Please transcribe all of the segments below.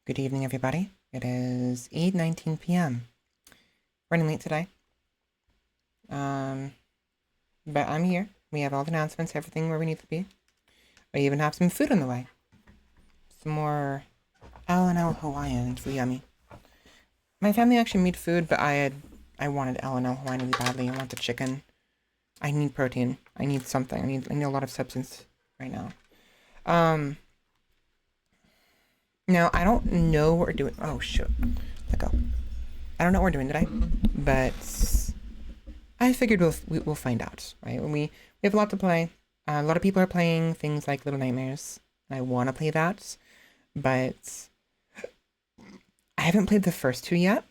Good evening, everybody. It is 8:19 p.m. Running late today. But I'm here. We have all the announcements, everything where we need to be. I even have some food on the way. Some more L&L Hawaiian. It's yummy. My family actually made food, but I wanted L&L Hawaiian really badly. I want the chicken. I need protein. I need something. I need a lot of substance right now. Now I don't know what we're doing. Oh shoot. Let go. I don't know what we're doing today, but I figured we'll find out, right? When we have a lot to play. A lot of people are playing things like Little Nightmares. I want to play that, but I haven't played the first two yet,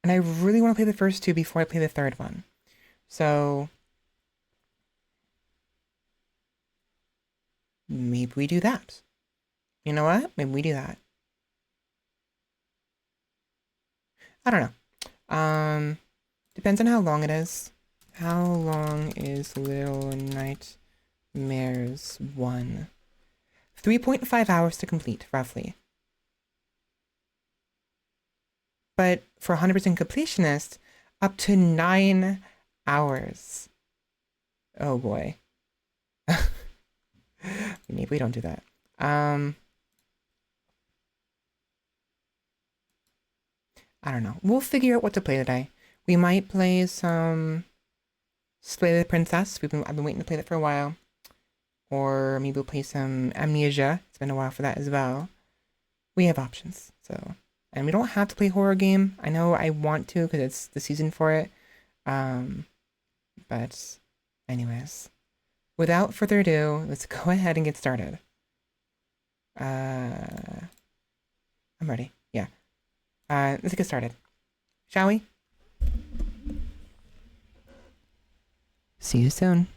and I really want to play the first two before I play the third one. So maybe we do that. You know what? Maybe we do that. I don't know. Depends on how long it is. How long is Little Nightmares 1? 3.5 hours to complete, roughly. But for 100% completionist, up to 9 hours. Oh boy. Maybe we don't do that. I don't know. We'll figure out what to play today. We might play some Slay the Princess. I've been waiting to play that for a while. Or maybe we'll play some Amnesia. It's been a while for that as well. We have options, so. And we don't have to play horror game. I know I want to because it's the season for it. But anyways, without further ado, let's go ahead and get started. I'm ready. Yeah. Let's get started. Shall we? See you soon.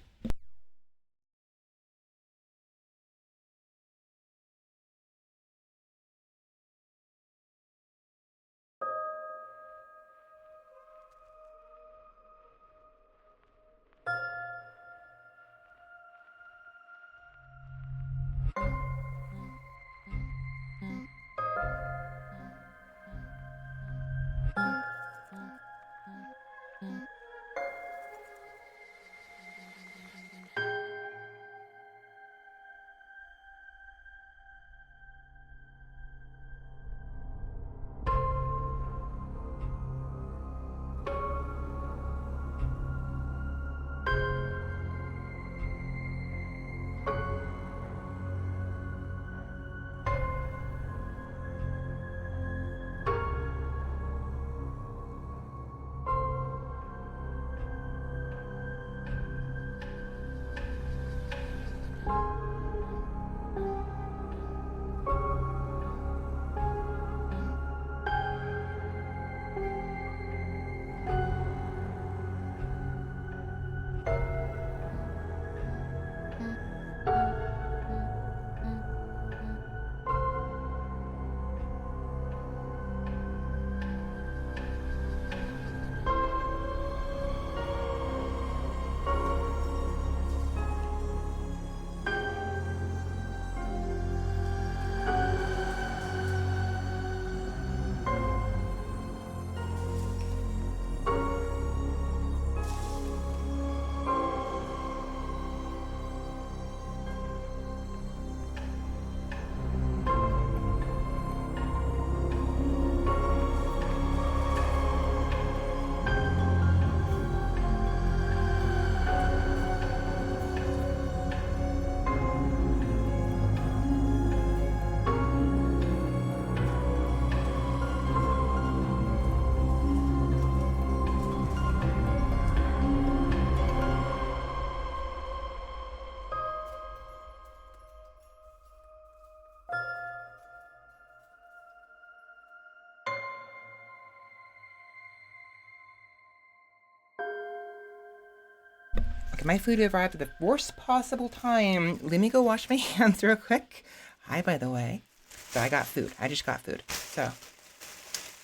Okay, my food arrived at the worst possible time. Let me go wash my hands real quick. Hi, by the way. So I got food. I just got food. So,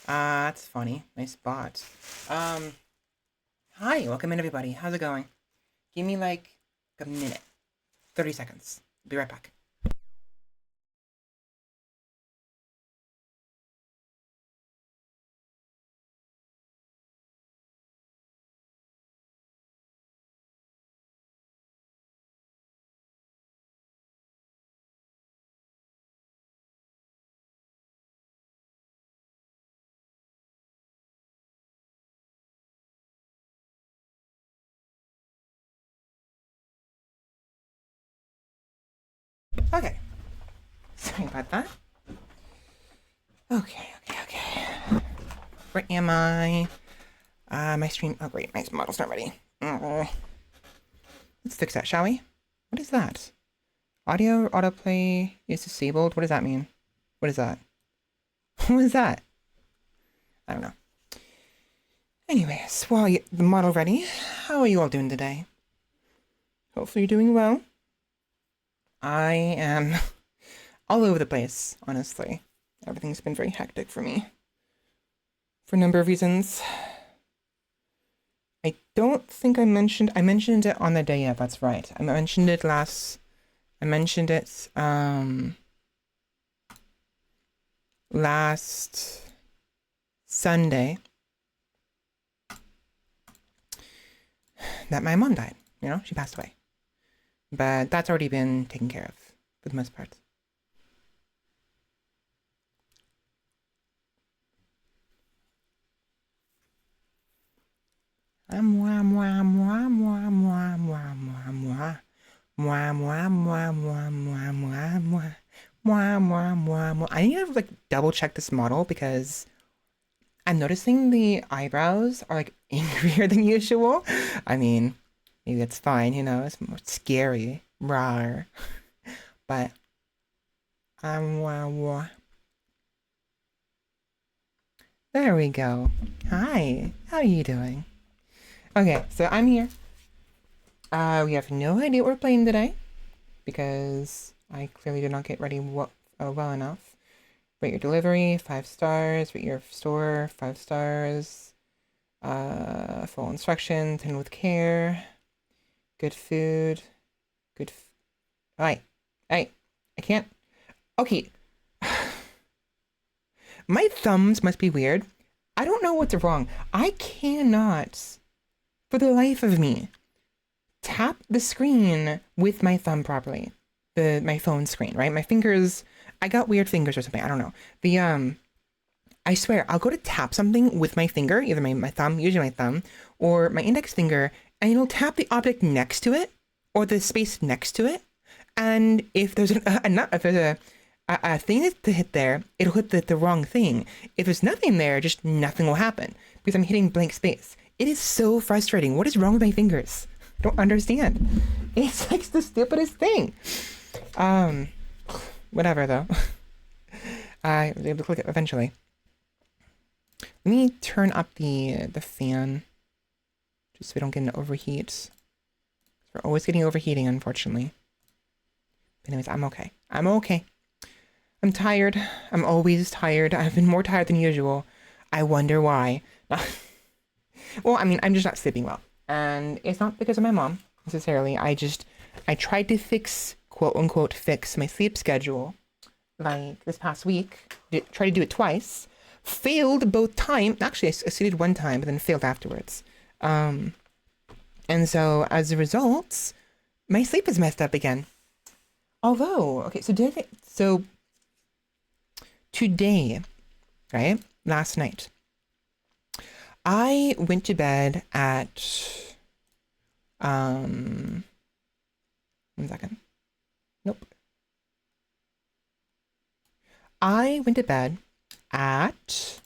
that's funny. Nice spot. Hi, welcome in everybody. How's it going? Give me like a minute. 30 seconds. Be right back. Okay. Sorry about that. Okay. Where am I? My stream. Oh, great. My model's not ready. Let's fix that, shall we? What is that? Audio autoplay is disabled. What does that mean? What is that? What is that? I don't know. Anyways, well, the model ready. How are you all doing today? Hopefully you're doing well. I am all over the place, honestly. Everything's been very hectic for me. For a number of reasons. I don't think I mentioned it on the day yet, that's right. I mentioned it last Sunday that my mom died. You know, she passed away. But that's already been taken care of for the most part. I need to like double check this model because I'm noticing the eyebrows are like angrier than usual. I mean, maybe that's fine, you know, it's more scary. Rawr. But there we go. Hi, how are you doing? Okay, so I'm here. We have no idea what we're playing today because I clearly did not get ready well enough. Rate your delivery, 5 stars. Rate your store, 5 stars. Full instructions, and with care. Good food. Alright. I can't. Okay. My thumbs must be weird. I don't know what's wrong. I cannot, for the life of me, tap the screen with my thumb properly. My phone screen, right? My fingers, I got weird fingers or something. I don't know. I swear, I'll go to tap something with my finger, either my thumb, usually my thumb, or my index finger, and it'll tap the object next to it, or the space next to it. And if there's a thing to hit there, it'll hit the wrong thing. If there's nothing there, just nothing will happen because I'm hitting blank space. It is so frustrating. What is wrong with my fingers? I don't understand. It's like the stupidest thing. Whatever though. I was able to click it eventually. Let me turn up the fan just so we don't get an overheat. We're always getting overheating, unfortunately. But anyways, I'm okay. I'm tired. I'm always tired. I've been more tired than usual. I wonder why. Well, I mean, I'm just not sleeping well. And it's not because of my mom, necessarily. I tried to quote unquote, fix my sleep schedule, like this past week. Tried to do it twice. Failed both times. Actually, I succeeded one time, but then failed afterwards. And so, as a result, my sleep is messed up again. Although, okay, so today, right, last night, I went to bed at, 1 second. Nope. I went to bed at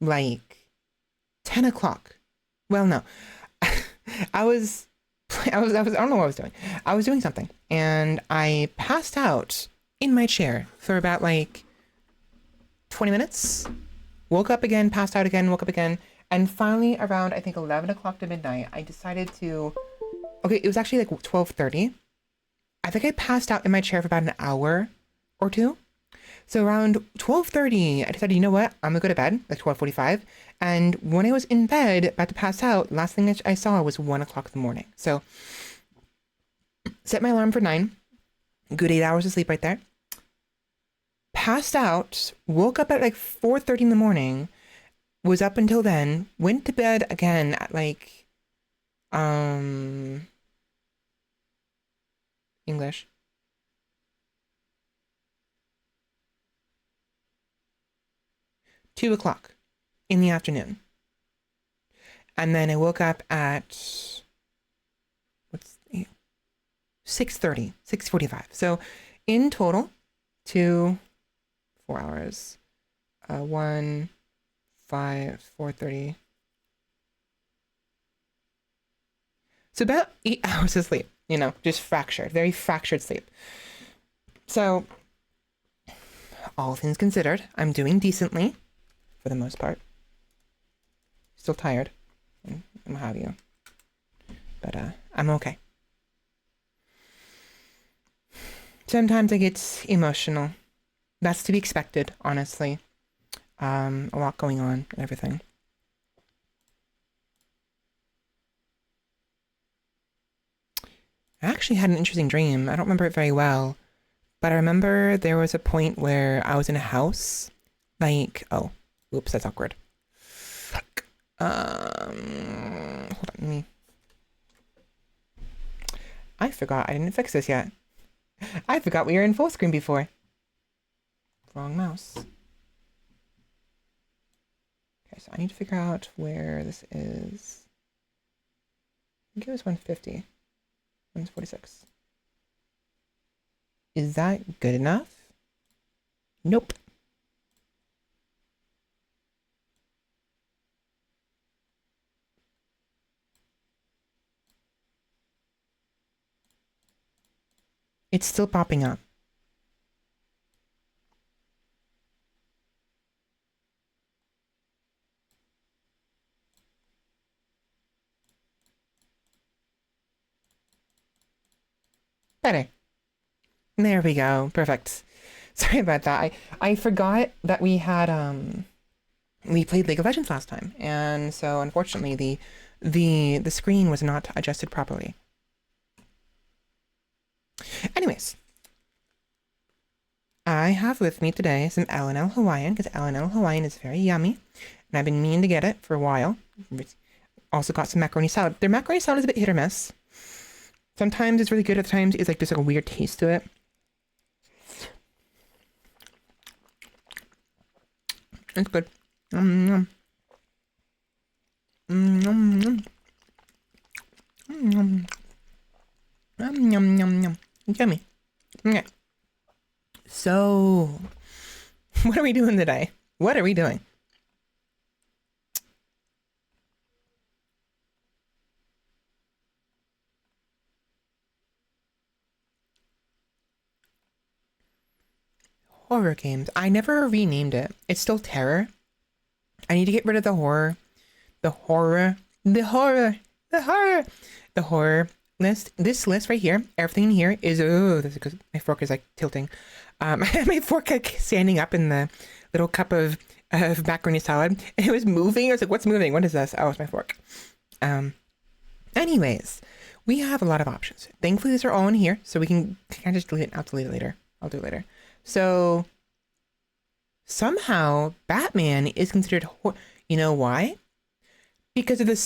like 10 o'clock. Well, no. I don't know what I was doing. I was doing something and I passed out in my chair for about like 20 minutes. Woke up again, passed out again, woke up again. And finally around, I think 11 o'clock to midnight, I decided to, okay, it was actually like 12:30. I think I passed out in my chair for about an hour or two. So around 12:30, I decided, you know what? I'm gonna go to bed, like 12:45. And when I was in bed, about to pass out, last thing I saw was 1 o'clock in the morning. So set my alarm for 9. Good 8 hours of sleep right there. Passed out, woke up at like 4:30 in the morning, was up until then, went to bed again at like, English. 2 o'clock in the afternoon. And then I woke up at 6:30, 6:45. So in total, 4 hours. 1, 5, 4:30. So about 8 hours of sleep, just fractured, very fractured sleep. So all things considered, I'm doing decently for the most part. Still tired and what have you. But I'm okay. Sometimes I get emotional. That's to be expected, honestly. A lot going on and everything. I actually had an interesting dream. I don't remember it very well, but I remember there was a point where I was in a house, oh, oops, that's awkward. Fuck. Hold on, I forgot I didn't fix this yet. I forgot we were in full screen before. Wrong mouse. Okay, so I need to figure out where this is. I think it was 150. 146. Is that good enough? Nope. It's still popping up. Better. There we go. Perfect. Sorry about that. I forgot that we had we played League of Legends last time, and so unfortunately the screen was not adjusted properly. Anyways, I have with me today some L&L Hawaiian, because L&L Hawaiian is very yummy, and I've been meaning to get it for a while. Also got some macaroni salad. Their macaroni salad is a bit hit or miss. Sometimes it's really good, at times it's like there's like a weird taste to it. It's good. Yum. Yum. Yummy. Okay. So, what are we doing today? What are we doing? Horror games. I never renamed it. It's still terror. I need to get rid of the horror. The horror list. This list right here, everything in here is, oh, that's because my fork is like tilting. I had my fork like standing up in the little cup of macaroni salad, and it was moving. I was like, what's moving? What is this? Oh, it's my fork. Anyways, we have a lot of options. Thankfully, these are all in here, so we can just delete it. I'll delete it later. I'll do it later. So somehow Batman is considered you know why? Because of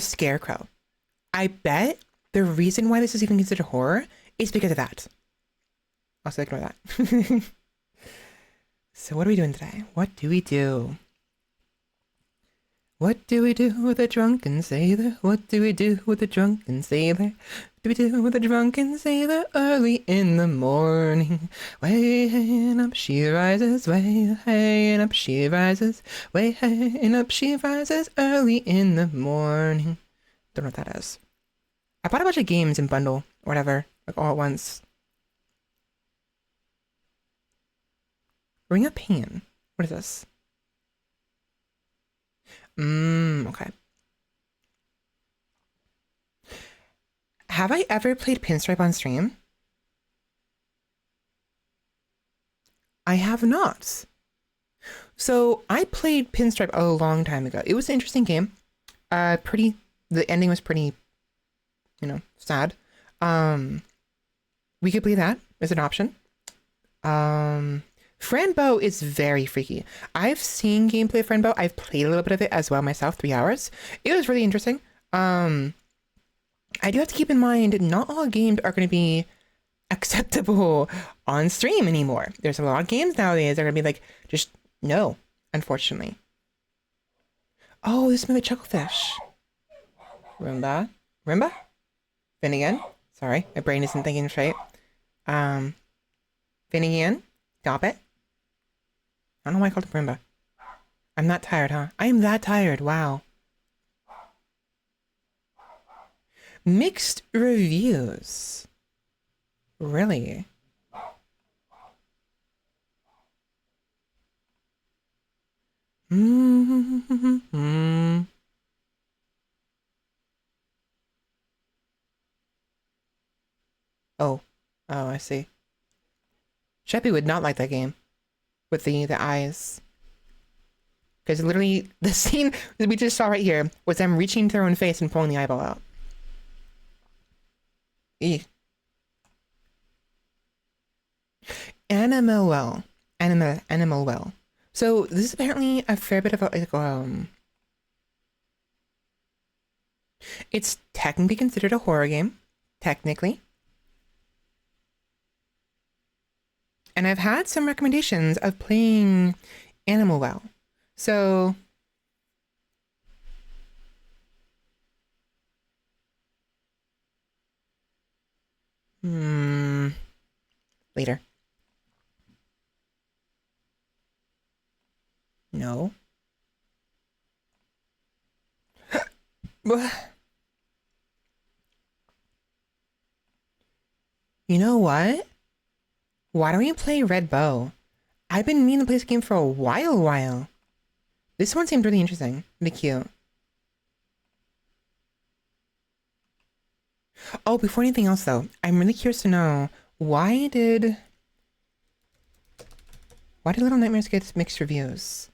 Scarecrow. I bet the reason why this is even considered horror is because of that. Also ignore that. So what are we doing today? What do we do? What do we do with a drunken sailor? What do we do with a drunken sailor? What do we do with a drunken sailor early in the morning? Way up she rises, way and up she rises, way and up she rises early in the morning. Don't know what that is. I bought a bunch of games in bundle, or whatever, like all at once. Ring of Pain. What is this? Okay. Have I ever played Pinstripe on stream? I have not. So I played Pinstripe a long time ago. It was an interesting game. The ending was pretty, sad. We could play that as an option. Franbo is very freaky. I've seen gameplay of Franbo. I've played a little bit of it as well myself, 3 hours. It was really interesting. I do have to keep in mind, not all games are going to be acceptable on stream anymore. There's a lot of games nowadays that are going to be like, just no, unfortunately. Oh, this movie Chucklefish. Roomba? Finnegan? Sorry, my brain isn't thinking straight. Finnegan, stop it. I don't know why I called it Marimba. I'm not tired, huh? I am that tired. Wow. Mixed reviews. Really? Mm-hmm. Oh. Oh, I see. Sheppy would not like that game with the eyes. Because literally, the scene that we just saw right here was them reaching to their own face and pulling the eyeball out. Eek. Animal well. Animal well. So this is apparently a fair bit of a, like, it's technically considered a horror game. Technically. And I've had some recommendations of playing Animal Well. So later. No. You know what? Why don't you play Red Bow? I've been meaning to play this game for a while. This one seemed really interesting. Really cute. Oh, before anything else though, I'm really curious to know why did Little Nightmares get mixed reviews?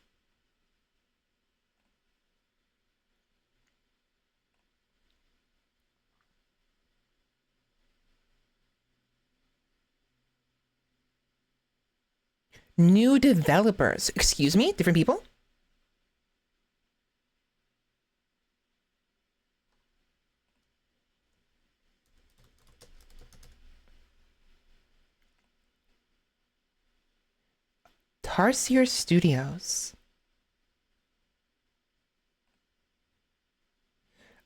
New developers. Excuse me? Different people? Tarsier Studios.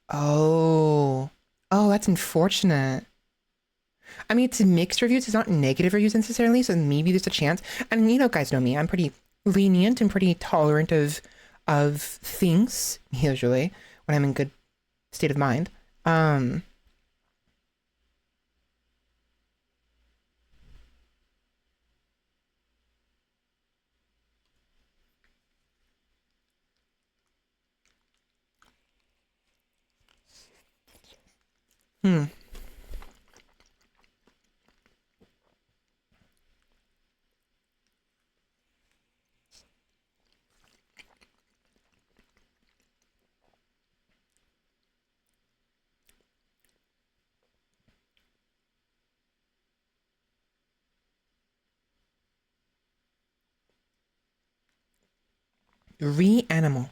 Oh. Oh, that's unfortunate. I mean, it's mixed reviews. It's not negative reviews necessarily, so maybe there's a chance. And you know, guys know me. I'm pretty lenient and pretty tolerant of things usually when I'm in good state of mind. Um, hmm. Reanimal.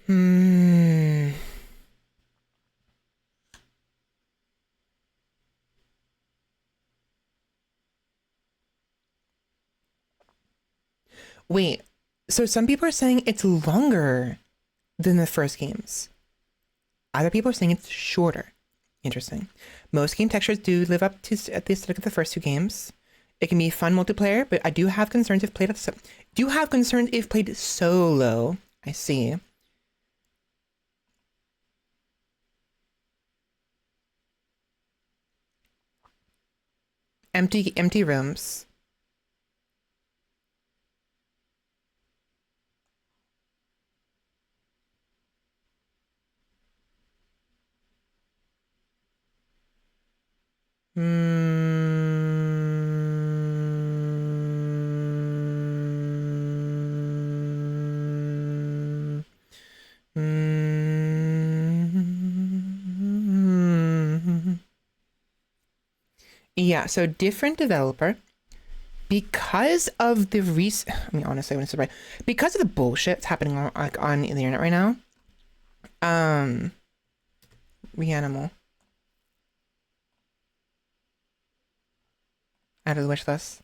Hmm. Wait. So some people are saying it's longer than the first games. Other people are saying it's shorter. Interesting. Most game textures do live up to at the aesthetic of the first two games. It can be fun multiplayer, but I do have concerns if played solo. I see. Empty rooms. Mm, mm, yeah, so different developer. Because of the I mean, honestly, I wouldn't say right. Because of the bullshit that's happening on the internet right now. Reanimal. Add to the wish list.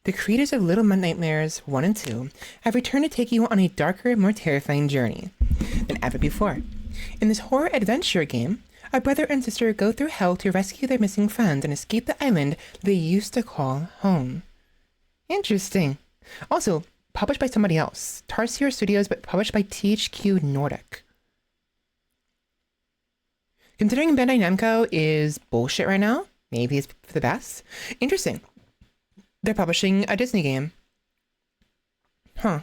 The creators of Little Nightmares 1 and 2 have returned to take you on a darker, more terrifying journey than ever before. In this horror adventure game, a brother and sister go through hell to rescue their missing friends and escape the island they used to call home. Interesting. Also, published by somebody else. Tarsier Studios, but published by THQ Nordic. Considering Bandai Namco is bullshit right now, maybe it's for the best. Interesting. They're publishing a Disney game. Huh.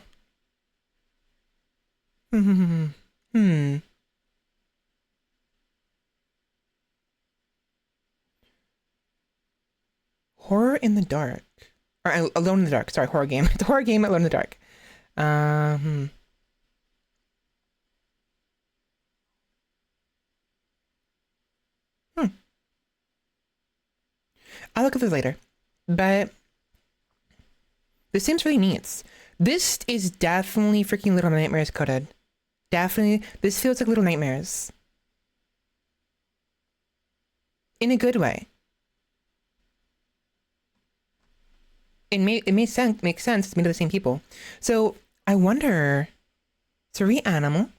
Horror in the Dark. Or Alone in the Dark. Sorry, horror game. It's a horror game, Alone in the Dark. I'll look at this later. But this seems really neat. This is definitely freaking Little Nightmares coded. Definitely. This feels like Little Nightmares. In a good way. It makes sense. It's made of the same people. So I wonder. It's a Reanimal.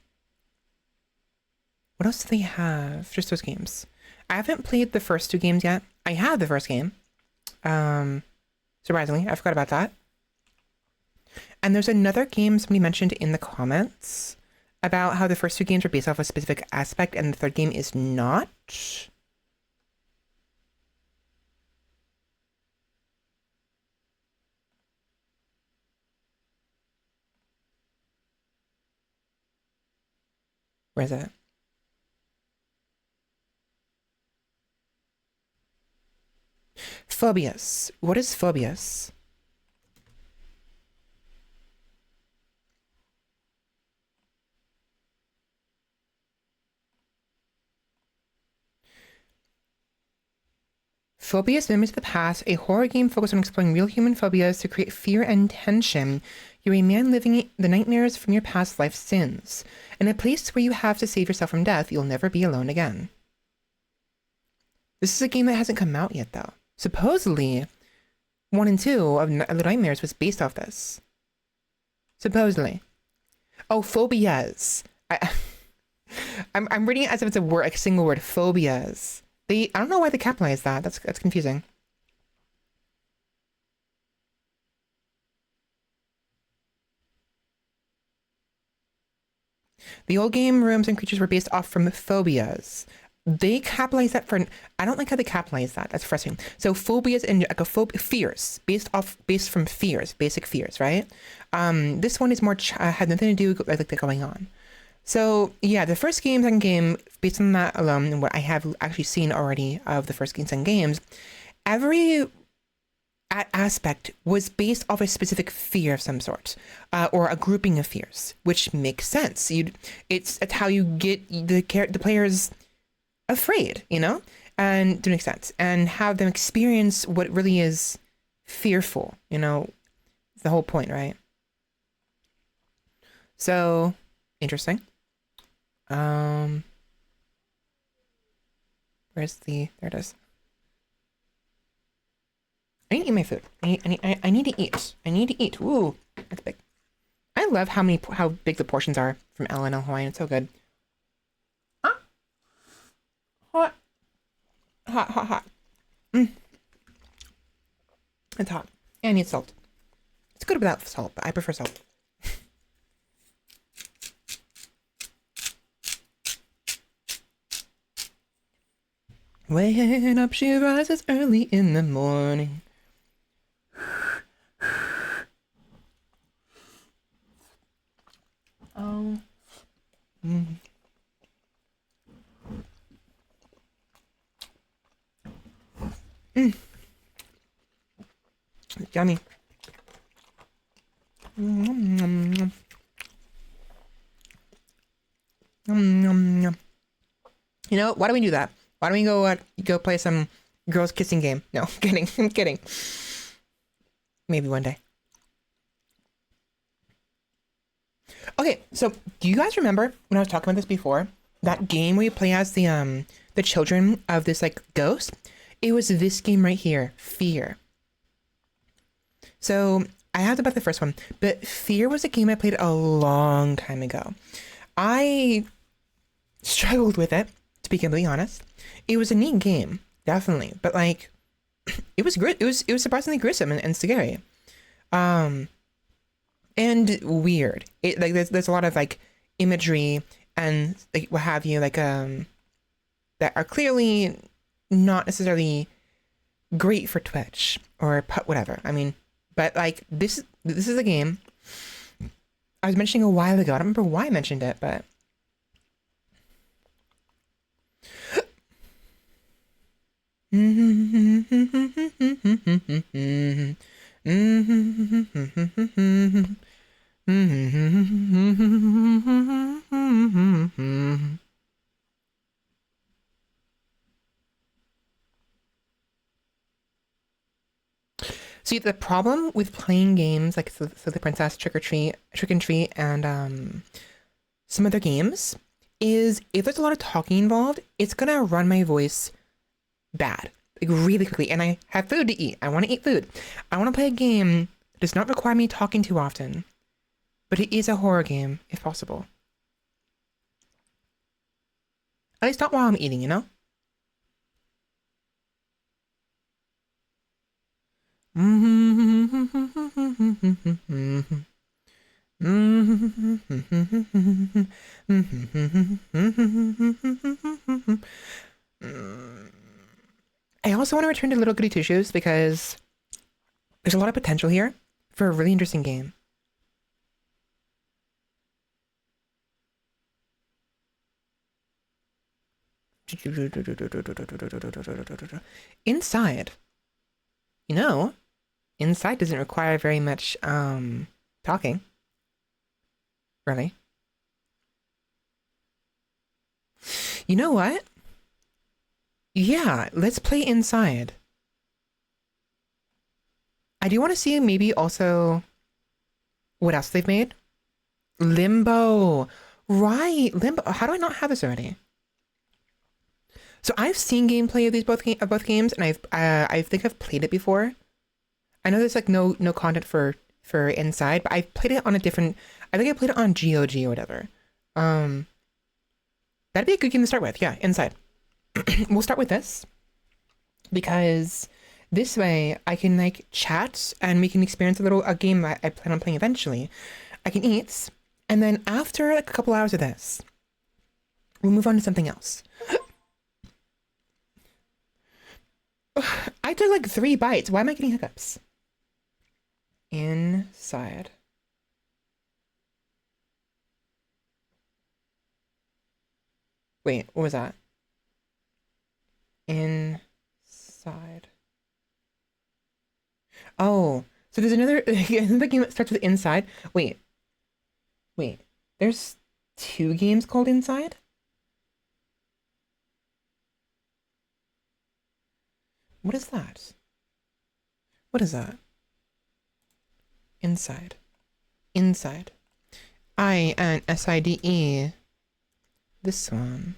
What else do they have? Just those games. I haven't played the first two games yet. I have the first game. Surprisingly, I forgot about that. And there's another game somebody mentioned in the comments about how the first two games are based off a specific aspect and the third game is not. Where is it? Phobias. What is phobias? Phobias: Memories of the Past, a horror game focused on exploring real human phobias to create fear and tension. You're a man living the nightmares from your past life sins. In a place where you have to save yourself from death, you'll never be alone again. This is a game that hasn't come out yet, though. Supposedly, 1 and 2 of The Nightmares was based off this. Supposedly. Oh, phobias. I'm reading it as if it's a word, a single word. Phobias. I don't know why they capitalized that. That's confusing. The old game rooms and creatures were based off from phobias. They capitalize that for. I don't like how they capitalize that. That's frustrating. So phobias and like fears based from fears, basic fears, right? This one is more had nothing to do with like the going on. So yeah, the first game, second game, based on that alone, and what I have actually seen already of the first game, second games, every aspect was based off a specific fear of some sort, or a grouping of fears, which makes sense. It's how you get the players afraid, you know, and to make sense, and have them experience what really is fearful, you know, the whole point, right? So interesting. Where's there it is. I need to eat my food. I need to eat. I need to eat. Ooh, that's big. I love how big the portions are from L&L Hawaiian. It's so good. Hot. It's hot. And I need salt. It's good without salt, but I prefer salt. Waking up, she rises early in the morning. Oh. Yummy. You know, why don't we do that? Why don't we go play some girls kissing game? No, kidding. I'm kidding. Maybe one day. Okay, so do you guys remember when I was talking about this before? that game where you play as the children of this like ghost. It was this game right here, Fear. So I had to buy the first one, but Fear was a game I played a long time ago. I struggled with it, to be completely honest. It was a neat game, definitely, but like, it was surprisingly gruesome and scary, and weird. It like there's a lot of like imagery and like what have you, like that are clearly not necessarily great for Twitch or whatever. I mean, but like this is a game I was mentioning a while ago. I don't remember why I mentioned it, but see, the problem with playing games like so the Princess Trick and Treat, and some other games is if there's a lot of talking involved, it's gonna run my voice bad, like really quickly. And I have food to eat. I want to eat food. I want to play a game that does not require me talking too often, but it is a horror game if possible. At least not while I'm eating, you know? I also want to return to Little Goody Two Shoes because there's a lot of potential here for a really interesting game. Inside, you know, Inside doesn't require very much talking, really. You know what? Yeah, let's play Inside. I do want to see maybe also what else they've made. Limbo. Right, Limbo. How do I not have this already? So I've seen gameplay of these both games, and I think I've played it before. I know there's like no content for Inside, but I've played it on a different. I think I played it on GOG or whatever. That'd be a good game to start with. Yeah, Inside. We'll start with this because this way I can like chat and we can experience a game I plan on playing eventually. I can eat, and then after like a couple hours of this, we'll move on to something else. I took like 3 bites. Why am I getting hiccups? Inside. Wait, what was that? Inside. Oh, so there's another game that starts with Inside. Wait. There's 2 games called Inside? What is that? What is that? Inside. Inside. INSIDE. This one.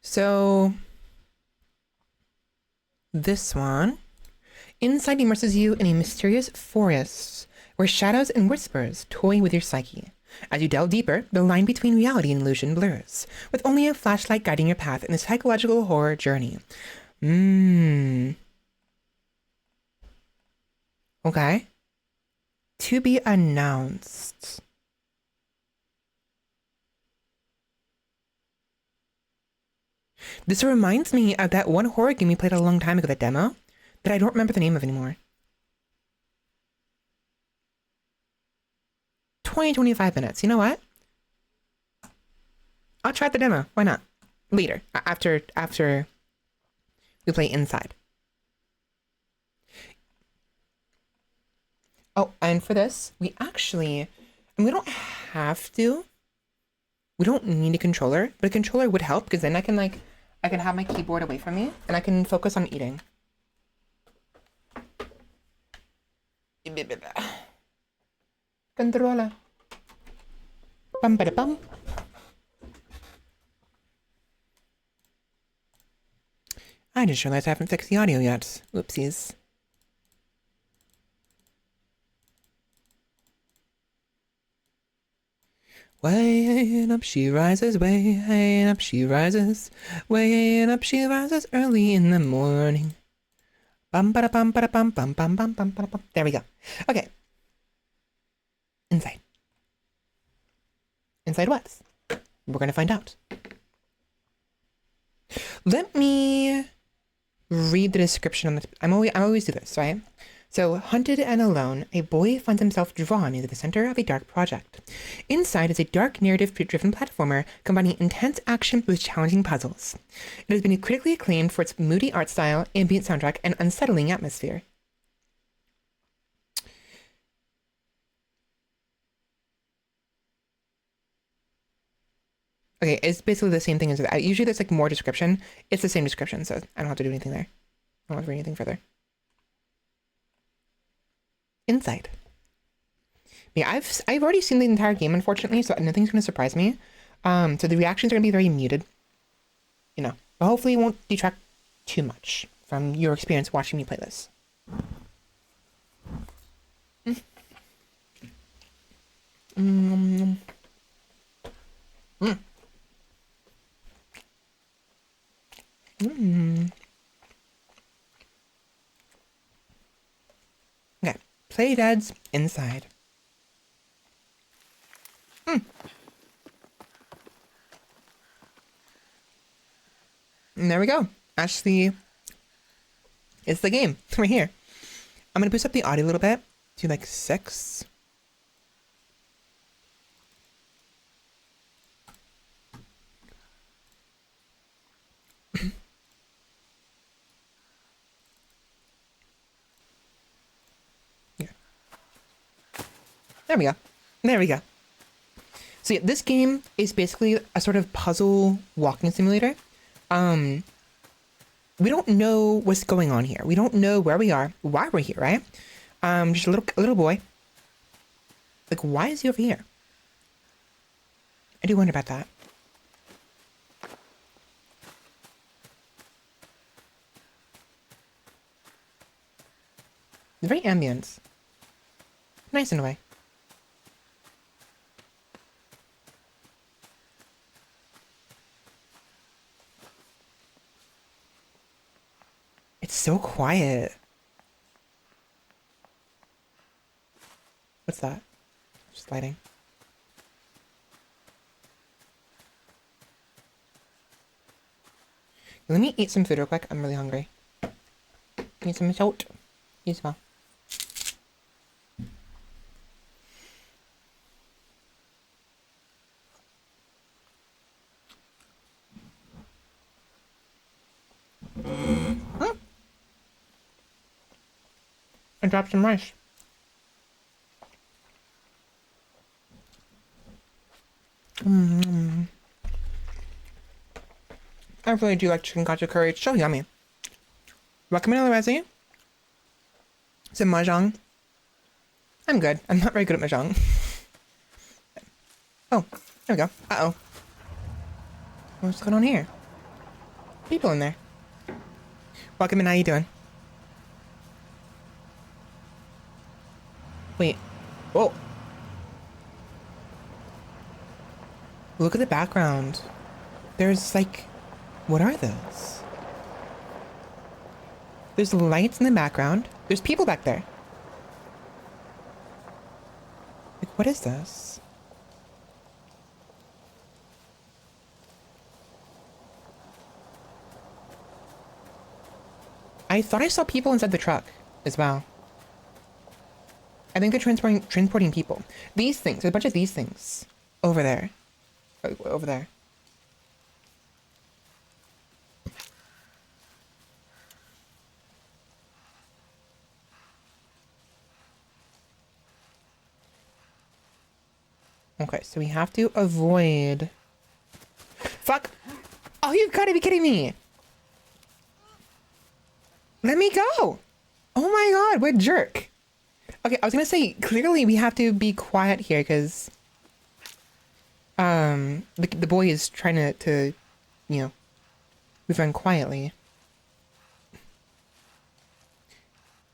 So this one, Inside immerses you in a mysterious forest where shadows and whispers toy with your psyche. As you delve deeper, the line between reality and illusion blurs, with only a flashlight guiding your path in a psychological horror journey. Okay. To be announced. This reminds me of that one horror game we played a long time ago, that demo, that I don't remember the name of anymore. 25 minutes. You know what? I'll try the demo. Why not? Later, after we play Inside. Oh, and for this, we actually, And we don't have to. We don't need a controller, but a controller would help because then I can have my keyboard away from me and I can focus on eating. Controller. Bum ba da bum. I just realized I haven't fixed the audio yet. Whoopsies. Way up she rises, way up she rises, way up she rises early in the morning. Bum ba da bum ba da bum bum bum bum bum ba da bum. There we go. Okay. Inside. Inside what? We're gonna find out. Let me read the description on the. I always do this, right? So, hunted and alone, a boy finds himself drawn into the center of a dark project. Inside is a dark narrative-driven platformer combining intense action with challenging puzzles. It has been critically acclaimed for its moody art style, ambient soundtrack, and unsettling atmosphere. Okay, it's basically the same thing as that. Usually there's like more description. It's the same description, so I don't have to do anything there. I don't have to read anything further. Inside. Yeah, I've already seen the entire game, unfortunately, so nothing's gonna surprise me. So the reactions are gonna be very muted. You know, but hopefully it won't detract too much from your experience watching me play this. Okay, play dad's inside. And there we go. Actually, it's the game right here. I'm gonna boost up the audio a little bit to like 6. Yeah. There we go. There we go. So yeah, this game is basically a sort of puzzle walking simulator. We don't know what's going on here. We don't know where we are, why we're here, right? Just a little boy. Like, why is he over here? I do wonder about that. It's very ambient. Nice in a way. It's so quiet. What's that? Just lighting. Let me eat some food real quick. I'm really hungry. Need some salt. You smell. I dropped some rice. I really do like chicken katsu curry. It's so yummy. Recommend on the resi. Some mahjong. I'm good. I'm not very good at mahjong. Oh, there we go. Uh-oh. What's going on here? People in there. Welcome in, how you doing? Wait. Whoa. Look at the background. There's like... What are those? There's lights in the background. There's people back there. Like, what is this? I thought I saw people inside the truck as well. I think they're transporting people. These things, there's a bunch of these things over there. Over there. Okay, so we have to avoid... Fuck! Oh, you've got to be kidding me! Let me go! Oh my god, what a jerk. Okay, I was gonna say, clearly we have to be quiet here, because... the boy is trying to, you know, move on quietly.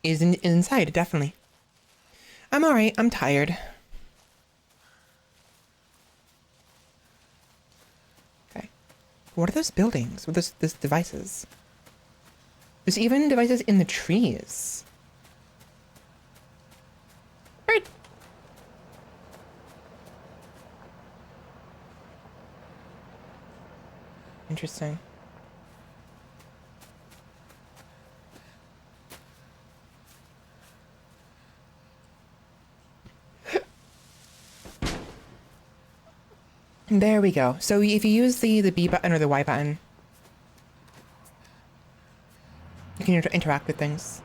Is inside, definitely. I'm alright, I'm tired. Okay. What are those buildings? What are those devices? There's even devices in the trees. Bird! Interesting. There we go. So if you use the B button or the Y button, you can interact with things.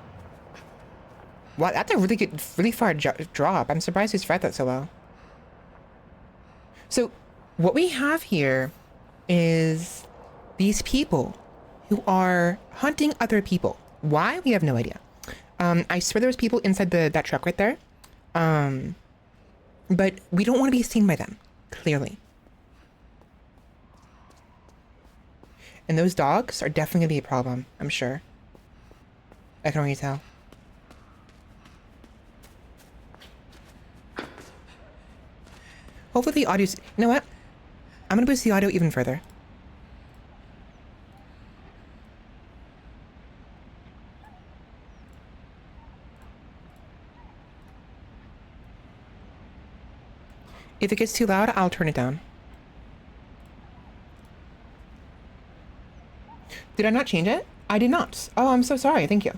Wow, that's a really good, really far drop. I'm surprised he's fired that so well. So what we have here is these people who are hunting other people. Why? We have no idea. I swear there was people inside that truck right there. But we don't want to be seen by them, clearly. And those dogs are definitely going to be a problem, I'm sure. I can already tell. Hopefully the audio's... You know what? I'm going to boost the audio even further. If it gets too loud, I'll turn it down. Did I not change it? I did not. Oh, I'm so sorry. Thank you.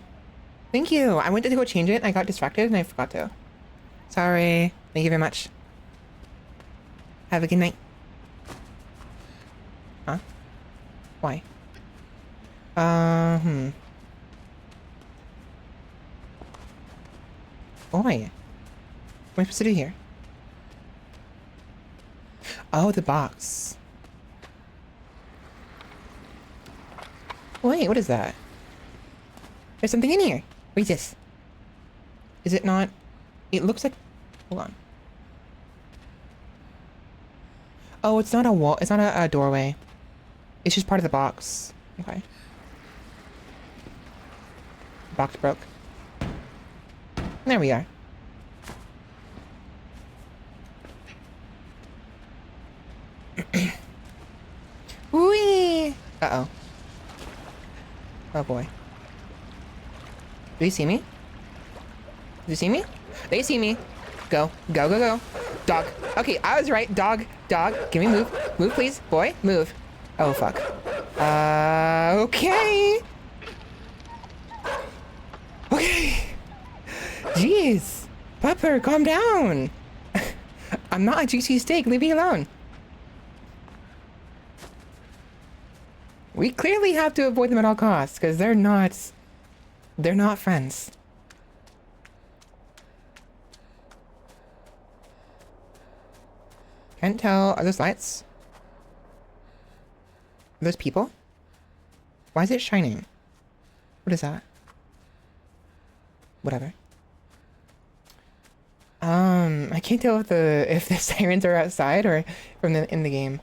Thank you. I went to go change it and I got distracted and I forgot to. Sorry. Thank you very much. Have a good night. Huh? Why? What am I supposed to do here? Oh, the box. Wait, what is that? There's something in here. What is this? Is it not? It looks like... Hold on. Oh, it's not a wall. It's not a doorway. It's just part of the box. Okay. Box broke. There we are. Whee! Uh-oh. Oh boy. Do you see me? Do you see me? They see me. Go. Go, go, go. Dog. Okay, I was right. Dog. Dog. Give me move. Move, please. Boy, move. Oh, fuck. Okay. Okay. Jeez. Pupper, calm down. I'm not a juicy steak. Leave me alone. We clearly have to avoid them at all costs, because they're not friends. Can't tell. Are those lights? Are those people? Why is it shining? What is that? Whatever. I can't tell if the sirens are outside or from in the game.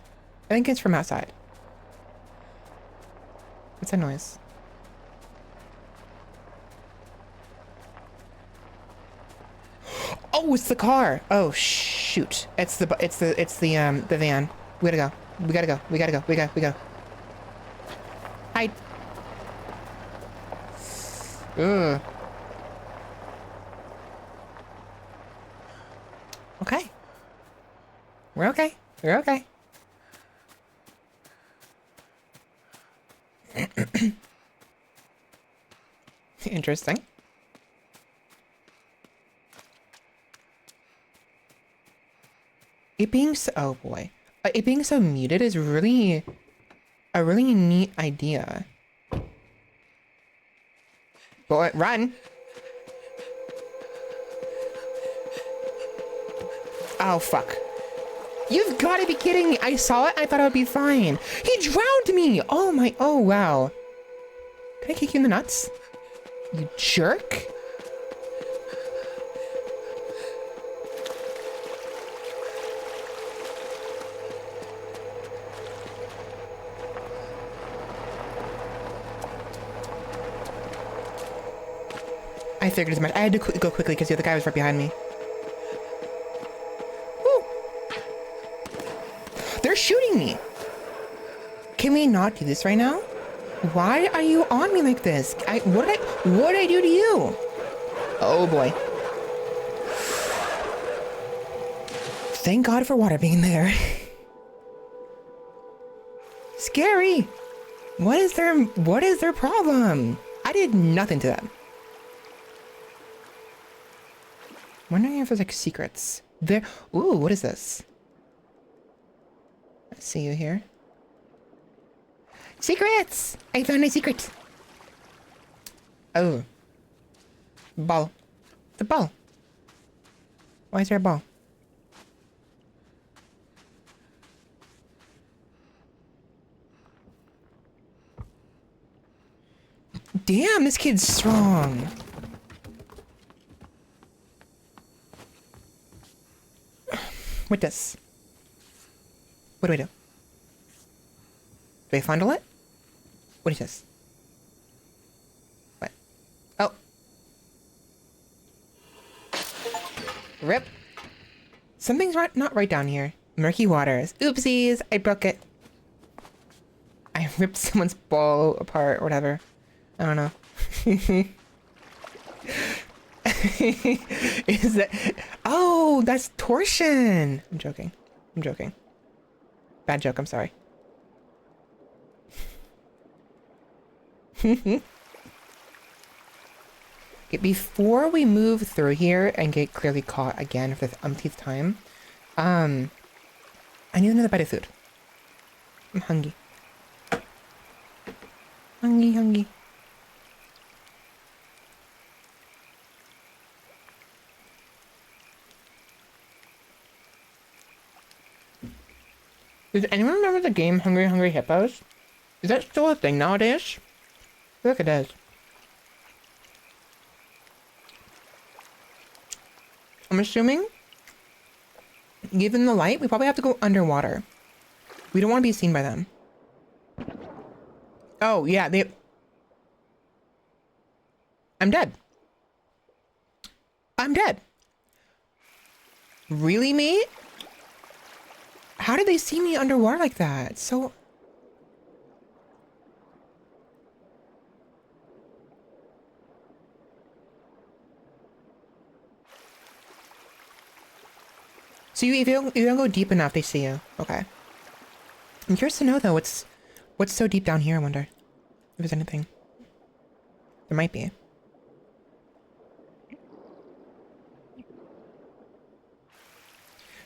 I think it's from outside. What's that noise? Oh, it's the car. Oh shoot! It's the van. We gotta go. We gotta go. We gotta go. We gotta. Hide. Ugh. Okay. We're okay. We're okay. Interesting. It being so, oh boy, it being so muted is really a really neat idea. Boy, run! Oh fuck! You've got to be kidding me. I saw it. I thought I would be fine. He drowned me. Oh my. Oh, wow. Can I kick you in the nuts? You jerk. I figured as much. I had to go quickly because the other guy was right behind me. Woo. They're shooting me. Can we not do this right now? Why are you on me like this? What did I do to you? Oh boy. Thank God for water being there. Scary. What is their problem? I did nothing to them. Wondering if there's like secrets. There. Ooh, what is this? I see you here. Secrets! I found a secret. Oh. Ball. The ball. Why is there a ball? Damn, this kid's strong. With this. What do I do? Do I fondle it? What is this? What? Oh. Rip. Something's not right down here. Murky waters. Oopsies, I broke it. I ripped someone's ball apart or whatever. I don't know. Is that... Oh, that's torsion. I'm joking. I'm joking. Bad joke, I'm sorry. Okay, before we move through here and get clearly caught again for the umpteenth time, I need another bite of food. I'm hungry. Hungry. Does anyone remember the game Hungry Hippos? Is that still a thing nowadays? I feel like it is. I'm assuming, given the light, we probably have to go underwater. We don't want to be seen by them. Oh, yeah, I'm dead. I'm dead. Really, mate? How did they see me underwater like that? So... So if you don't go deep enough, they see you. Okay. I'm curious to know, though, what's so deep down here, I wonder. If there's anything. There might be.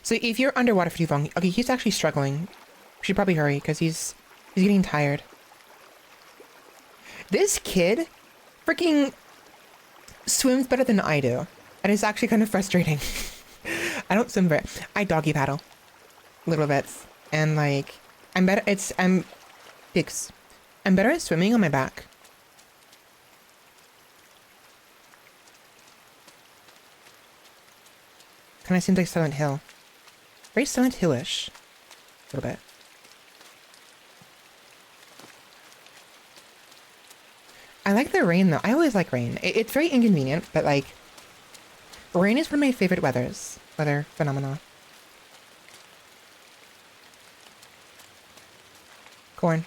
So if you're underwater for too long... Okay, he's actually struggling. We should probably hurry, because he's getting tired. This kid freaking swims better than I do. And it's actually kind of frustrating. I don't swim very... I doggy paddle. Little bits. And, like... I'm better... Dicks. I'm better at swimming on my back. Kind of seems like Silent Hill. Very Silent Hill-ish. A little bit. I like the rain, though. I always like rain. It's very inconvenient, but, like... Rain is one of my favorite weather phenomena. Corn.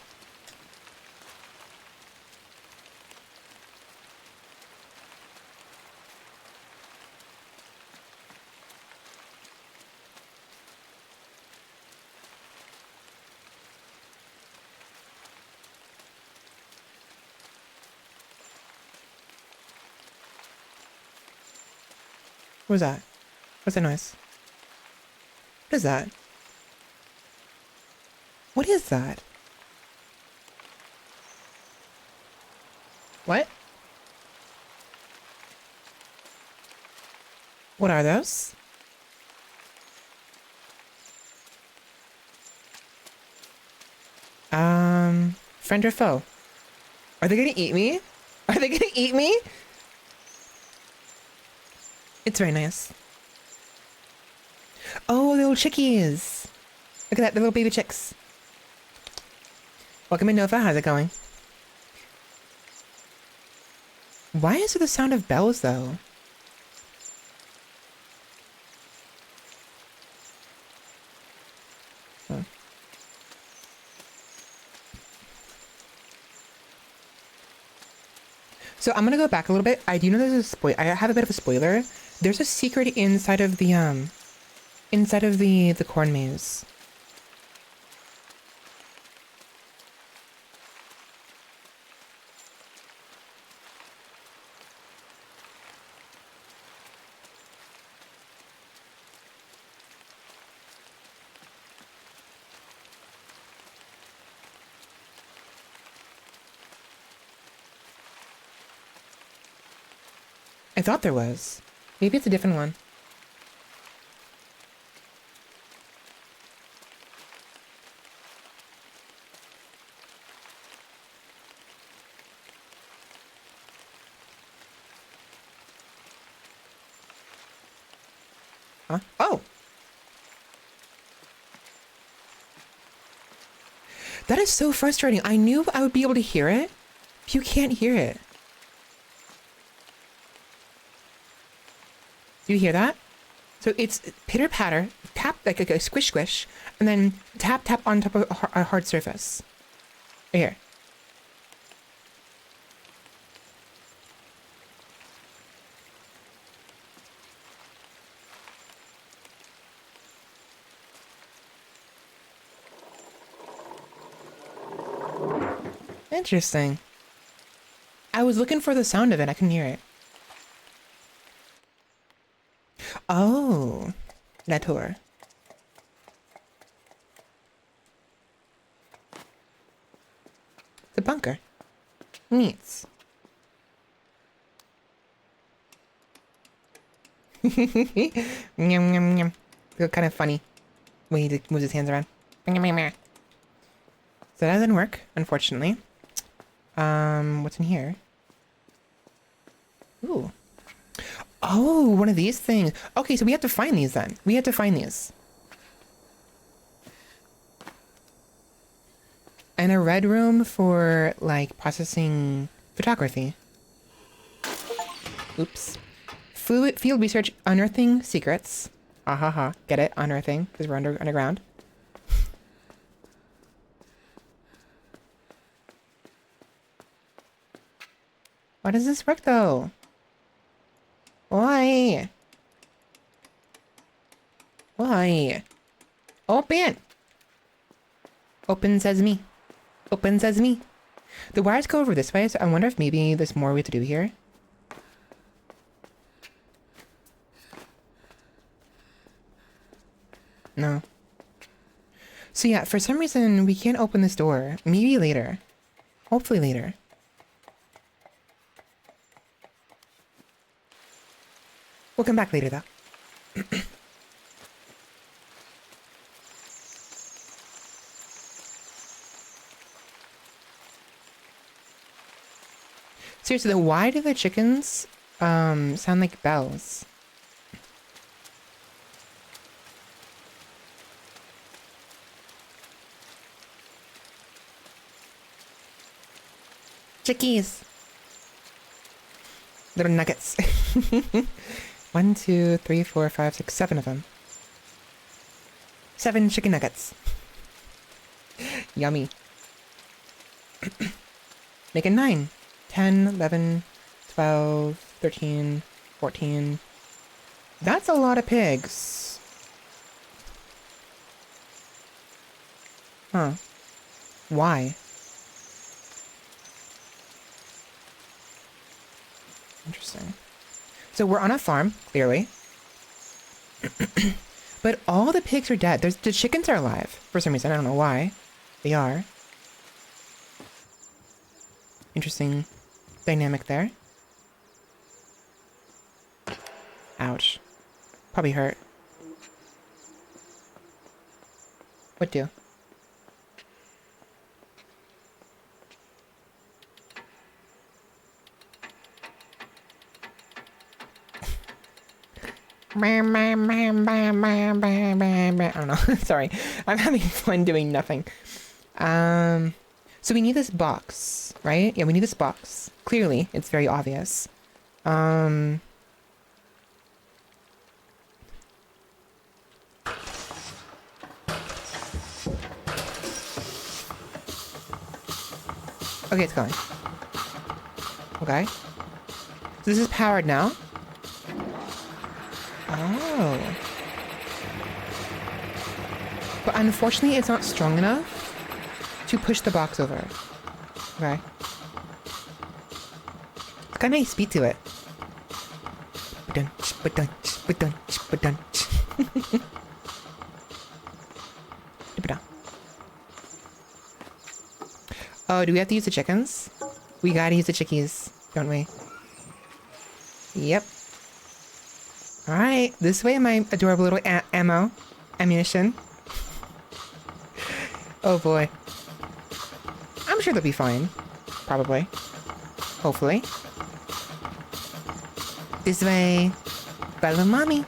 What was that? What's that noise? What is that? What is that? What? What are those? Friend or foe? Are they gonna eat me? Are they gonna eat me? It's very nice. Oh, little chickies. Look at that, the little baby chicks. Welcome in, Nova. How's it going? Why is there the sound of bells, though? Huh. So I'm gonna go back a little bit. I do know there's a spoiler. I have a bit of a spoiler. There's a secret inside of the corn maze. I thought there was. Maybe it's a different one. Huh? Oh! That is so frustrating. I knew I would be able to hear it, but you can't hear it. Do you hear that? So it's pitter patter, tap like a squish squish, and then tap tap on top of a hard surface. Right here. Interesting. I was looking for the sound of it. I couldn't hear it. Oh, La Tour. The bunker. Neat. Yum, yum, yum. Feel kind of funny when he moves his hands around. So that doesn't work, unfortunately. What's in here? Ooh. Oh, one of these things. Okay, so we have to find these then. We have to find these. And a red room for, like, processing photography. Oops. Field research, unearthing secrets. Ah ha ha. Get it? Unearthing, because we're underground. Why does this work, though? Why? Why? Open! Open sesame. Open sesame. The wires go over this way, so I wonder if maybe there's more we have to do here. No. So yeah, for some reason, we can't open this door. Maybe later. Hopefully later. We'll come back later, though. Seriously, though, why do the chickens sound like bells? Chickies! Little nuggets. 1, 2, 3, 4, 5, 6, 7 of them. 7 chicken nuggets. Yummy. Make it 9. 10, 11, 12, 13, 14. That's a lot of pigs. Huh. Why? Interesting. So we're on a farm, clearly. But all the pigs are dead. The chickens are alive for some reason. I don't know why. They are. Interesting dynamic there. Ouch. Probably hurt. What do? I don't know. Sorry. I'm having fun doing nothing. So we need this box, right? Yeah, we need this box. Clearly, it's very obvious. Okay, it's going. Okay. So this is powered now. Oh. But unfortunately, it's not strong enough to push the box over. Okay. It's got a nice beat to it. Ba-dunch, ba-dunch, ba-dunch, ba-dunch. Da-ba-da. Oh, do we have to use the chickens? We gotta use the chickies, don't we? Yep. Alright, this way, my adorable little ammunition. Oh boy. I'm sure they'll be fine. Probably. Hopefully. This way. Follow mommy.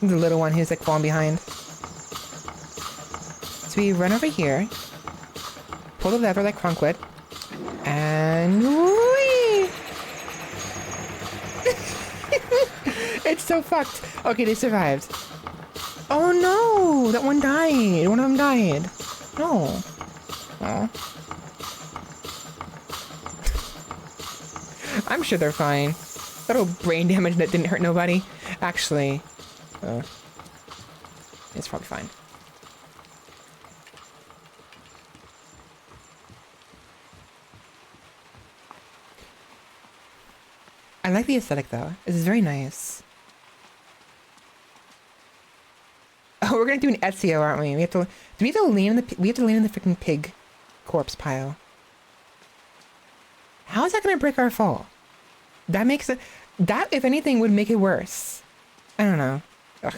The little one who's like falling behind. So we run over here. Pull the lever like Crunk would. And whee! It's so fucked. Okay, they survived. Oh no! That one died. One of them died. No. Oh. I'm sure they're fine. Little brain damage that didn't hurt nobody. Actually, it's probably fine. I like the aesthetic though. This is very nice. Oh, we're gonna do an Ezio, aren't we? We have to. Do we have to land in the? We have to land in the freaking pig corpse pile. How is that gonna break our fall? That makes it. That, if anything, would make it worse. I don't know. Ugh.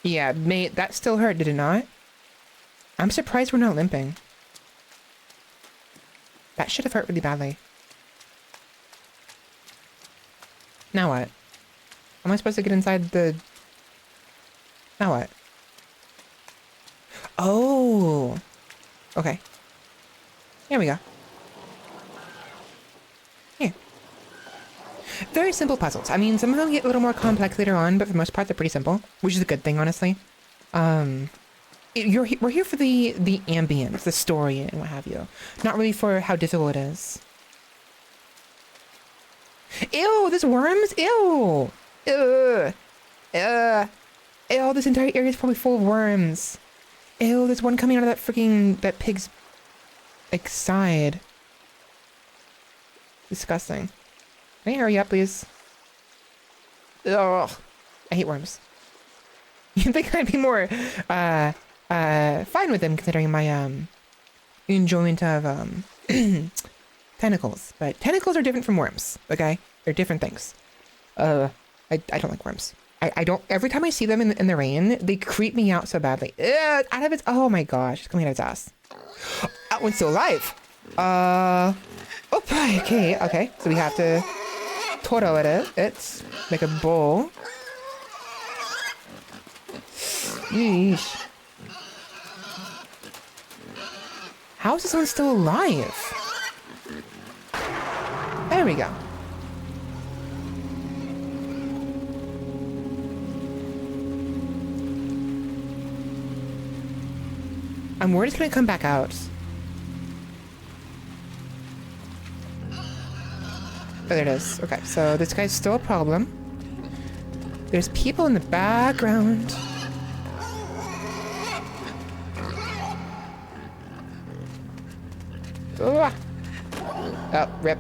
Yeah, mate, that still hurt, did it not? I'm surprised we're not limping. That should have hurt really badly. Now what? Am I supposed to get inside the... Now what? Oh! Okay. Here we go. Here. Very simple puzzles. I mean, some of them get a little more complex later on, but for the most part, they're pretty simple, which is a good thing, honestly. We're here for the ambience, the story, and what have you. Not really for how difficult it is. Ew, there's worms? Ew! Ew! Ew, this entire area is probably full of worms. Ew, there's one coming out of that pig's, like, side. Disgusting. Can you hurry up, please? Ugh. I hate worms. You'd think I'd be more, fine with them considering my, enjoyment of, tentacles. But tentacles are different from worms, okay? They're different things. I don't like worms. I don't, every time I see them in the rain, they creep me out so badly. Ugh, out of its, oh my gosh, it's coming out of its ass. That one's still alive. Okay, so we have to Toro it, make a bowl. Yeesh. How is this one still alive? There we go. I'm worried it's gonna come back out. Oh, there it is. Okay, so this guy's still a problem. There's people in the background. Ugh. Oh, rip.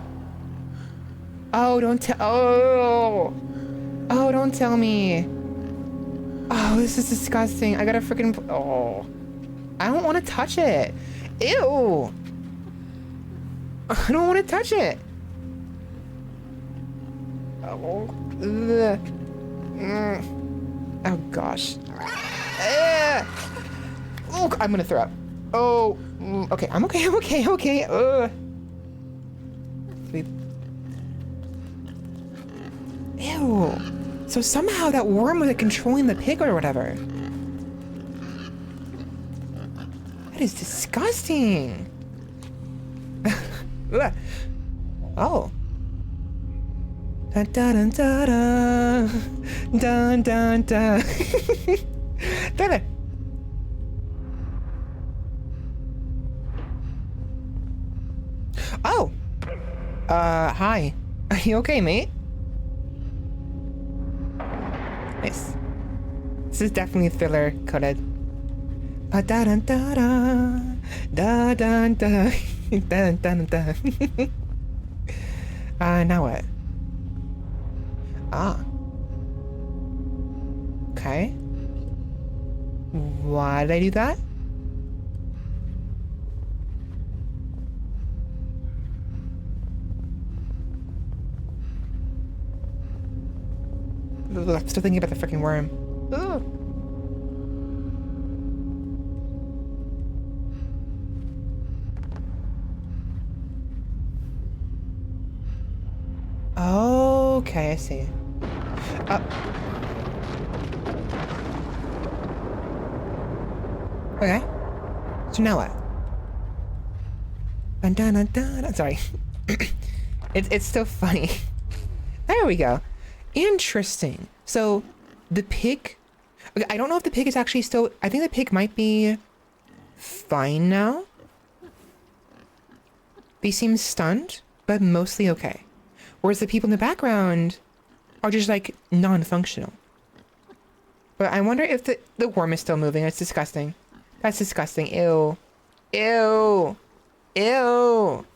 Oh, don't tell. Oh, don't tell me. Oh, this is disgusting. I gotta freaking. Oh, I don't want to touch it. Ew. I don't want to touch it. Oh. Ugh. Oh gosh. Oh, I'm gonna throw up. Oh, okay. I'm okay. I'm okay. I'm okay. Ew. So somehow that worm was like controlling the pig or whatever. That is disgusting. Oh. Dun dun dun dun dun dun dun. Damn it. Oh. Hi. Are you okay, mate? Nice. This is definitely thriller coded. Da dun da da dun dun dun dun dun. Now what? Ah. Okay. Why did I do that? I'm still thinking about the freaking worm. Ugh. Okay, I see. Okay. So now what? Dun, dun, dun, dun, dun. Sorry. It's still funny. There we go. Interesting. So the pig, okay, I don't know if the pig is actually still, I think the pig might be fine now. They seem stunned, but mostly okay. Whereas the people in the background are just like non-functional. But I wonder if the worm is still moving. It's disgusting. That's disgusting. Ew. Ew. Ew.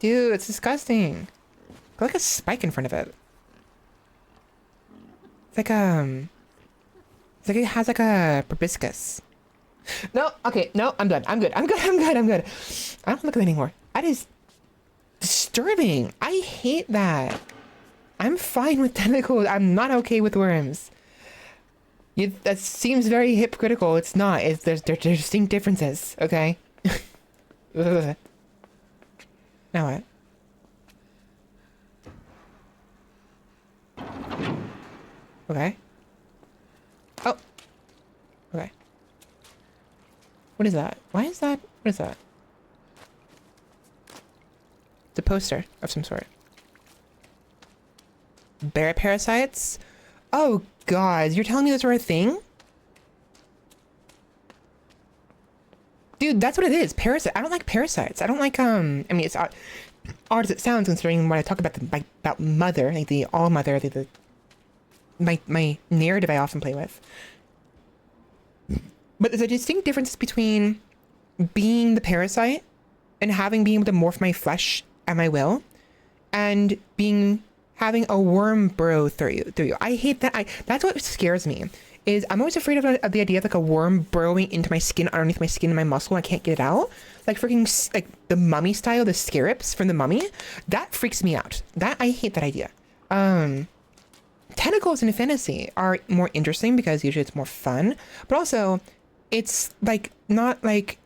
Dude, it's disgusting. Got like a spike in front of it. It's like it has like a proboscis. No, okay, no, I'm done. I'm good. I'm good. I'm good. I'm good. I don't look at that anymore. That is disturbing. I hate that. I'm fine with tentacles. I'm not okay with worms. That seems very hypocritical. It's not. There's distinct differences. Okay. Now what? Okay. Oh. Okay. What is that? Why is that? What is that? It's a poster of some sort. Bear parasites? Oh god, you're telling me those are a thing? Dude, that's what it is. Parasite. I don't like parasites. I don't like I mean, it's odd as it sounds considering when I talk about about mother, like the all mother, my narrative I often play with. But there's a distinct difference between being the parasite and being able to morph my flesh at my will, and having a worm burrow through you. I hate that. That's what scares me. Is I'm always afraid of the idea of like a worm burrowing into my skin, underneath my skin and my muscle, and I can't get it out. Like freaking like the mummy style, the scarabs from the mummy. That freaks me out. I hate that idea. Tentacles in fantasy are more interesting because usually it's more fun, but also it's like not like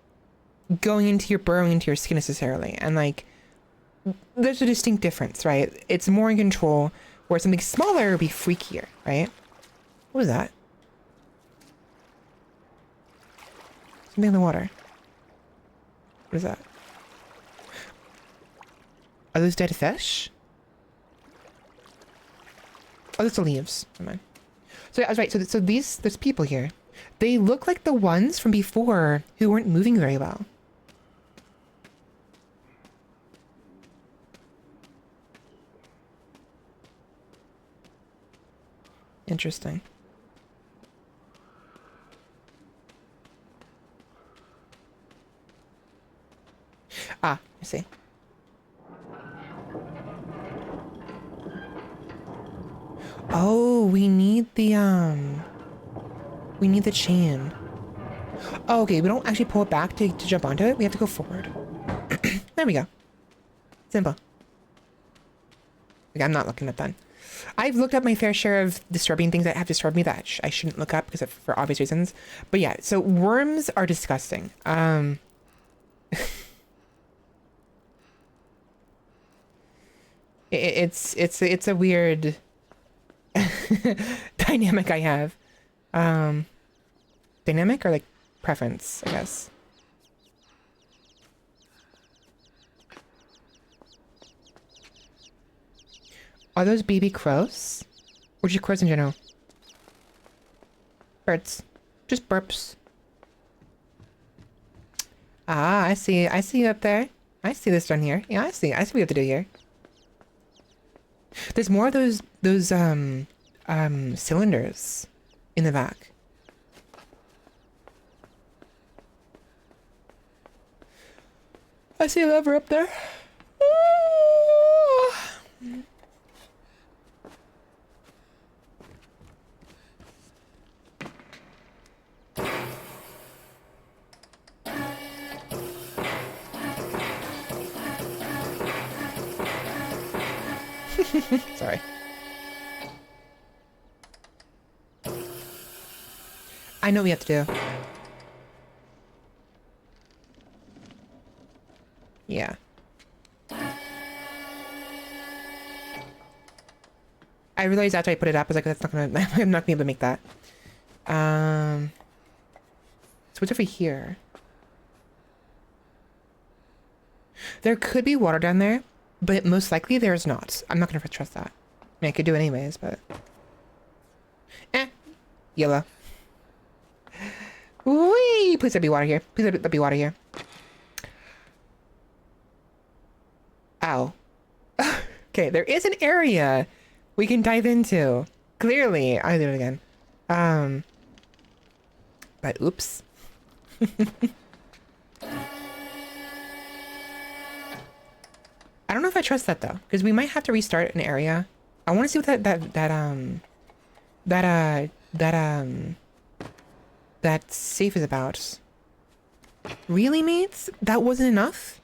burrowing into your skin necessarily, and like there's a distinct difference, right? It's more in control, where something smaller would be freakier, right? What was that? Something in the water. What is that? Are those dead fish? Oh, that's the leaves. Never mind. So yeah, I was right. So there's people here. They look like the ones from before who weren't moving very well. Interesting. Ah, I see. Oh, we need the chain. Oh, okay, we don't actually pull it back to jump onto it. We have to go forward. There we go. Simple. Okay, I'm not looking at that. I've looked up my fair share of disturbing things that have disturbed me that I shouldn't look up because for obvious reasons. But yeah, so worms are disgusting. It's a weird dynamic I have. Dynamic or like preference, I guess. Are those baby crows? Or just crows in general? Birds. Just burps. Ah, I see. I see you up there. I see this down here. Yeah, I see. I see what we have to do here. There's more of those cylinders in the back. I see a lever up there. Sorry. I know what we have to do. Yeah. I realized after I put it up, I was like, that's not gonna, I'm not gonna be able to make that. So what's over here? There could be water down there, but most likely there's not. I'm not gonna trust that. I mean, I could do it anyways, but... Yellow. Whee! Please there be water here. Please there be water here. Ow. Okay, there is an area we can dive into. Clearly. I'll do it again. But oops. I don't know if I trust that though, because we might have to restart an area. I want to see what that safe is about. Really, mates? That wasn't enough?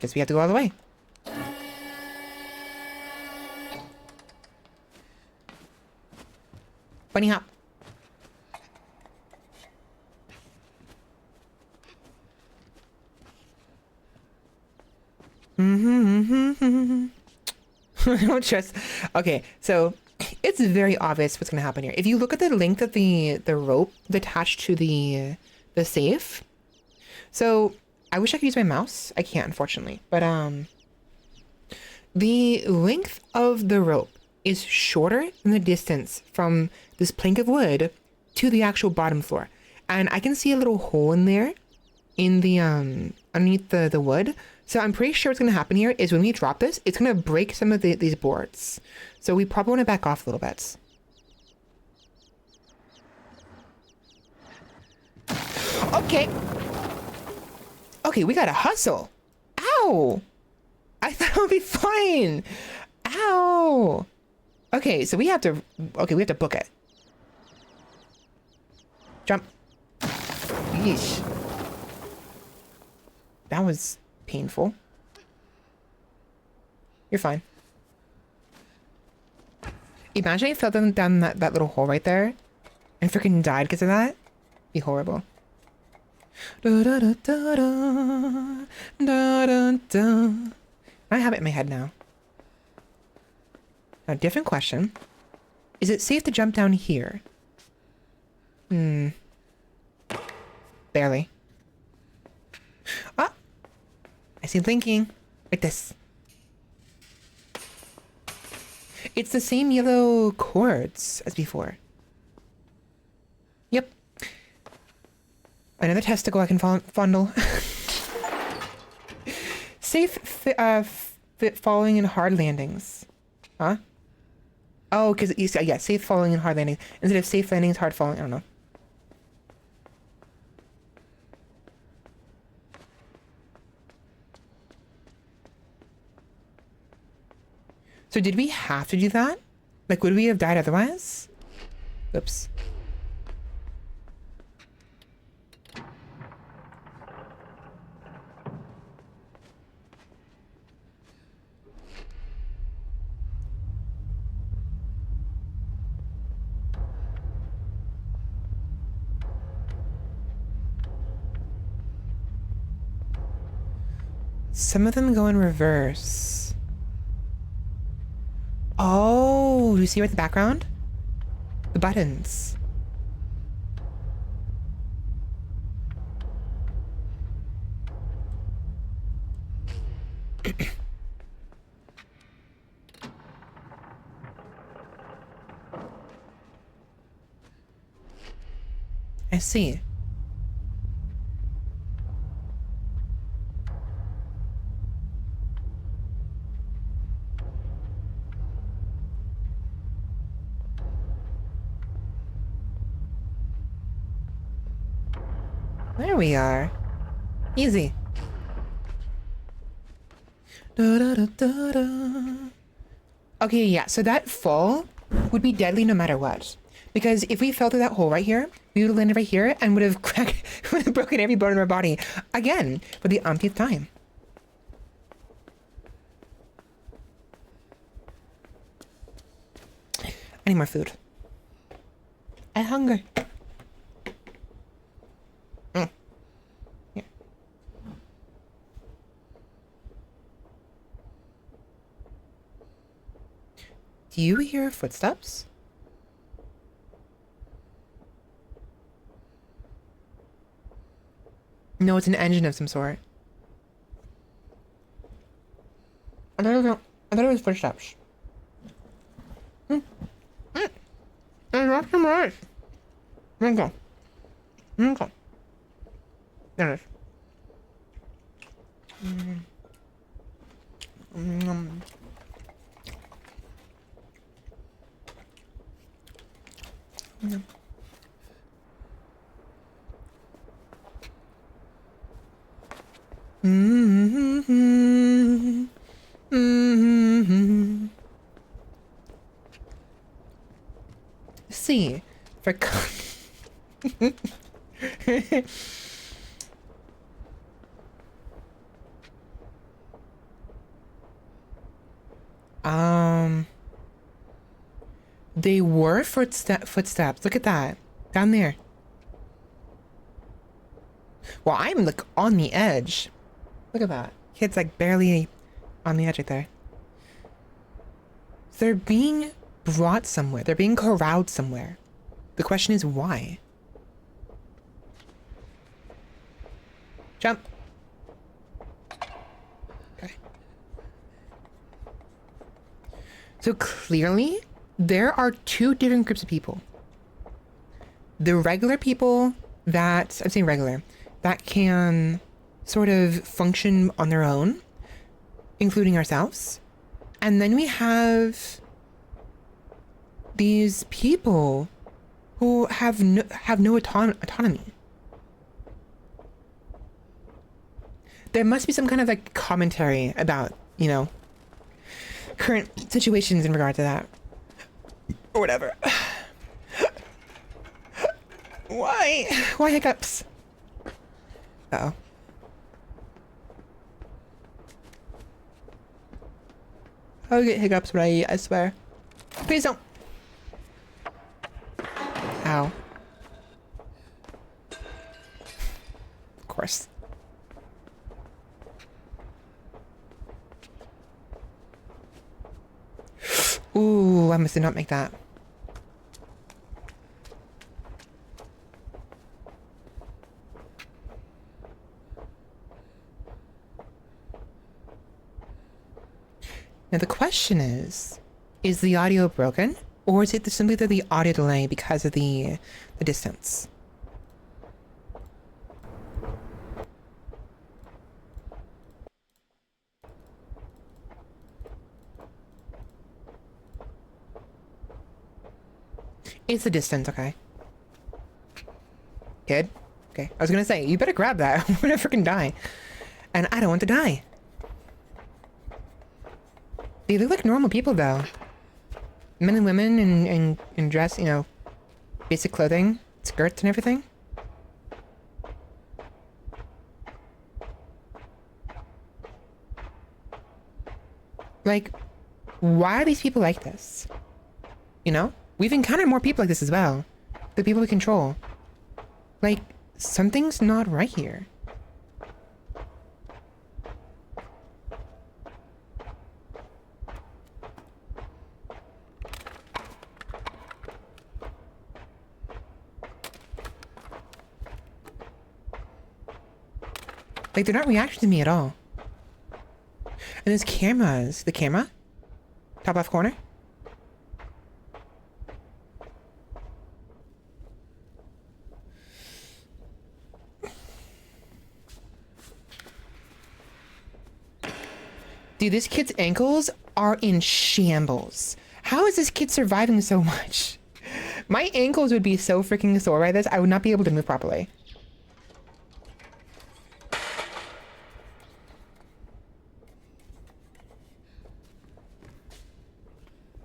Guess we have to go all the way. Bunny hop. I don't trust. Okay, so it's very obvious what's gonna happen here. If you look at the length of the rope attached to the safe, so I wish I could use my mouse. I can't, unfortunately. But the length of the rope is shorter than the distance from this plank of wood to the actual bottom floor, and I can see a little hole in there, in the underneath the wood. So I'm pretty sure what's going to happen here is when we drop this, it's going to break some of these boards. So we probably want to back off a little bit. Okay. Okay, we got to hustle. Ow. I thought it would be fine. Ow. Okay, so we have to book it. Jump. Yeesh. That was painful. You're fine. Imagine you fell down that little hole right there and freaking died because of that. Be horrible. Da, da, da, da, da, da, da, da. I have it in my head now. A different question. Is it safe to jump down here? Barely. Ah! I see blinking. Like this. It's the same yellow cords as before. Yep. Another testicle I can fondle. Safe following in hard landings. Huh? Oh, because yeah, safe following in hard landings. Instead of safe landings, hard falling. I don't know. So did we have to do that? Like, would we have died otherwise? Oops. Some of them go in reverse. Oh, you see right the background? The buttons. I see. There we are. Easy. Da, da, da, da, da. Okay, yeah, so that fall would be deadly no matter what. Because if we fell through that hole right here, we would have landed right here and would have cracked, would have broken every bone in our body again for the umpteenth time. I need more food. I hunger. Here. Do you hear footsteps? No, it's an engine of some sort. I thought it was footsteps. I dropped some rice. Okay. Okay. There it is. See, for they were footsteps. Look at that down there. Well, I'm like on the edge. Look at that. Kid's like barely on the edge right there. They're being brought somewhere. They're being corralled somewhere. The question is why? Jump. Okay. So clearly, there are two different groups of people. The regular people that, I'm saying regular, that can sort of function on their own, including ourselves. And then we have these people who have no autonomy. There must be some kind of like commentary about, you know, current situations in regard to that. Or whatever. Why? Why hiccups? Uh-oh. I'll get hiccups when I eat, I swear. Please don't. Ow. Of course. Ooh, I must not make that. Now the question is the audio broken? Or is it simply the audio delay because of the distance? It's the distance, okay. Kid? Okay, I was gonna say, you better grab that. I'm gonna freaking die. And I don't want to die. They look like normal people, though. Men and women in dress, you know, basic clothing, skirts and everything. Like, why are these people like this? You know? We've encountered more people like this as well. The people we control. Like, something's not right here. Like, they're not reacting to me at all. And there's cameras. The camera? Top left corner? Dude, this kid's ankles are in shambles. How is this kid surviving so much? My ankles would be so freaking sore by this. I would not be able to move properly.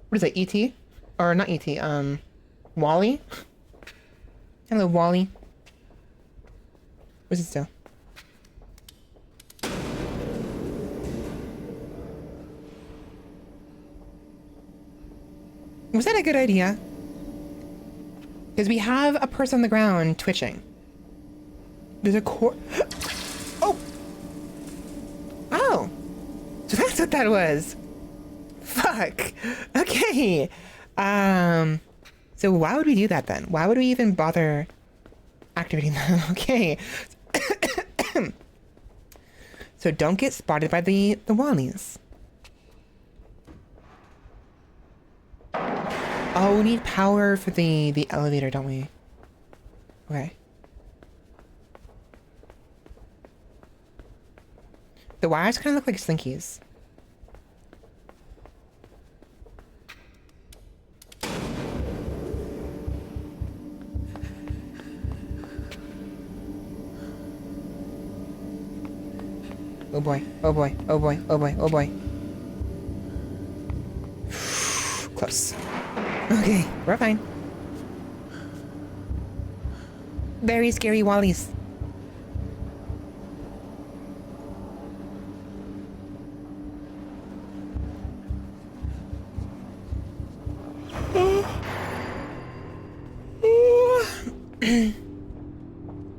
What is that, E.T.? Or not E.T., Wally? Hello, Wally. Where's it still? Was that a good idea? Because we have a person on the ground twitching. There's a Oh! Oh! So that's what that was. Fuck. Okay. So why would we do that then? Why would we even bother activating that? Okay. So don't get spotted by the Wallies. Oh, we need power for the elevator, don't we? Okay. The wires kind of look like slinkies. Oh boy, oh boy, oh boy, oh boy, oh boy. Close. Okay, we're fine. Very scary Wallies.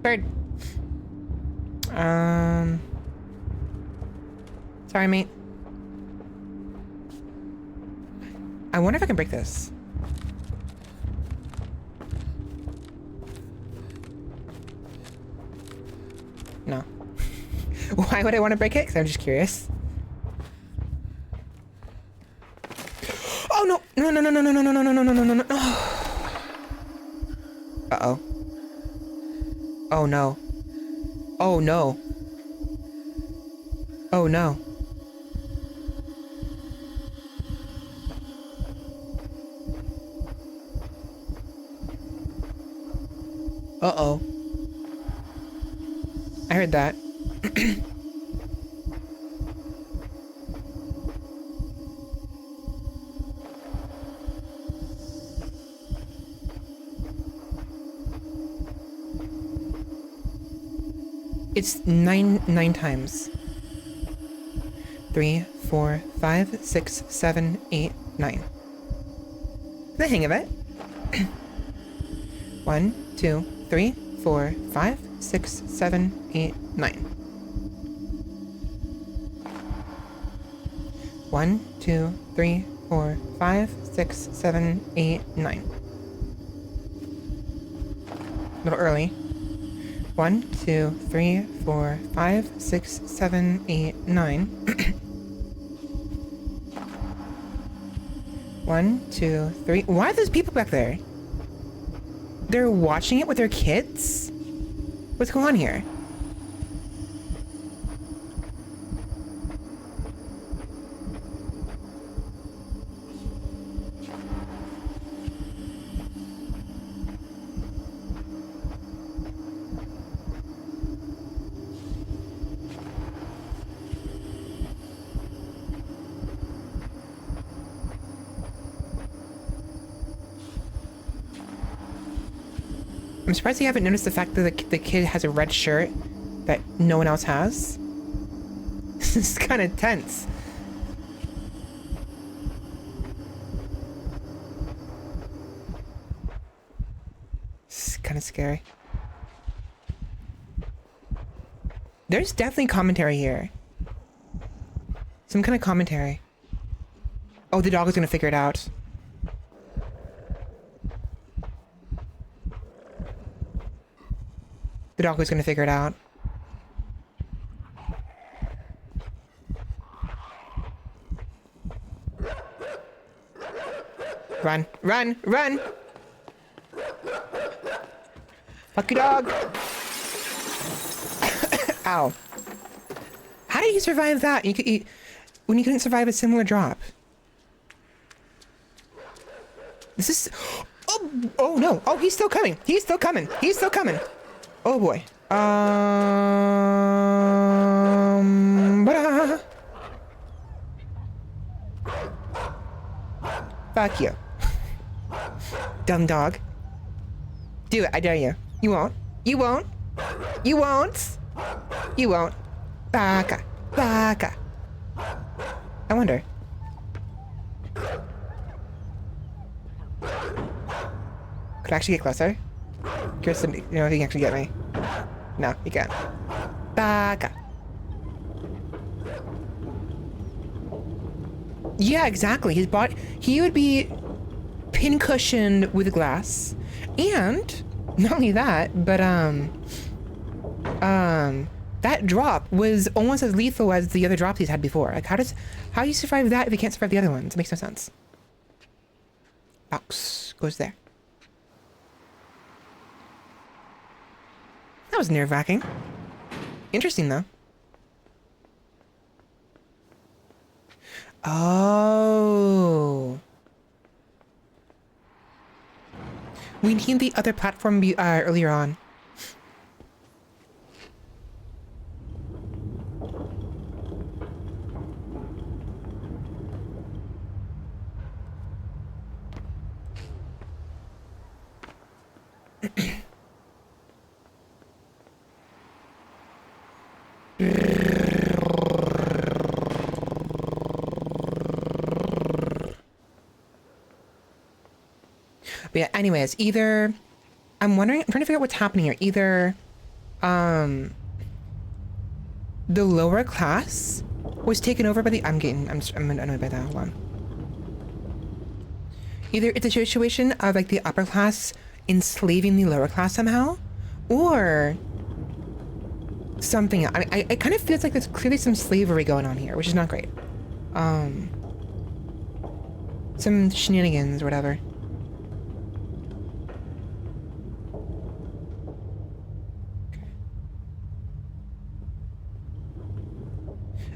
Bird. Sorry, mate. I wonder if I can break this. No. Why would I want to break it? Because I'm just curious. Oh no! No no no no no no no no no no no no no! Uh-oh. Oh no. Oh no. Oh no. Uh-oh. I heard that. It's nine times. 3, 4, 5, 6, 7, 8, 9. The hang of it. 1, 2, 3, 4, 5, 6, 7, 8, 9. 1, 2, 3, 4, 5, 6, 7, 8, 9. A little early. 1, 2, 3, 4, 5, 6, 7, 8, 9. 1, 2, 3. Why are those people back there? They're watching it with their kids? What's going on here? I'm surprised you haven't noticed the fact that the kid has a red shirt that no one else has. This is kind of tense. It's kind of scary. There's definitely commentary here. Some kind of commentary. Oh, the dog is gonna figure it out. The dog was gonna figure it out. Run, run, run! Fuck you, dog! Ow. How did you survive that? When you couldn't survive a similar drop? This is... Oh no! Oh, he's still coming! He's still coming! He's still coming! Oh boy. Fuck you. Dumb dog. Do it, I dare you. You won't. You won't. You won't. You won't. Baka. Baka. I wonder. Could I actually get closer? Curious to know if he can actually get me. No, he can't. Baka. Yeah, exactly. His body, he would be pin-cushioned with glass. And not only that, but that drop was almost as lethal as the other drops he's had before. Like, how do you survive that if you can't survive the other ones? It makes no sense. Box goes there. That was nerve-wracking. Interesting, though. Oh. We need the other platform earlier on. But yeah, anyways, either I'm trying to figure out what's happening here. Either the lower class was taken over by the I'm annoyed by that. Hold on. Either it's a situation of like the upper class enslaving the lower class somehow, or something else. I mean, it kind of feels like there's clearly some slavery going on here, which is not great. Some shenanigans or whatever.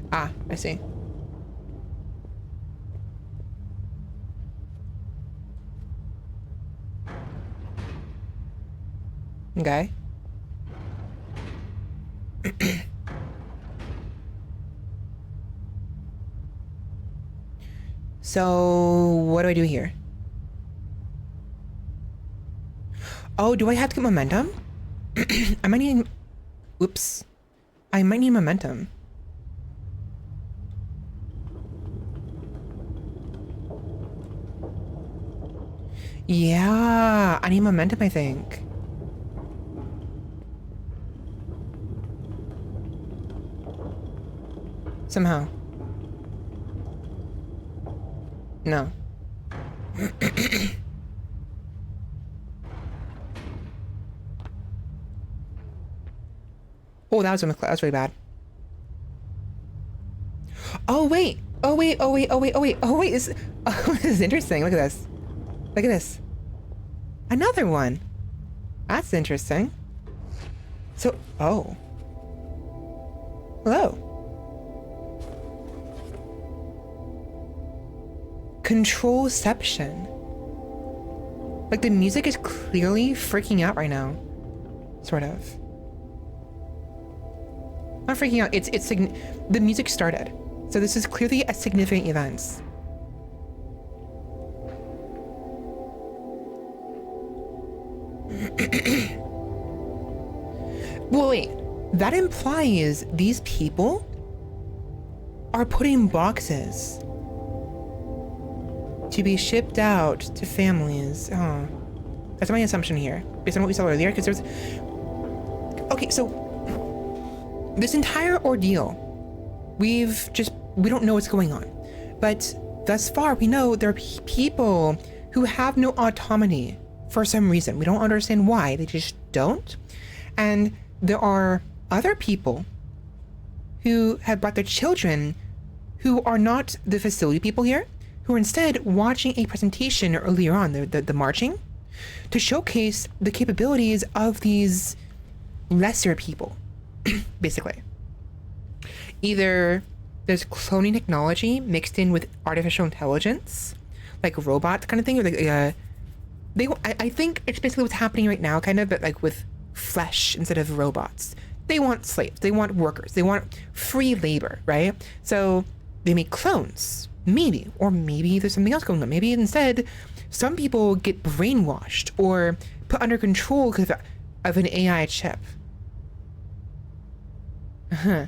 Ah, I see. Okay. So, what do I do here? Oh, do I have to get momentum? I might need... Oops. I might need momentum. Yeah, I need momentum, I think. Somehow. No. Oh, that was really bad. Oh wait! Oh wait! Oh wait! Oh wait! Oh wait! Oh wait! This is interesting. Look at this. Look at this. Another one. That's interesting. So, oh. Hello. Controlception. Like the music is clearly freaking out right now. Sort of. Not freaking out. It's the music started. So this is clearly a significant event. Well, wait. That implies these people are putting boxes to be shipped out to families. Oh, that's my assumption here, based on what we saw earlier. Because there's... Okay, so this entire ordeal, we don't know what's going on. But thus far, we know there are people who have no autonomy for some reason. We don't understand why. They just don't. And there are other people who have brought their children who are not the facility people here, who are instead watching a presentation earlier on, the marching, to showcase the capabilities of these lesser people, basically. Either there's cloning technology mixed in with artificial intelligence, like robots kind of thing, or like I think it's basically what's happening right now, kind of, but like with flesh instead of robots. They want slaves, they want workers, they want free labor, right? So they make clones, maybe, or maybe there's something else going on. Maybe instead, some people get brainwashed or put under control because of an AI chip. Yeah,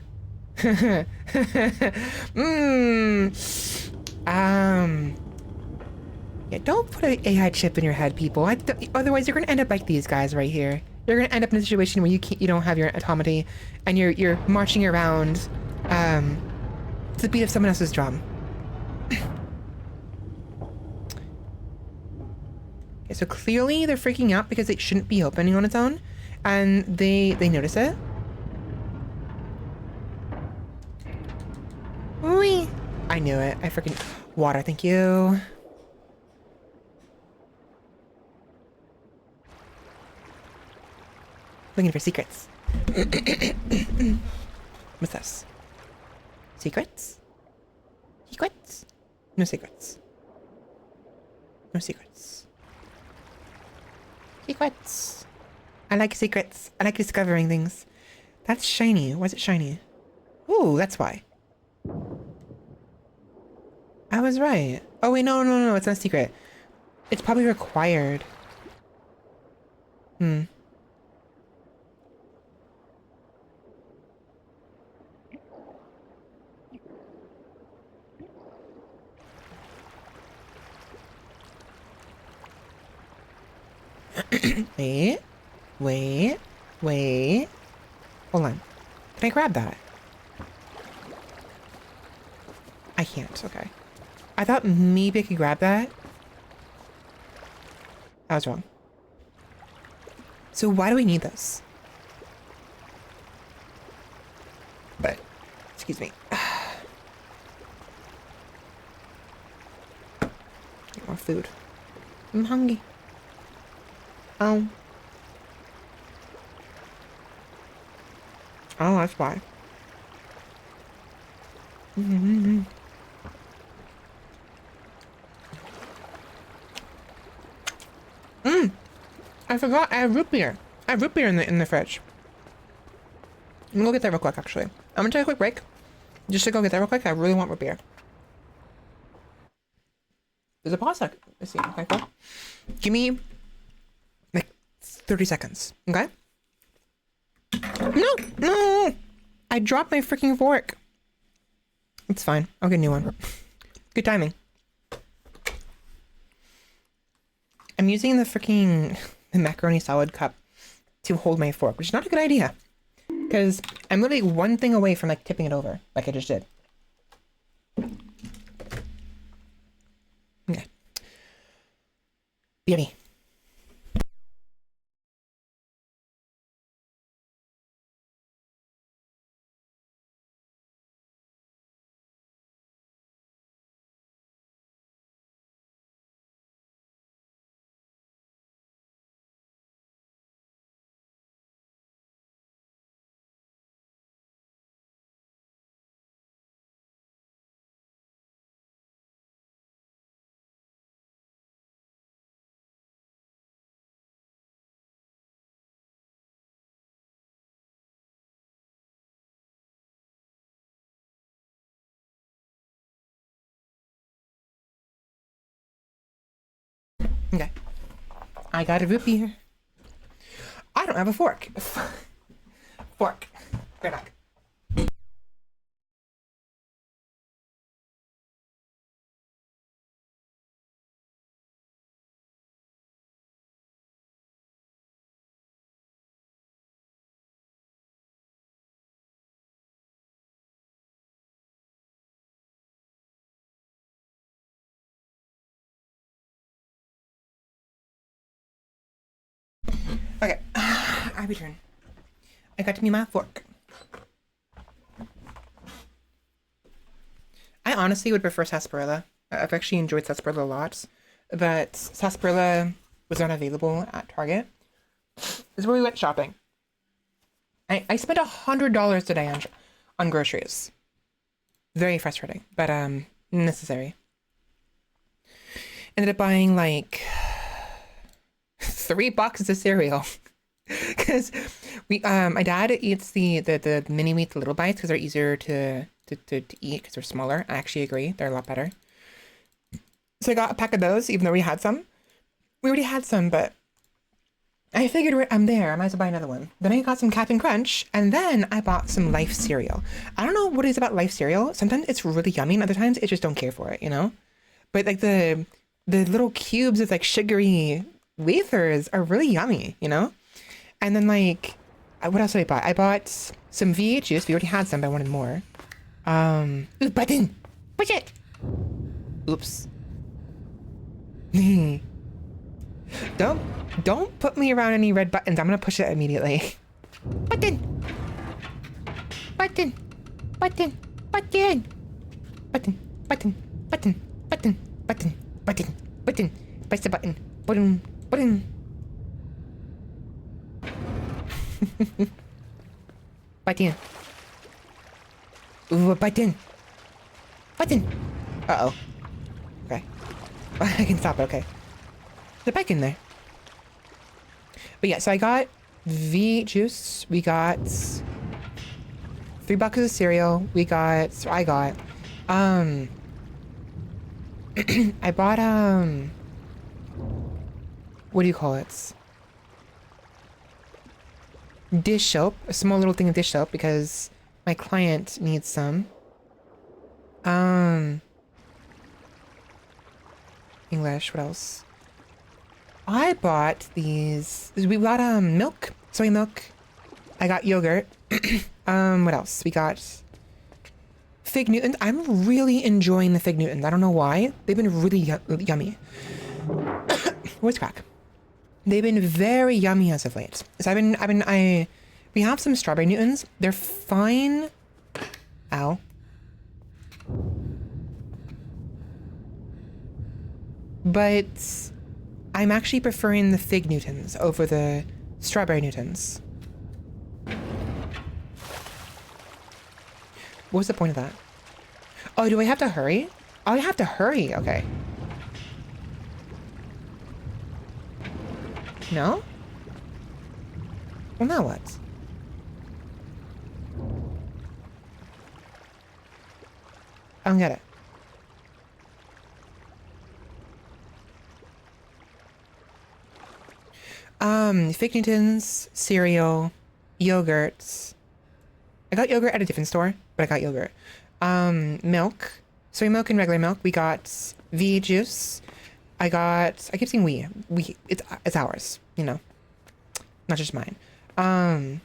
don't put an AI chip in your head, people. Otherwise, you're gonna end up like these guys right here. You're gonna end up in a situation where you don't have your automata, and you're marching around, to the beat of someone else's drum. Okay, so clearly they're freaking out because it shouldn't be opening on its own, and they notice it. Whee! I knew it. I freaking water. Thank you. Looking for secrets. What's this? Secrets? Secrets? No secrets. No secrets. Secrets. I like secrets. I like discovering things. That's shiny. Why is it shiny? Ooh, that's why. I was right. Oh wait, no, it's not a secret. It's probably required. Hmm. Wait. Hold on. Can I grab that? I can't, okay. I thought maybe I could grab that. I was wrong. So why do we need this? But, excuse me. Get more food. I'm hungry. Oh. Oh, that's why. I forgot I have root beer. I have root beer in the fridge. I'm gonna go get that real quick, actually. I'm gonna take a quick break. Just to go get that real quick. I really want root beer. There's a pause sec. Let's see. Okay, cool. Give me like 30 seconds. Okay? No! I dropped my freaking fork. It's fine. I'll get a new one. Good timing. I'm using the macaroni salad cup to hold my fork, which is not a good idea. Because I'm literally one thing away from like tipping it over, like I just did. Okay. Beauty. Okay. I got a root beer. I don't have a fork. Fork. Right back. Okay. I return. I got to me my fork. I honestly would prefer sarsaparilla. I've actually enjoyed sarsaparilla a lot, but sarsaparilla was not available at Target. This is where we went shopping. I spent $100 today on groceries. Very frustrating, but necessary. Ended up buying like 3 boxes of cereal because my dad eats the mini wheat little bites because they're easier to eat because they're smaller. I actually agree, they're a lot better. So I got a pack of those, even though we had some. We already had some, but I figured I'm there. I might as well buy another one. Then I got some Captain Crunch, and then I bought some Life cereal. I don't know what it is about Life cereal. Sometimes it's really yummy, and other times I just don't care for it, you know? But like the little cubes of like sugary wafers are really yummy, you know? And then like, what else did I buy? I bought some V8 juice. We already had some, but I wanted more. Ooh, button! Push it! Oops. Don't put me around any red buttons. I'm gonna push it immediately. Button! Button! Button! Button! Button! Button! Button! Button! Button! Button! Button! Press the button. Button! Button! Button! Ooh, a button! Button! Uh-oh. Okay. I can stop it, okay. They're back in there. But yeah, so I got V juice. We got 3 boxes of cereal. I got, I bought, what do you call it? Dish soap. A small little thing of dish soap because my client needs some. English, what else? I bought these. We got milk, soy milk. I got yogurt. What else? We got Fig Newtons. I'm really enjoying the Fig Newtons. I don't know why. They've been really yummy. Voice crack. They've been very yummy as of late. So we have some strawberry Newtons. They're fine. Ow. But I'm actually preferring the Fig Newtons over the strawberry Newtons. What was the point of that? Oh, do I have to hurry? Oh, I have to hurry. Okay. No? Well, now what? I don't get it. Fig Newtons, cereal, yogurts. I got yogurt at a different store, but I got yogurt. Milk, soy milk and regular milk. We got V juice. I keep saying we. It's ours, you know, not just mine. I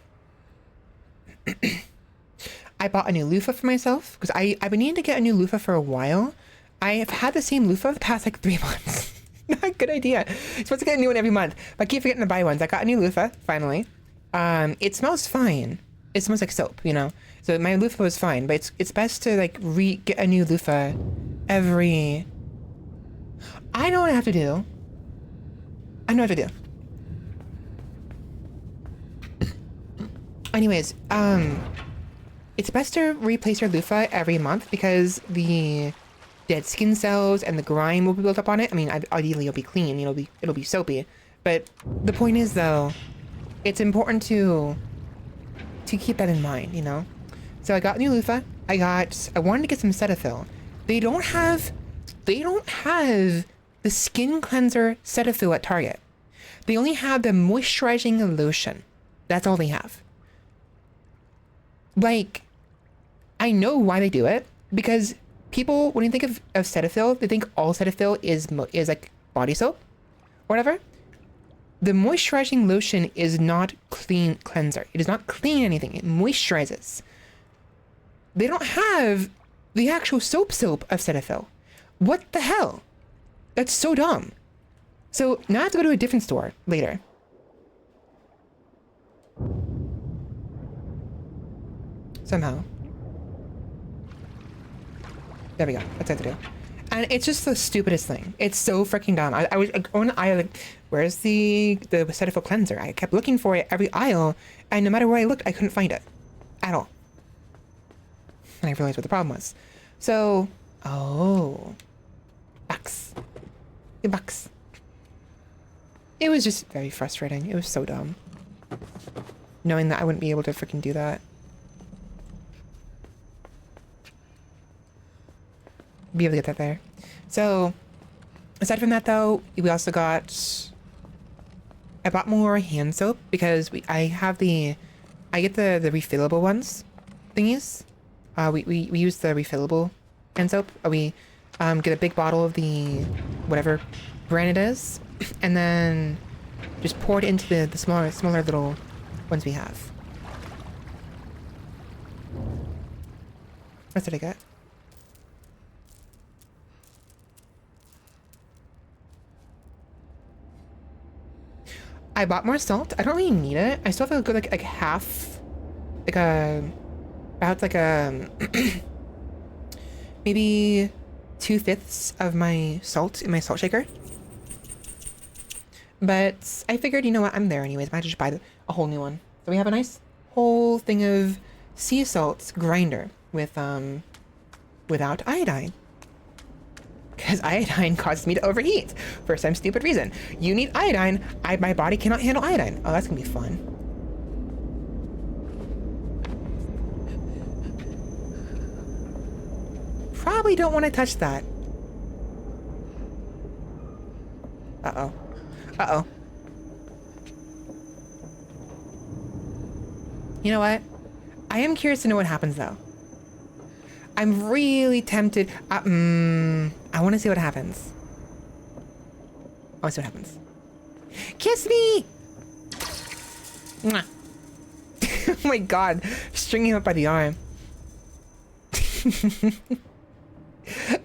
bought a new loofah for myself because I've been needing to get a new loofah for a while. I've had the same loofah the past like 3 months. Not a good idea. You're supposed to get a new one every month, but I keep forgetting to buy ones. I got a new loofah finally. It smells fine. It smells like soap, you know. So my loofah was fine, but it's best to like get a new loofah every. I know what I have to do. I know what to do. Anyways, it's best to replace your loofah every month because the dead skin cells and the grime will be built up on it. I mean, ideally it'll be clean, it'll be soapy. But the point is though, it's important to keep that in mind, you know? So I got a new loofah. I wanted to get some Cetaphil. They don't have the skin cleanser Cetaphil at Target. They only have the moisturizing lotion. That's all they have. Like, I know why they do it, because people, when you think of Cetaphil, they think all Cetaphil is like body soap or whatever. The moisturizing lotion is not clean cleanser. It does not clean anything. It moisturizes. They don't have the actual soap of Cetaphil. What the hell? That's so dumb. So now I have to go to a different store later. Somehow. There we go. That's what I have to do. And it's just the stupidest thing. It's so freaking dumb. I was going to aisle, like, where's the Cetaphil cleanser? I kept looking for it every aisle, and no matter where I looked, I couldn't find it at all. And I realized what the problem was. So, oh, bucks, the bucks. It was just very frustrating. It was so dumb, knowing that I wouldn't be able to freaking do that. Be able to get that there. So, aside from that, though, we also got. I bought more hand soap because I get the refillable ones, thingies. We use the refillable hand soap. We get a big bottle of the whatever brand it is, and then just pour it into the smaller little ones we have. What did I get? I bought more salt. I don't really need it. I still have a good like half, about like a maybe 2/5 of my salt in my salt shaker. But I figured, you know what, I'm there anyways. I might just buy a whole new one. So we have a nice whole thing of sea salt grinder with without iodine. Because iodine causes me to overheat for some stupid reason. You need iodine. My body cannot handle iodine. Oh, that's gonna be fun. Probably don't want to touch that. Uh-oh. Uh-oh. You know what? I am curious to know what happens, though. I'm really tempted. I want to see what happens. I want to see what happens. Kiss me! Mwah. Oh my god. Stringing him up by the arm.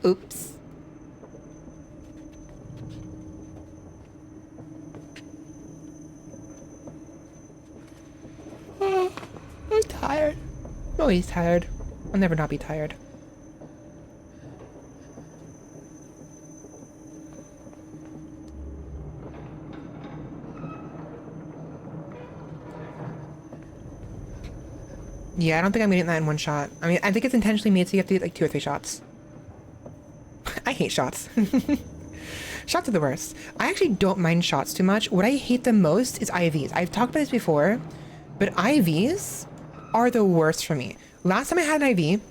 Oops. Oh, I'm tired. I'm always tired. I'll never not be tired. Yeah, I don't think I'm getting that in one shot. I mean, I think it's intentionally made so you have to get like 2 or 3 shots. I hate shots. Shots are the worst. I actually don't mind shots too much. What I hate the most is IVs. I've talked about this before, but IVs are the worst for me. Last time I had an IV,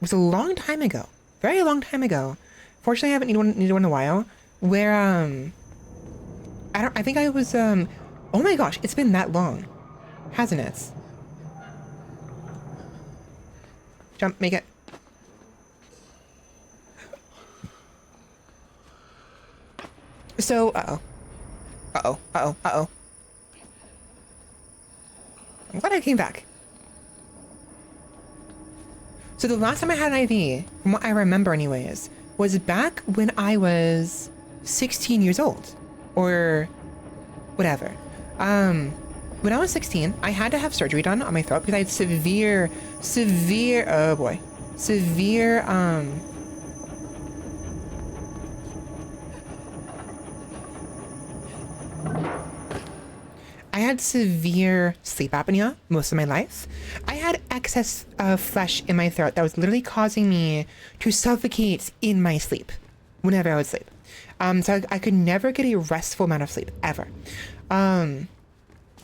was a long time ago. Very long time ago. Fortunately, I haven't needed one in a while. Where, I think I was, oh my gosh, it's been that long. Hasn't it? Jump, make it. So, uh-oh. Uh-oh, uh-oh, uh-oh. I'm glad I came back. So the last time I had an IV, from what I remember anyways, was back when I was 16 years old. Or whatever. When I was 16, I had to have surgery done on my throat because I had severe, oh boy, severe, I had severe sleep apnea most of my life. I had excess flesh in my throat that was literally causing me to suffocate in my sleep whenever I would sleep. So I could never get a restful amount of sleep, ever.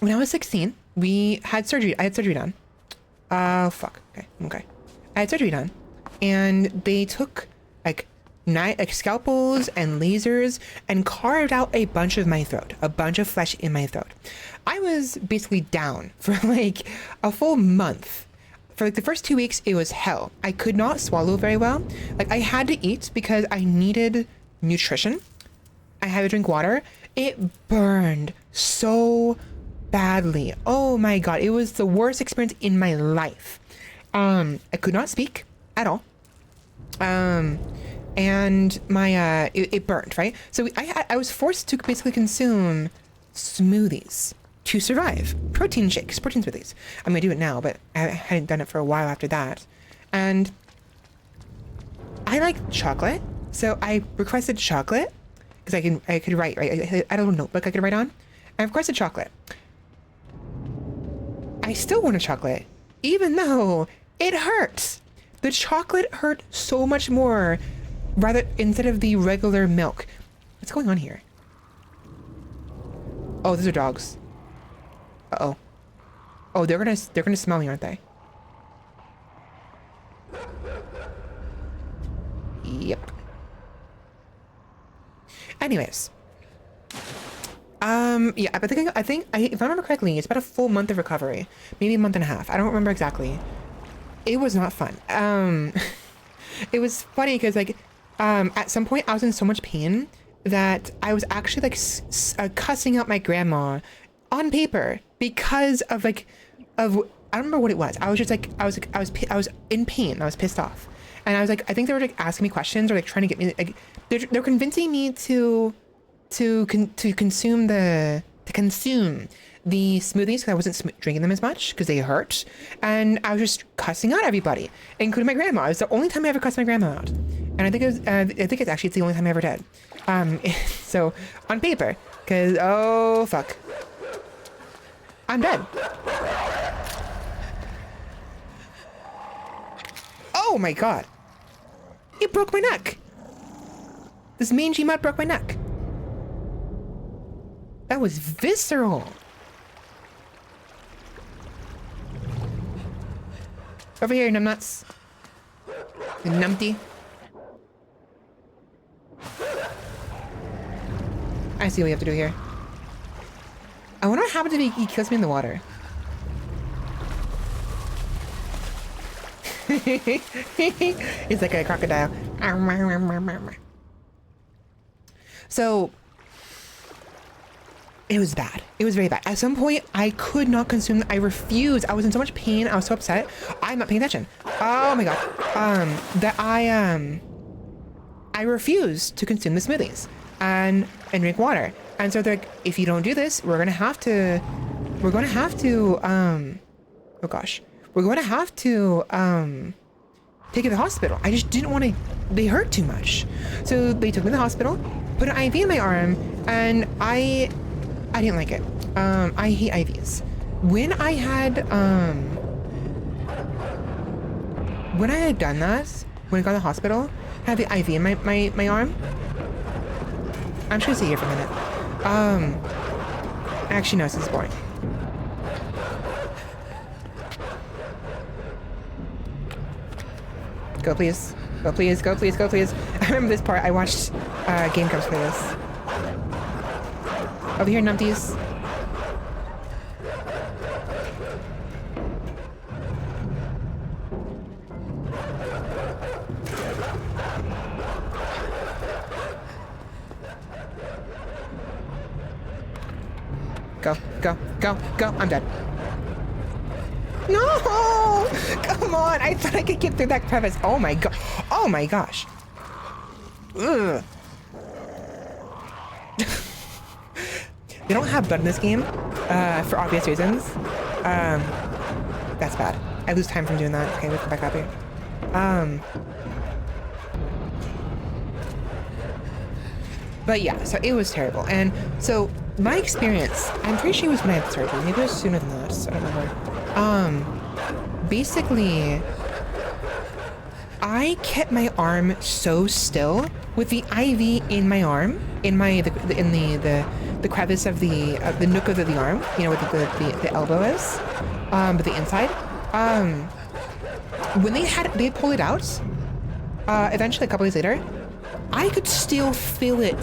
When I was 16, I had surgery done. Fuck. Okay. I had surgery done, and they took like scalpels and lasers and carved out a bunch of my throat, a bunch of flesh in my throat. I was basically down for like a full month. For like the first 2 weeks, it was hell. I could not swallow very well. Like I had to eat because I needed nutrition. I had to drink water. It burned so badly. Oh my god, it was the worst experience in my life. I could not speak at all. And my it burned, right? So I was forced to basically consume smoothies to survive. Protein shakes, protein smoothies. I'm gonna do it now, but I hadn't done it for a while after that. And I like chocolate, so I requested chocolate because I could write, right? I don't know, notebook I could write on. I requested chocolate. I still want a chocolate, even though it hurts. The chocolate hurt so much more, instead of the regular milk. What's going on here? Oh, those are dogs. Uh-oh. Oh, they're gonna smell me, aren't they? Yep. Anyways. Yeah, but I think if I remember correctly, it's about a full month of recovery. Maybe a month and a half. I don't remember exactly. It was not fun. It was funny because, like, at some point I was in so much pain that I was actually, like, cussing out my grandma on paper because of, like, I don't remember what it was. I was just, like, I was in pain. I was pissed off. And I was like, I think they were, like, asking me questions or, like, trying to get me, like, they're convincing me to consume the smoothies because I wasn't drinking them as much because they hurt, and I was just cussing out everybody, including my grandma. It was the only time I ever cussed my grandma out, and I think it's the only time I ever did. So on paper, because oh fuck, I'm dead. Oh my god, it broke my neck. This mangy mud broke my neck. That was visceral. Over here, numbnuts. Numpty. I see what we have to do here. I wonder what happens if he kills me in the water. He's like a crocodile. So it was bad. It was very bad. At some point, I could not consume. I refused. I was in so much pain. I was so upset. I'm not paying attention. Oh my god. That I refused to consume the smoothies and drink water. And so they're like, if you don't do this, we're gonna have to. Oh gosh. We're going to have to take you to the hospital. I just didn't want to. They hurt too much. So they took me to the hospital, put an IV in my arm, and I didn't like it. I hate IVs. When I had done that, when I got to the hospital, I had the IV in my arm. I'm just gonna sit here for a minute. Actually, no, this is boring. Go please. Go please, go please, go please. I remember this part. I watched Game Grumps play this. Over here, numpties. Go, go, go, go. I'm dead. No! Come on! I thought I could get through that crevice. Oh my god. Oh my gosh. Ugh. They don't have blood in this game, for obvious reasons. That's bad. I lose time from doing that. Okay, let's come back up here. But yeah, so it was terrible. And so my experience, I'm pretty sure it was when I had surgery. Maybe it was sooner than that. I don't remember. Basically, I kept my arm so still with the IV in my arm, in the crevice of the nook of the arm, you know, where the elbow is, but the inside. When they pulled it out, eventually a couple days later, I could still feel it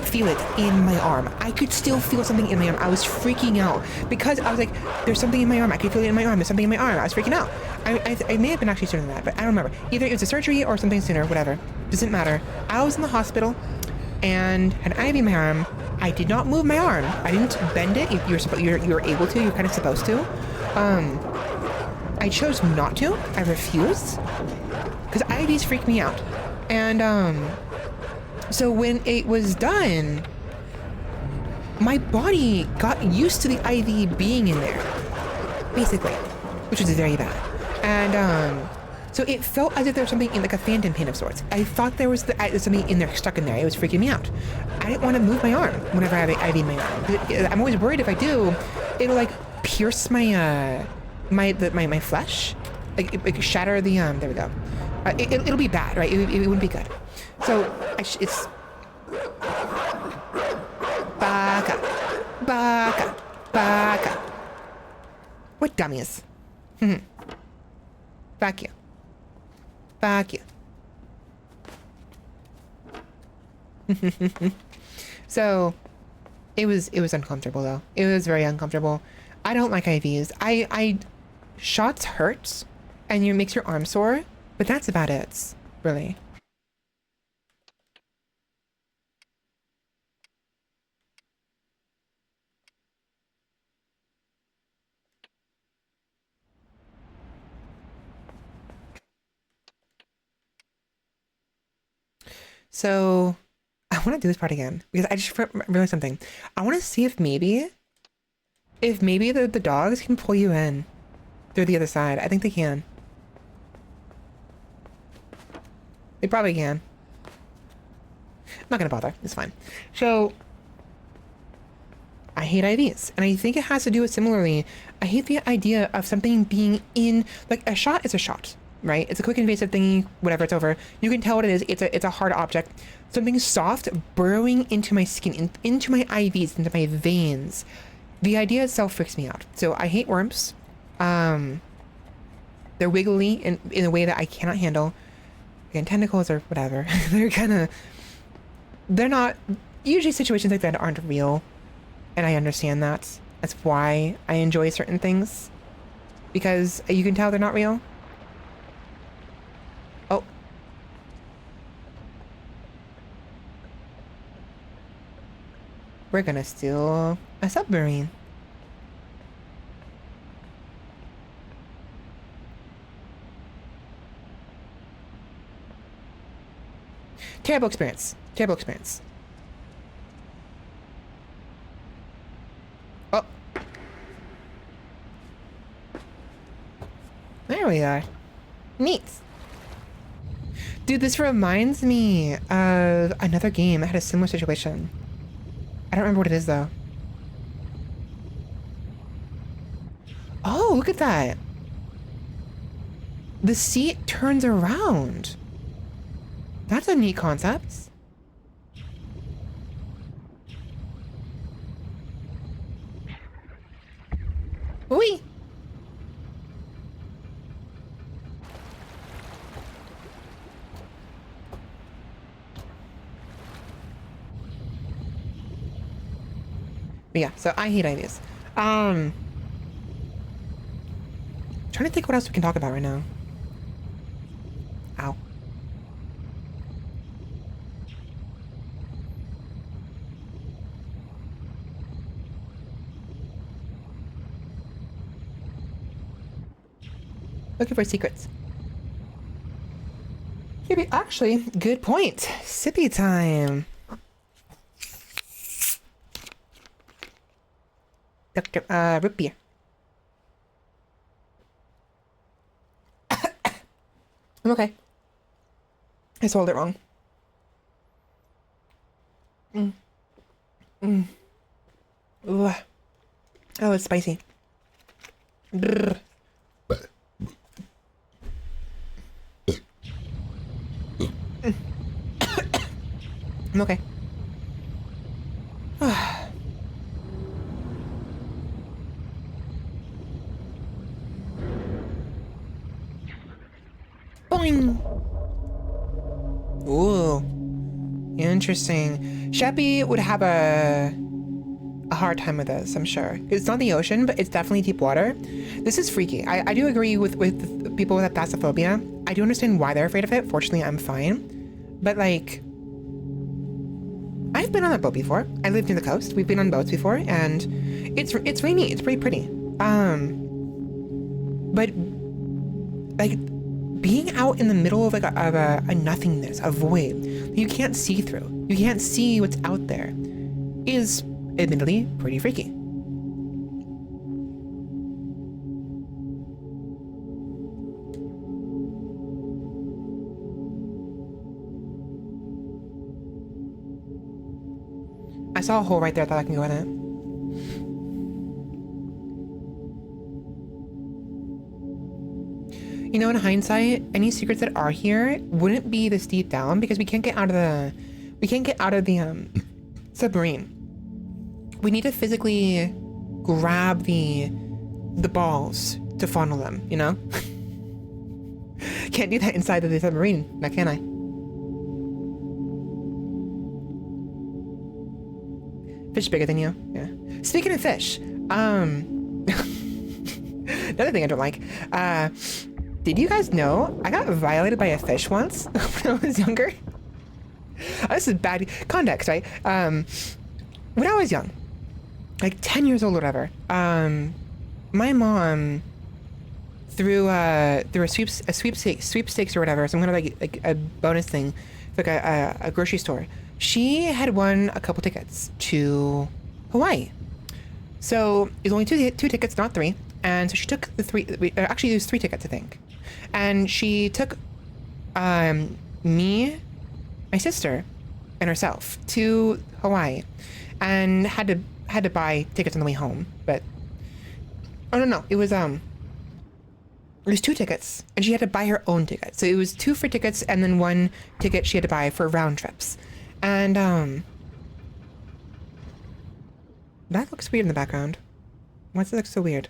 in my arm. I could still feel something in my arm. I was freaking out because I was like, there's something in my arm. I could feel it in my arm. There's something in my arm. I was freaking out. I may have been actually sooner than that, but I don't remember. Either it was a surgery or something sooner, whatever. Doesn't matter. I was in the hospital and had an IV in my arm. I did not move my arm. I didn't bend it. You were able to. You're kind of supposed to. I chose not to. I refused because IVs freak me out. And so when it was done, my body got used to the IV being in there, basically, which is very bad. And So it felt as if there was something in like a phantom pain of sorts. I thought there was something in there, stuck in there. It was freaking me out. I didn't want to move my arm whenever I have an IV in my arm. I'm always worried if I do, it'll like pierce my my flesh, like shatter the there we go. It'll be bad, right? It wouldn't be good. So it's back up, back up, back up. What dummies? Back you. Back you. So it was uncomfortable though. It was very uncomfortable. I don't like IVs. I shots hurts and it makes your arm sore, but that's about it, really. So I want to do this part again because I just realized something. I want to see if maybe the dogs can pull you in through the other side. I think they can. They probably can. I'm not gonna bother. It's fine. So I hate IVs, and I think it has to do with similarly. I hate the idea of something being in, like, a shot is a shot, right? It's a quick invasive thingy, whatever, it's over. You can tell what it is. It's a hard object. Something soft burrowing into my skin, into my IVs, into my veins. The idea itself freaks me out. So I hate worms. They're wiggly in a way that I cannot handle. Again, tentacles or whatever. They're not, usually situations like that aren't real. And I understand that. That's why I enjoy certain things. Because you can tell they're not real. Oh. We're gonna steal a submarine. Terrible experience. Terrible experience. Oh. There we are. Neat. Dude, this reminds me of another game that had a similar situation. I don't remember what it is, though. Oh, look at that. The seat turns around. That's a neat concept. Ooh. But yeah, so I hate IVs. Trying to think what else we can talk about right now. Ow. Looking for secrets. Maybe actually, good point. Sippy time. Root beer. I'm okay. I swallowed it wrong. Ooh. Oh, it's spicy. Brr. I'm okay. Boing! Ooh. Interesting. Sheppy would have a hard time with this, I'm sure. It's not the ocean, but it's definitely deep water. This is freaky. I do agree with people with thalassophobia. I do understand why they're afraid of it. Fortunately, I'm fine. But, like, I've been on a boat before. I lived near the coast. We've been on boats before, and it's really neat. It's pretty pretty. But like being out in the middle of like a nothingness, a void that you can't see through, you can't see what's out there, is admittedly pretty freaky. I saw a hole right there. I thought I can go in it. You know, in hindsight, any secrets that are here wouldn't be this deep down because we can't get out of the submarine. We need to physically grab the balls to funnel them, you know? Can't do that inside of the submarine, now can I? Fish bigger than you, yeah. Speaking of fish, another thing I don't like, did you guys know I got violated by a fish once when I was younger? This is bad context, right? When I was young, like 10 years old or whatever, my mom through a sweepstakes or whatever, some kind of like a bonus thing, like a grocery store. She had won a couple tickets to Hawaii. So it was only two tickets, not three. And so she took the three. Actually, there's three tickets, I think. And she took me, my sister, and herself to Hawaii, and had to buy tickets on the way home. But oh no, it was two tickets, and she had to buy her own ticket. So it was two free tickets, and then one ticket she had to buy for round trips. And that looks weird in the background. Why does it look so weird?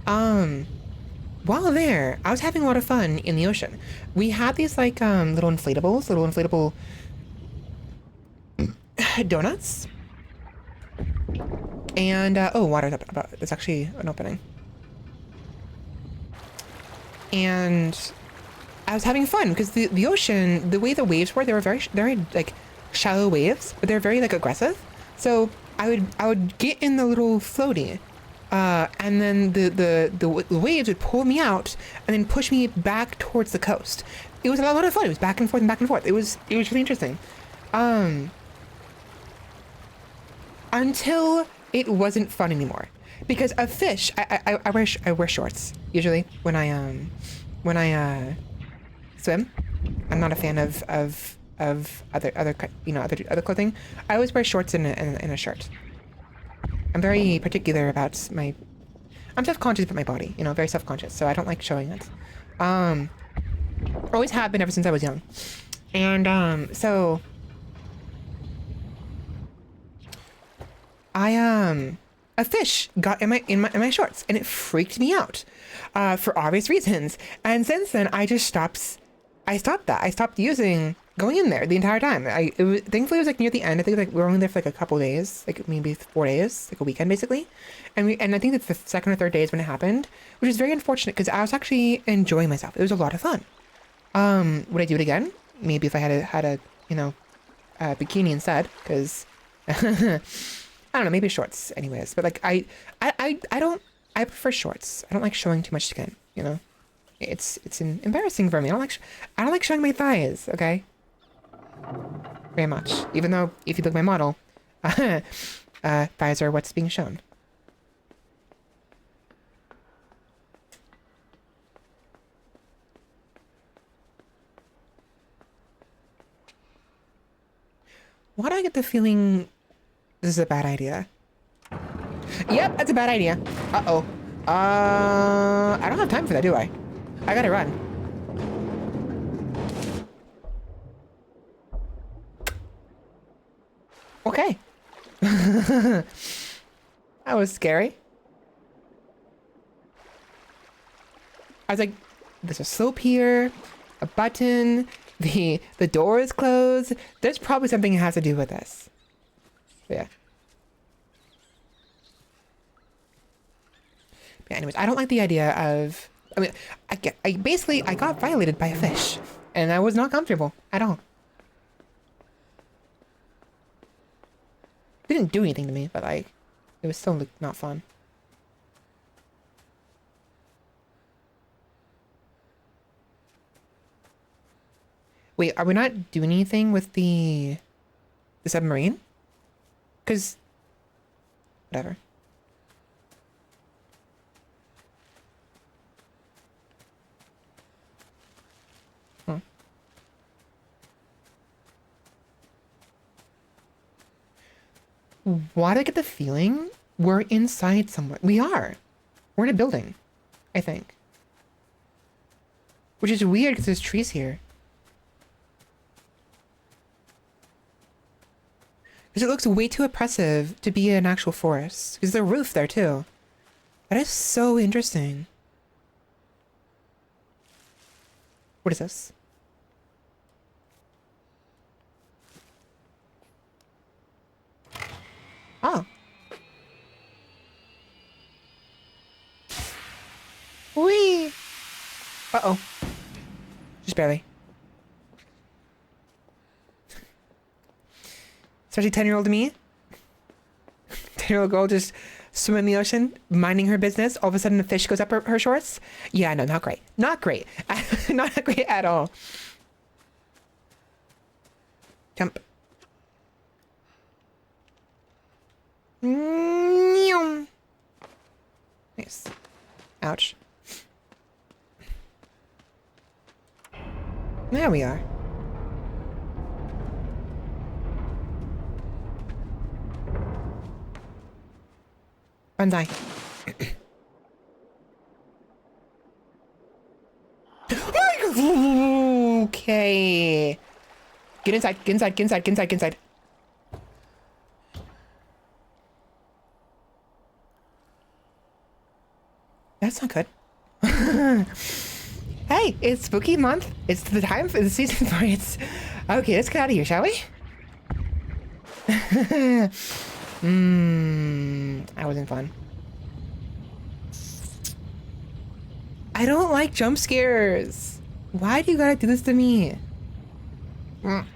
While there, I was having a lot of fun in the ocean. We had these like little inflatable donuts. And oh, water's up. It's actually an opening. And I was having fun because the ocean, the way the waves were, they were very like shallow waves, but they're very like aggressive. So I would get in the little floaty, and then the waves would pull me out and then push me back towards the coast. It was a lot of fun. It was back and forth and back and forth. It was really interesting. Until it wasn't fun anymore, because a fish. I wear shorts usually when I swim. I'm not a fan of other clothing. I always wear shorts and a shirt. I'm very particular about I'm self-conscious about my body, very self-conscious, so I don't like showing it. Always have been ever since I was young. And so a fish got in my shorts, and it freaked me out for obvious reasons. And since then, I stopped that. I stopped going in there the entire time. Thankfully it was like near the end. I think like we were only there for like a couple days, like maybe 4 days, like a weekend basically. And I think it's the second or third days when it happened, which is very unfortunate because I was actually enjoying myself. It was a lot of fun. Would I do it again? Maybe if I had a bikini instead, because I don't know, maybe shorts anyways. But like I prefer shorts. I don't like showing too much skin, It's embarrassing for me. I don't like showing my thighs, okay? Very much. Even though if you look at my model, thighs are what's being shown. Why do I get the feeling this is a bad idea? Yep, that's a bad idea. Uh-oh. I don't have time for that, do I? I gotta run. Okay. That was scary. I was like, there's a slope here, a button, the door is closed. There's probably something that has to do with this. Yeah. But anyways, I don't like the idea of... I got violated by a fish, and I was not comfortable at all. It didn't do anything to me, but like, it was still like, not fun. Wait, are we not doing anything with the submarine? 'Cause whatever. Why do I get the feeling we're inside somewhere? We are. We're in a building, I think. Which is weird because there's trees here. Because it looks way too oppressive to be an actual forest. Because there's a roof there too. That is so interesting. What is this? Oh. Whee! Uh-oh. Just barely. Especially 10-year-old me. 10-year-old girl just swimming in the ocean, minding her business. All of a sudden, a fish goes up her shorts. Yeah, no, not great. Not great. Not great at all. Jump. Nice. Ouch. There we are. Banzai. Okay. Get inside, get inside, get inside, get inside, get inside. That's not good. Hey, it's spooky month. It's the time for the season for it. Okay, let's get out of here, shall we? That wasn't fun. I don't like jump scares. Why do you gotta do this to me? Boom.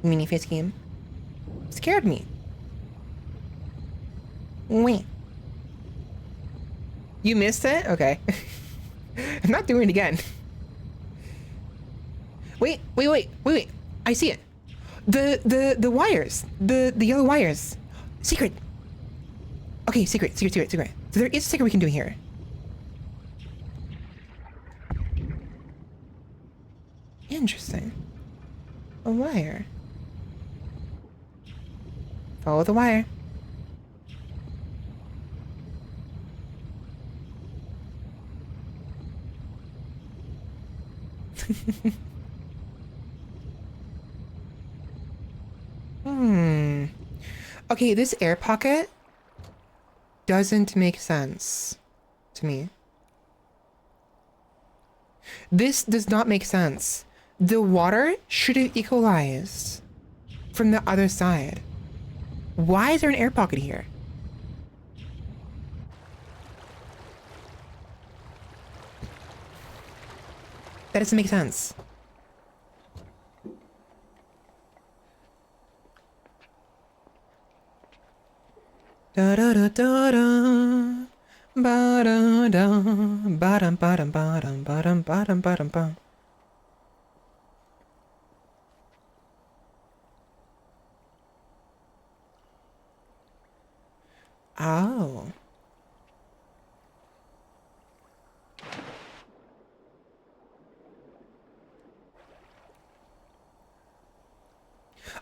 Mini face game. Scared me. Wait. You missed it? Okay. I'm not doing it again. Wait. I see it. The wires. The yellow wires. Secret. Okay, secret. So there is a secret we can do here. Interesting. A wire. Follow the wire. Okay, this air pocket doesn't make sense to me. This does not make sense. The water should have equalized from the other side. Why is there an air pocket here? That doesn't make sense. Da da da da da, ba da da, ba dum ba dum ba dum ba dum ba dum ba dum ba. Oh.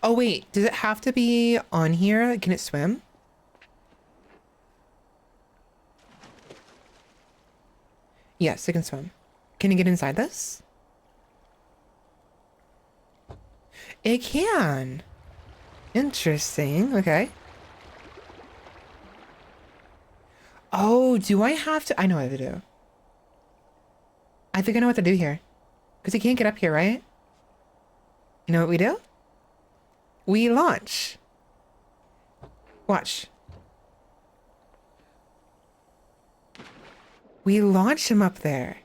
Oh wait, does it have to be on here? Can it swim? Yes, it can swim. Can it get inside this? It can. Interesting. Okay. Oh, do I have to? I know what to do. I think I know what to do here. Because it can't get up here, right? You know what we do? We launch. Watch. We launch him up there.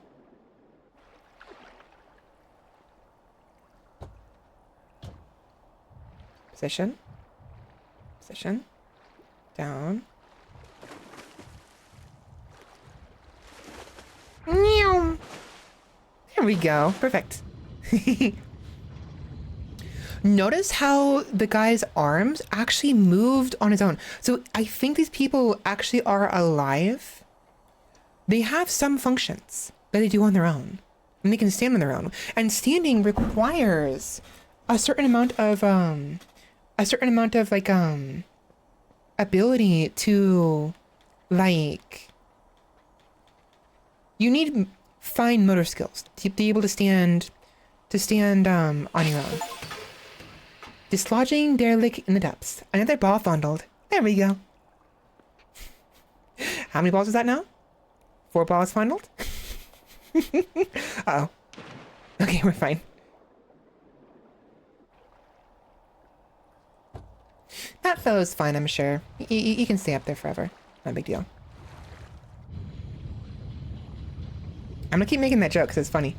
Position. Position. Down. There we go. Perfect. Notice how the guy's arms actually moved on his own. So I think these people actually are alive. They have some functions that they do on their own. And they can stand on their own. And standing requires a certain amount of like ability to like you need fine motor skills to be able to stand on your own. Dislodging derelict in the depths. Another ball fondled. There we go. How many balls is that now? 4 balls fondled? Uh-oh. Okay, we're fine. That fellow's fine, I'm sure. You can stay up there forever. Not a big deal. I'm gonna keep making that joke because it's funny.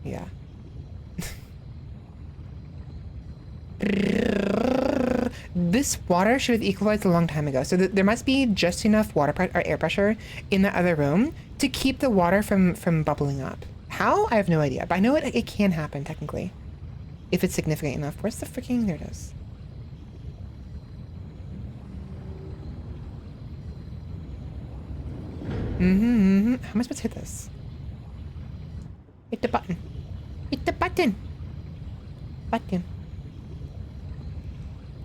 Yeah. This water should have equalized a long time ago. So there must be just enough water or air pressure in the other room to keep the water from bubbling up. How? I have no idea. But I know it can happen technically. If it's significant enough. Where's the freaking... There it is. How am I supposed to hit this? Hit the button. Hit the button. Button.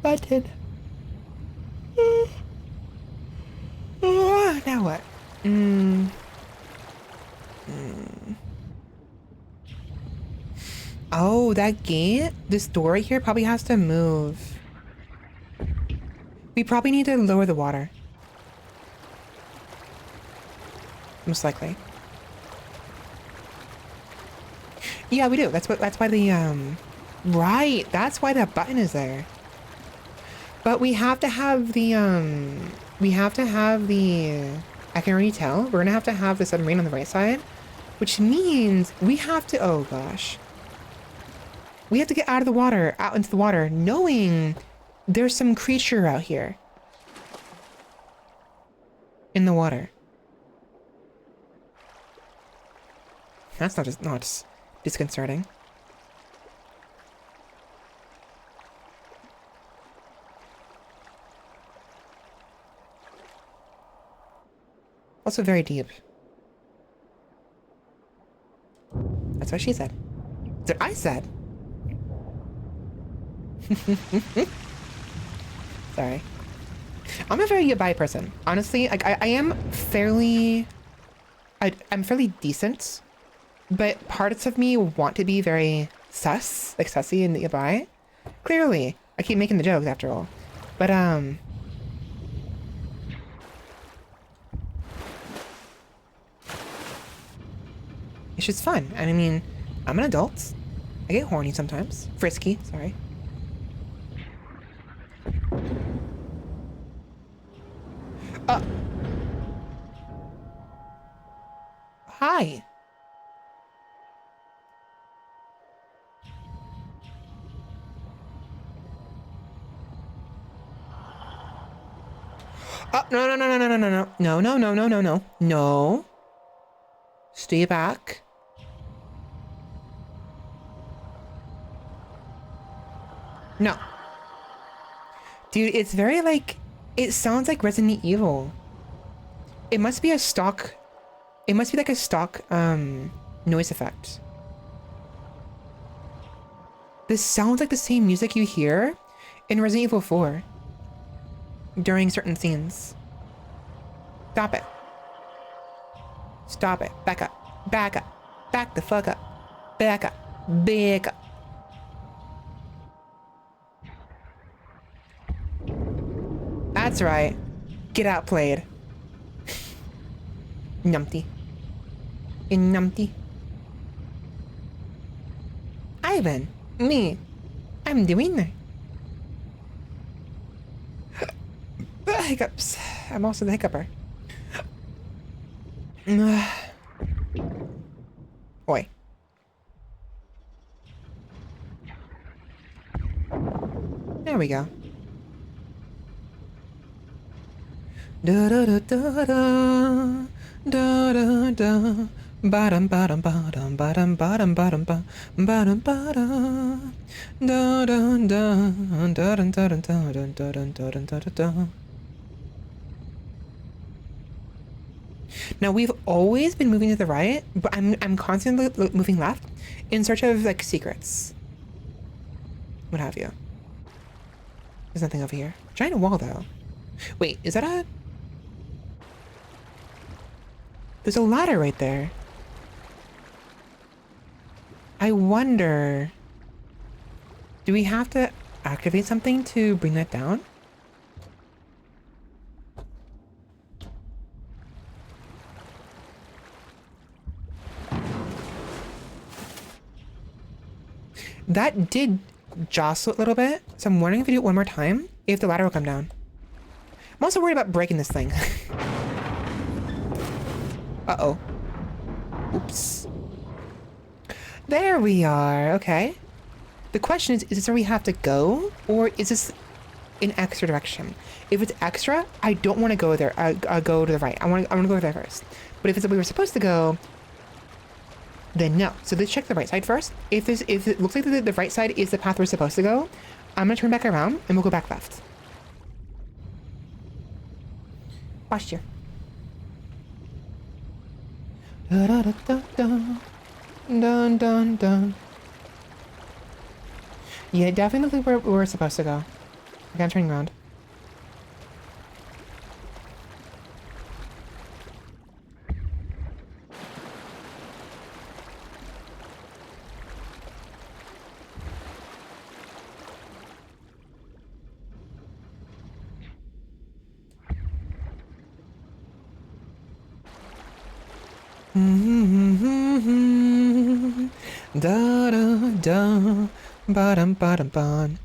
Button. Now what? Oh, that gate? This door right here probably has to move. We probably need to lower the water. Most likely. Yeah, we do. That's why the right. That's why that button is there. But we have to have the I can already tell. We're gonna have to have the submarine on the right side, which means we have to, oh gosh. We have to get out of the water, out into the water, knowing there's some creature out here. In the water. That's not disconcerting. Also very deep. That's what she said. That's what I said. Sorry. I'm a very goodbye person. Honestly, like I am fairly... I'm fairly decent. But parts of me want to be very sus, like sussy and goodbye. Clearly. I keep making the jokes after all. But, it's just fun. And I mean, I'm an adult. I get horny sometimes. Frisky, sorry. Hi. No. No. Stay back. No. Dude, it's very like... It sounds like Resident Evil. It must be a stock... It must be like a stock, noise effect. This sounds like the same music you hear in Resident Evil 4. During certain scenes. Stop it. Stop it. Back up. Back up. Back the fuck up. Back up. Back up. That's right. Get outplayed. Numpty. Numpty. Ivan. Me. I'm the winner. Hiccups. I'm also the hiccuper. Oi. There we go. Da da da da da da da da. Bottom bottom bottom bottom bottom bottom bottom bottom da da da da da da da da da da da da. Now we've always been moving to the right, but I'm constantly moving left in search of like secrets. What have you? There's nothing over here. Giant wall though. Wait, is that a... There's a ladder right there. I wonder... Do we have to activate something to bring that down? That did jostle a little bit, so I'm wondering if we do it one more time, if the ladder will come down. I'm also worried about breaking this thing. Uh-oh. Oops. There we are, okay. The question is this where we have to go, or is this in extra direction? If it's extra, I don't want to go there. I'll go to the right. I want to go there first. But if it's where we were supposed to go, then no. So let's check the right side first. If it looks like the right side is the path we're supposed to go, I'm gonna turn back around and we'll go back left. Posture. Da da da da da. Dun dun dun. Yeah, definitely where we're supposed to go. Okay, I'm turning around. Da da da, bottom bottom bottom,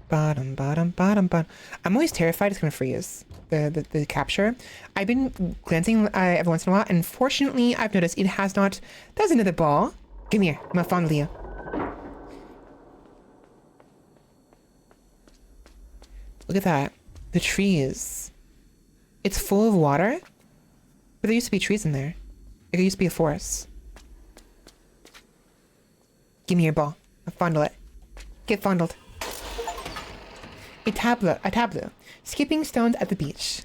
bottom bottom bottom bottom. I'm always terrified it's gonna freeze the capture. I've been glancing every once in a while, and fortunately I've noticed it has not. There's another ball. Come here, I'm gonna fondle you. Look at that, the trees. It's full of water, but there used to be trees in there. It used to be a forest. Give me your ball. I'll fondle it. Get fondled. A tableau. Skipping stones at the beach.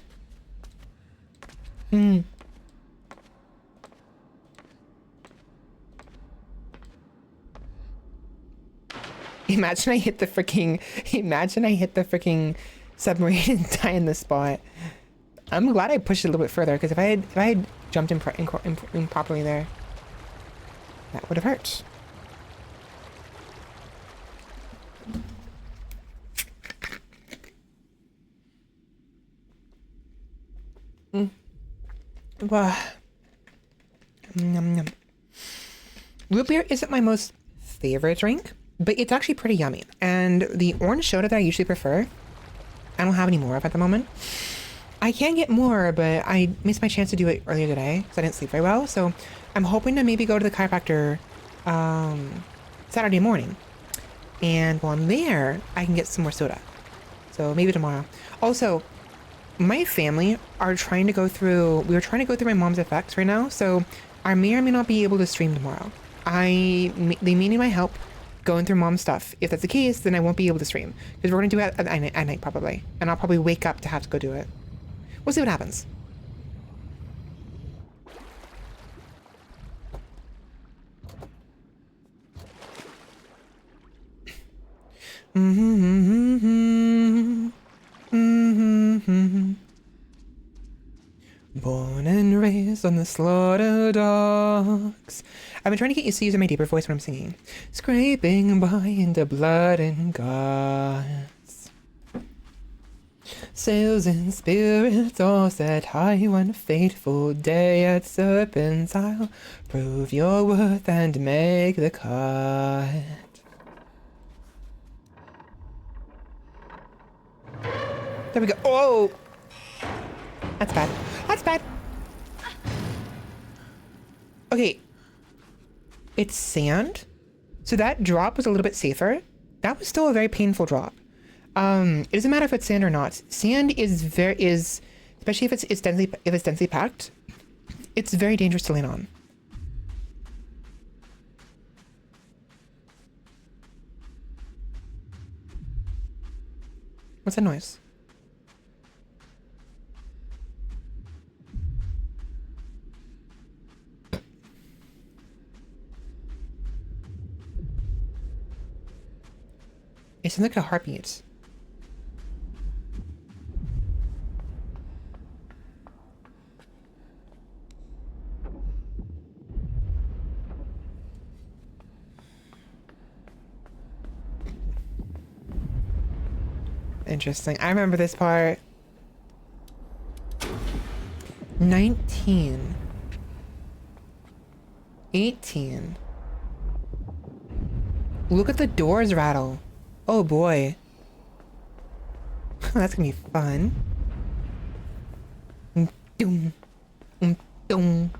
Imagine I hit the freaking submarine and die in this spot. I'm glad I pushed it a little bit further, because if I had jumped improperly there, that would have hurt. Root beer isn't my most favorite drink, but it's actually pretty yummy. And the orange soda that I usually prefer, I don't have any more of at the moment. I can get more, but I missed my chance to do it earlier today because I didn't sleep very well. So I'm hoping to maybe go to the chiropractor Saturday morning. And while I'm there, I can get some more soda. So maybe tomorrow. Also, my family are trying to go through... We're trying to go through my mom's effects right now. So I may or may not be able to stream tomorrow. They may need my help going through mom's stuff. If that's the case, then I won't be able to stream. Because we're going to do it at night probably. And I'll probably wake up to have to go do it. We'll see what happens. Born and raised on the slaughter dogs. I've been trying to get used to using my deeper voice when I'm singing. Scraping by into blood and guts. Sails and spirits all set high. One fateful day at Serpent's Isle, prove your worth and make the cut. There we go. Oh! That's bad. That's bad. Okay. It's sand. So that drop was a little bit safer. That was still a very painful drop. It doesn't matter if it's sand or not. Sand is especially if it's densely packed, it's very dangerous to lean on. What's that noise? It sounds like a heartbeat. Interesting. I remember this part. 19. 18. Look at the doors rattle. Oh boy. That's gonna be fun. Doom. Doom.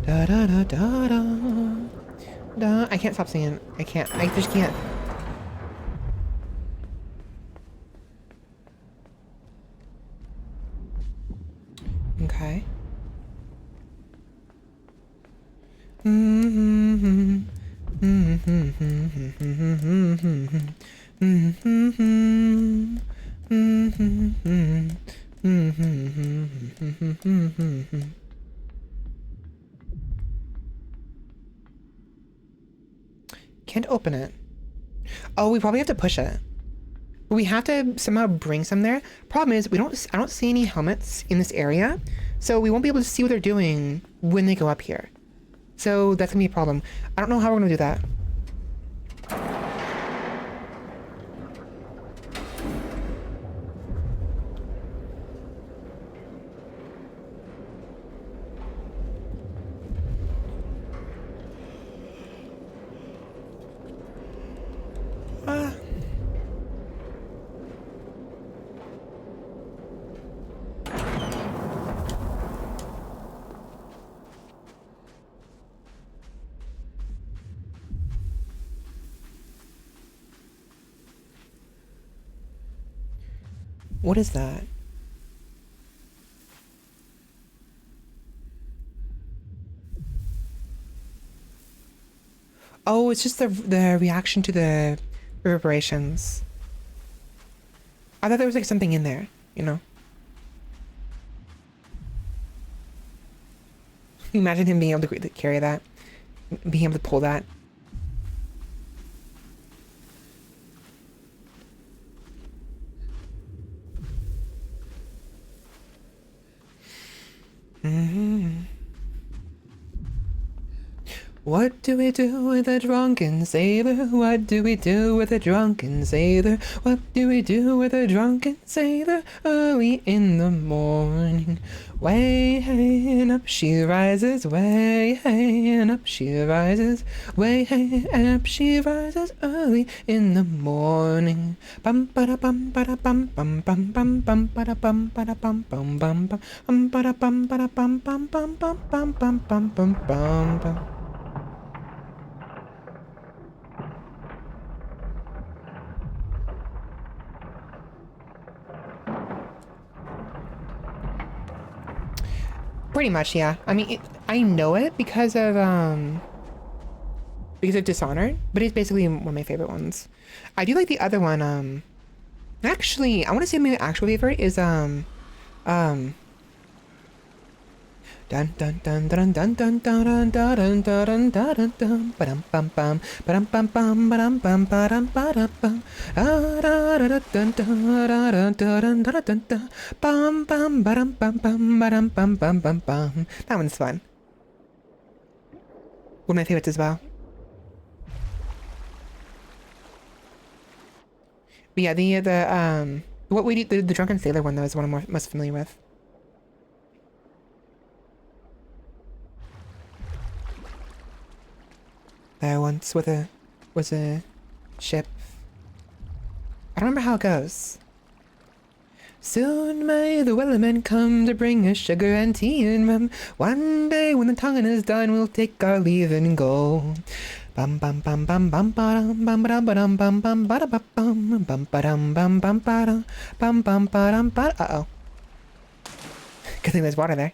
Da da da da da. Da. I can't stop singing. I can't. I just can't. Okay. Can't open it. Oh, we probably have to push it. We have to somehow bring some there. Problem is, I don't see any helmets in this area, so we won't be able to see what they're doing when they go up here. So that's gonna be a problem. I don't know how we're gonna do that. What is that? Oh, it's just the reaction to the reverberations. I thought there was like something in there, you know? Imagine him being able to carry that, being able to pull that. What do we do with a drunken sailor? What do we do with a drunken sailor? What do we do with a drunken sailor early in the morning? Way and up she rises, way and up she rises, way and up she rises early in the morning. Bum ba bum ba bum bum bum bum bum ba bum ba bum bum bum bum ba bum ba bum bum bum bum bum bum bum bum bum. Pretty much, yeah. I mean, I know it because of Dishonored, but it's basically one of my favorite ones. I do like the other one. Actually, I want to say my actual favorite is dun dun dun dun dun dun dun dun dun dun dun dun dun ba-dum bum bum ba-dum bum bum ba-dum bum ba-dum ba-dum bum dun dun dun dun dun bum bum ba-dum bum bum ba-dum bum bum bum bum. That one's fun. One of my favorites as well. But yeah, the what we do, the drunken sailor one though is one I'm most familiar with. There once was a ship. I don't remember how it goes. Soon may the wellerman come to bring us sugar and tea and rum. One day when the tonguing is done, we'll take our leave and go. Bum bum bum bum bum bum bum bum bum bum bum bum bum bum bum bum bum bum bum bum. Uh-oh. Good thing there's water there.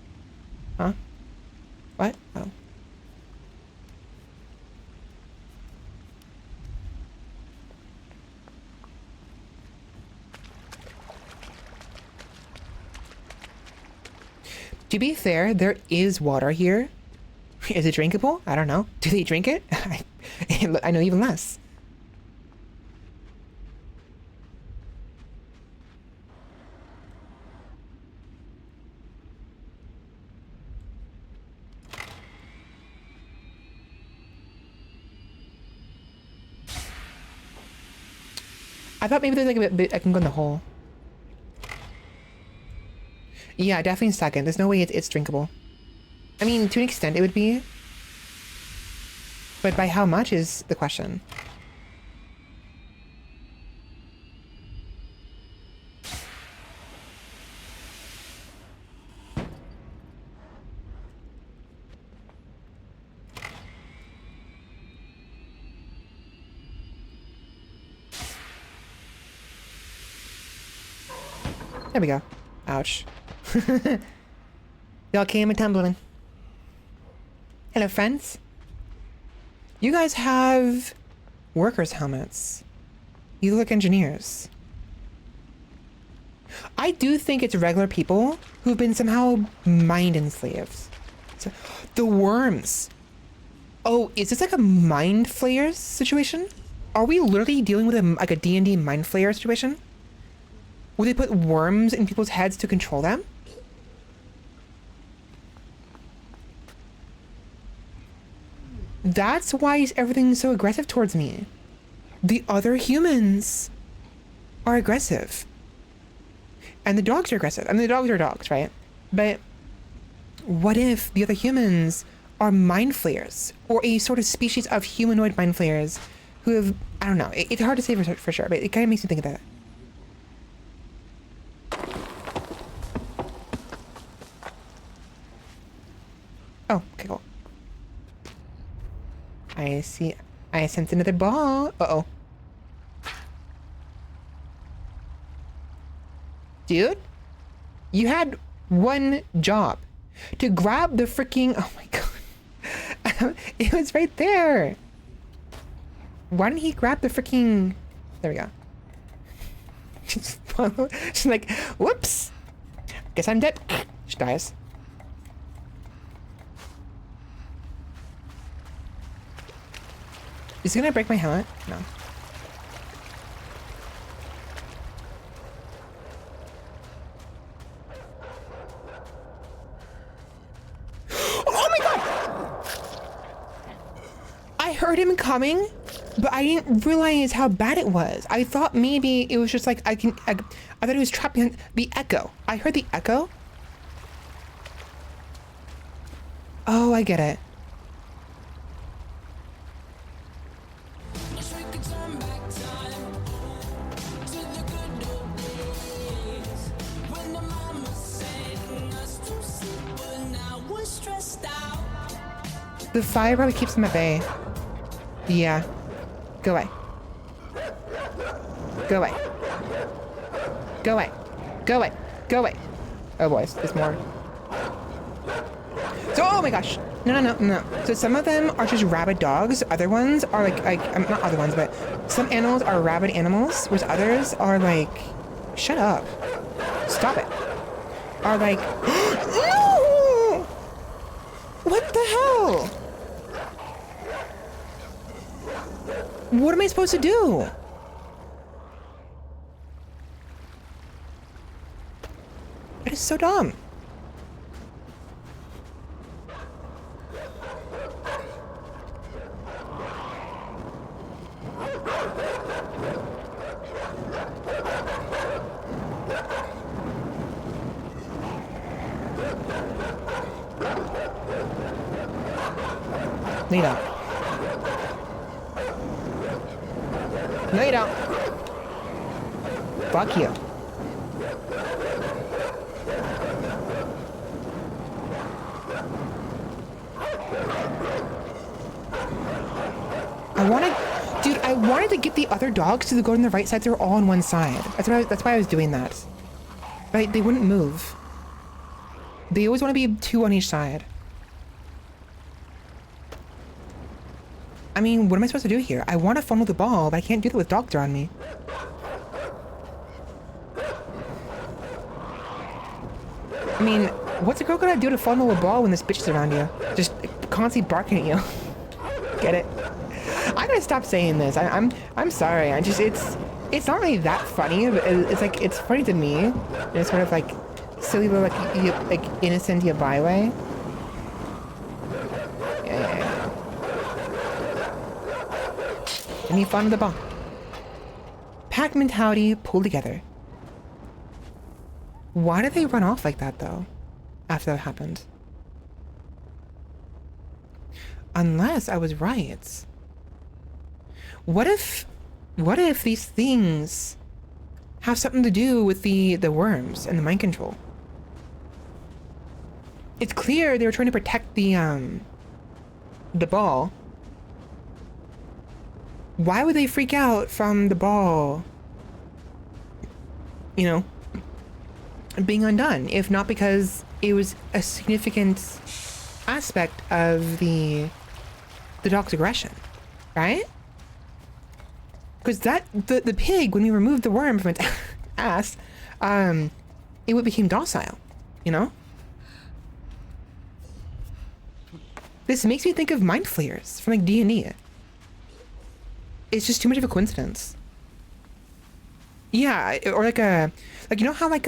Huh? What? Oh. To be fair, there is water here. Is it drinkable? I don't know. Do they drink it? I know even less. I thought maybe there's like a bit I can go in the hole. Yeah, definitely second. There's no way it's drinkable. I mean, to an extent it would be. But by how much is the question. There we go. Ouch. Y'all came a tumbling. Hello, friends. You guys have workers' helmets. You look like engineers. I do think it's regular people who've been somehow mind enslaved. So, the worms. Oh, is this like a mind flayers situation? Are we literally dealing with like a D&D mind flayer situation? Would they put worms in people's heads to control them? That's why everything's so aggressive towards me. The other humans are aggressive. And the dogs are aggressive. I mean, the dogs are dogs, right? But what if the other humans are mind flayers? Or a sort of species of humanoid mind flayers who have, I don't know. It's hard to say for sure, but it kind of makes me think of that. Oh, okay, cool. I see. I sense another ball. Uh-oh. Dude, you had one job. To grab the freaking... Oh my god. It was right there. Why didn't he grab the freaking... There we go. She's like, whoops. Guess I'm dead. She dies. Is he gonna break my helmet? No. Oh my god! I heard him coming, but I didn't realize how bad it was. I thought maybe it was just like I thought he was trapped in the echo. I heard the echo. Oh, I get it. The fire probably keeps them at bay. Yeah. Go away. Go away. Go away. Go away. Go away. Oh boys, there's more. So, oh my gosh. No. So some of them are just rabid dogs. Other ones are like not other ones, but some animals are rabid animals, whereas others are like, shut up. Stop it. Are like, no! What the hell? What am I supposed to do? That is so dumb. No, you don't. No, you don't. Fuck you. I wanted to get the other dogs to go on the right side. They're all on one side. That's why I was doing that. But they wouldn't move. They always want to be 2 on each side. I mean, what am I supposed to do here? I want to funnel the ball, but I can't do that with dogs around me. I mean, what's a girl gonna do to funnel a ball when this bitch is around you? Just constantly barking at you. Get it? I gotta stop saying this. I'm sorry. It's not really that funny, but it's like, it's funny to me. And it's sort of like silly little like innocent by way. Yeah. Give me fun of the ball. Pack mentality, pull together. Why did they run off like that though? After that happened. Unless I was right. What if these things have something to do with the worms and the mind control? It's clear they were trying to protect the ball. Why would they freak out from the ball, you know, being undone, if not because it was a significant aspect of the dog's aggression, right? Because the pig, when we removed the worm from its ass, it became docile, you know? This makes me think of mind flayers from like D&D. It's just too much of a coincidence. Yeah, or like you know how like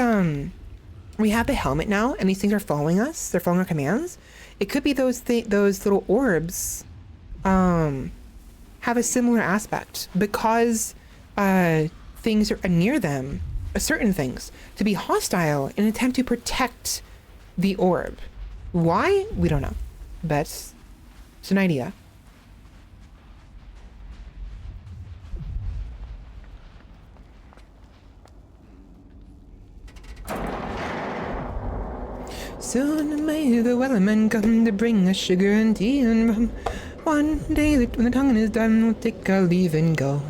we have the helmet now and these things are following us, they're following our commands. It could be those little orbs have a similar aspect because things are near them, certain things, to be hostile in an attempt to protect the orb. Why? We don't know, but it's an idea. Soon may the wellerman come to bring us sugar and tea and rum. One day when the tonguing is done, we'll take our leave and go.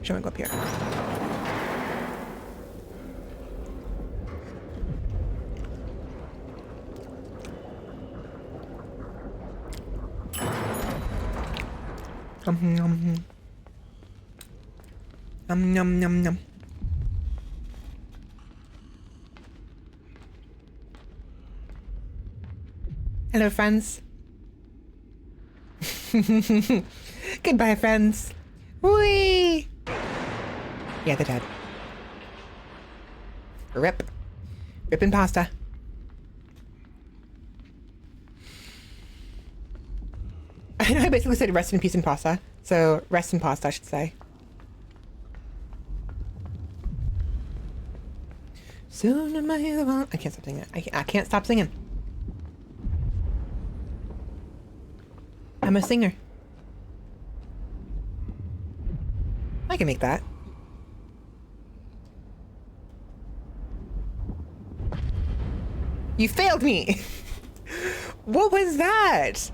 Shall we go up here? Yum yum yum yum. Hello, friends. Goodbye, friends. Whee! Yeah, they're dead. Rip. Rip and pasta. I know I basically said rest in peace and pasta. So, rest in pasta, I should say. Soon am I the one. I can't stop singing. I can't stop singing. I'm a singer. I can make that. You failed me! What was that?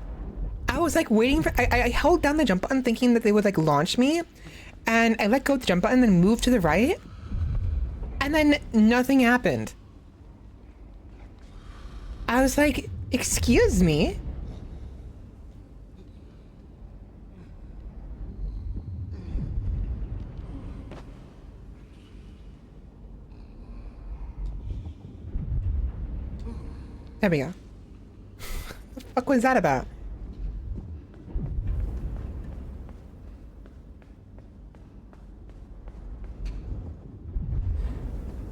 I was like waiting for... I held down the jump button thinking that they would like launch me. And I let go of the jump button and then moved to the right. And then nothing happened. I was like, excuse me? There we go. What the fuck was that about?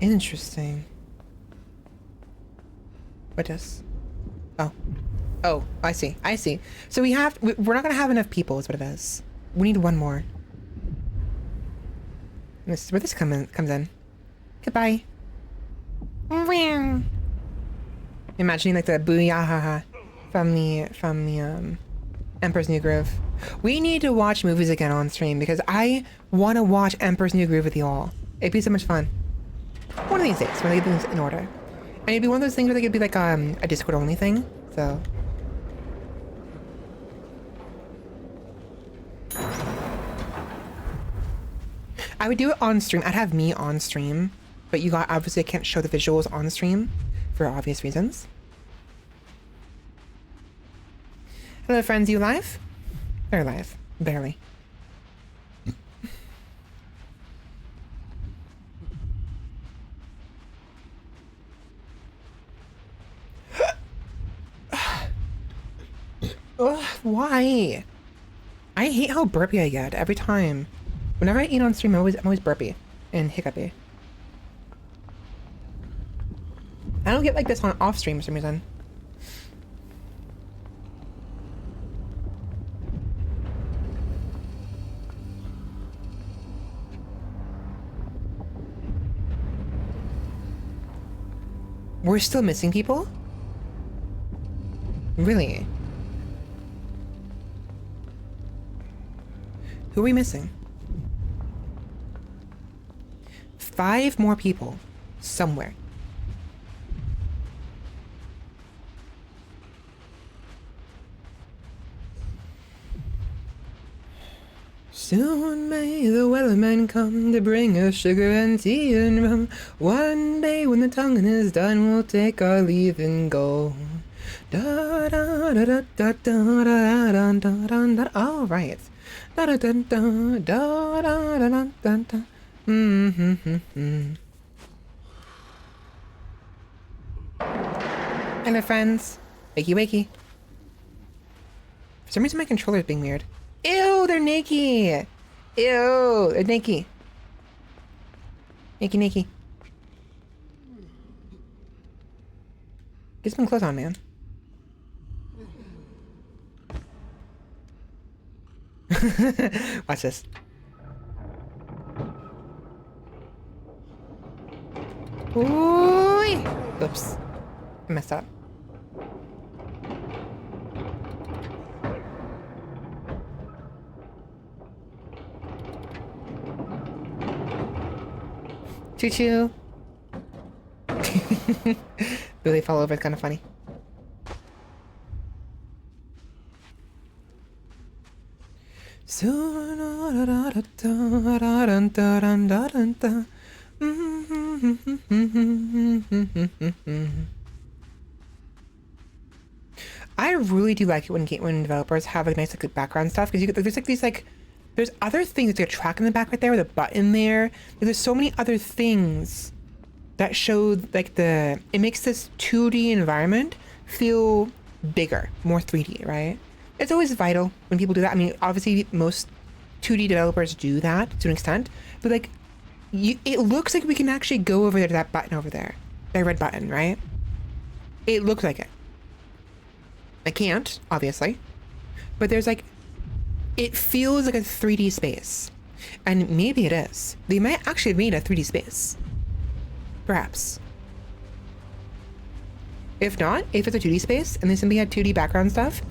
Interesting. What is? Oh. Oh, I see. I see. So we're not gonna have enough people is what it is. We need one more. This is where this comes in. Goodbye. Imagining like the booyah from the Emperor's New Groove. We need to watch movies again on stream because I want to watch Emperor's New Groove with you all. It'd be so much fun. One of these days when they get things in order. And it'd be one of those things where they could be like a Discord only thing. So I would do it on stream. I'd have me on stream, but you got, obviously I can't show the visuals on the stream for obvious reasons. Hello friends, you live? They're live, barely. Ugh, why? I hate how burpy I get every time. Whenever I eat on stream, I'm always burpy and hiccupy. I don't get like this on off stream for some reason. We're still missing people? Really? Who are we missing? 5 more people. Somewhere. Soon may the weatherman come to bring us sugar and tea and rum. One day when the tonguing is done, we'll take our leave and go. Da da da da da da da da da da da. Oh, right. Da da da da da da da da da. Hello, friends. Wakey, wakey. For some reason, my controller is being weird. Ew, they're naked. Ew, they're naked. Naked, naked. Get some clothes on, man. Watch this. Ooh! Oops. I messed up. Choo choo. Billy fall over, it's kind of funny. I really do like it when developers have like nice like background stuff, because there's like these like there's other things. There's like a track in the back right there with a button there. There's so many other things that show like it makes this 2D environment feel bigger, more 3D, right? It's always vital when people do that. I mean, obviously most 2D developers do that to an extent, but like it looks like we can actually go over there to that button over there, that red button, right? It looks like it. I can't, obviously, but there's like, it feels like a 3D space, and maybe it is. They might actually have made a 3D space, perhaps. If not, if it's a 2D space and they simply had 2D background stuff,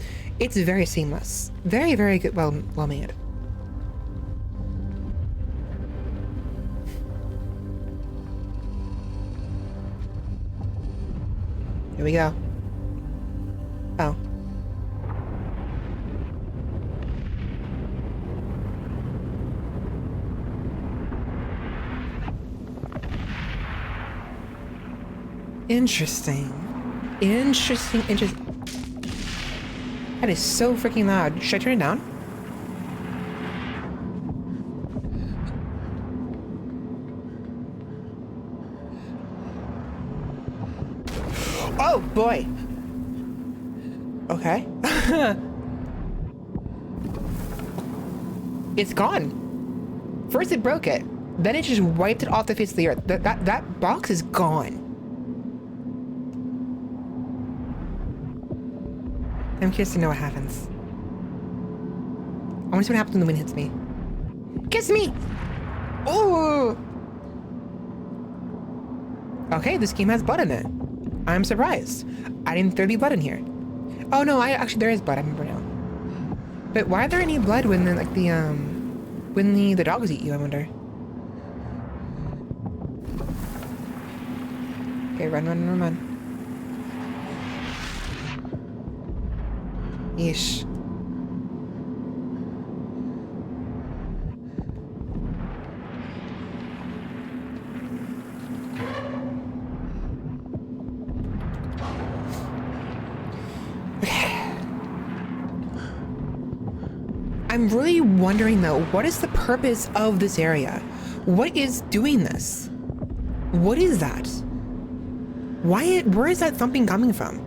it's very seamless, very, very good, well made. Here we go. Oh. Interesting. That is so freaking loud. Should I turn it down? Oh boy. Okay. It's gone. First it broke it, then it just wiped it off the face of the earth. That box is gone. I'm curious to know what happens. I want to see what happens when the wind hits me. Kiss me! Ooh! Okay, this game has blood in it. I'm surprised. I didn't think there'd be blood in here. Oh no, actually there is blood, I remember now. But why are there any blood when the dogs eat you, I wonder? Okay, run. Yeesh. I'm really wondering though, what is the purpose of this area? What is doing this? What is that? Where is that thumping coming from?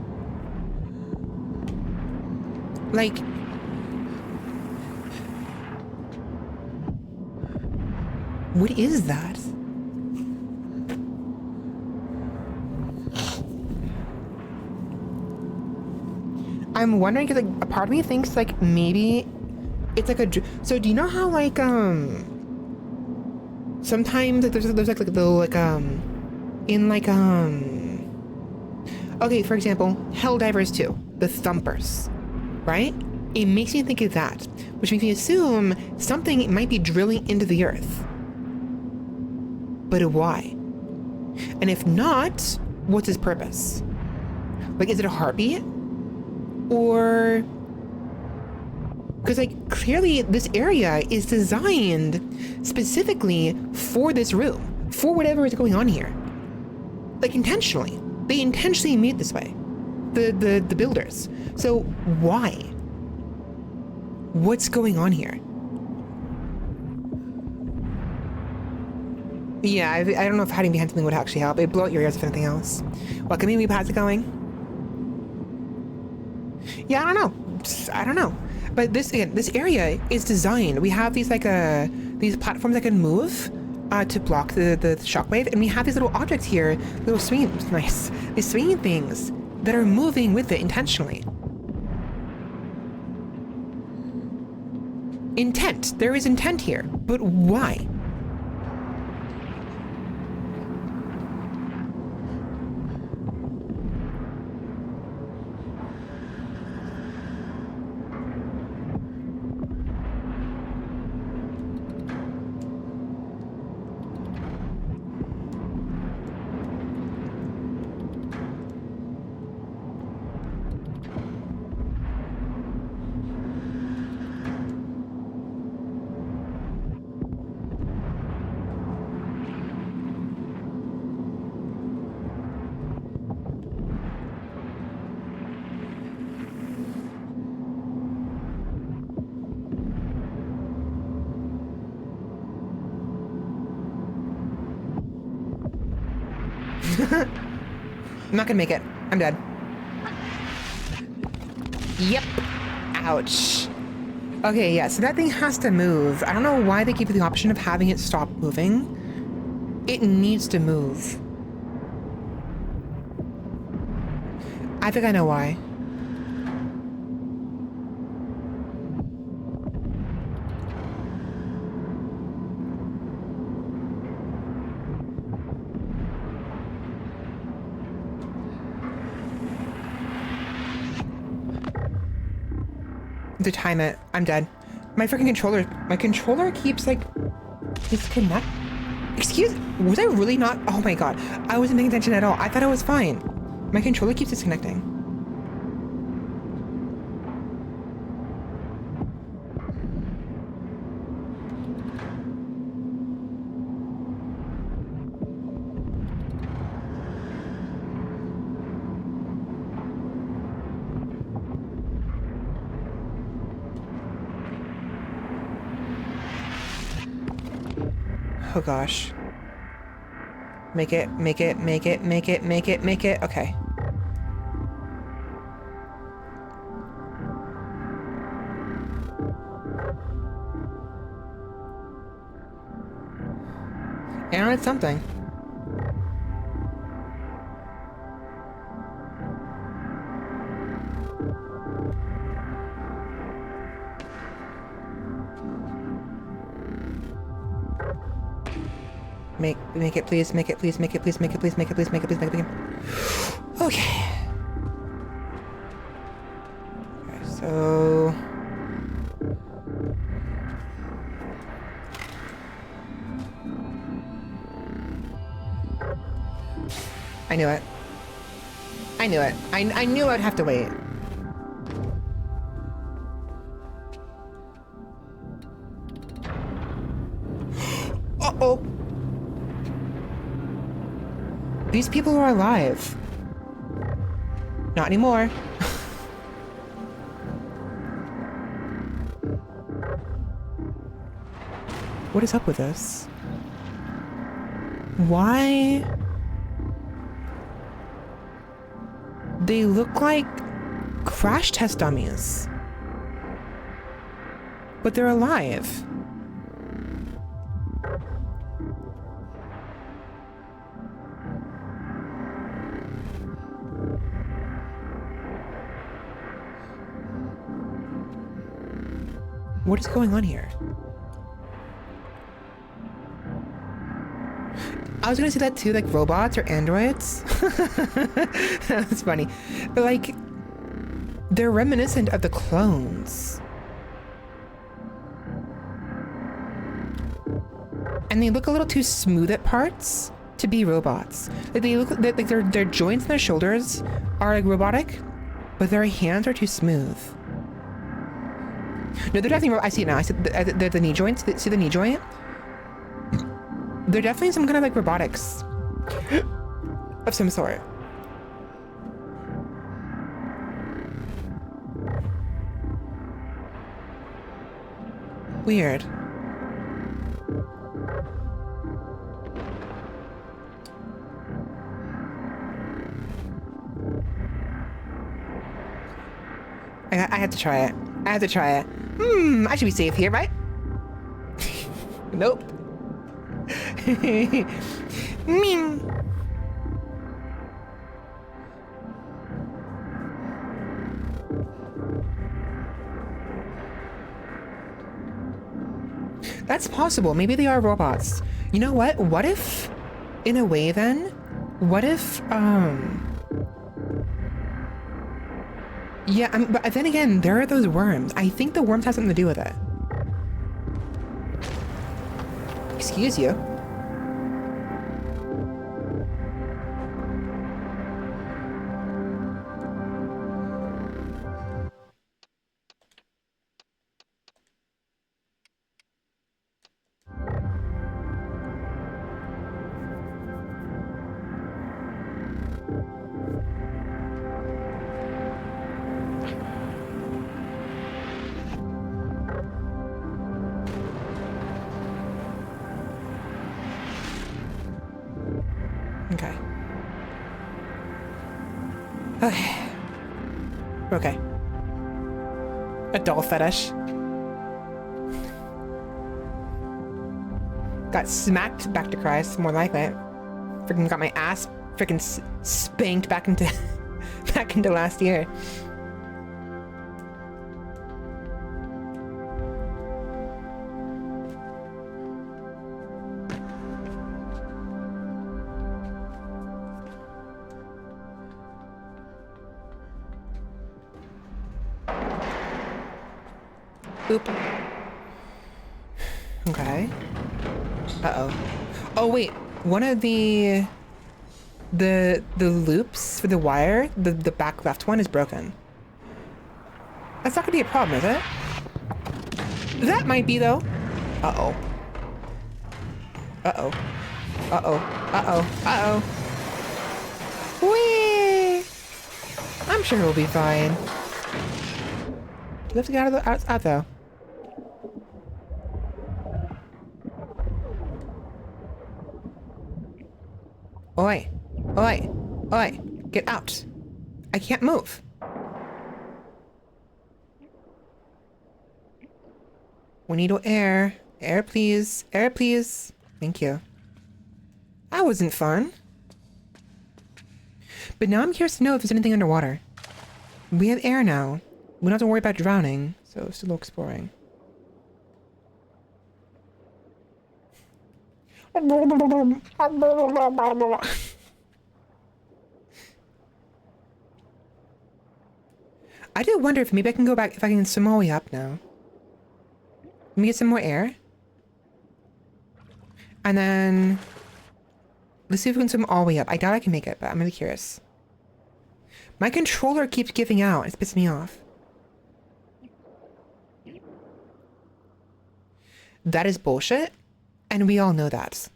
Like, what is that? I'm wondering because like a part of me thinks like maybe it's like so do you know how like sometimes like, there's like little like in like okay, for example, Helldivers 2, the thumpers, right? It makes me think of that, which makes me assume something might be drilling into the earth. But why? And if not, what's its purpose? Like, is it a heartbeat? Or... because, like, clearly this area is designed specifically for this room, for whatever is going on here. Like, intentionally. They intentionally made it this way. The builders. So, why? What's going on here? Yeah, I don't know if hiding behind something would actually help. It'd blow out your ears if anything else. What, can we pass it going? Yeah, I don't know. But this area is designed. We have these like these platforms that can move to block the shockwave, and we have these little objects here, little swinging, nice, these swinging things that are moving with it intentionally. Intent. There is intent here, but why? I'm not gonna make it. I'm dead. Yep. Ouch. Okay, yeah, so that thing has to move. I don't know why they give you the option of having it stop moving. It needs to move. I think I know why. To time it. I'm dead. My freaking controller keeps like disconnect. Excuse, was I really not? Oh my god. I wasn't paying attention at all. I thought I was fine. My controller keeps disconnecting. Oh gosh. Make it. Okay. And it's something. Make it, please. Make it, please. Make it, please. Make it, please. Make it, please. Make it, please. Make it, please. Okay. Okay, so... I knew it. I knew it. I knew I'd have to wait. Uh-oh. These people are alive. Not anymore. What is up with this? Why? They look like crash test dummies. But they're alive. What is going on here? I was gonna say that too, like robots or androids. That's funny. But like, they're reminiscent of the clones. And they look a little too smooth at parts to be robots. Like they look like their joints and their shoulders are like robotic, but their hands are too smooth. No, they're definitely. I see it now. I see the knee joints. See the knee joint? They're definitely some kind of like robotics of some sort. Weird. I had to try it. I had to try it. I should be safe here, right? Nope. Ming. That's possible. Maybe they are robots. You know what? What if, in a way then, what if, yeah, but then again, there are those worms. I think the worms have something to do with it. Excuse you. Okay. Okay. Okay. A doll fetish. Got smacked back to Christ, more like it. Freaking got my ass freaking spanked back into back into last year. Oop. Okay. Uh-oh. Oh, wait. One of the loops for the wire, the back left one is broken. That's not gonna be a problem, is it? That might be, though. Uh-oh. Uh-oh. Uh-oh. Uh-oh. Uh-oh. Whee! I'm sure we'll be fine. Do we have to get out though? Oi! Oi! Oi! Get out! I can't move! We need air. Air, please. Air, please. Thank you. That wasn't fun. But now I'm curious to know if there's anything underwater. We have air now. We don't have to worry about drowning, so still exploring. I do wonder if maybe I can go back, if I can swim all the way up now. Let me get some more air. And then... let's see if we can swim all the way up. I doubt I can make it, but I'm really curious. My controller keeps giving out. It's pissing me off. That is bullshit. And we all know that.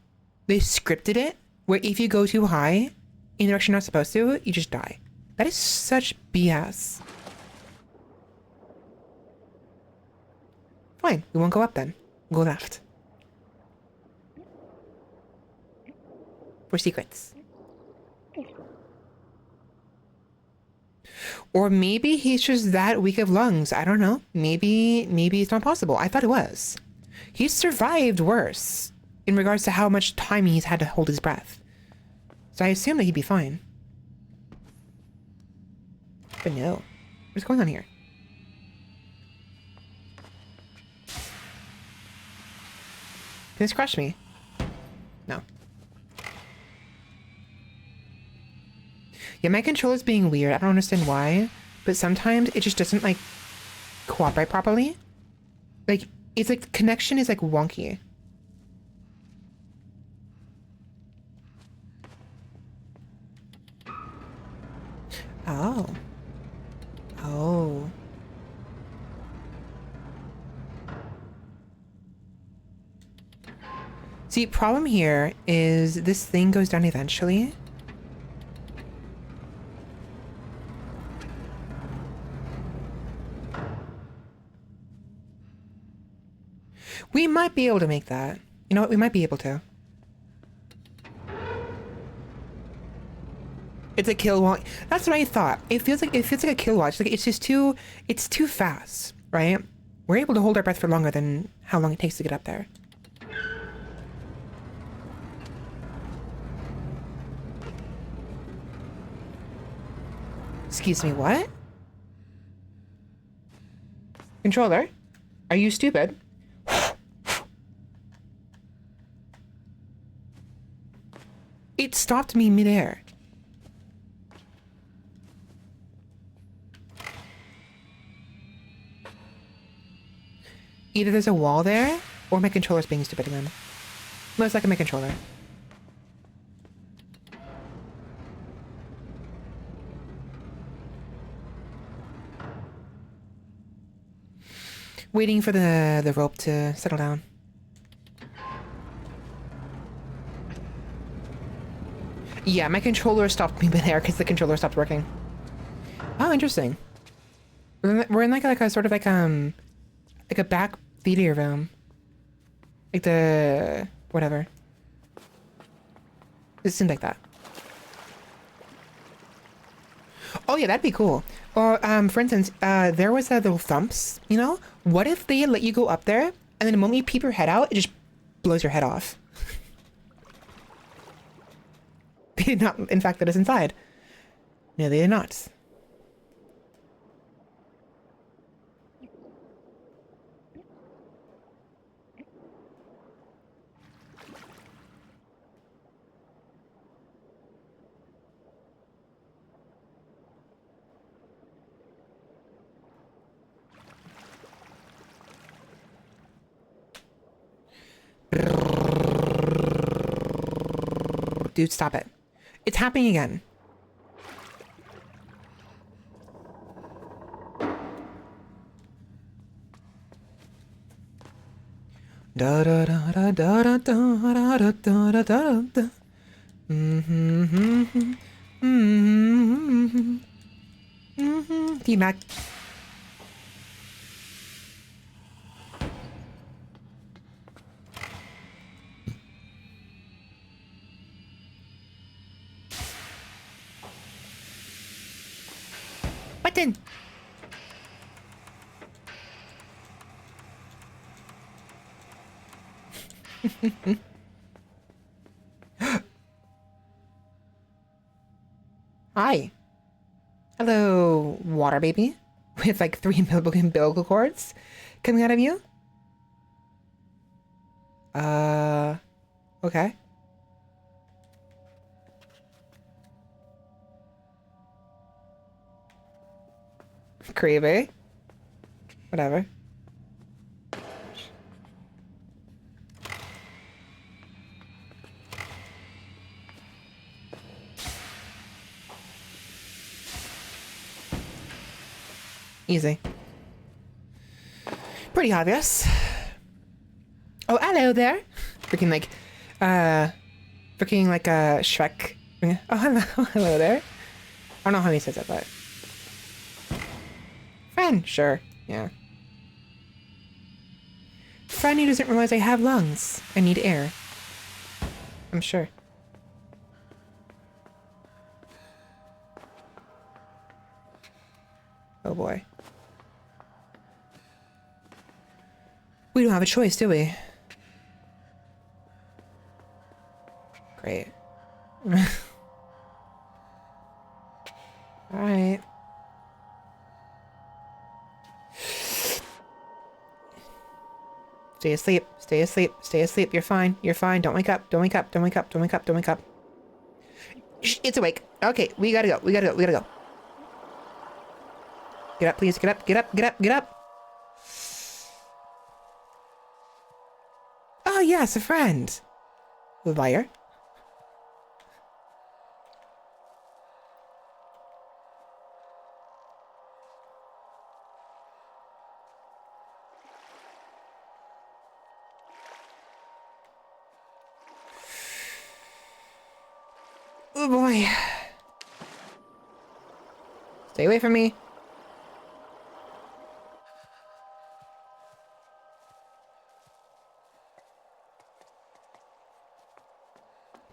They scripted it where if you go too high in the direction you're not supposed to, you just die. That is such BS. Fine, we won't go up then. We'll go left. for secrets. Or maybe he's just that weak of lungs. I don't know. Maybe it's not possible. I thought it was. He's survived worse in regards to how much time he's had to hold his breath. So I assume that he'd be fine. But no. What's going on here? Can this crush me? No. Yeah, my controller's being weird. I don't understand why, but sometimes it just doesn't, like, cooperate properly. Like, it's like the connection is, like, wonky. Oh. Oh. See, problem here is this thing goes down eventually. We might be able to make that. You know what? We might be able to. It's a kill watch. That's what I thought. It feels like a kill watch. Like it's just too fast, right? We're able to hold our breath for longer than how long it takes to get up there. Excuse me, what? Controller? Are you stupid? It stopped me midair. Either there's a wall there, or my controller's being stupid again. Most likely my controller. Waiting for the rope to settle down. Yeah, my controller stopped me midair because the controller stopped working. Oh, interesting. We're in like a sort of like a back theater room. Like the whatever. It seemed like that. Oh yeah, that'd be cool. Or for instance, there was little thumps, you know? What if they let you go up there and then the moment you peep your head out, it just blows your head off? They did not, in fact, let us inside. No, they did not. Dude, stop it. It's happening again. Da da da da da da da da da da da da. T-Mac. Button. Hi. Hello, water baby. With like 3 umbilical cords coming out of you. Okay. Creepy. Whatever. Easy. Pretty obvious. Oh, hello there. Freaking like Shrek. Oh, hello there. I don't know how he says it, but friend, sure, yeah. Friend who doesn't realize I have lungs. I need air. I'm sure. Oh boy. We don't have a choice, do we? Great. Alright. Stay asleep. Stay asleep. Stay asleep. You're fine. You're fine. Don't wake up. Don't wake up. Don't wake up. Don't wake up. Don't wake up. Shh, it's awake. Okay, we gotta go. We gotta go. We gotta go. Get up, please. Get up. Get up. Get up. Get up. Oh, yes, a friend. Liar. Oh boy. Stay away from me.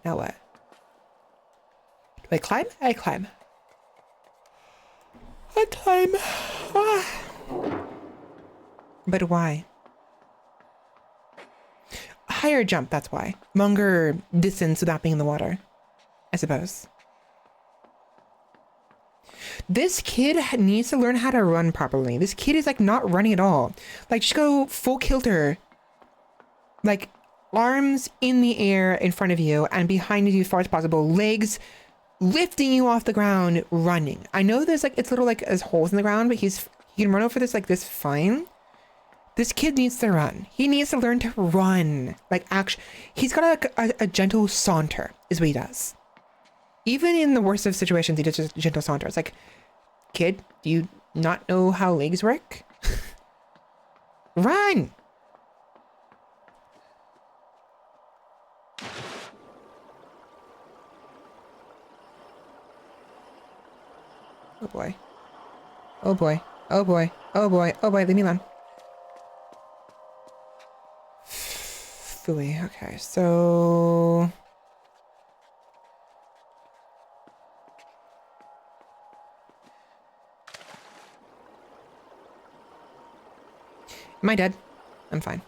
Now what? Do I climb? I climb. I climb. Ah. But why? Higher jump, that's why. Longer distance without being in the water, I suppose. This kid needs to learn how to run properly. This kid is like not running at all. Like just go full kilter. Like arms in the air in front of you and behind you as far as possible. Legs lifting you off the ground, running. I know there's like, it's little like as holes in the ground, but he can run over this like this fine. This kid needs to run. He needs to learn to run. Like actually, he's got a gentle saunter is what he does. Even in the worst of situations, he does just a gentle saunter. It's like, kid, do you not know how legs work? Run! Oh boy. Oh boy. Oh boy. Oh boy. Oh boy, leave me alone. Phooey. Okay, so... Am I dead? I'm fine.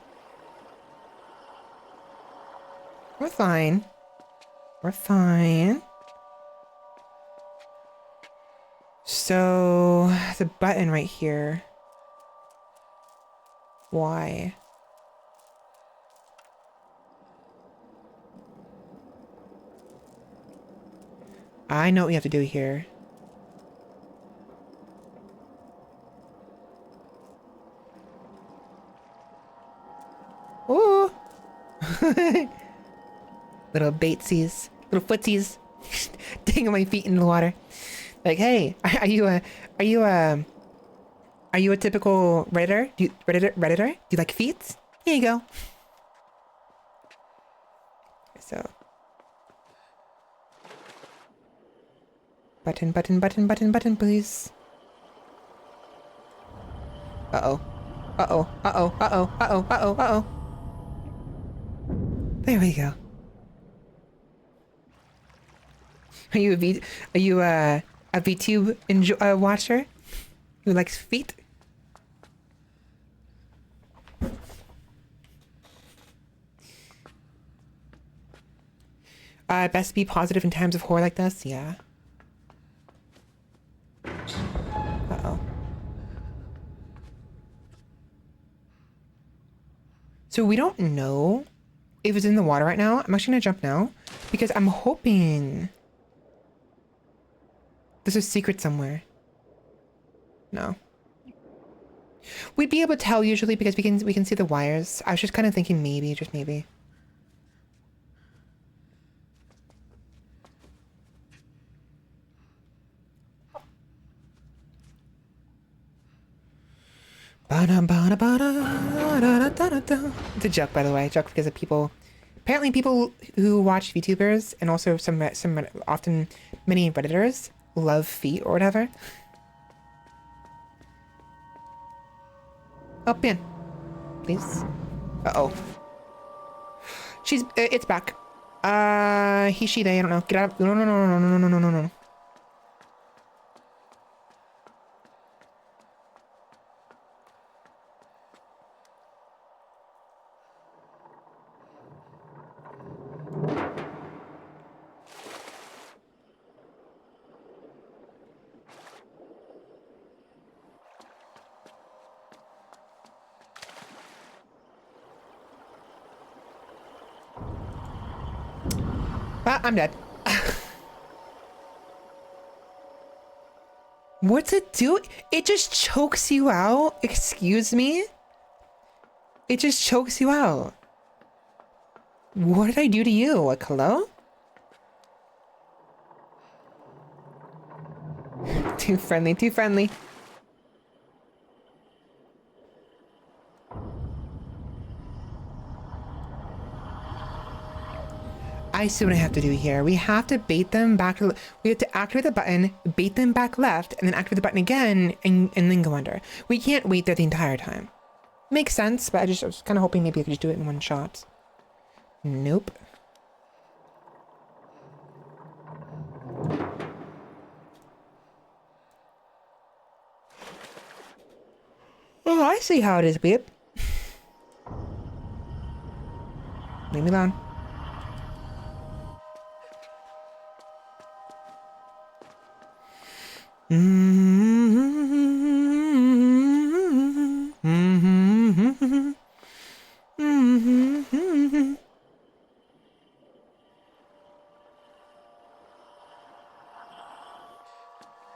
We're fine. We're fine. So, there's a button right here. Why? I know what we have to do here. Ooh! Little batesies, little footsies, digging my feet in the water. Like, hey, are you a typical redditor? Redditor? Do you like feet? Here you go. So, button, please. Uh-oh. There we go. Are you a VTube watcher who likes feet? Best be positive in times of horror like this. Yeah. Uh-oh. So we don't know if it's in the water right now. I'm actually gonna jump now because I'm hoping there's a secret somewhere. No. We'd be able to tell usually because we can see the wires. I was just kind of thinking maybe, just maybe. It's a joke, by the way. A joke because of people. Apparently, people who watch VTubers and also some often many Redditors love feet or whatever. Up in, please. Uh-oh. It's back. He, she, they. I don't know. Get out. No. Ah, I'm dead. What's it do? It just chokes you out? Excuse me? It just chokes you out. What did I do to you? Like, hello? Too friendly, too friendly. I see what I have to do here. We have to bait them back. We have to activate the button, bait them back left, and then activate the button again, and then go under. We can't wait there the entire time. Makes sense, but I was kind of hoping maybe I could just do it in one shot. Nope. Oh, I see how it is, babe. Leave me alone.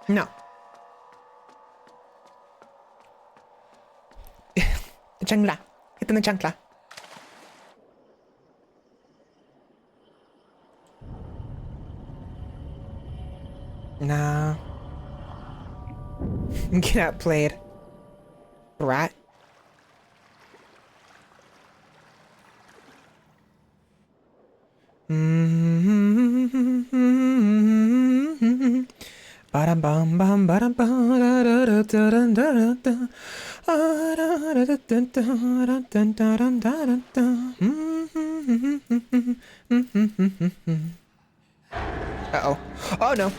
No. The chancla. Hit them the chancla. Nah. Get outplayed. Brat. Bada bum bum bada bum da da da da da da. Uh-oh. Oh no.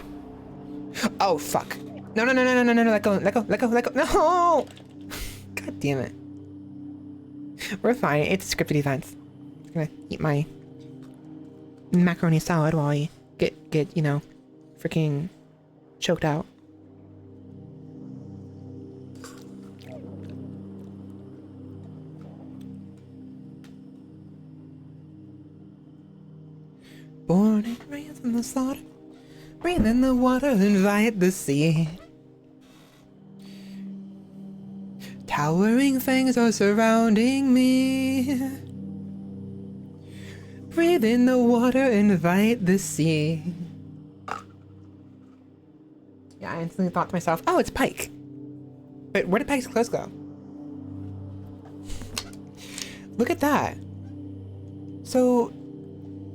Oh fuck. No no no no no no no, let go, let go, let go, let go. No. God damn it. We're fine. It's scripted events. I'm gonna eat my macaroni salad while I get you know, freaking choked out. Born and raised in the slaughter, breathe in the water, invite the sea. Towering things are surrounding me. Breathe in the water, invite the sea. Yeah, I instantly thought to myself, oh, it's Pike. But where did Pike's clothes go? Look at that. So,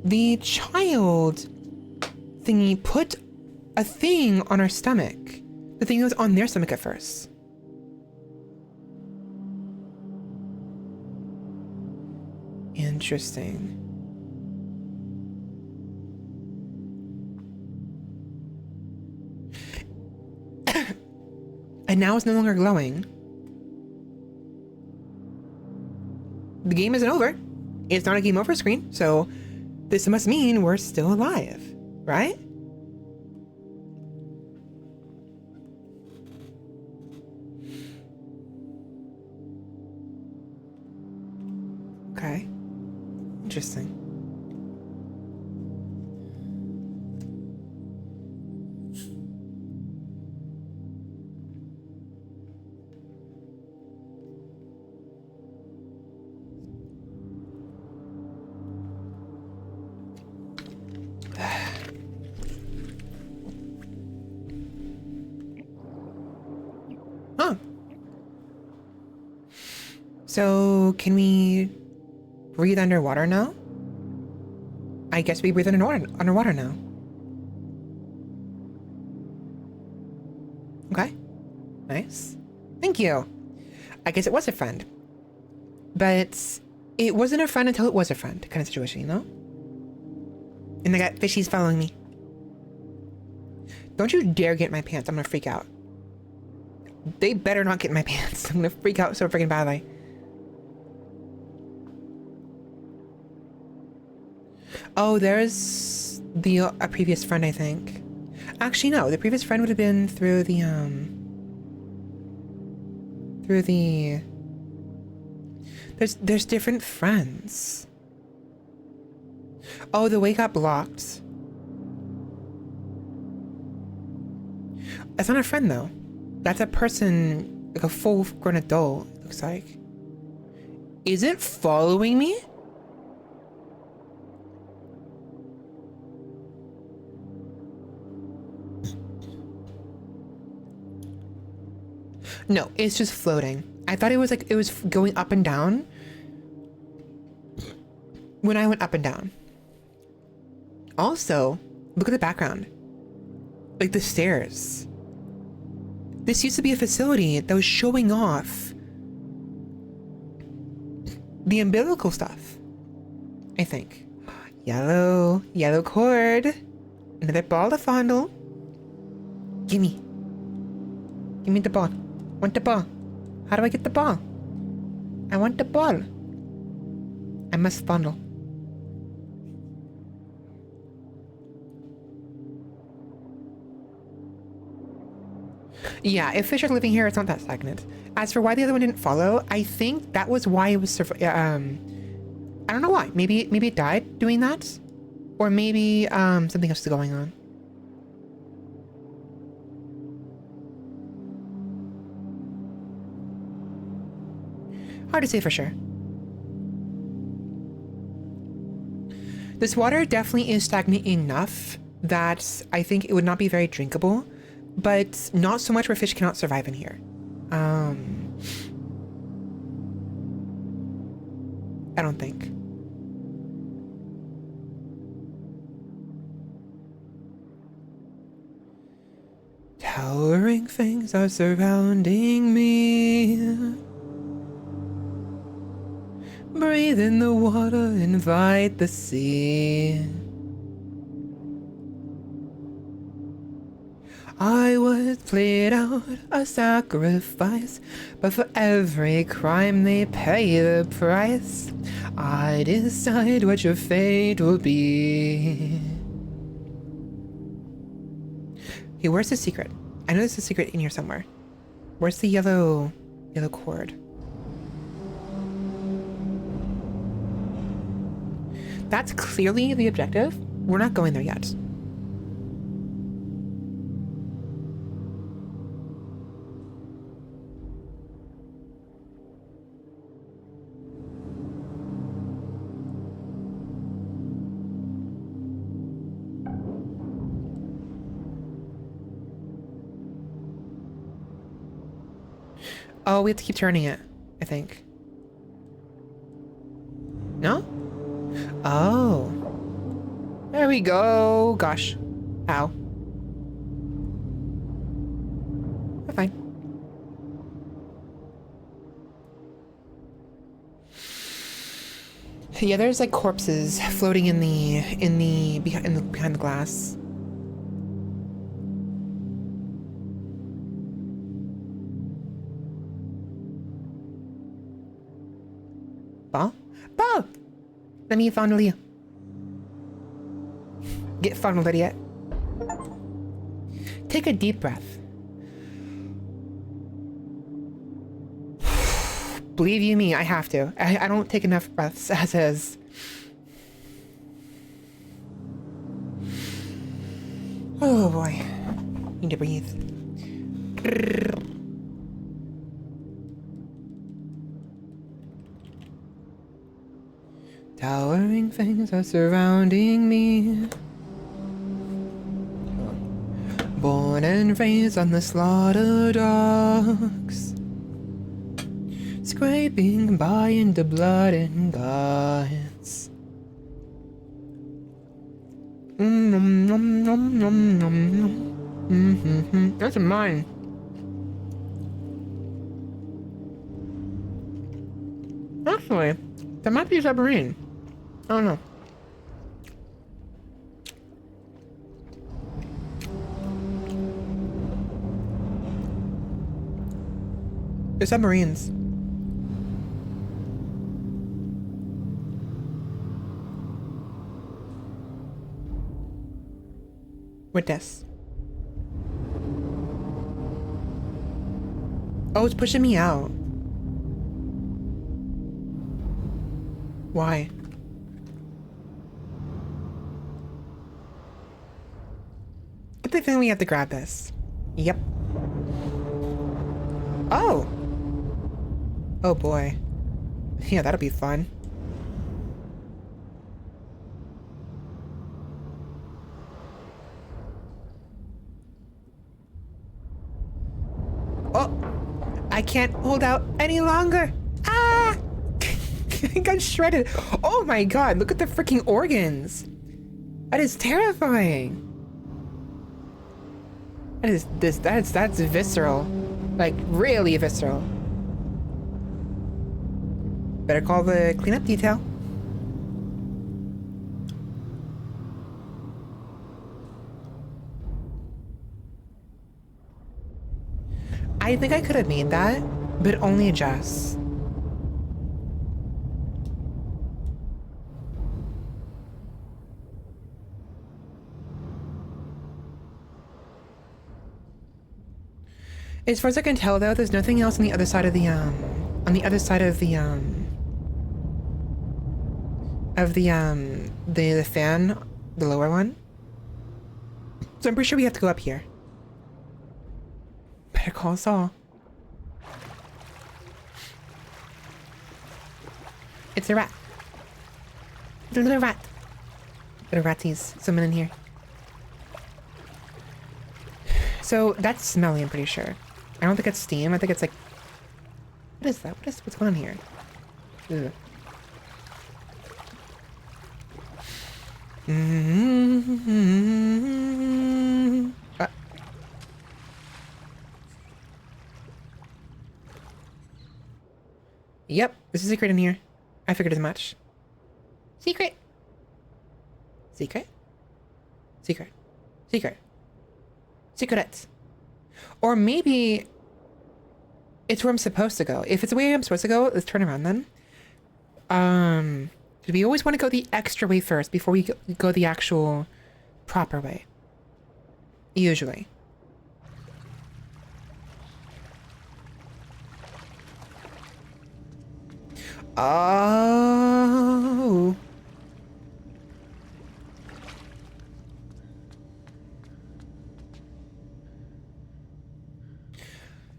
the child thingy put a thing on our stomach. The thing that was on their stomach at first. Interesting. And now it's no longer glowing. The game isn't over. It's not a game over screen, so this must mean we're still alive, right? Okay. Interesting. Huh. So, can we breathe underwater now? I guess we breathe underwater now. Okay. Nice. Thank you. I guess it was a friend. But it wasn't a friend until it was a friend kind of situation, you know? And I got fishies following me. Don't you dare get in my pants. I'm gonna freak out. They better not get in my pants. I'm gonna freak out so freaking badly. Oh, there's a previous friend, I think. Actually, no. The previous friend would have been through the there's different friends. Oh, the way got blocked. That's not a friend though. That's a person, like a full-grown adult, it looks like. Is it following me? No, it's just floating. I thought it was like, it was going up and down when I went up and down. Also, look at the background. Like the stairs. This used to be a facility that was showing off the umbilical stuff, I think. Yellow cord. Another ball to fondle. Gimme the ball. Want the ball. How do I get the ball? I want the ball. I must fondle. Yeah, if fish are living here, it's not that stagnant. As for why the other one didn't follow, I think that was why it was I don't know why. Maybe it died doing that, or maybe something else is going on. Hard to say for sure. This water definitely is stagnant enough that I think it would not be very drinkable, but not so much where fish cannot survive in here. I don't think. Towering things are surrounding me. Breathe in the water, invite the sea. I would plead out a sacrifice, but for every crime they pay the price. I decide what your fate will be. Hey, where's the secret? I know there's a secret in here somewhere. Where's the yellow cord? That's clearly the objective. We're not going there yet. Oh, we have to keep turning it, I think. No? Oh. There we go. Gosh. Ow. We're fine. Yeah, there's like corpses floating behind the glass. Ball? Ball! Let me fondle you. Get fondled, idiot. Take a deep breath. Believe you me, I have to. I don't take enough breaths as is. Oh boy. Need to breathe. Towering things are surrounding me. Born and raised on the slaughter docks, scraping by into blood and guts. That's mine. Actually, that might be a submarine. I don't know. They're submarines. With this. Oh, it's pushing me out. Why? with the feeling we have to grab this. Yep. Oh! Oh boy. Yeah, that'll be fun. Oh! I can't hold out any longer! Ah! I got shredded. Oh my god, look at the freaking organs! That is terrifying! That's visceral. Like, really visceral. Better call the cleanup detail. I think I could have made that, but only a Jess. As far as I can tell, though, there's nothing else on the other side of the the fan, the lower one. So I'm pretty sure we have to go up here. Better call Saul. It's a rat. It's a little rat. Little ratties. Someone in here. So that's smelly, I'm pretty sure. I don't think it's steam. I think it's like... What is that? What's going on here? Ugh. Yep, there's a secret in here. I figured as much. Secret! Secret? Secret. Secret. Secret. Or maybe it's where I'm supposed to go. If it's the way I'm supposed to go, let's turn around then. We always want to go the extra way first before we go the actual proper way. Usually. Oh.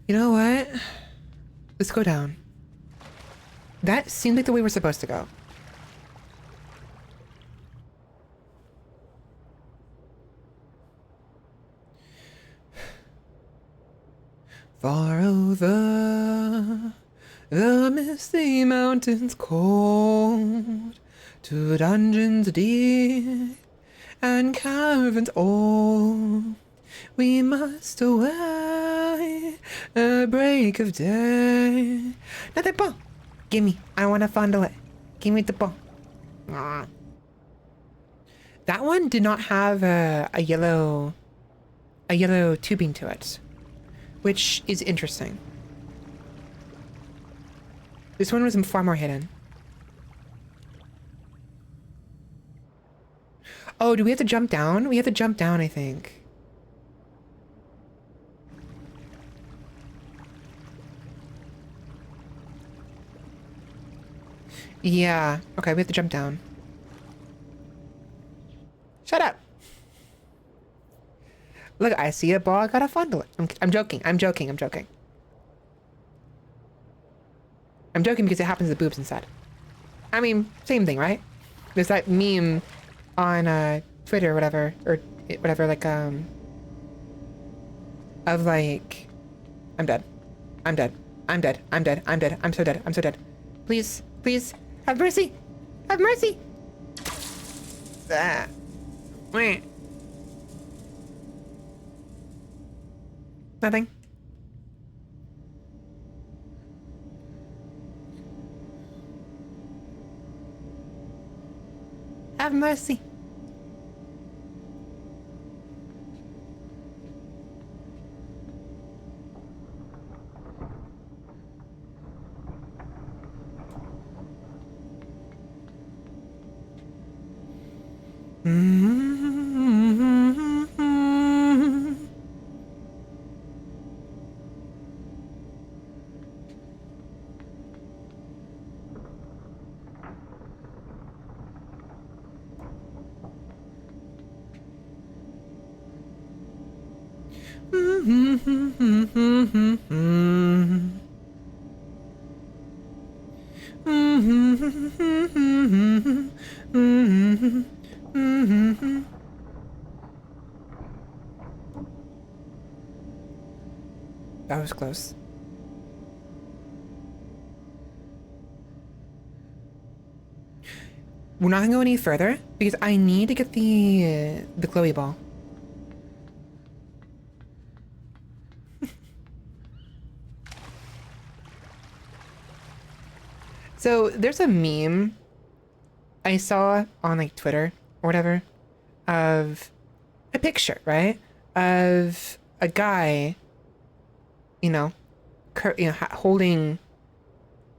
You know what? Let's go down. That seemed like the way we're supposed to go. Far over the misty mountains cold, to dungeons deep and caverns old, we must await a break of day. Another ball! Gimme, I want to fondle it. Give me the ball. That one did not have a yellow tubing to it, which is interesting. This one was far more hidden. Oh, do we have to jump down? We have to jump down, I think. Yeah. Okay, we have to jump down. Shut up. Look, I see a ball. I gotta fondle it. I'm joking. I'm joking. I'm joking. I'm joking because it happens to boobs instead. I mean, same thing, right? There's that meme on Twitter or whatever, like of like, I'm dead. I'm dead. I'm dead. I'm dead. I'm dead. I'm so dead. I'm so dead. Please, please, have mercy. Have mercy. Ah. Wait. Nothing. Have mercy. That was close. We're not gonna go any further because I need to get the Chloe ball. So there's a meme I saw on like Twitter or whatever of a picture, right? Of a guy, holding,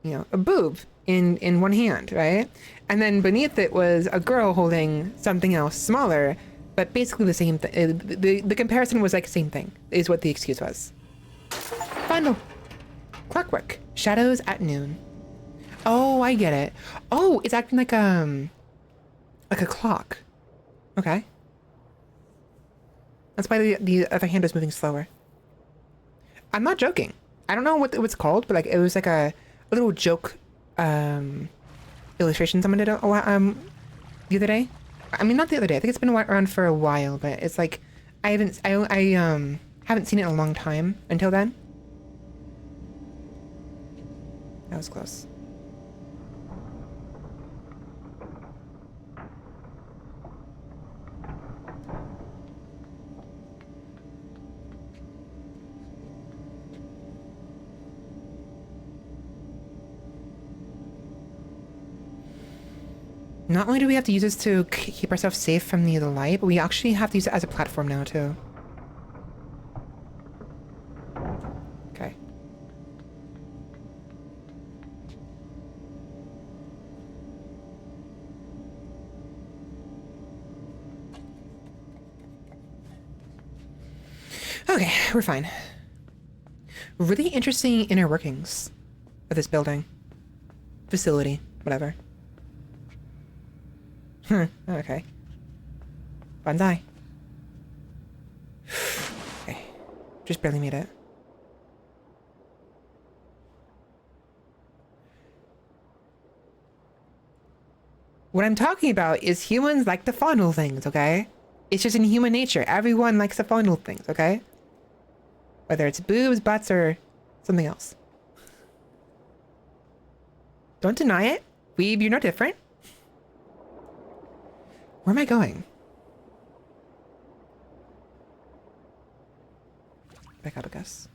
a boob in one hand, right? And then beneath it was a girl holding something else smaller, but basically the same thing. The comparison was like same thing, is what the excuse was. Final. Clockwork. Shadows at noon. Oh, I get it. Oh, it's acting like a clock. Okay. That's why the other hand is moving slower. I'm not joking. I don't know what it was called, but like it was like a little joke illustration someone did the other day. I mean, not the other day. I think it's been around for a while, but it's like I haven't seen it in a long time until then. That was close. Not only do we have to use this to keep ourselves safe from the light, but we actually have to use it as a platform now, too. Okay. Okay, we're fine. Really interesting inner workings of this building. Facility, whatever. Okay. Banzai. Okay. Just barely made it. What I'm talking about is humans like to fondle things, okay? It's just in human nature. Everyone likes to fondle things, okay? Whether it's boobs, butts, or something else. Don't deny it. Weeb, you're no different. Where am I going? Back up, I guess.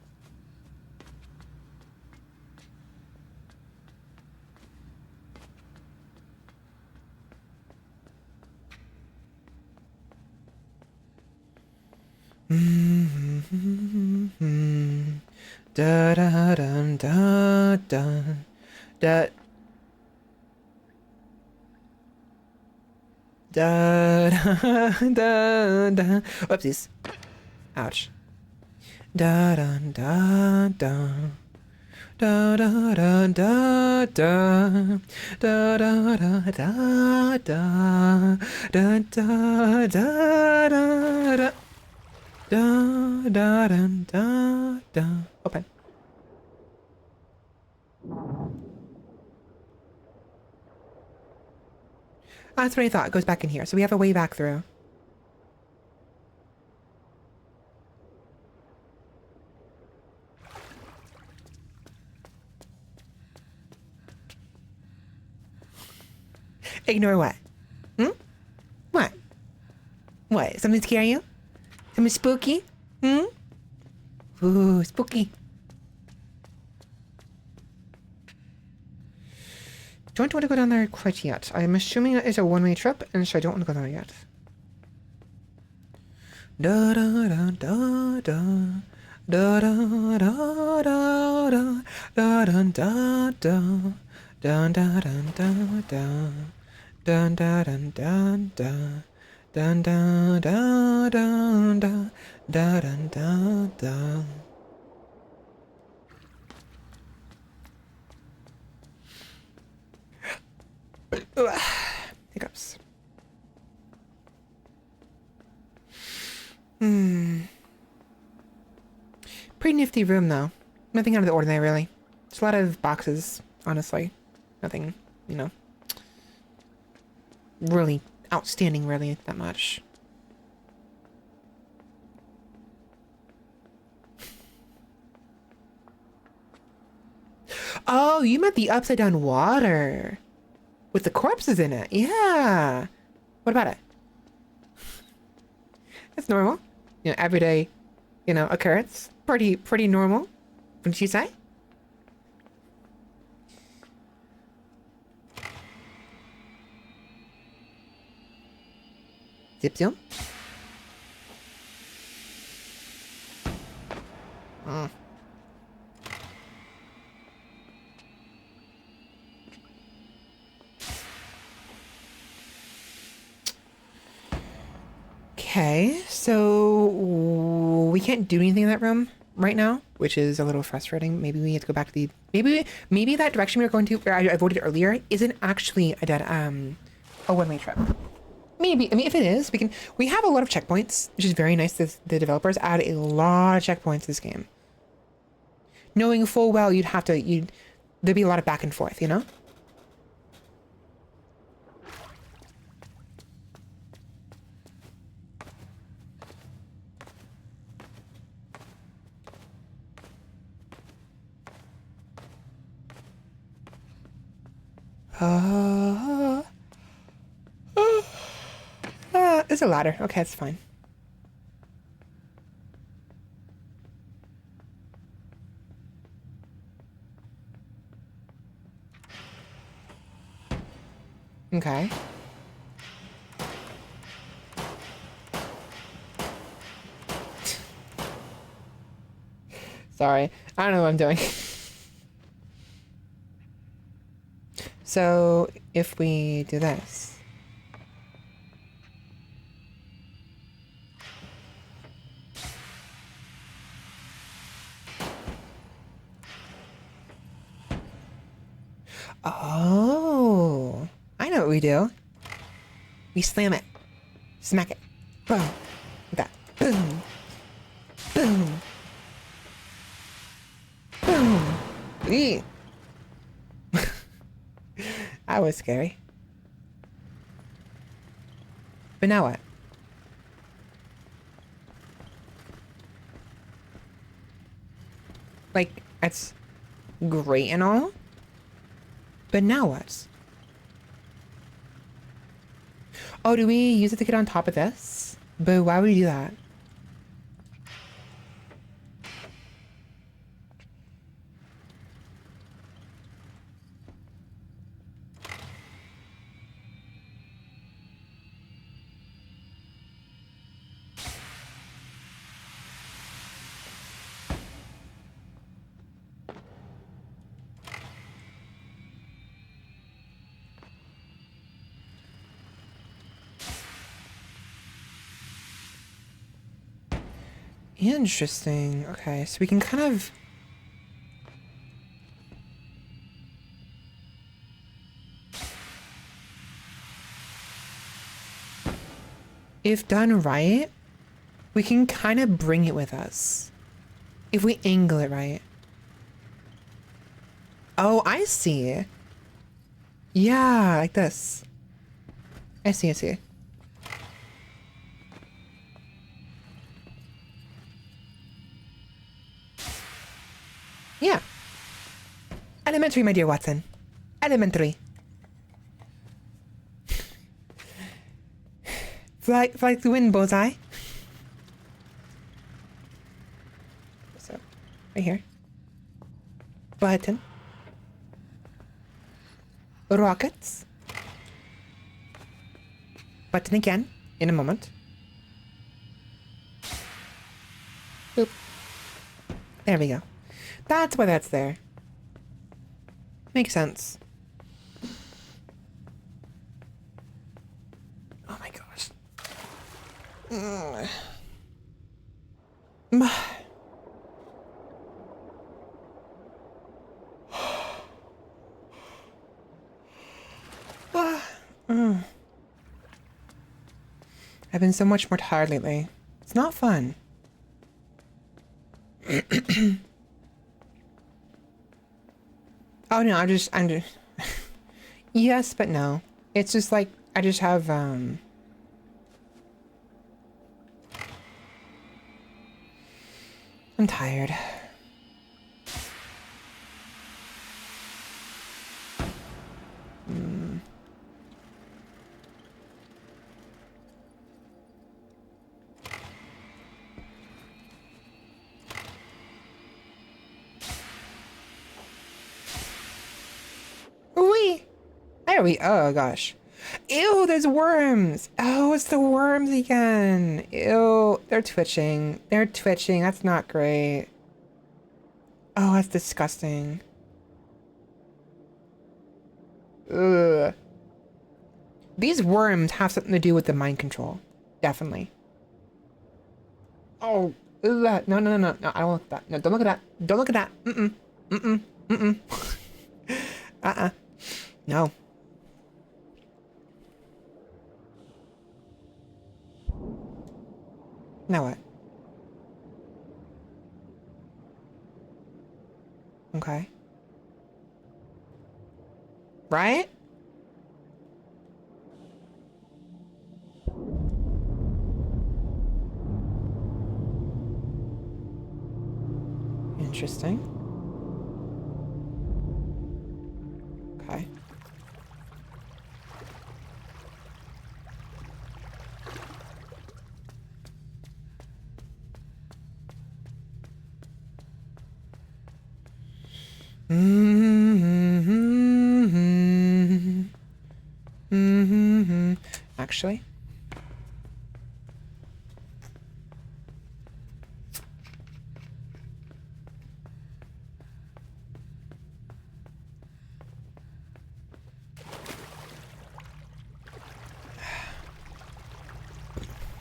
Da da da da da da. Da da da da. Whoopsies. Ouch. Da da da da. Da da da da da. Da da da da da. Da da da da da. Da da da da da. Open. That's what I thought. It goes back in here. So we have a way back through. Ignore what? Hmm? What? What? Something scare you? Something spooky? Hmm? Ooh, spooky. Don't want to go down there quite yet. I'm assuming it is a one-way trip, and so I don't want to go there yet. Da da da da da. Da da da da da. Da da da da. Dun da dun da da. Dun da dun dun da. Dun da da dun da. Da dun da da. Hiccups. Pretty nifty room, though. Nothing out of the ordinary, really. Just a lot of boxes, honestly. Nothing, you know, really outstanding, really, that much. Oh, you meant the upside down water with the corpses in it. Yeah. What about it? It's normal. You know, everyday, you know, occurrence. Pretty normal. Wouldn't you say? Zip zoom. Okay, so we can't do anything in that room right now, which is a little frustrating. Maybe we have to go back to the maybe that direction we were going to, where I voted earlier, isn't actually a one-way trip. Maybe. I mean, if it is, we have a lot of checkpoints, which is very nice. The developers add a lot of checkpoints to this game, knowing full well there'd be a lot of back and forth, you know. It's a ladder. Okay, it's fine. Okay. Sorry, I don't know what I'm doing. So if we do this. Oh, I know what we do. We slam it. Smack it. Boom. Like that. Boom. Boom. Boom. Eee. That was scary. But now what? Like, that's great and all. But now what? Oh, do we use it to get on top of this? But why would we do that? Interesting. Okay, so we can kind of... If done right, we can kind of bring it with us. If we angle it right. Oh, I see. Yeah, like this. I see. Yeah. Elementary, my dear Watson. Elementary. Fly to the wind, bullseye. So, right here. Button. Rockets. Button again, in a moment. Boop. There we go. That's why that's there. Makes sense. Oh my gosh. I've been so much more tired lately. It's not fun. Oh no, I'm just yes, but no. It's just like I just have I'm tired. Wee. There we. Oh gosh. Ew, there's worms. Oh, it's the worms again. Ew, they're twitching. They're twitching. That's not great. Oh, that's disgusting. Ugh. These worms have something to do with the mind control. Definitely. Oh, ugh. No, no, no, no, no. I don't look at that. No, don't look at that. Don't look at that. Mm-mm. Mm-mm. Mm-mm. Uh-uh. No. Now what? Okay. Right? Interesting. Okay. Actually.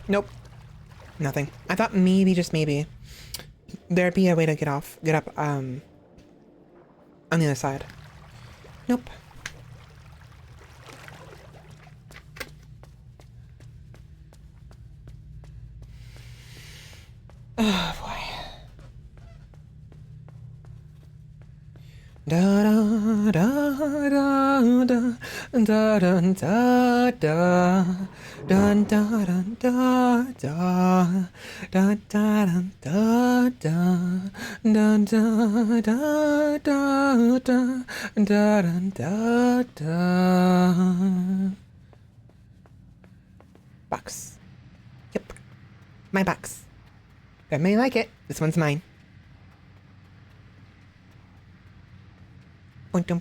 Nope. Nothing. I thought maybe, just maybe, there'd be a way to get up, on the other side. Nope. Oh boy. Da da da da da da da da da dun da dun da da da da dun da da dun da da da da da dun da da. Box. Yep. My box. I may like it. This one's mine. I don't know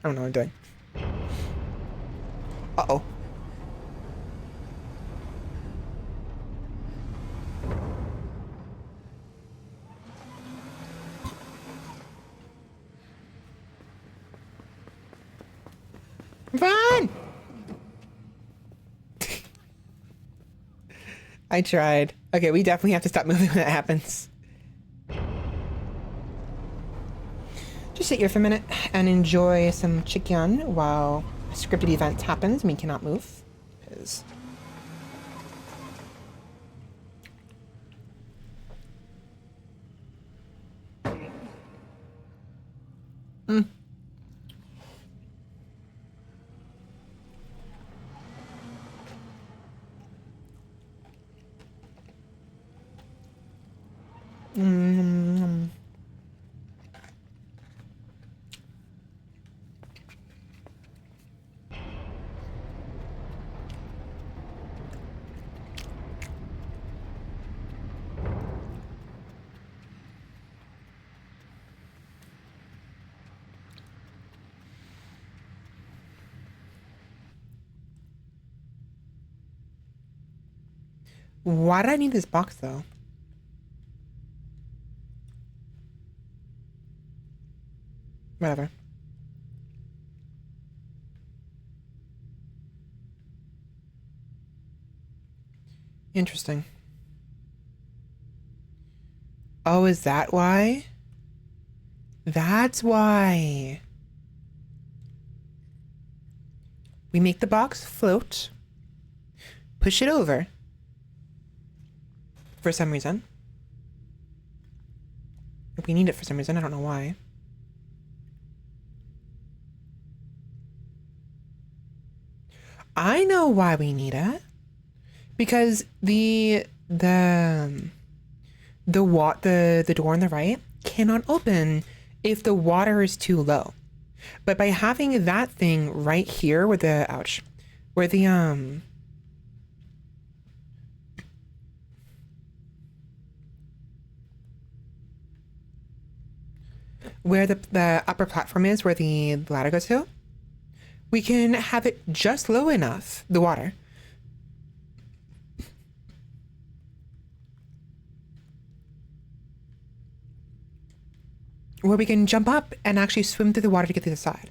what I'm doing. Uh-oh. Run! I tried. Okay, we definitely have to stop moving when that happens. Just sit here for a minute and enjoy some chicken while a scripted event happens and we cannot move. Because why did I need this box though? Whatever. Interesting. Oh, is that why? That's why. We make the box float, push it over for some reason, We need it for some reason. I don't know why. I know why we need it. Because the door on the right cannot open if the water is too low. But by having that thing right here where the where the upper platform is, where the ladder goes to, we can have it just low enough, the water, where we can jump up and actually swim through the water to get to the side.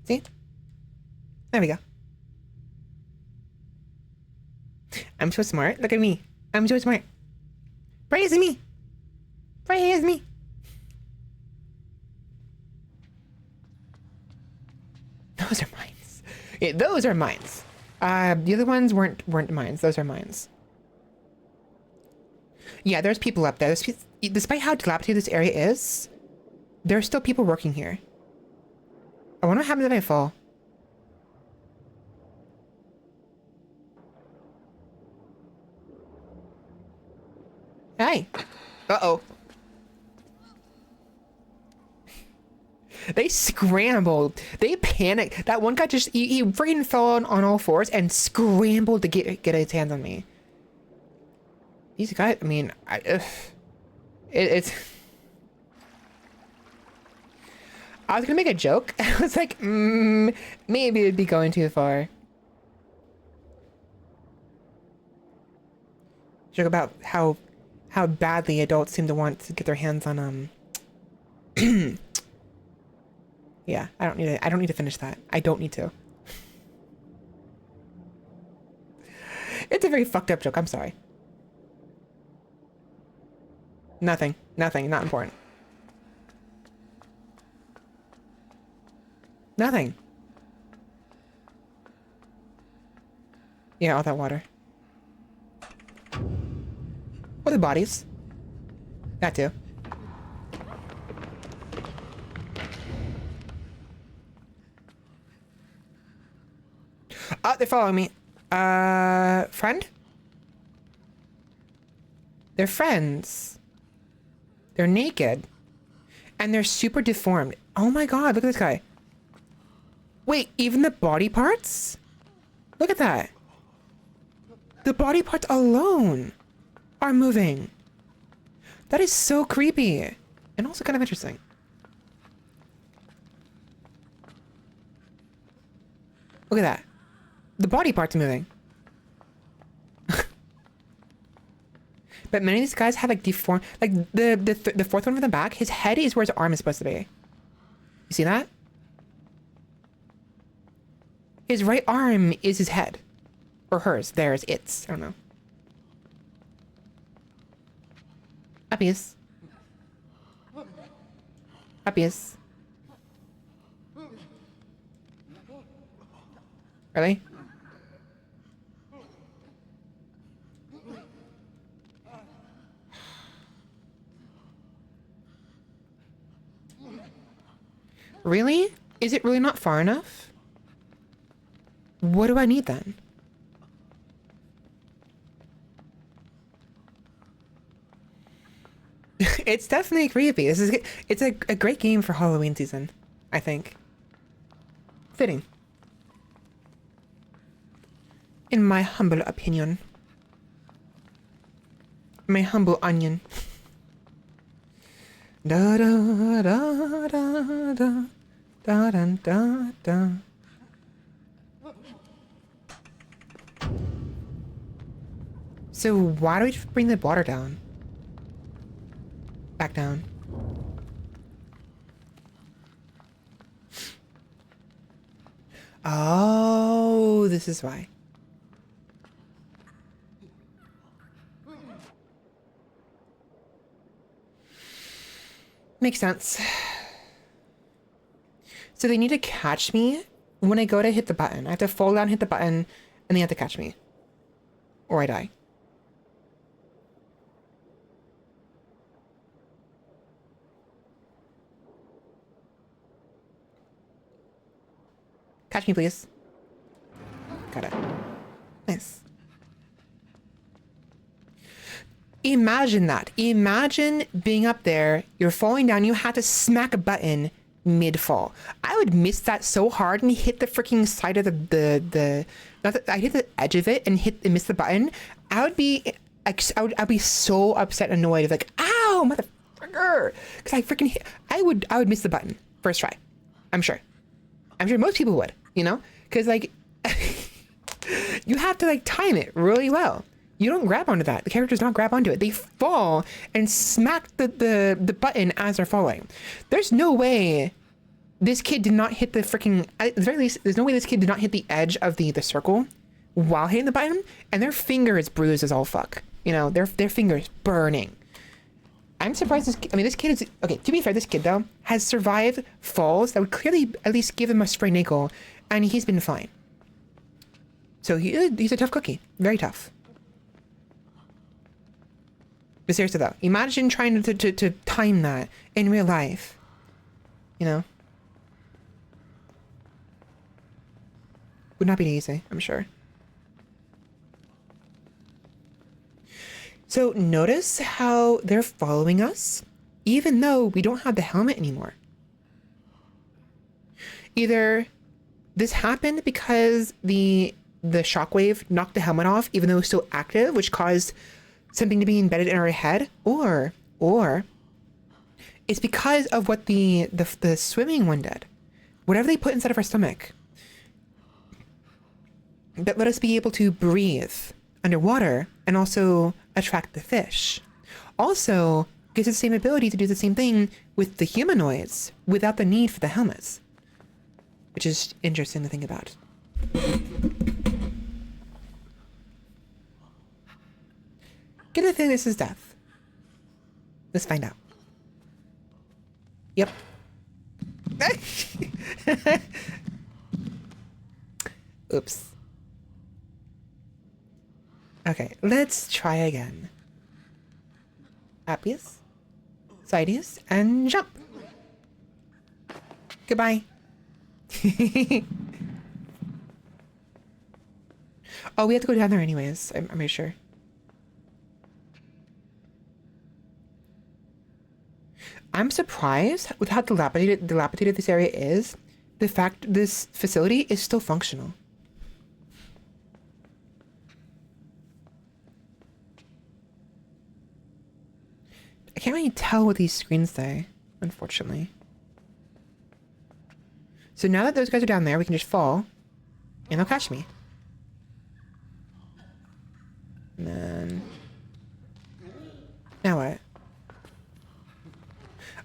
See? There we go. I'm so smart. Look at me. I'm so smart. Praise me. Praise me. Those are mines. Yeah, those are mines. The other ones weren't mines. Those are mines. Yeah, there's people up there. Despite how dilapidated this area is, there's still people working here. I wonder what happens if I fall. Hey. Uh-oh. They scrambled. They panicked. That one guy just, he freaking fell on all fours and scrambled to get his hands on me. These guys, I mean, it's... I was gonna make a joke. I was like, maybe it'd be going too far. Joke about how badly adults seem to want to get their hands on yeah, I don't need to finish that. I don't need to. It's a very fucked up joke. I'm sorry. Nothing, not important. Nothing. Yeah, all that water. Or the bodies. That too. Oh, they're following me. Friend? They're friends. They're naked. And they're super deformed. Oh my god, look at this guy. Wait, even the body parts? Look at that. The body parts alone are moving. That is so creepy. And also kind of interesting. Look at that. The body parts are moving. But many of these guys have like deformed, like the fourth one from the back, his head is where his arm is supposed to be. You see that? His right arm is his head. Or hers. Theirs. Its. I don't know. Uppies. Uppies. Really? Really? Is it really not far enough? What do I need then? It's definitely creepy. It's a great game for Halloween season, I think. Fitting. In my humble opinion. My humble onion. Da da da da da da da da da. So why do we just bring the water down? Back down. Oh, this is why. Makes sense. So they need to catch me when I go to hit the button. I have to fall down, hit the button, and they have to catch me. Or I die. Catch me, please. Got it. Nice. Imagine that. Imagine being up there, you're falling down, you have to smack a button mid-fall. I would miss that so hard and hit the freaking side of the not that I hit the edge of it and miss the button. I'd be so upset and annoyed, like, ow, motherfucker. Because I would miss the button first try. I'm sure most people would, you know? Because like you have to like time it really well. You don't grab onto that. The characters don't grab onto it. They fall and smack the button as they're falling. There's no way this kid did not hit the freaking, at the very least, there's no way this kid did not hit the edge of the circle while hitting the button, and their finger is bruised as all fuck. You know, their finger is burning. I'm surprised this kid is, okay, to be fair, this kid though, has survived falls that would clearly at least give him a sprained ankle, and he's been fine. So he's a tough cookie. Very tough. But seriously though, imagine trying to time that in real life. You know? Would not be easy, I'm sure. So notice how they're following us, even though we don't have the helmet anymore. Either this happened because the shockwave knocked the helmet off, even though it was still active, which caused something to be embedded in our head, or it's because of what the swimming one did. Whatever they put inside of our stomach that let us be able to breathe underwater and also attract the fish. Also gives us the same ability to do the same thing with the humanoids without the need for the helmets, which is interesting to think about. Get the thing, this is death. Let's find out. Yep. Oops. Okay, let's try again. Appius, Sidious, and jump. Goodbye. Oh, we have to go down there anyways, I'm pretty sure. I'm surprised with how dilapidated this area is. The fact this facility is still functional. I can't really tell what these screens say, unfortunately. So now that those guys are down there, we can just fall, and they'll catch me. And then... now what?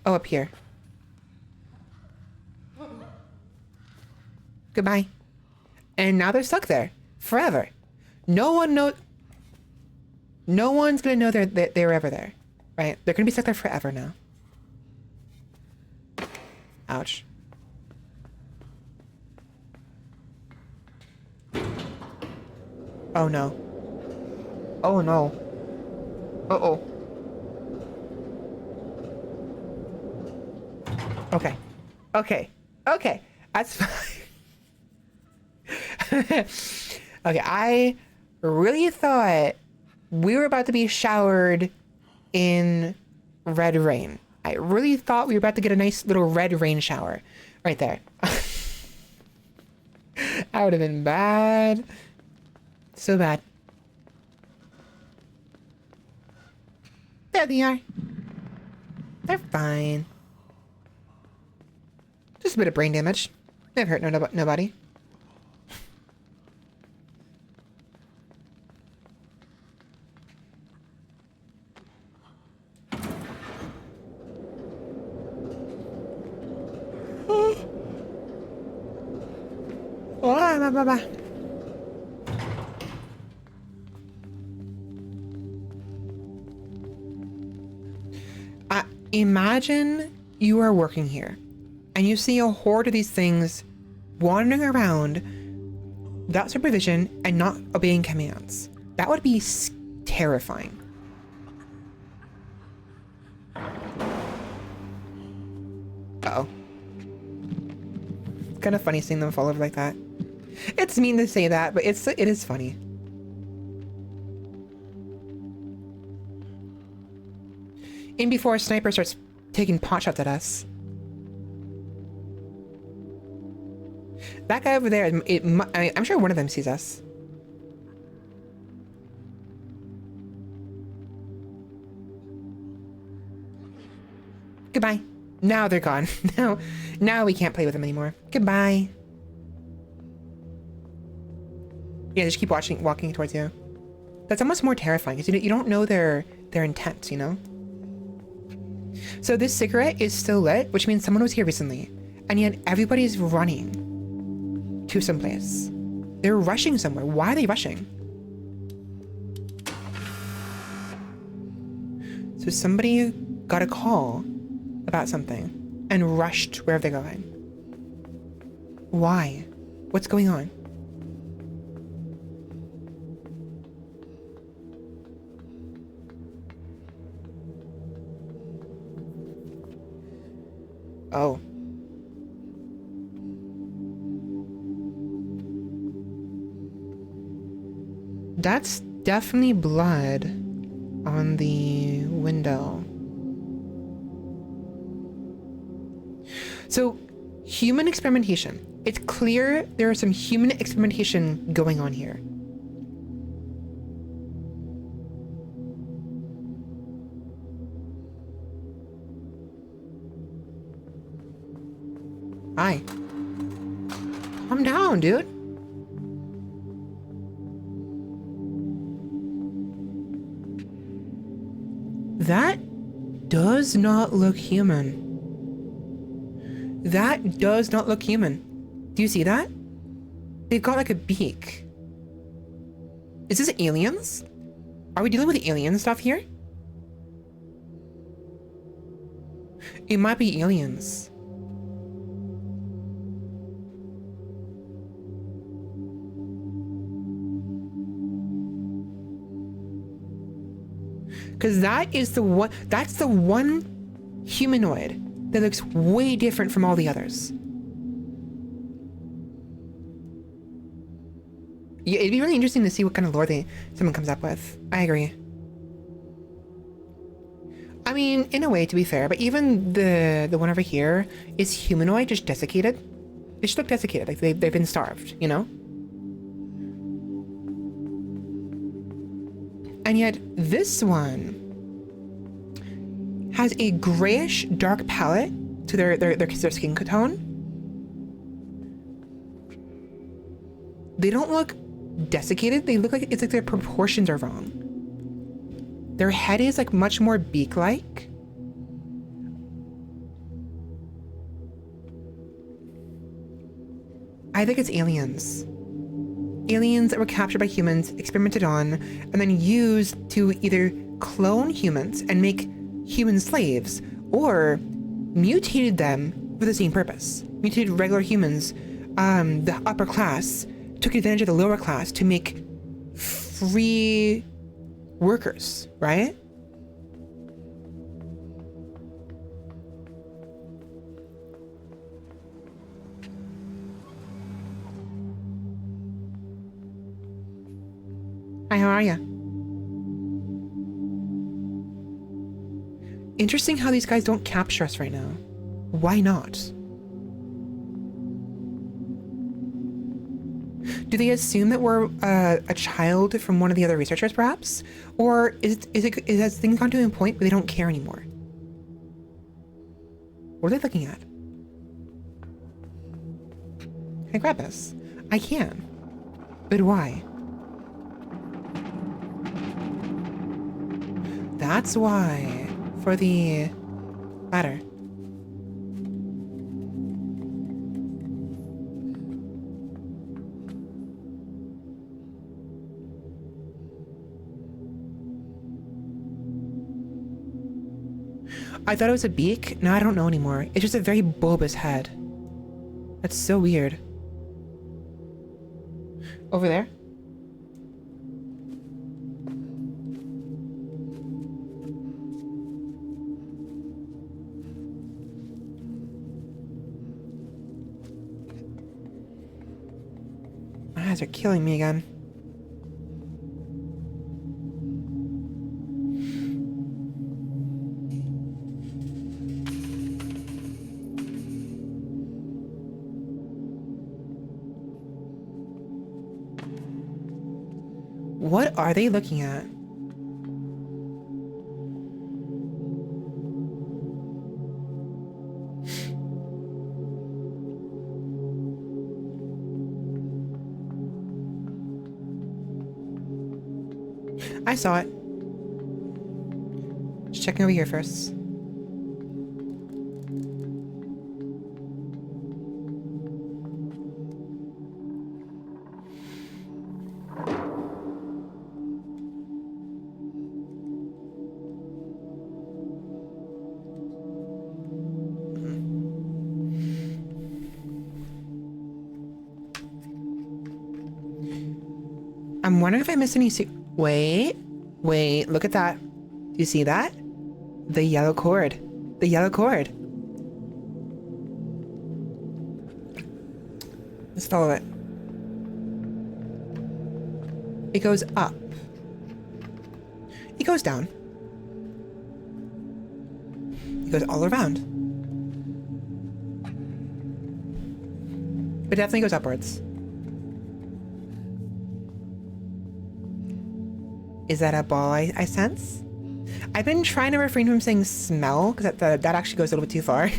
Oh, up here. Goodbye. And now they're stuck there. Forever. No one's gonna know they were ever there. Right? They're gonna be stuck there forever now. Ouch. Oh no. Oh no. Uh-oh. Okay. Okay. Okay. That's fine. Okay, I really thought we were about to be showered in red rain. I really thought we were about to get a nice little red rain shower right there. That would have been bad. So bad. There they are. They're fine. Just a bit of brain damage. Never hurt nobody. Imagine you are working here and you see a horde of these things wandering around without supervision and not obeying commands. That would be terrifying. Uh-oh. kind of funny seeing them fall over like that. It's mean to say that, but it is funny. In before a sniper starts taking pot shots at us. That guy over there, I'm sure one of them sees us. Goodbye. Now they're gone. Now we can't play with them anymore. Goodbye. Yeah, they just keep walking towards you. That's almost more terrifying because you don't know their intent, you know? So this cigarette is still lit, which means someone was here recently. And yet everybody's running to someplace. They're rushing somewhere. Why are they rushing? So somebody got a call about something and rushed wherever they're going. Why? What's going on? Oh. That's definitely blood on the window. So, human experimentation. It's clear there is some human experimentation going on here. Hi. Calm down, dude. That does not look human. That does not look human. Do you see that? They've got like a beak. Is this aliens? Are we dealing with alien stuff here? It might be aliens. Because that's the one humanoid that looks way different from all the others. Yeah, it'd be really interesting to see what kind of lore someone comes up with. I agree. I mean, in a way, to be fair, but even the one over here is humanoid, just desiccated. They just look desiccated, like they've been starved, you know? And yet, this one has a grayish dark palette to their skin tone. They don't look desiccated. They look like it's like their proportions are wrong. Their head is like much more beak-like. I think it's aliens. Aliens that were captured by humans, experimented on, and then used to either clone humans and make human slaves, or mutated them for the same purpose. Mutated regular humans, the upper class, took advantage of the lower class to make free workers, right? Hi, how are ya? Interesting how these guys don't capture us right now. Why not? Do they assume that we're a child from one of the other researchers, perhaps? Or has things gone to a point where they don't care anymore? What are they looking at? Can I grab this? I can. But why? That's why. For the ladder. I thought it was a beak. Now I don't know anymore. It's just a very bulbous head. That's so weird. Over there? guys are killing me again. What are they looking at? I saw it. Just checking over here first. I'm wondering if I missed any wait, look at that. Do you see that? The yellow cord. The yellow cord. Let's follow it. It goes up. It goes down. It goes all around. But it definitely goes upwards. Is that a ball I sense? I've been trying to refrain from saying smell, because that actually goes a little bit too far.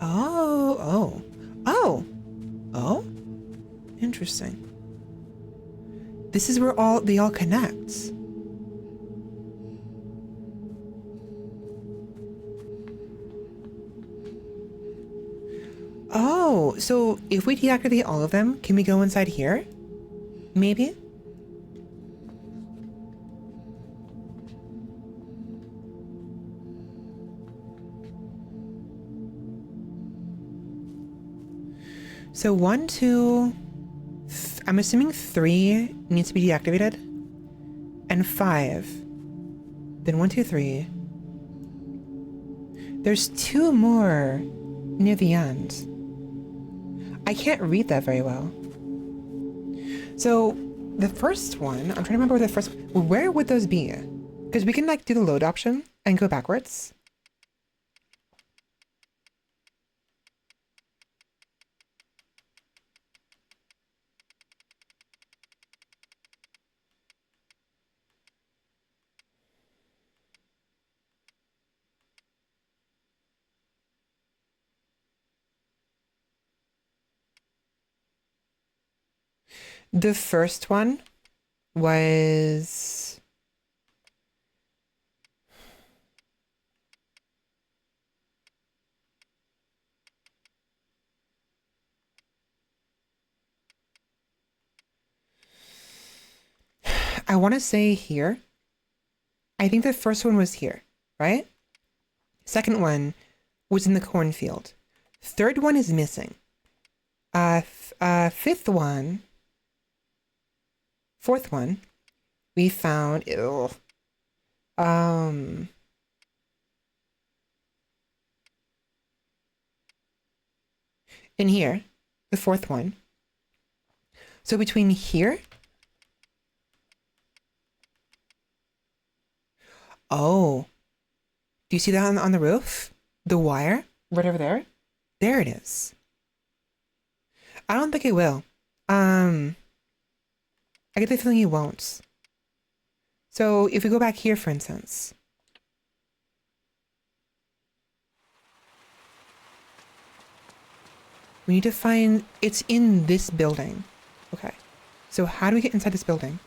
Oh. Interesting. This is where they all connect. Oh, so if we deactivate all of them, can we go inside here? Maybe? So 1, 2, I'm assuming 3 needs to be deactivated, and 5. Then 1, 2, 3. There's 2 more near the end. I can't read that very well. So the first one, I'm trying to remember where would those be? Because we can like do the load option and go backwards. The first one was I want to say here. I think the first one was here, right? Second one was in the cornfield. Third one is missing. Fifth one. Fourth one, we found, in here, the fourth one. So between here, oh, do you see that on the roof? The wire, right over there? There it is. I don't think it will. I get the feeling he won't. So if we go back here, for instance. We need to find, it's in this building. Okay. So how do we get inside this building?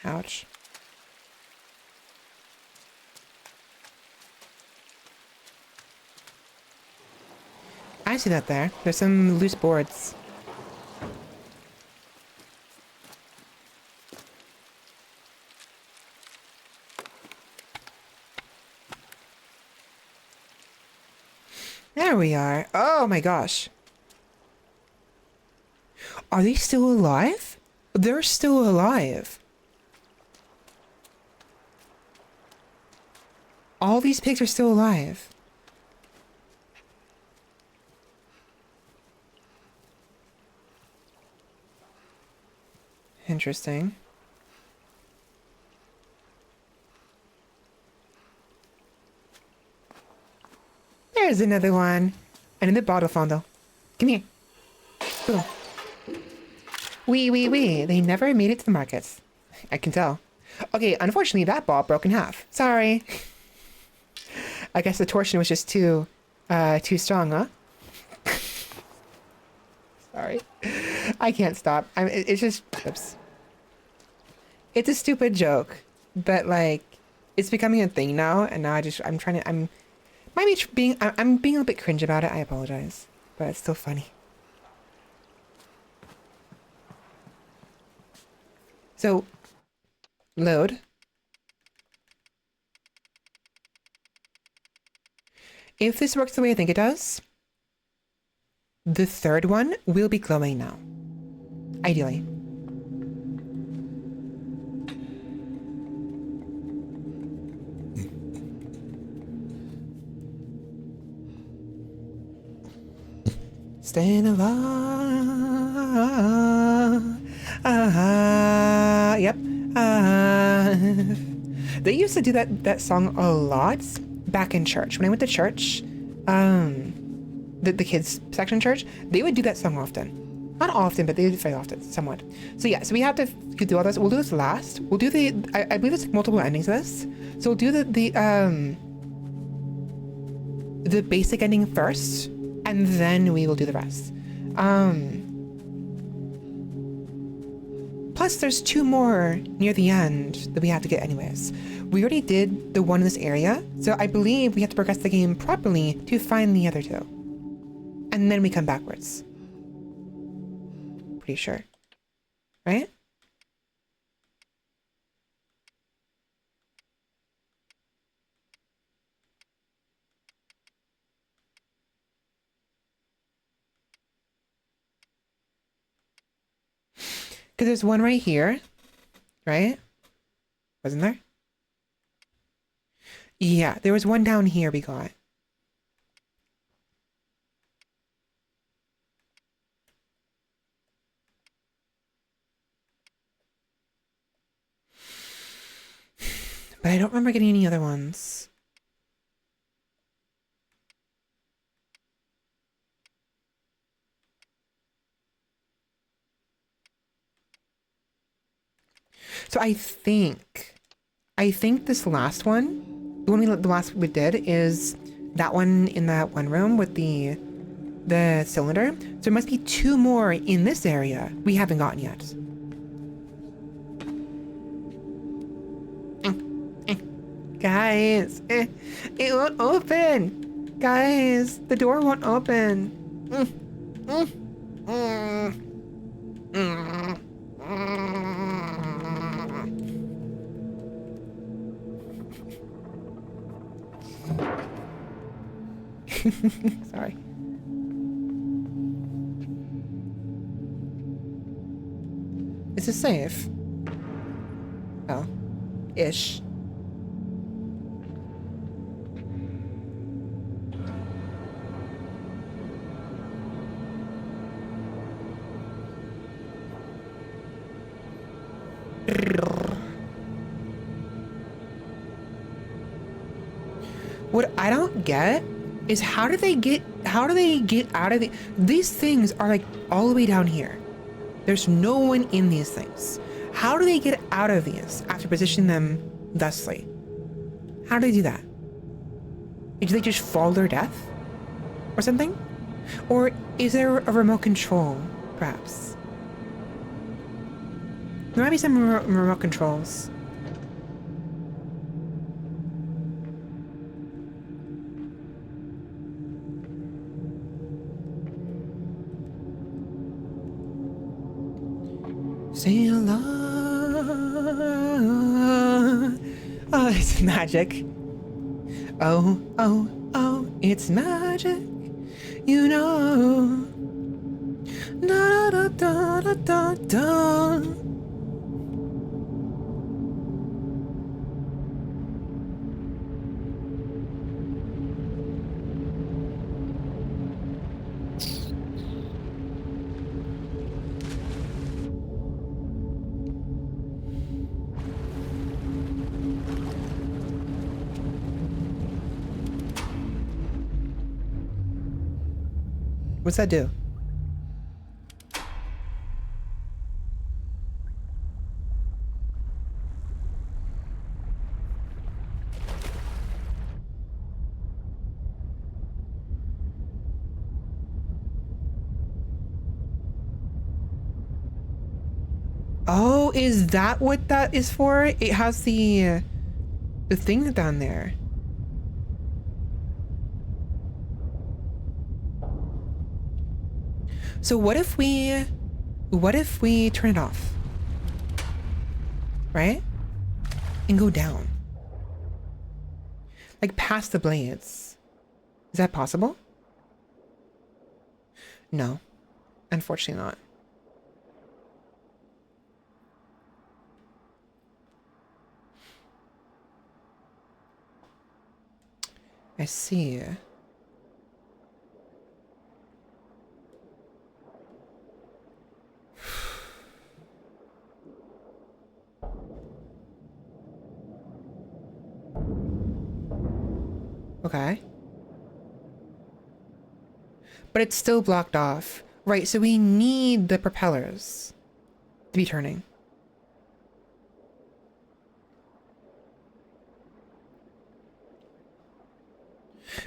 Ouch. I see that there. There's some loose boards. There we are. Oh my gosh. Are they still alive? They're still alive. All these pigs are still alive. Interesting. There's another one. Another bottle fondle. Come here. Boom. Wee. They never made it to the markets. I can tell. Okay, unfortunately, that ball broke in half. Sorry. I guess the torsion was just too strong, huh? Sorry. I can't stop. It's just, oops. It's a stupid joke, but like, it's becoming a thing now, and now I'm being a little bit cringe about it. I apologize, but it's still funny. So, load. If this works the way I think it does, the third one will be glowing now. Ideally. Staying alive. Yep. They used to do that song a lot back in church. When I went to church, the kids section church, they would do that song often. Not often, but they did it very often, somewhat. So yeah, so we have to do all this. We'll do this last. We'll do I believe there's multiple endings of this. So we'll do the basic ending first, and then we will do the rest. Plus, there's 2 more near the end that we have to get anyways. We already did the one in this area, so I believe we have to progress the game properly to find the other 2. And then we come backwards. Pretty sure. Right? Because there's one right here, right? Wasn't there? Yeah, there was one down here we got. But I don't remember getting any other ones. So I think this last one, the last we did is that one in that one room with the cylinder. So there must be 2 more in this area we haven't gotten yet. Guys, it won't open. Guys, the door won't open. Sorry. Is this safe? Oh. Ish. What I don't get is how do they get out of these things are like all the way down here. There's no one in these things. How do they get out of these after positioning them thusly? How do they do that? Do they just fall their death? Or something? Or is there a remote control, perhaps? There might be some remote controls. Stay alive. Oh, it's magic. Oh, it's magic. You know. Da, da, da, da, da, da. What's that do? Oh, is that what that is for? It has the thing down there. So what if we turn it off? Right? And go down. Like past the blades. Is that possible? No. Unfortunately not. I see. Okay. But it's still blocked off. Right, so we need the propellers to be turning.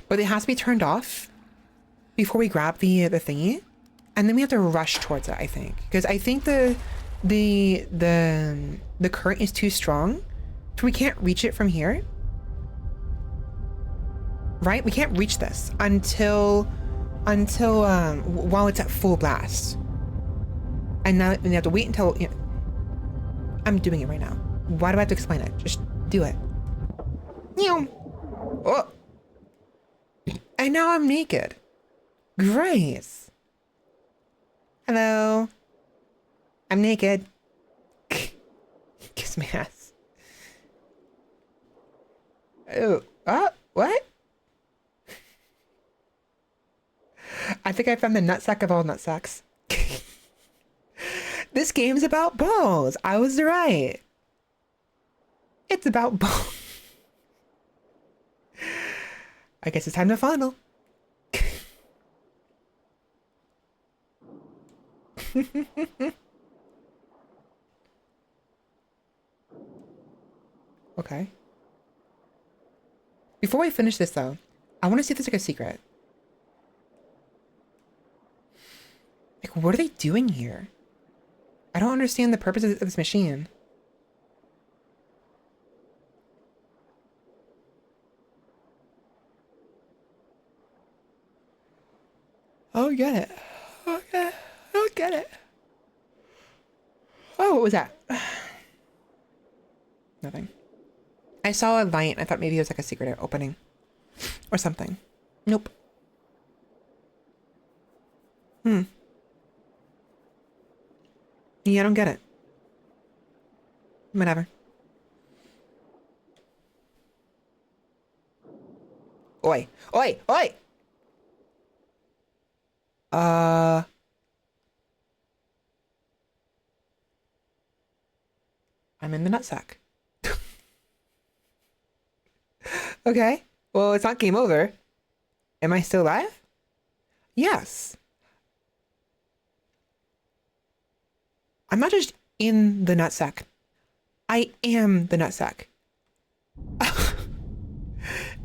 But it has to be turned off before we grab the thingy. And then we have to rush towards it, I think. Because I think the current is too strong. So we can't reach it from here. Right? We can't reach this until while it's at full blast. And now we have to wait until, you know, I'm doing it right now. Why do I have to explain it? Just do it. Oh. And now I'm naked. Grace. Hello. I'm naked. Kiss my ass. Oh, what? I think I found the nutsack of all nutsacks. This game's about balls. I was right. It's about balls. I guess it's time to final. Okay. Before I finish this though, I want to see if there's like a secret. Like, what are they doing here? I don't understand the purpose of this machine. I don't get it. I don't get it. Oh, what was that? Nothing. I saw a light. I thought maybe it was like a secret opening or something. Nope. Yeah, I don't get it. Whatever. Oi. Oi. Oi. I'm in the nutsack. Okay. Well, it's not game over. Am I still alive? Yes. I'm not just in the nutsack. I am the nutsack.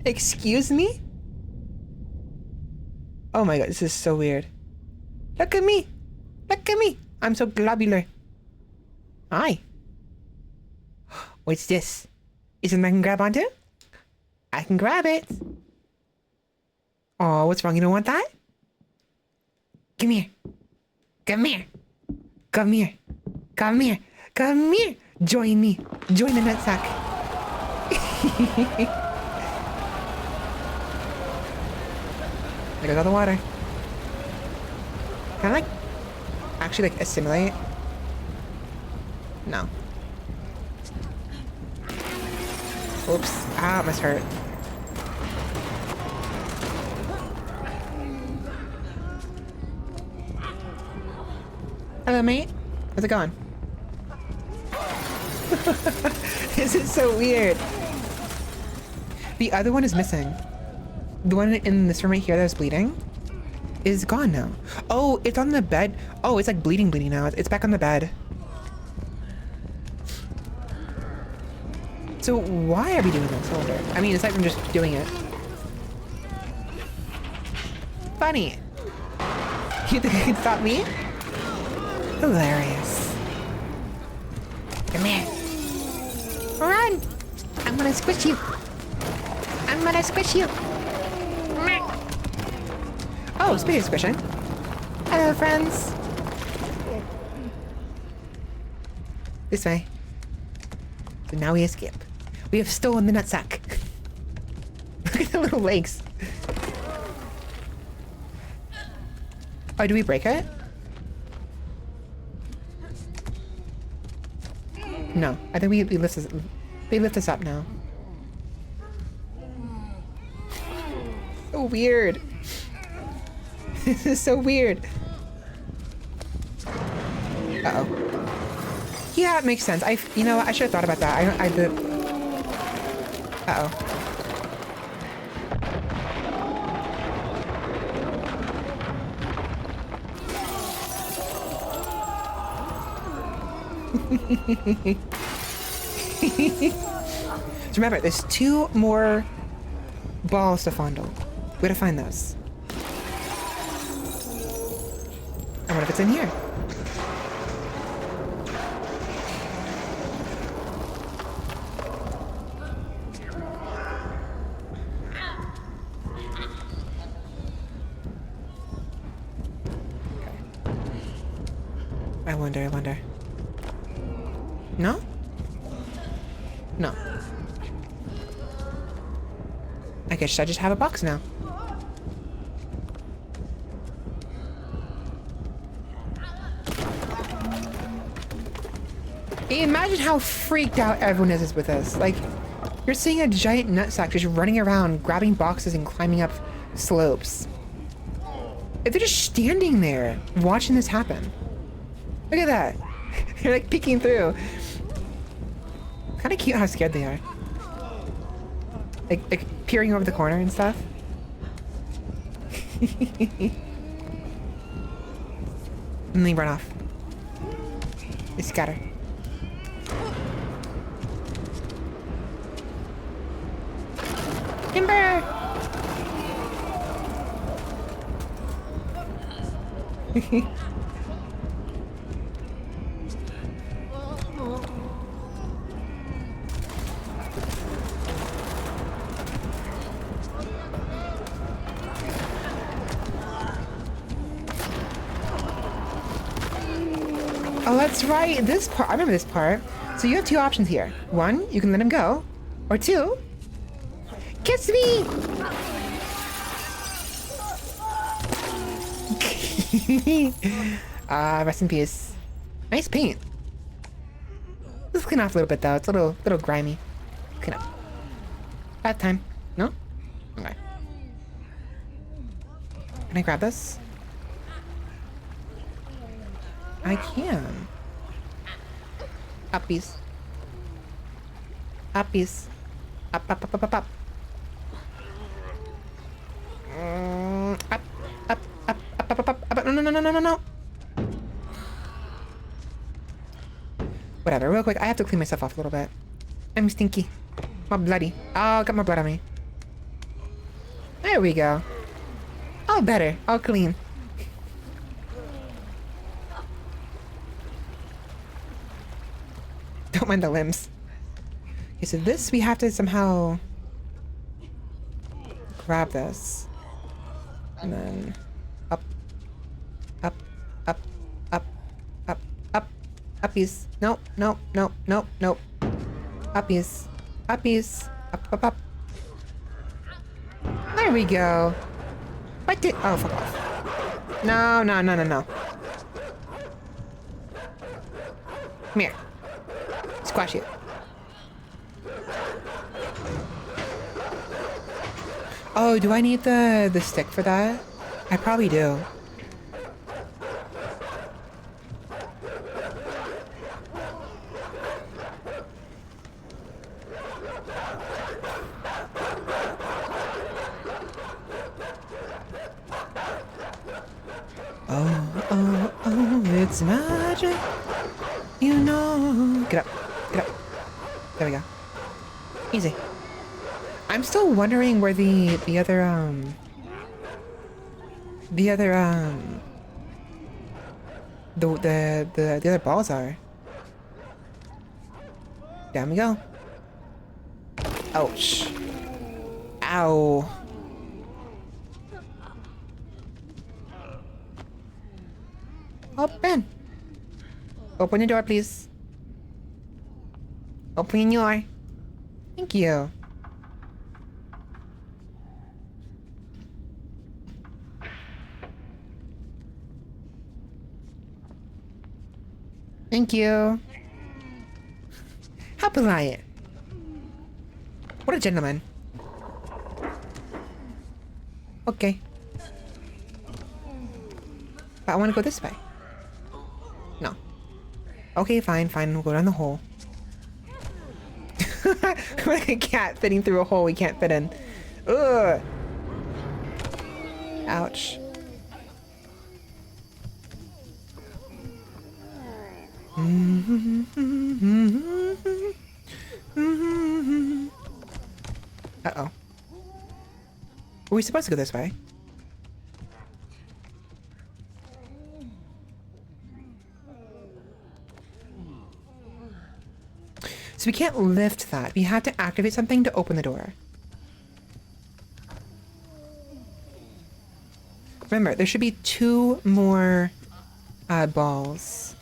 Excuse me? Oh my god, this is so weird. Look at me. Look at me. I'm so globular. Hi. What's this? Is it something I can grab onto? I can grab it. Oh, what's wrong? You don't want that? Come here. Come here. Come here. Come here. Come here. Join me. Join the nutsack. There goes all the water. Can I like... actually like assimilate? No. Oops. Ah, it must hurt. Hello, mate. How's it going? This is so weird. The other one is missing. The one in this room right here that was bleeding is gone now. Oh, it's on the bed. Oh, it's like bleeding now. It's back on the bed. So why are we doing this? I wonder. I mean, aside from just doing it. Funny. You think you can stop me? Hilarious. Come here. Run! I'm gonna squish you. I'm gonna squish you. Oh, speaking of squishing. Hello, friends. This way. So now we escape. We have stolen the nutsack. Look at the little legs. Oh, do we break it? No, I think we lift this up now. So weird. This is so weird. Uh-oh. Yeah, it makes sense. You know what? I should have thought about that. I did. Uh-oh. So remember, there's 2 more balls to fondle. Where to find those? And what if it's in here? I wonder. No? No. I guess I just have a box now. Imagine how freaked out everyone is with this. Like, you're seeing a giant nutsack just running around, grabbing boxes and climbing up slopes. If they're just standing there, watching this happen. Look at that. They're like peeking through. Kind of cute how scared they are. Like peering over the corner and stuff. And they run off. They scatter. Timber! Oh, that's right. This part, I remember this part. So you have 2 options here. 1, you can let him go. Or 2, kiss me! Rest in peace. Nice paint. Let's clean off a little bit though. It's a little grimy. Clean up. Bad time. No? Okay. Can I grab this? I can. Uppies. Uppies. Up. Up. No. Whatever, real quick, I have to clean myself off a little bit. I'm stinky. I'm bloody. Oh, got more blood on me. There we go. All better. All clean. Don't mind the limbs. Okay, so this, we have to somehow grab this. And then up. Uppies. Nope. Uppies. Up. There we go. What did... Oh, fuck off. No. Come here. Squash you. Oh, do I need the stick for that? I probably do. Oh, it's magic. You know. Get up. Get up. There we go. Easy. I'm still wondering where the other other balls are. Down we go. Ouch. Ow. Open. Open the door, please. Open your door. Thank you. Thank you. How polite. What a gentleman. Okay. But I want to go this way. No. Okay, fine. We'll go down the hole. We're like a cat fitting through a hole we can't fit in. Ugh. Ouch. Uh-oh. Were we supposed to go this way? So we can't lift that. We have to activate something to open the door. Remember, there should be 2 more balls.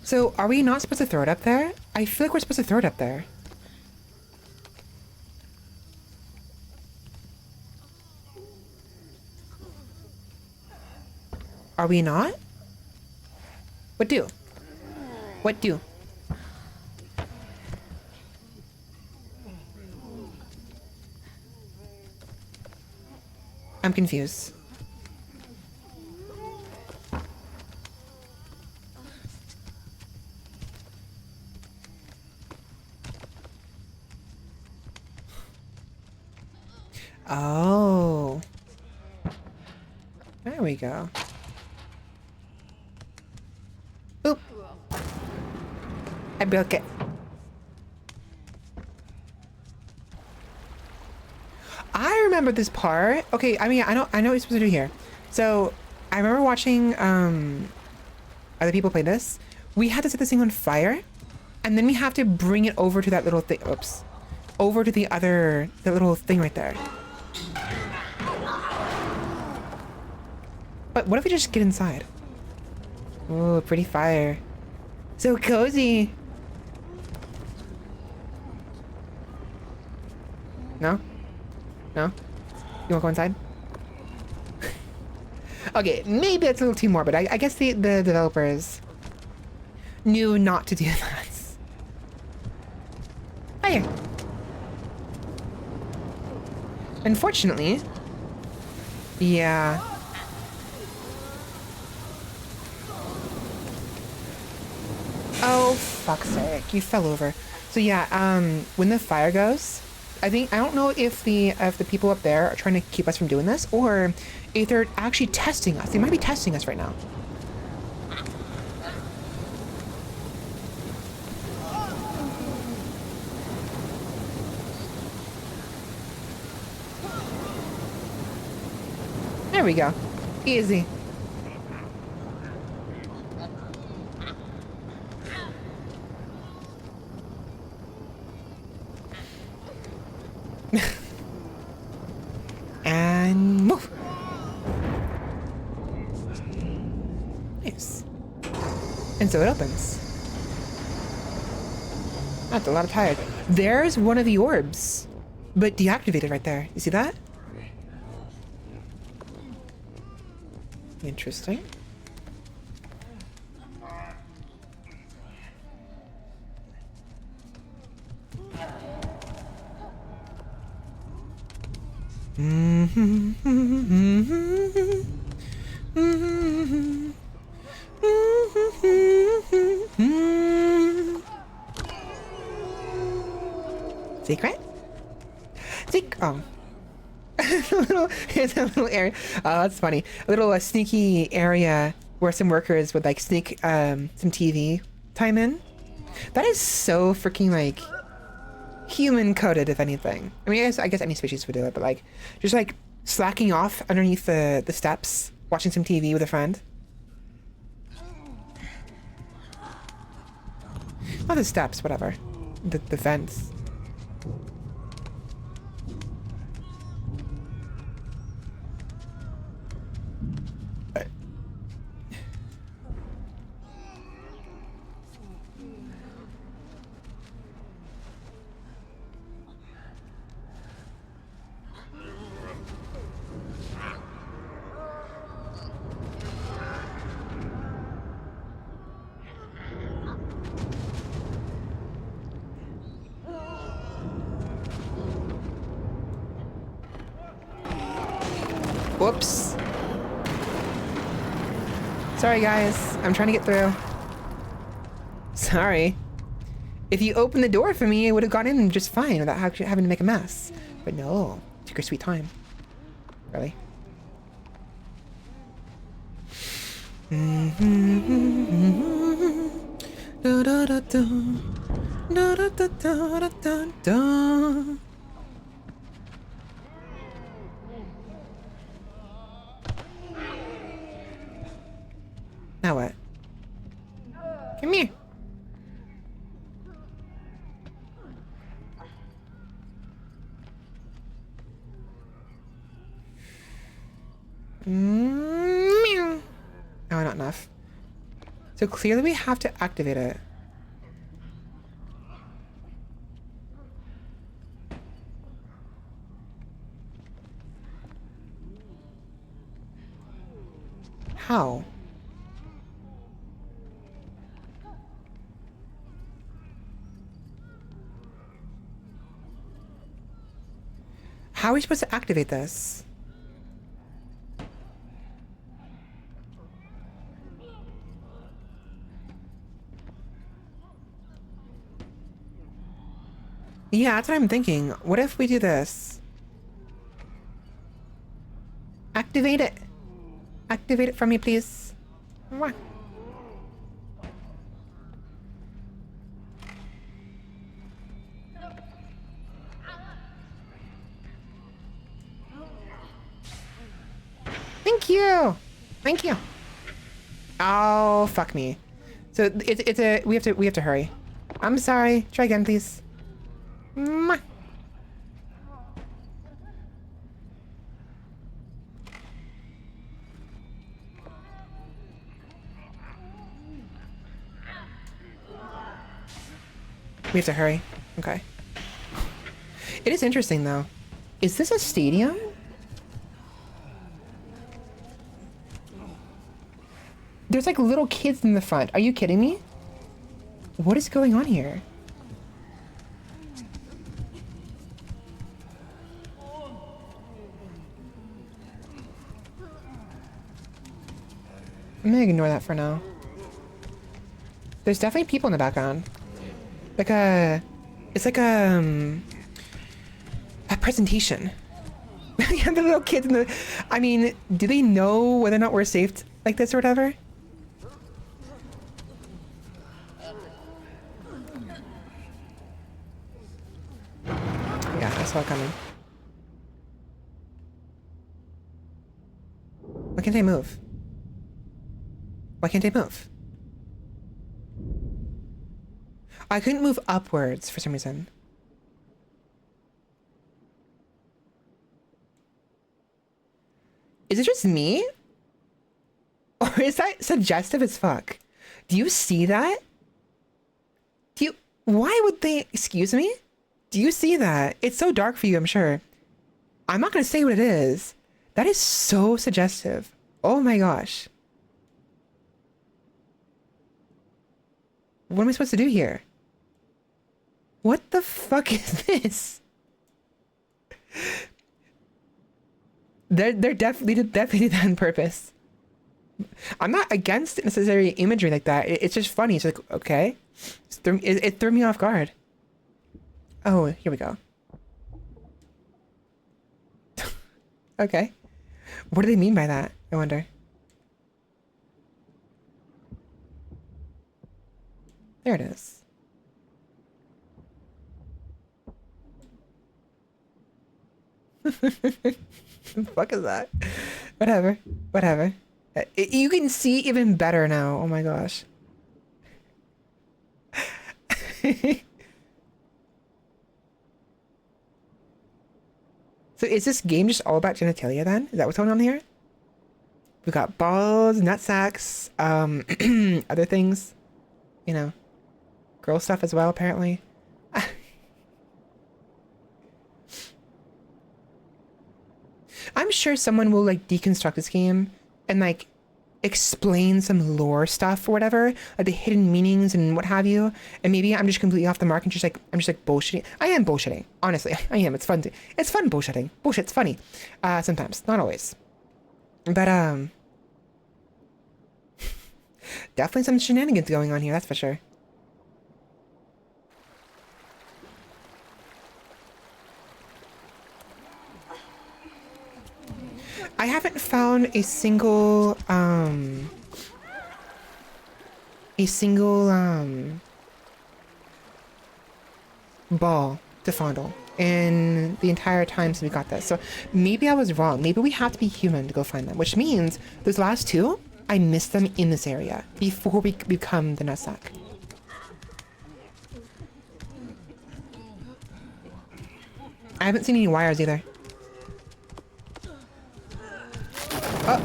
So, are we not supposed to throw it up there? I feel like we're supposed to throw it up there. Are we not? What do? What do? I'm confused. Oh. There we go. Boop. I broke it. I remember this part. Okay, I mean, I know what you're supposed to do here. So, I remember watching other people play this. We had to set this thing on fire, and then we have to bring it over to that little thing. Oops. Over to the little thing right there. But what if we just get inside? Ooh, pretty fire. So cozy. No? No? You wanna go inside? Okay, maybe that's a little too morbid. I guess the developers knew not to do that. Fire. Unfortunately. Yeah. Oh, fuck's sake. You fell over. So yeah, when the fire goes, I don't know if the people up there are trying to keep us from doing this, or if they're actually testing us. They might be testing us right now. There we go. Easy. And move. Nice. And so it opens. That's a lot of tired. There's one of the orbs, but deactivated right there. You see that? Interesting. Secret? Oh. It's a little area. Oh, that's funny. A little sneaky area where some workers would like sneak some TV time in. That is so freaking like human coded, if anything. I mean, I guess any species would do it, but like just like slacking off underneath the steps, watching some TV with a friend. Not the steps, whatever. The vents. Whoops. Sorry, guys. I'm trying to get through. Sorry. If you opened the door for me, I would have gone in just fine without having to make a mess. But no. Took your sweet time. Really? Now what? Come here. Meow. Oh, not enough. So clearly we have to activate it. How? How are we supposed to activate this? Yeah, that's what I'm thinking. What if we do this? Activate it. Activate it for me, please. Mwah. Thank you. Thank you. Oh, fuck me. So it's a we have to hurry. I'm sorry. Try again, please. Mwah. We have to hurry. Okay. It is interesting though. Is this a stadium? There's like little kids in the front. Are you kidding me? What is going on here? I'm gonna ignore that for now. There's definitely people in the background. Like it's like a presentation. Yeah, the little kids in the, I mean, do they know whether or not we're safe like this or whatever? Yeah, I saw it coming. Why can't I move? Why can't I move? I couldn't move upwards for some reason. Is it just me? Or is that suggestive as fuck? Do you see that? Why would they, excuse me? Do you see that? It's so dark for you, I'm sure. I'm not gonna say what it is. That is so suggestive. Oh my gosh. What am I supposed to do here? What the fuck is this? They're definitely did that on purpose. I'm not against necessary imagery like that. It's just funny. It's like, okay. It threw me off guard. Oh, here we go. Okay. What do they mean by that? I wonder. There it is. The fuck is that? Whatever. Whatever. You can see even better now. Oh my gosh. So is this game just all about genitalia then? Is that what's going on here? We got balls, nut sacks, other things. You know, girl stuff as well, apparently. I'm sure someone will like deconstruct this game and like explain some lore stuff or whatever, like the hidden meanings and what have you. And maybe I'm just completely off the mark and just like I'm just like bullshitting. I am bullshitting, honestly. I am. It's fun. It's fun bullshitting. Bullshit's funny. Sometimes, not always. But definitely some shenanigans going on here. That's for sure. I haven't found a single ball to fondle in the entire time since we got this. So maybe I was wrong. Maybe we have to be human to go find them, which means those last two, I missed them in this area before we become the nutsack. I haven't seen any wires either. Oh.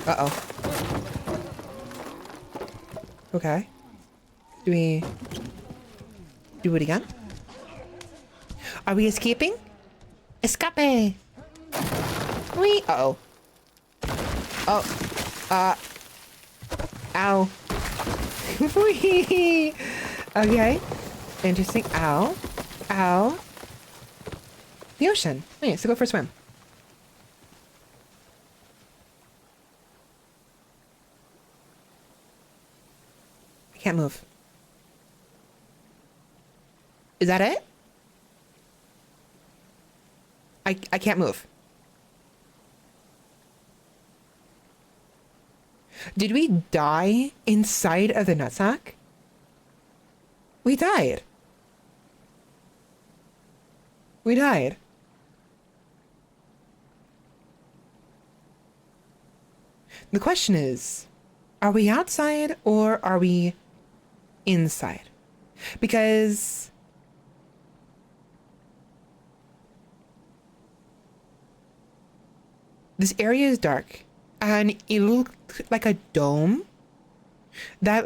Uh-oh. Okay. Do we do it again? Are we escaping? Escape! Wee! Uh-oh. Oh. Ow. Wee! Okay. Interesting. Ow. Ow. The ocean. Wait, so go for a swim. I can't move. Is that it? I can't move. Did we die inside of the nutsack? We died. We died. The question is, are we outside or are we inside? Because this area is dark and it looked like a dome. That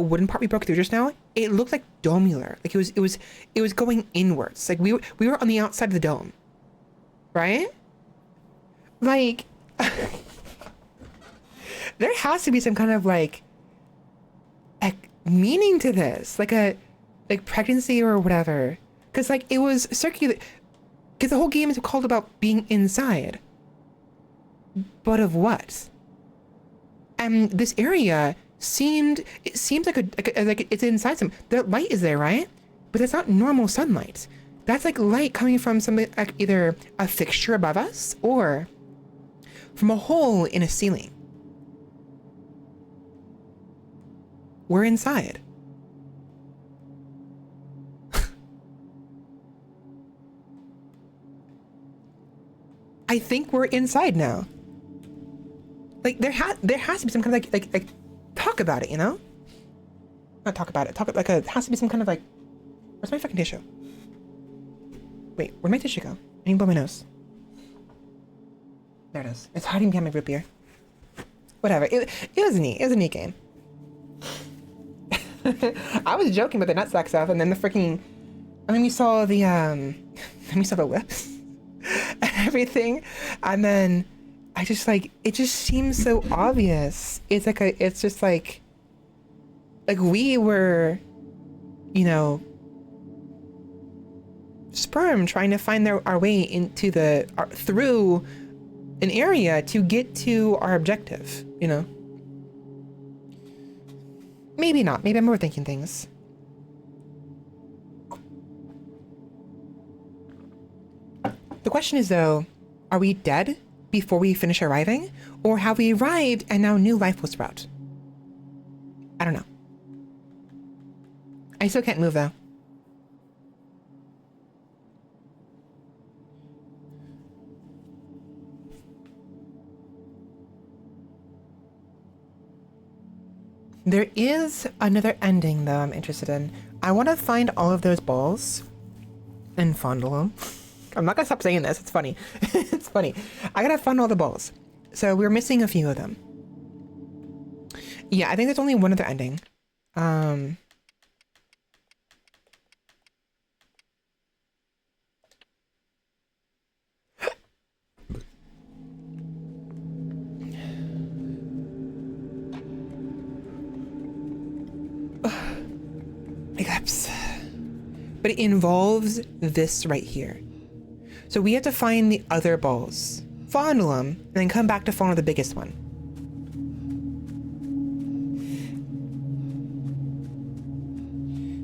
wooden part we broke through just now, it looked like domular. Like it was going inwards. Like we were on the outside of the dome. Right? Like there has to be some kind of like meaning to this, like pregnancy or whatever, because like it was circular, because the whole game is called about being inside, but of what? And this area seems like it's inside some. The light is there, right? But that's not normal sunlight. That's like light coming from something like either a fixture above us or from a hole in a ceiling. We're inside. I think we're inside now. Like there has to be some kind of like talk about it, you know? Not talk about it. It has to be some kind of like. Where's my fucking tissue? Wait, where'd my tissue go? I need to blow my nose. There it is. It's hiding behind my root beer. Whatever. It was neat. It was a neat game. I was joking with the nutsack stuff, and then the freaking. I mean, we saw the we saw the lips and everything, and then I just like it. Just seems so obvious. It's like a. It's just like we were, you know, sperm trying to find our way into through an area to get to our objective. You know. Maybe not. Maybe I'm overthinking things. The question is, though, are we dead before we finish arriving? Or have we arrived and now new life will sprout? I don't know. I still can't move, though. There is another ending, though, I'm interested in. I want to find all of those balls and fondle them. I'm not gonna stop saying this. It's funny. It's funny. I gotta find all the balls. So we're missing a few of them. Yeah, I think there's only one other ending. Hiccups. But it involves this right here. So we have to find the other balls, fondle them, and then come back to fondle the biggest one.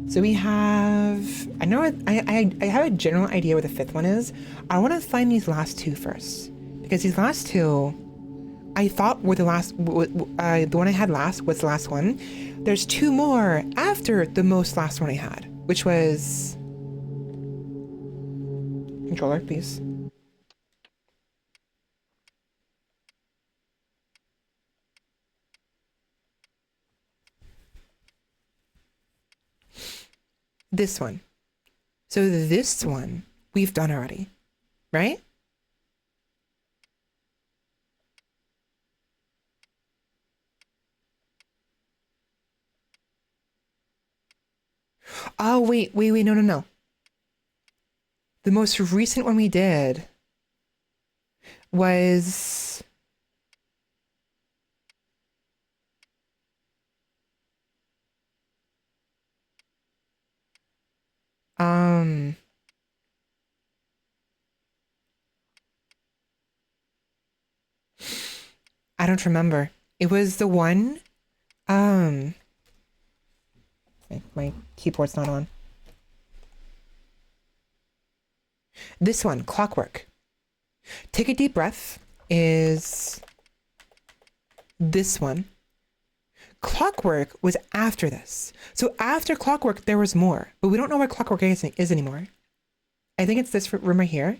So we have, I know I have a general idea where the fifth one is. I want to find these last two first, because these last two, I thought were the last, the one I had last was the last one. There's two more after the most last one I had, which was, controller, please. This one. So this one we've done already, right? Oh, wait, no. The most recent one we did was... I don't remember. It was the one, my keyboard's not on. This one, Clockwork. Take a deep breath is this one. Clockwork was after this. So after Clockwork, there was more, but we don't know where Clockwork is anymore. I think it's this room right here.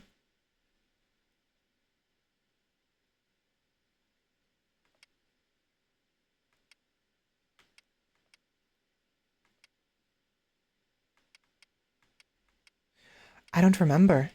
I don't remember.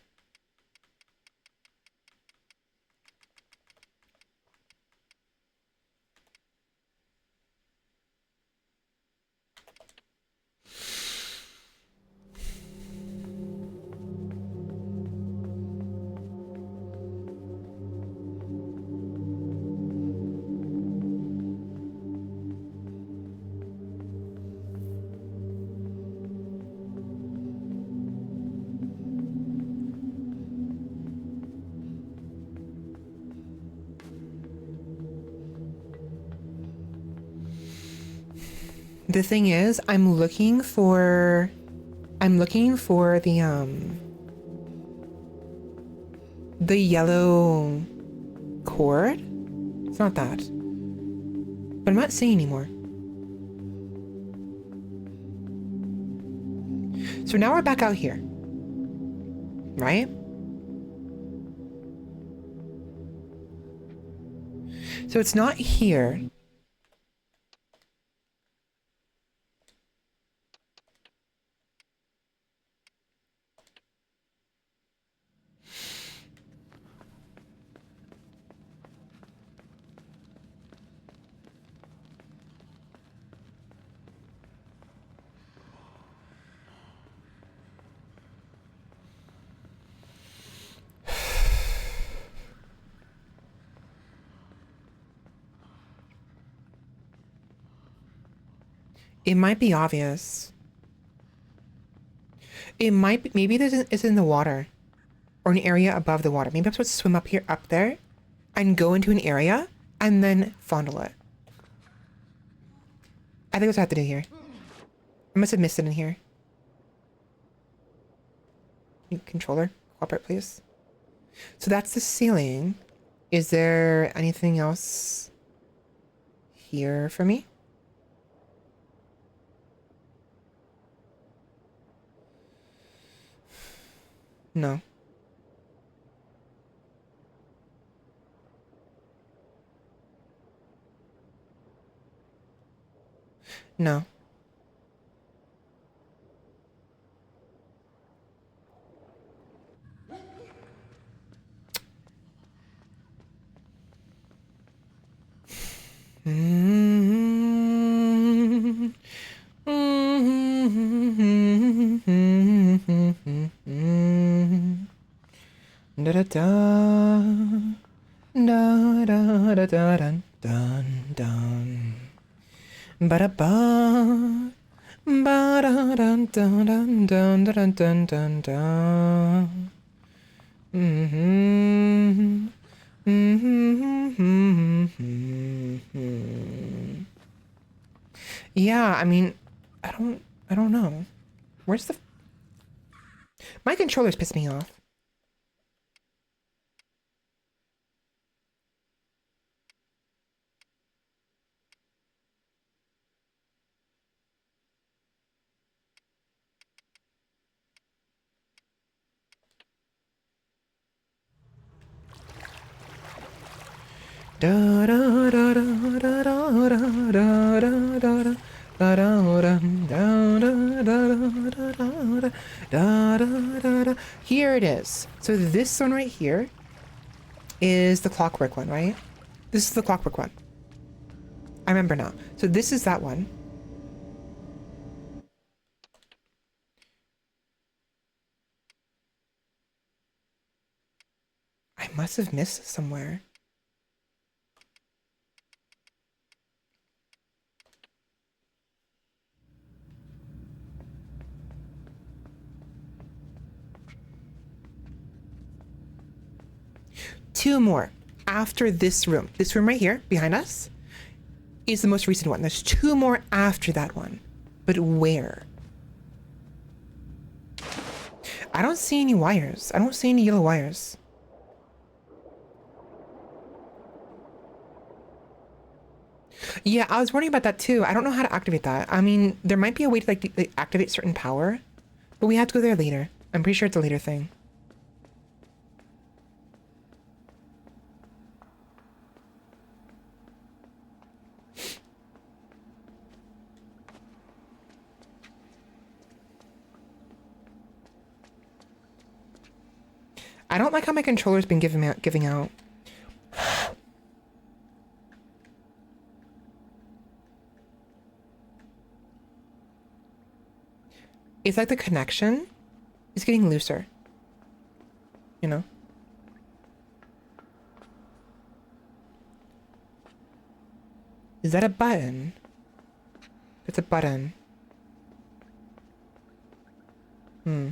The thing is, I'm looking for the yellow cord. It's not that. But I'm not seeing anymore. So now we're back out here. Right? So it's not here. It might be obvious. It might be, maybe it's in the water or an area above the water. Maybe I'm supposed to swim up there and go into an area and then fondle it. I think that's what I have to do here. I must have missed it in here. Controller, cooperate, please. So that's the ceiling. Is there anything else here for me? No. No. Da da da da da da da dun dun dun ba da ba ba da dun dun dun dun dun dun dun dun. Yeah, I mean, I don't know. Where's the... My controllers piss me off. Da da da da da da da da da da. Here it is. So this one right here is the clockwork one, right? This is the clockwork one. I remember now. So this is that one. I must have missed somewhere. Two more after this room. This room right here behind us is the most recent one. There's two more after that one. But where? I don't see any wires. I don't see any yellow wires. Yeah, I was wondering about that too. I don't know how to activate that. I mean, there might be a way to like activate certain power, but we have to go there later. I'm pretty sure it's a later thing. I don't like how my controller's been giving out. It's like the connection is getting looser. You know? Is that a button? It's a button. Hmm.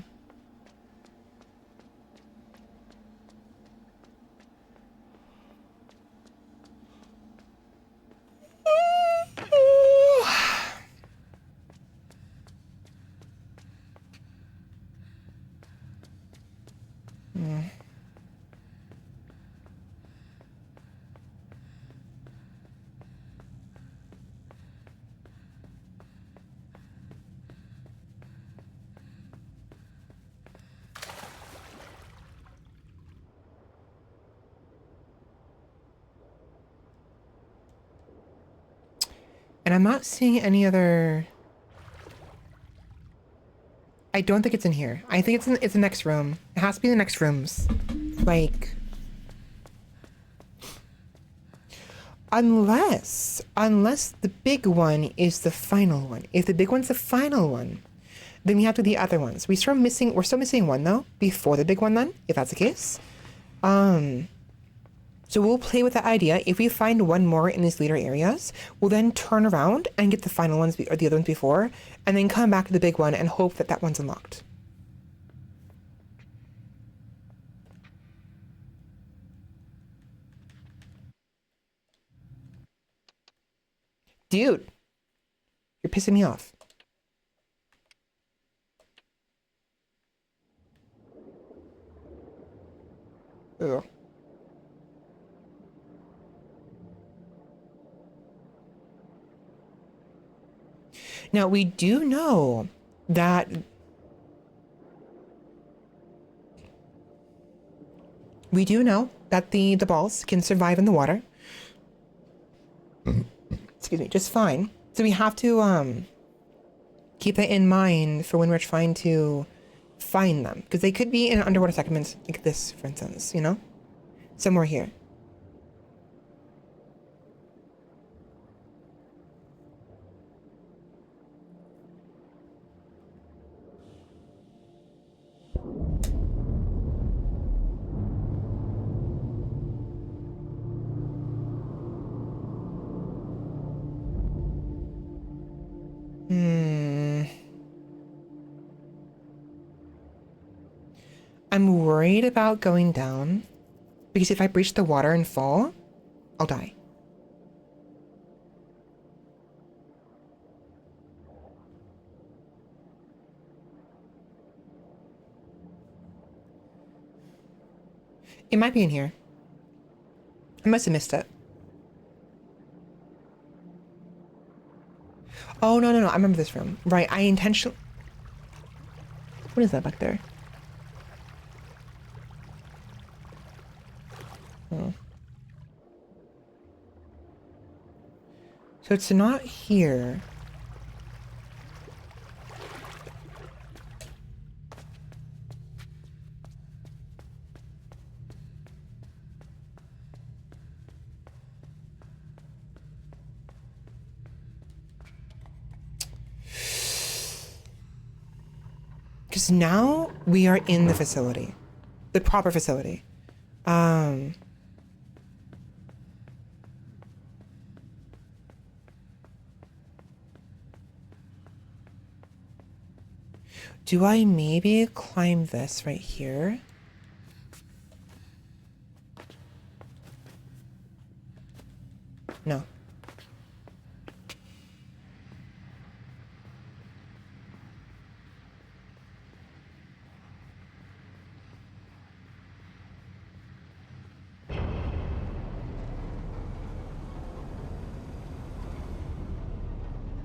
And I'm not seeing any other... I don't think it's in here. I think it's the next room. It has to be the next rooms. Like... Unless the big one is the final one. If the big one's the final one, then we have to do the other ones. We're still missing one though, before the big one then, if that's the case. So we'll play with that idea. If we find one more in these leader areas, we'll then turn around and get the final ones or the other ones before, and then come back to the big one and hope that that one's unlocked. Dude, you're pissing me off. Ugh. Now, we do know that the balls can survive in the water. Excuse me, just fine. So we have to keep that in mind for when we're trying to find them, because they could be in underwater segments like this, for instance, you know, somewhere here. I'm worried about going down, because if I breach the water and fall, I'll die. It might be in here. I must have missed it. Oh, no, I remember this room. Right, I intentionally... What is that back there? Oh. So it's not here. Because now we are in the facility. The proper facility. Do I maybe climb this right here? No.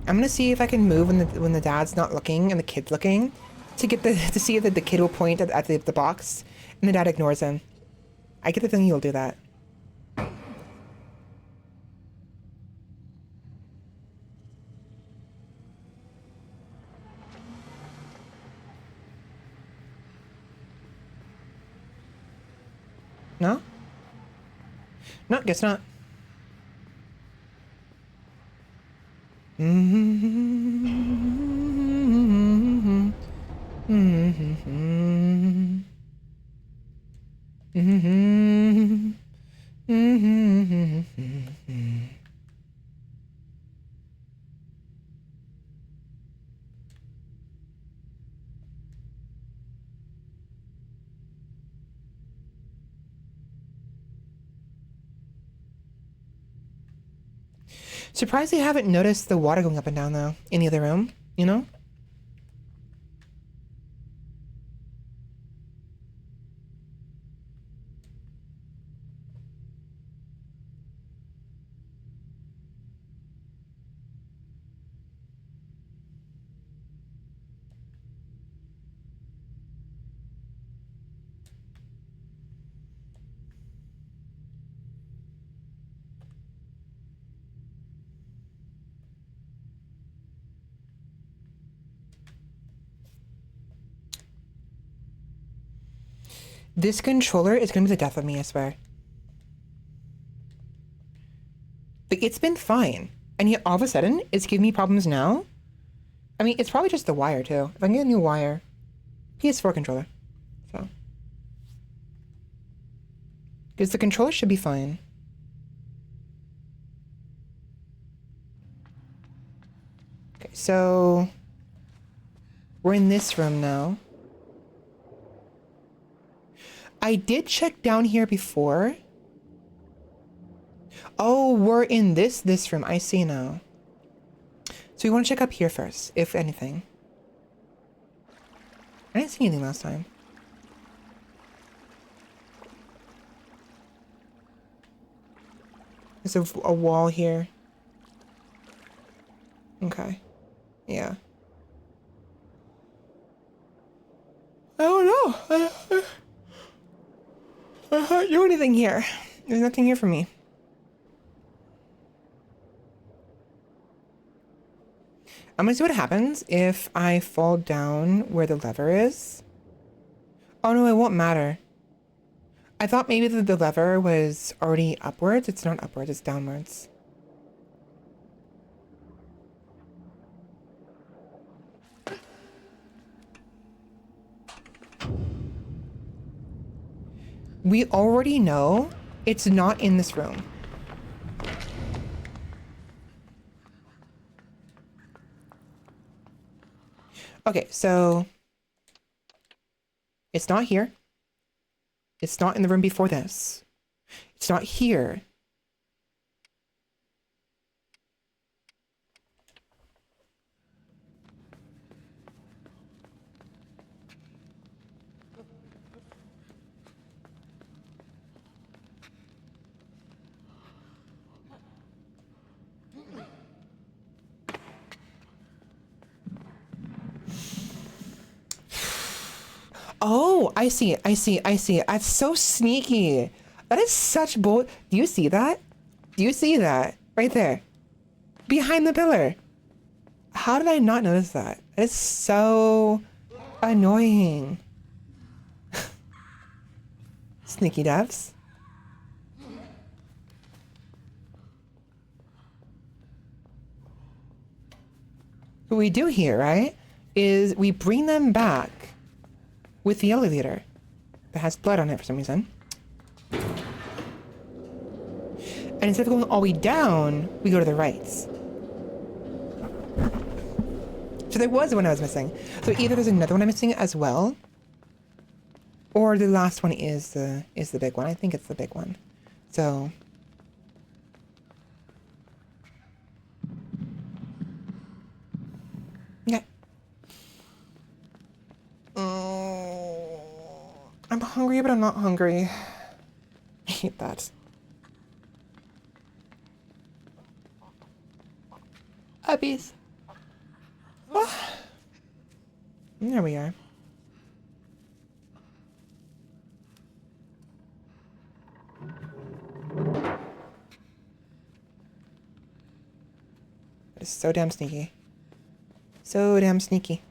I'm gonna see if I can move when the dad's not looking and the kid's looking, to see that the kid will point at the box and the dad ignores him. I get the feeling he'll do that. No? No, guess not. Surprised they haven't noticed the water going up and down, though, in the other room, you know? This controller is gonna be the death of me, I swear. Like, it's been fine. And yet, all of a sudden, it's giving me problems now? I mean, it's probably just the wire, too. If I can get a new wire. PS4 controller. So. Because the controller should be fine. Okay, so we're in this room now. I did check down here before. Oh, we're in this room. I see now. So we want to check up here first, if anything. I didn't see anything last time. There's a wall here. Okay. Yeah. I don't know. I don't do anything here. There's nothing here for me. I'm gonna see what happens if I fall down where the lever is. Oh no, it won't matter. I thought maybe the lever was already upwards. It's not upwards, it's downwards. We already know it's not in this room. Okay, so it's not here. It's not in the room before this. It's not here. Oh, I see it. I see it. I see it. That's so sneaky. That is such bull. Do you see that? Do you see that? Right there. Behind the pillar. How did I not notice that? It's so annoying. Sneaky devs. What we do here, right, is we bring them back with the elevator that has blood on it for some reason. And instead of going all the way down, we go to the right. So there was one I was missing. So either there's another one I'm missing as well, or the last one is the big one. I think it's the big one. So yeah. I'm hungry, but I'm not hungry. I hate that. Uppies. Oh. There we are. That is so damn sneaky. So damn sneaky.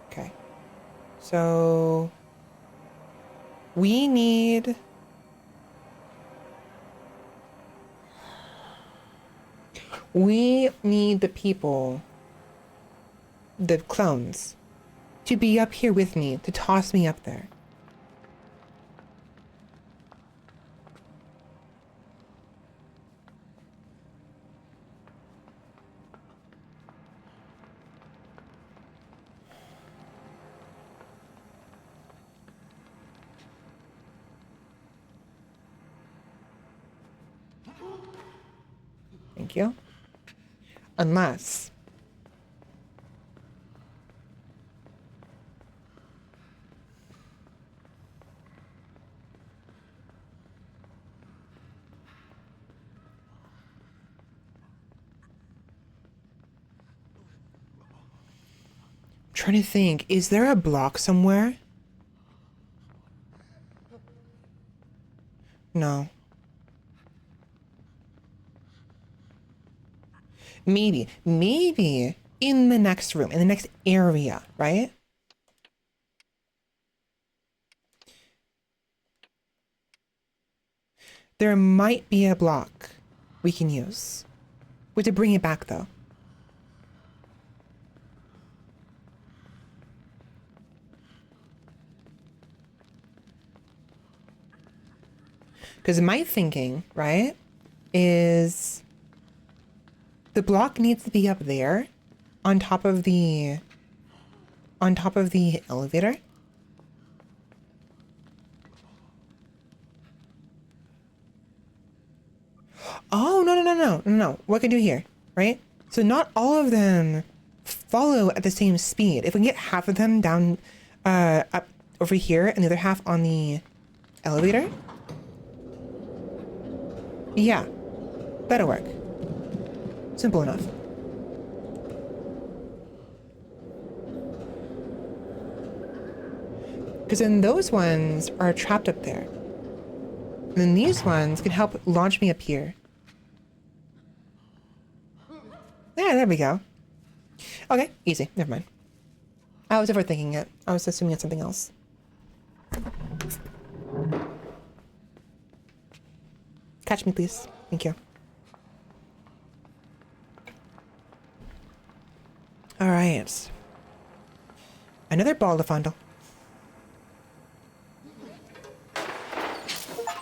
Okay. So we need the people, the clones, to be up here with me, to toss me up there. Thank you. Unless I'm trying to think, is there a block somewhere? No. Maybe in the next room, in the next area, right? There might be a block we can use. We have to bring it back though. Because my thinking, right, is the block needs to be up there on top of the elevator. Oh, no. What can I do here, right? So not all of them follow at the same speed. If we can get half of them down, up over here and the other half on the elevator. Yeah, that'll work. Simple enough. Because then those ones are trapped up there. And then these ones can help launch me up here. Yeah, there we go. Okay, easy. Never mind. I was overthinking it. I was assuming it's something else. Catch me, please. Thank you. All right. Another ball to fondle.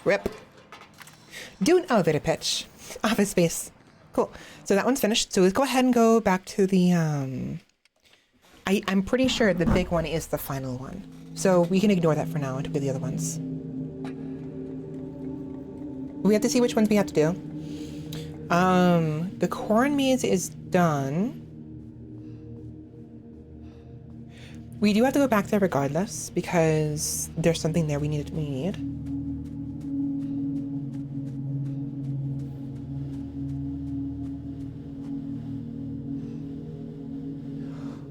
Rip. Do an elevator pitch. Office space. Cool. So that one's finished. So let's go ahead and go back to the, I'm pretty sure the big one is the final one. So we can ignore that for now and do the other ones. We have to see which ones we have to do. The corn maze is done. We do have to go back there regardless because there's something there we need.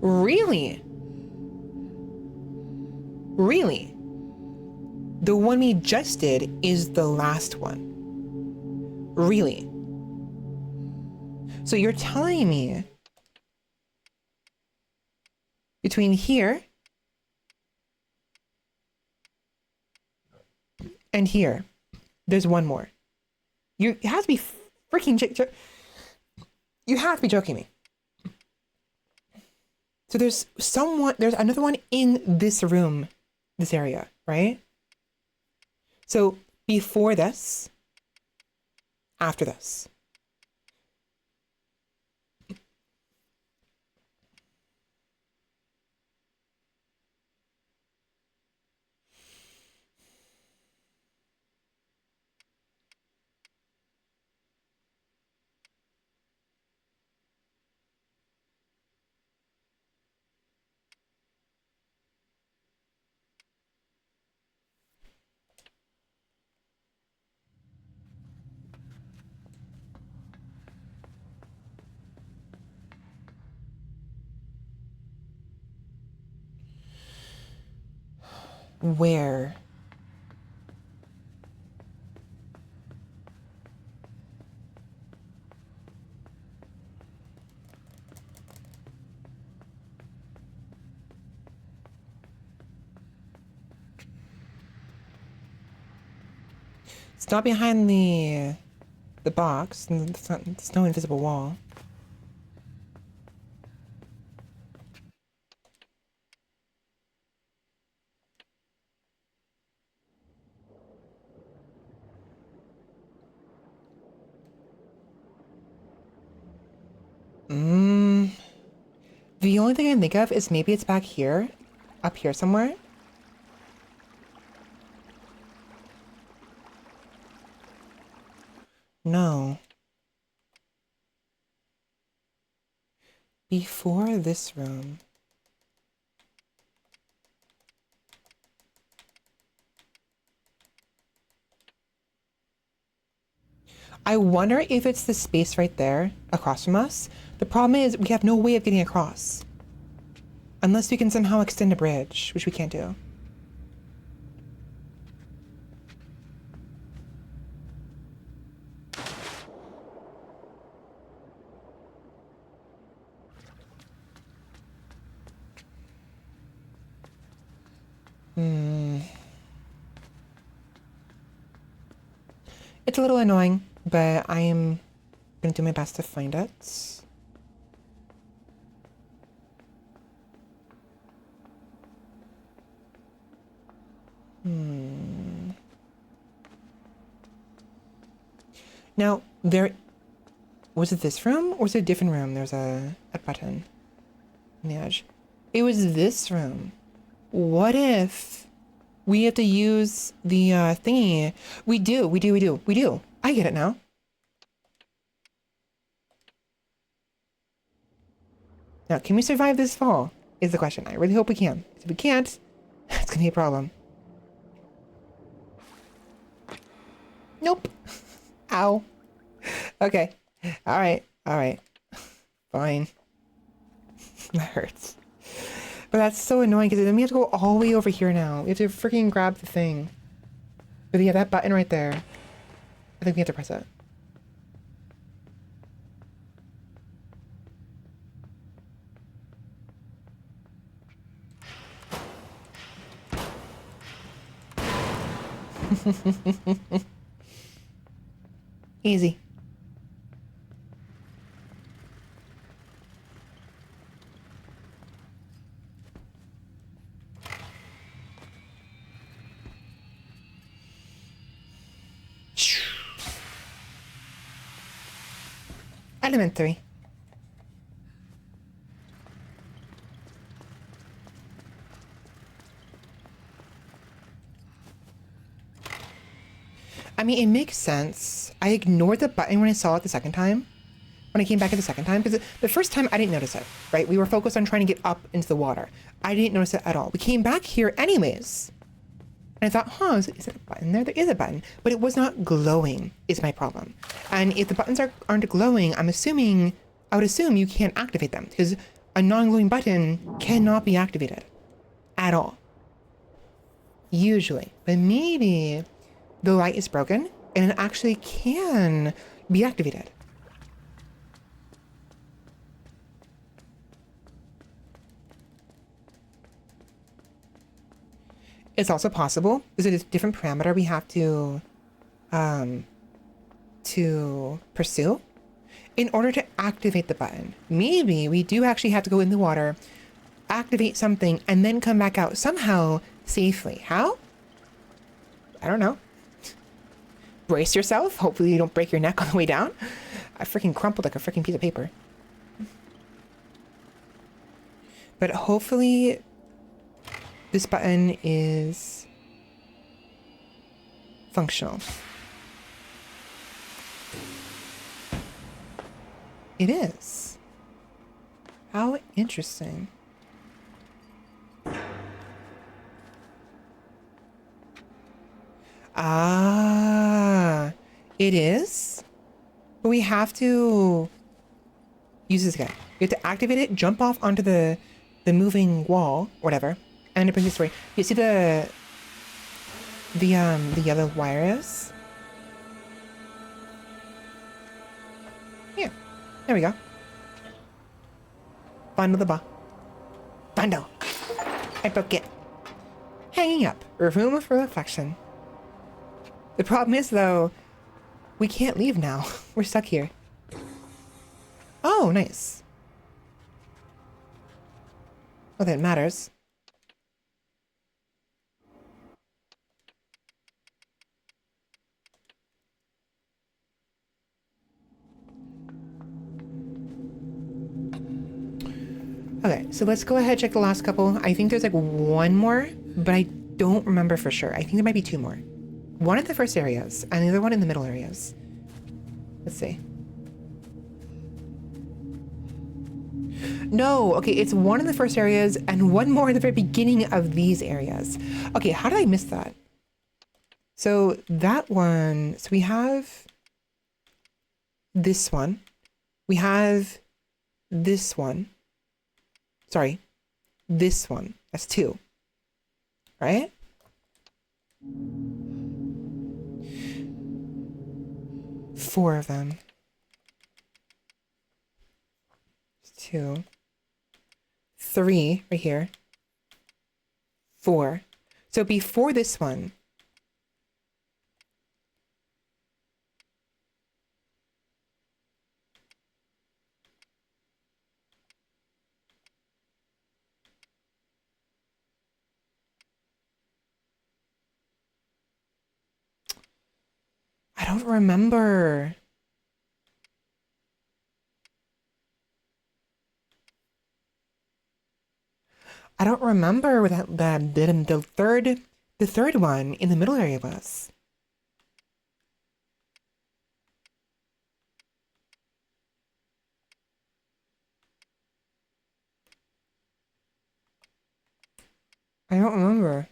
Really? Really? The one we just did is the last one. Really? So you're telling me between here and here, there's one more. You have to be freaking you have to be joking me. So there's another one in this room, this area, right? So before this, after this. Where? It's not behind the box. There's no invisible wall. The only thing I can think of is maybe it's back here, up here somewhere. No. Before this room. I wonder if it's the space right there across from us. The problem is we have no way of getting across. Unless we can somehow extend a bridge, which we can't do. It's a little annoying, but I am gonna do my best to find it. Now, was it this room or was it a different room? There's a button on the edge. It was this room. What if we have to use the thingy? We do. I get it now. Now, can we survive this fall? Is the question. I really hope we can. If we can't, it's gonna be a problem. Nope. Ow. Okay. All right. Fine. That hurts. But that's so annoying because then we have to go all the way over here now. We have to freaking grab the thing. But yeah, that button right there. I think we have to press it. Easy. Element 3. I mean, it makes sense. I ignored the button when I saw it the second time. When I came back the second time, because the first time I didn't notice it, right? We were focused on trying to get up into the water. I didn't notice it at all. We came back here anyways. And I thought, huh, is it a button there? There is a button, but it was not glowing is my problem. And if the buttons aren't glowing, I would assume you can't activate them because a non-glowing button cannot be activated at all. Usually. But maybe the light is broken and it actually can be activated. It's also possible. Is it a different parameter we have to pursue in order to activate the button? Maybe we do actually have to go in the water, activate something, and then come back out somehow safely. How? I don't know. Brace yourself. Hopefully you don't break your neck on the way down. I freaking crumpled like a freaking piece of paper. But hopefully this button is functional. It is. How interesting. Ah, it is? But we have to use this again. We have to activate it, jump off onto the moving wall, whatever, and it brings us through. You see the yellow wire is? Yeah, there we go. Bundle the ball. Bundle. I broke it. Hanging up. Room for reflection. The problem is, though, we can't leave now. We're stuck here. Oh, nice. Well, that matters. Okay, so let's go ahead and check the last couple. I think there's like one more, but I don't remember for sure. I think there might be two more. One at the first areas, and the other one in the middle areas. Let's see. No, okay, it's one in the first areas and one more in the very beginning of these areas. Okay, how did I miss that? So that one, so we have this one. We have this one. Sorry, this one. That's two, right? Four of them. Two. Three right here. Four. So before this one, I don't remember. I don't remember what the third one in the middle area was. I don't remember.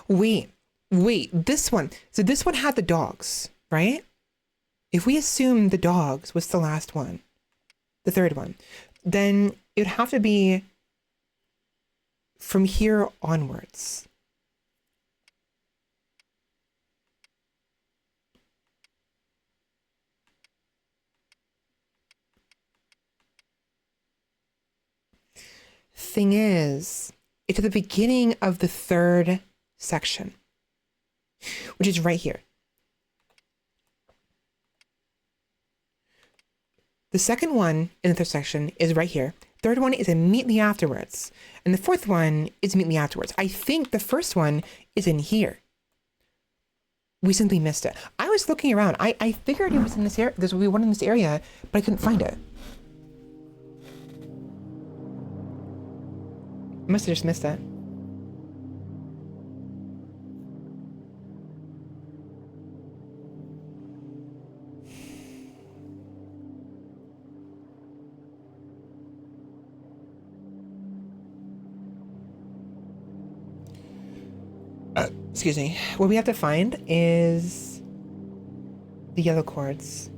Wait, this one. So this one had the dogs, right? If we assume the dogs was the last one, the third one, then it would have to be from here onwards. Thing is, it's at the beginning of the third section, which is right here. The second one in the third section is right here. Third one is immediately afterwards. And the fourth one is immediately afterwards. I think the first one is in here. We simply missed it. I was looking around. I figured it was in this area. There's one in this area, but I couldn't find it. I must have just missed it. Excuse me. What we have to find is the yellow quartz.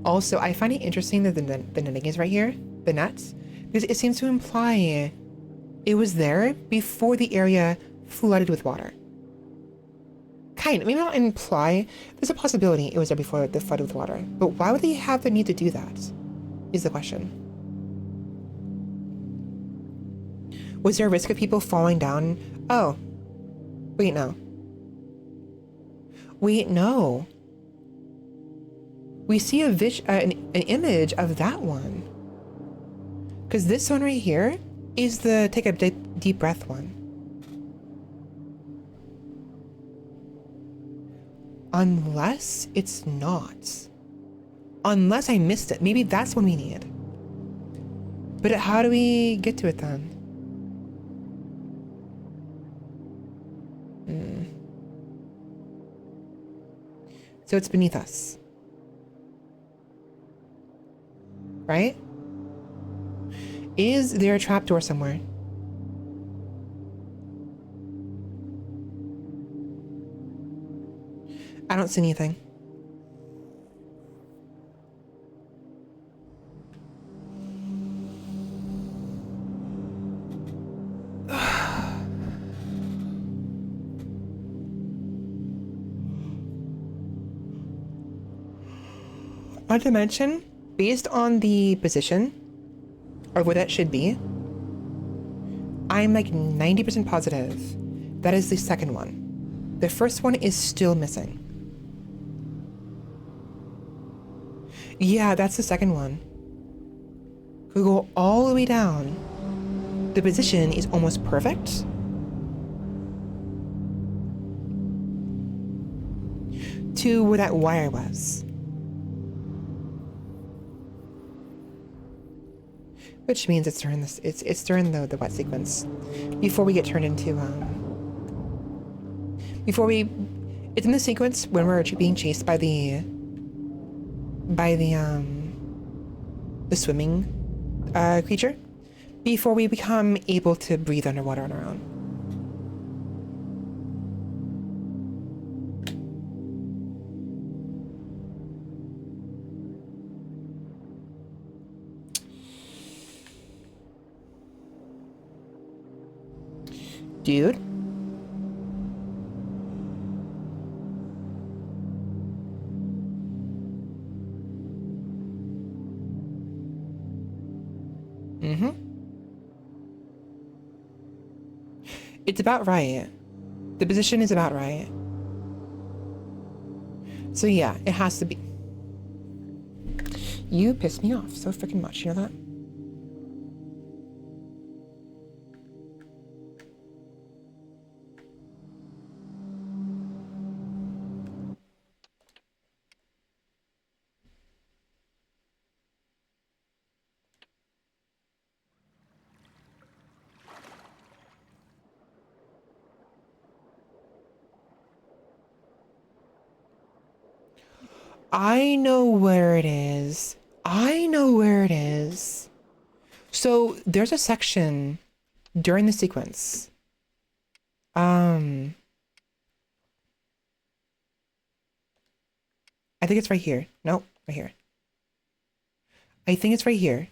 Also, I find it interesting that the netting is right here, the nets, because it seems to imply it was there before the area flooded with water. Kind of, maybe not imply, there's a possibility it was there before the flood with water. But why would they have the need to do that, is the question. Was there a risk of people falling down? Oh, wait, no. Wait, no. We see an image of that one. Because this one right here is the take a deep breath one. Unless it's not. Unless I missed it. Maybe that's what we need. But how do we get to it then? So it's beneath us. Right? Is there a trapdoor somewhere? I don't see anything. Not to mention, based on the position of where that should be, I'm like 90% positive that is the second one. The first one is still missing. Yeah, that's the second one. We go all the way down. The position is almost perfect. To where that wire was. Which means it's during this. It's during the wet sequence, before we get turned into It's in the sequence when we're being chased by the swimming creature, before we become able to breathe underwater on our own. Dude. It's about right. The position is about right. So yeah, it has to be. You piss me off so freaking much, you know that? I know where it is. I know where it is. So there's a section during the sequence. I think it's right here. Nope, right here. I think it's right here.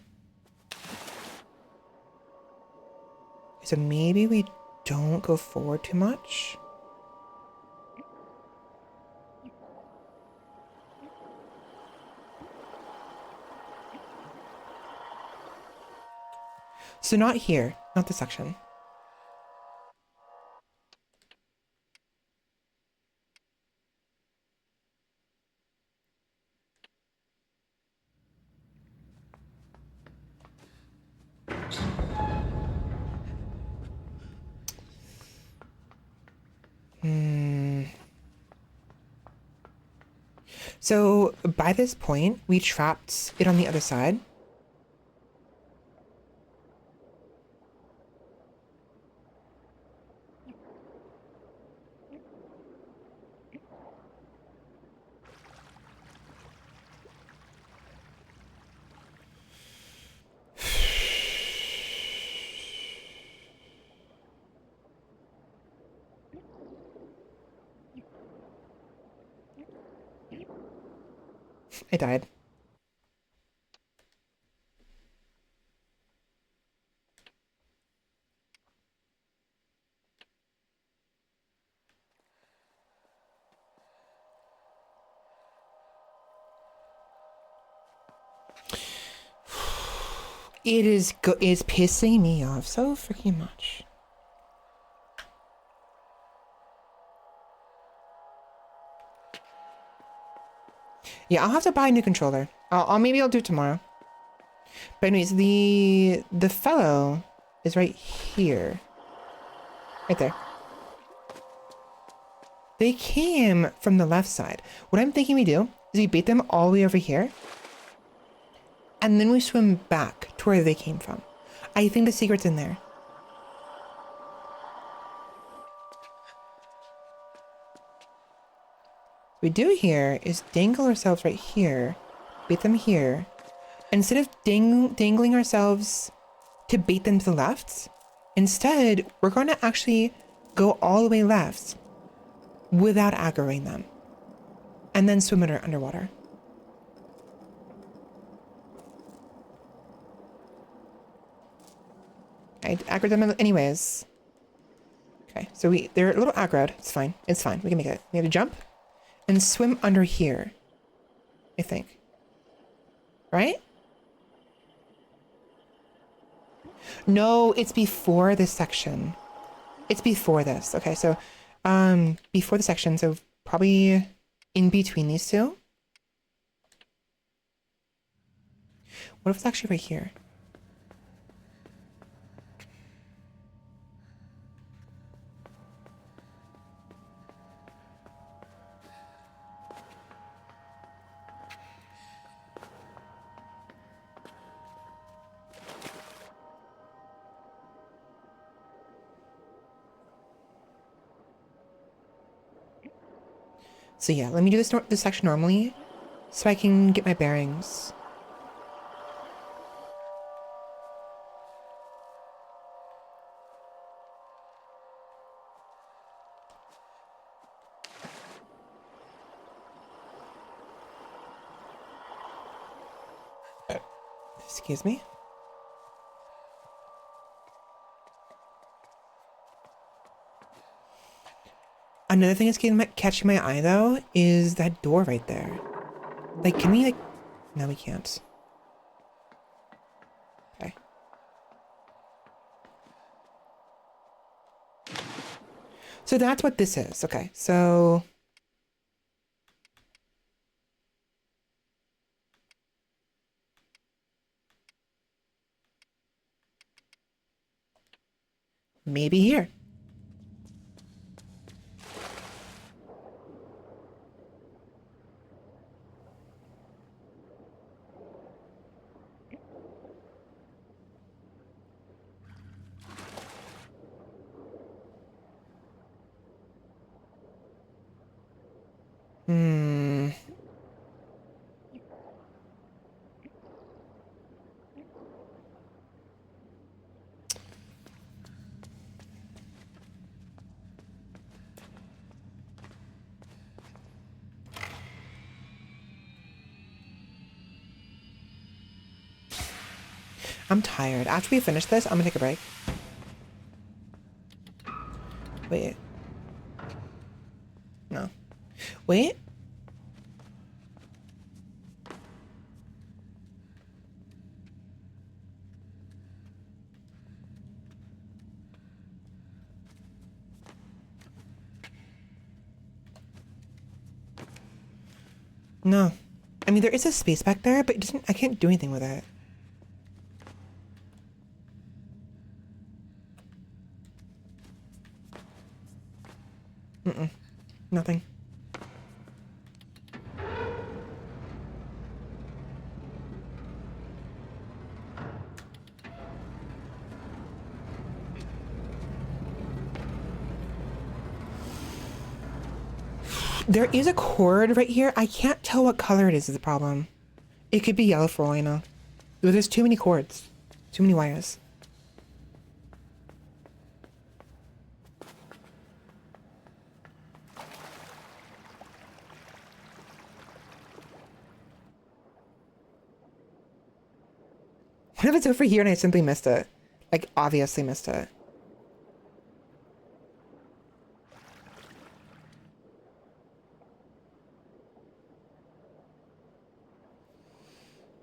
So maybe we don't go forward too much. So not here, not this section. So by this point, we trapped it on the other side. I died. It is pissing me off so freaking much. Yeah, I'll have to buy a new controller. Maybe I'll do it tomorrow. But anyways, the fellow is right here. Right there. They came from the left side. What I'm thinking we do is we bait them all the way over here. And then we swim back to where they came from. I think the secret's in there. What we do here is dangle ourselves right here. Bait them here. Instead of dangling ourselves to bait them to the left, instead, we're going to actually go all the way left without aggroing them. And then swim underwater. I aggroed them anyways. Okay, so they're a little aggroed. It's fine. It's fine. We can make it. We have to jump and swim under here. I think. Right? No, it's before this section. It's before this. Okay, so before the section, so probably in between these two. What if it's actually right here? So yeah, let me do this section normally so I can get my bearings. Excuse me. Another thing that's catching my eye though is that door right there. Like, can we no, we can't. Okay. So that's what this is. Okay, so maybe here. Hmm. I'm tired. After we finish this, I'm gonna take a break. Wait. No. Wait. No. I mean, there is a space back there, but it doesn't, I can't do anything with it. Mm-mm. Nothing. There is a cord right here. I can't tell what color it is the problem. It could be yellow for all I know. There's too many cords. Too many wires. What if it's over here and I simply missed it? Like, obviously missed it.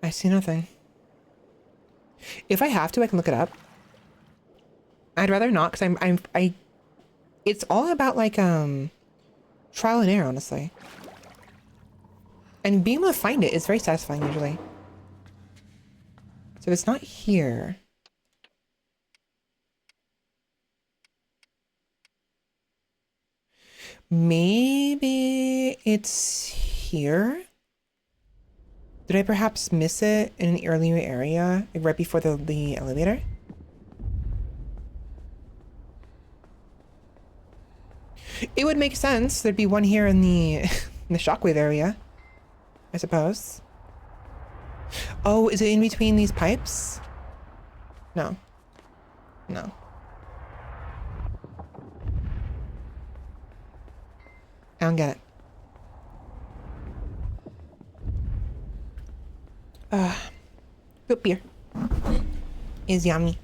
I see nothing. If I have to, I can look it up. I'd rather not, because it's all about, like, trial and error, honestly. And being able to find it is very satisfying, usually. So it's not here. Maybe it's here? Did I perhaps miss it in an earlier area, like right before the elevator? It would make sense. There'd be one here in the in the shockwave area, I suppose. Oh, is it in between these pipes? No. No. I don't get it. Good beer is yummy.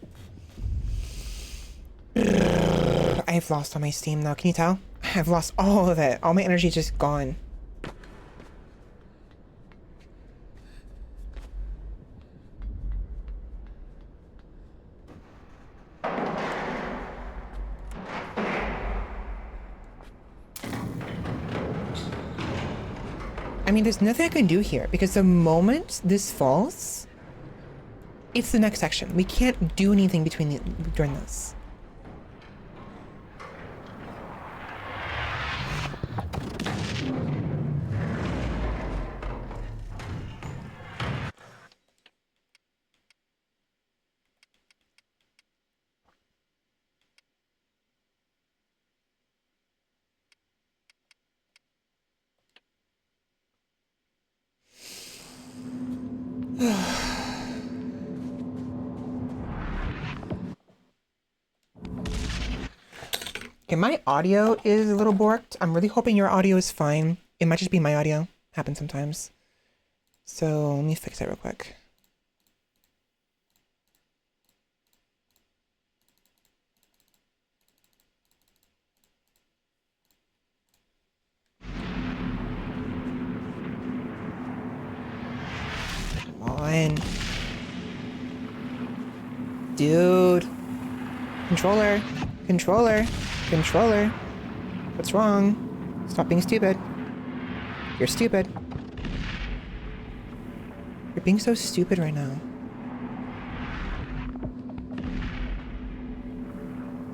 I've lost all my steam though. Can you tell? I've lost all of it. All my energy is just gone. I mean, there's nothing I can do here because the moment this falls, it's the next section. We can't do anything during this. Okay, my audio is a little borked. I'm really hoping your audio is fine. It might just be my audio. Happens sometimes. So let me fix it real quick. Come on. Dude. Controller. Controller. Controller. What's wrong? Stop being stupid. You're stupid. You're being so stupid right now.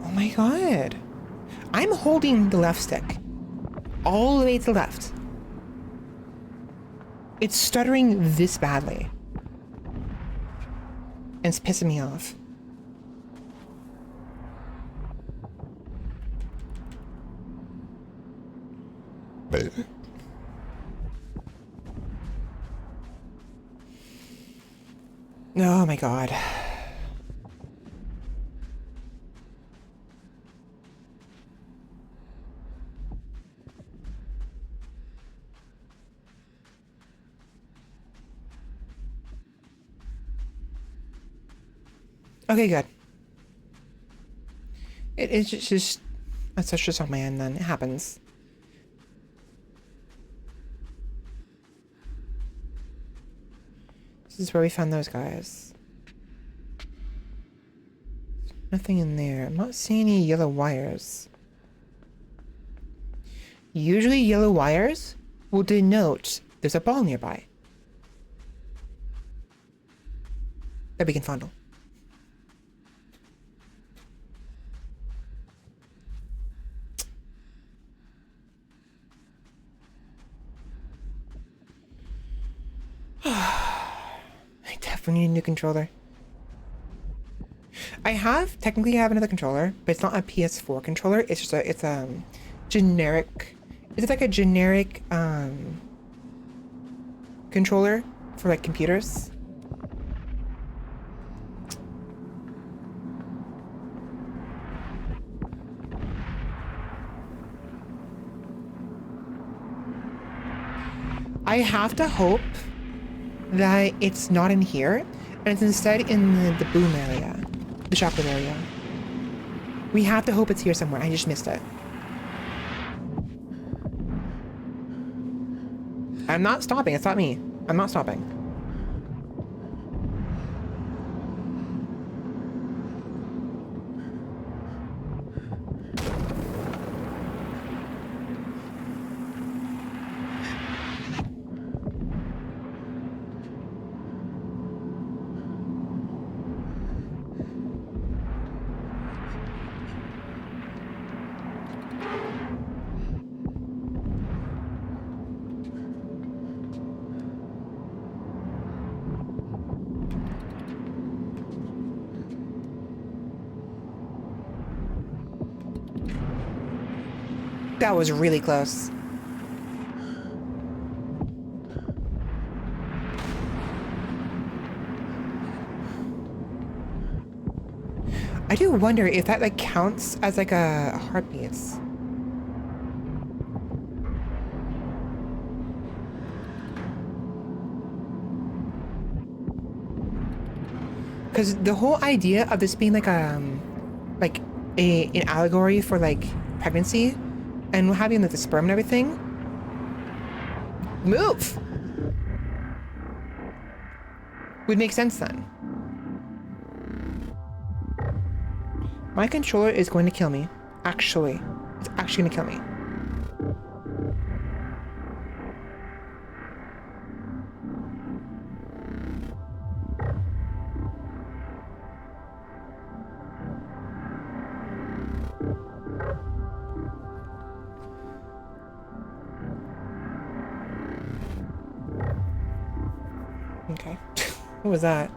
Oh my god. I'm holding the left stick. All the way to the left. It's stuttering this badly. And it's pissing me off. Oh my god. Okay, good. It's just that's just on my end then. It happens. This is where we found those guys. Nothing in there. I'm not seeing any yellow wires. Usually yellow wires will denote there's a ball nearby that we can fondle. I definitely need a new controller. Technically I have another controller, but it's not a PS4 controller. It's just it's a generic, it's like a generic controller for like computers. I have to hope that it's not in here, and it's instead in the boom area, the chocolate area. We have to hope it's here somewhere. I just missed it. I'm not stopping. It's not me. I'm not stopping. That was really close. I do wonder if that like counts as like a heartbeat. Because the whole idea of this being like an allegory for like pregnancy and having like the sperm and everything. Move! Would make sense then. My controller is going to kill me. Actually. It's actually gonna kill me. Okay. What was that?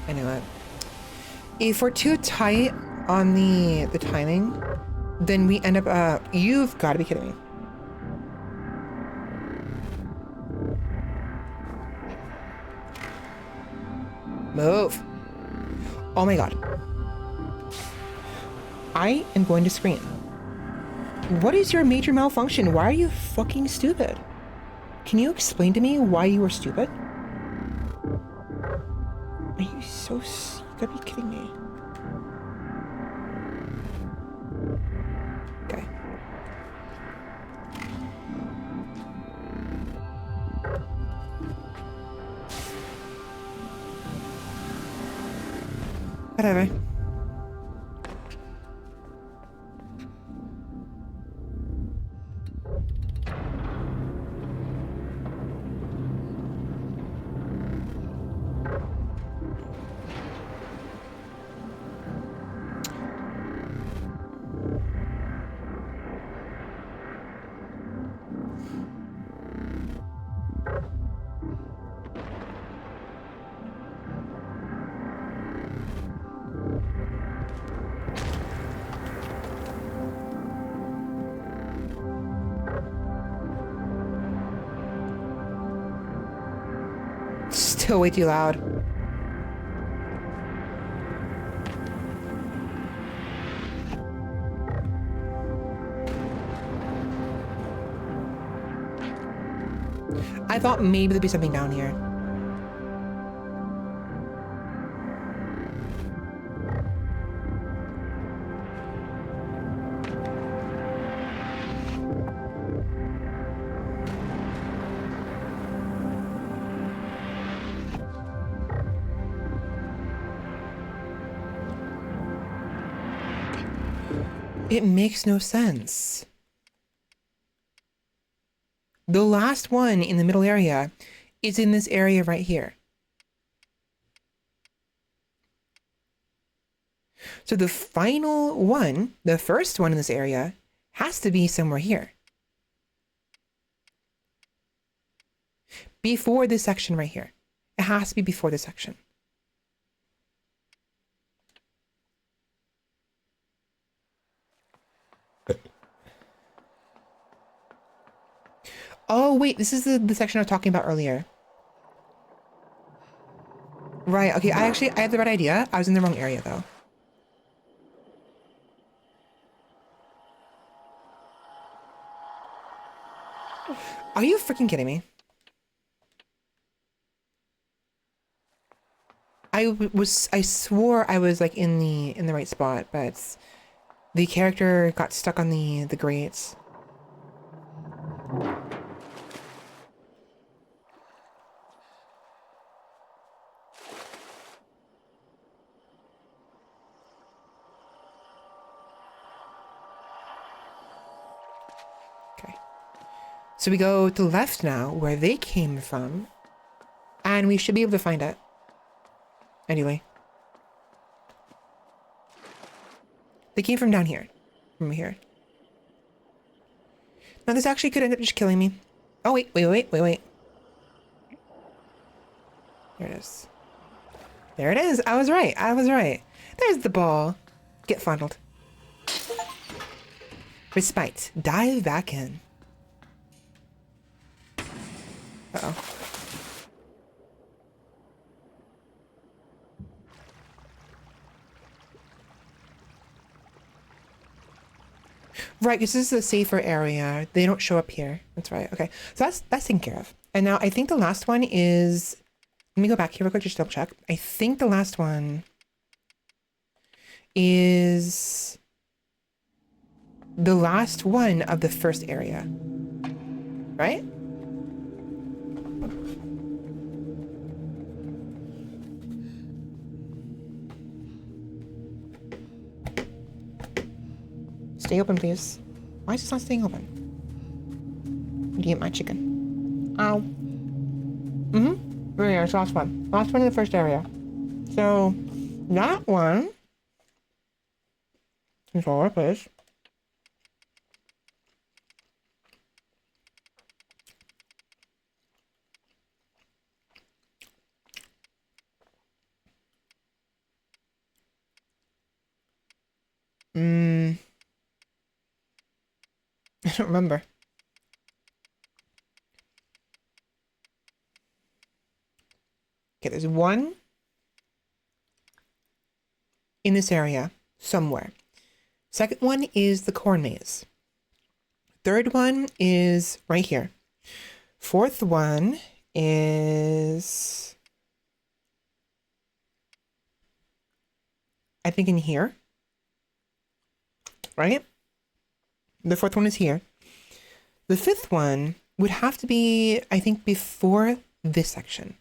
I knew it. If we're too tight on the timing, then we end up, you've got to be kidding me. Move. Oh my god. I am going to scream. What is your major malfunction? Why are you fucking stupid? Can you explain to me why you were stupid? Are you so... You gotta be kidding me. Okay. Whatever. Still way too loud. I thought maybe there'd be something down here. It makes no sense. The last one in the middle area is in this area right here. So the final one, the first one in this area, has to be somewhere here. Before this section right here. It has to be before this section. Oh, wait, this is the section I was talking about earlier. Right, okay, I had the right idea. I was in the wrong area, though. Are you freaking kidding me? I swore I was, like, in the right spot, but the character got stuck on the grates. So we go to the left now, where they came from, and we should be able to find it. Anyway. They came from down here. From here. Now this actually could end up just killing me. Oh, wait. There it is. There it is. I was right. There's the ball. Get funneled. Respite. Dive back in. Uh-oh. Right, this is a safer area. They don't show up here. That's right. Okay. So that's taken care of. And now I think the last one is... Let me go back here real quick, just double check. I think the last one is the last one of the first area. Right? Stay open, please. Why is this not staying open? Did you get my chicken? Ow. Yeah, it's the last one. Last one in the first area. So, that one... Controller, please. I don't remember. Okay, there's one in this area somewhere. Second one is the corn maze. third one is right here. Fourth one is, I think, in here, right? The fourth one is here. The fifth one would have to be, I think, before this section.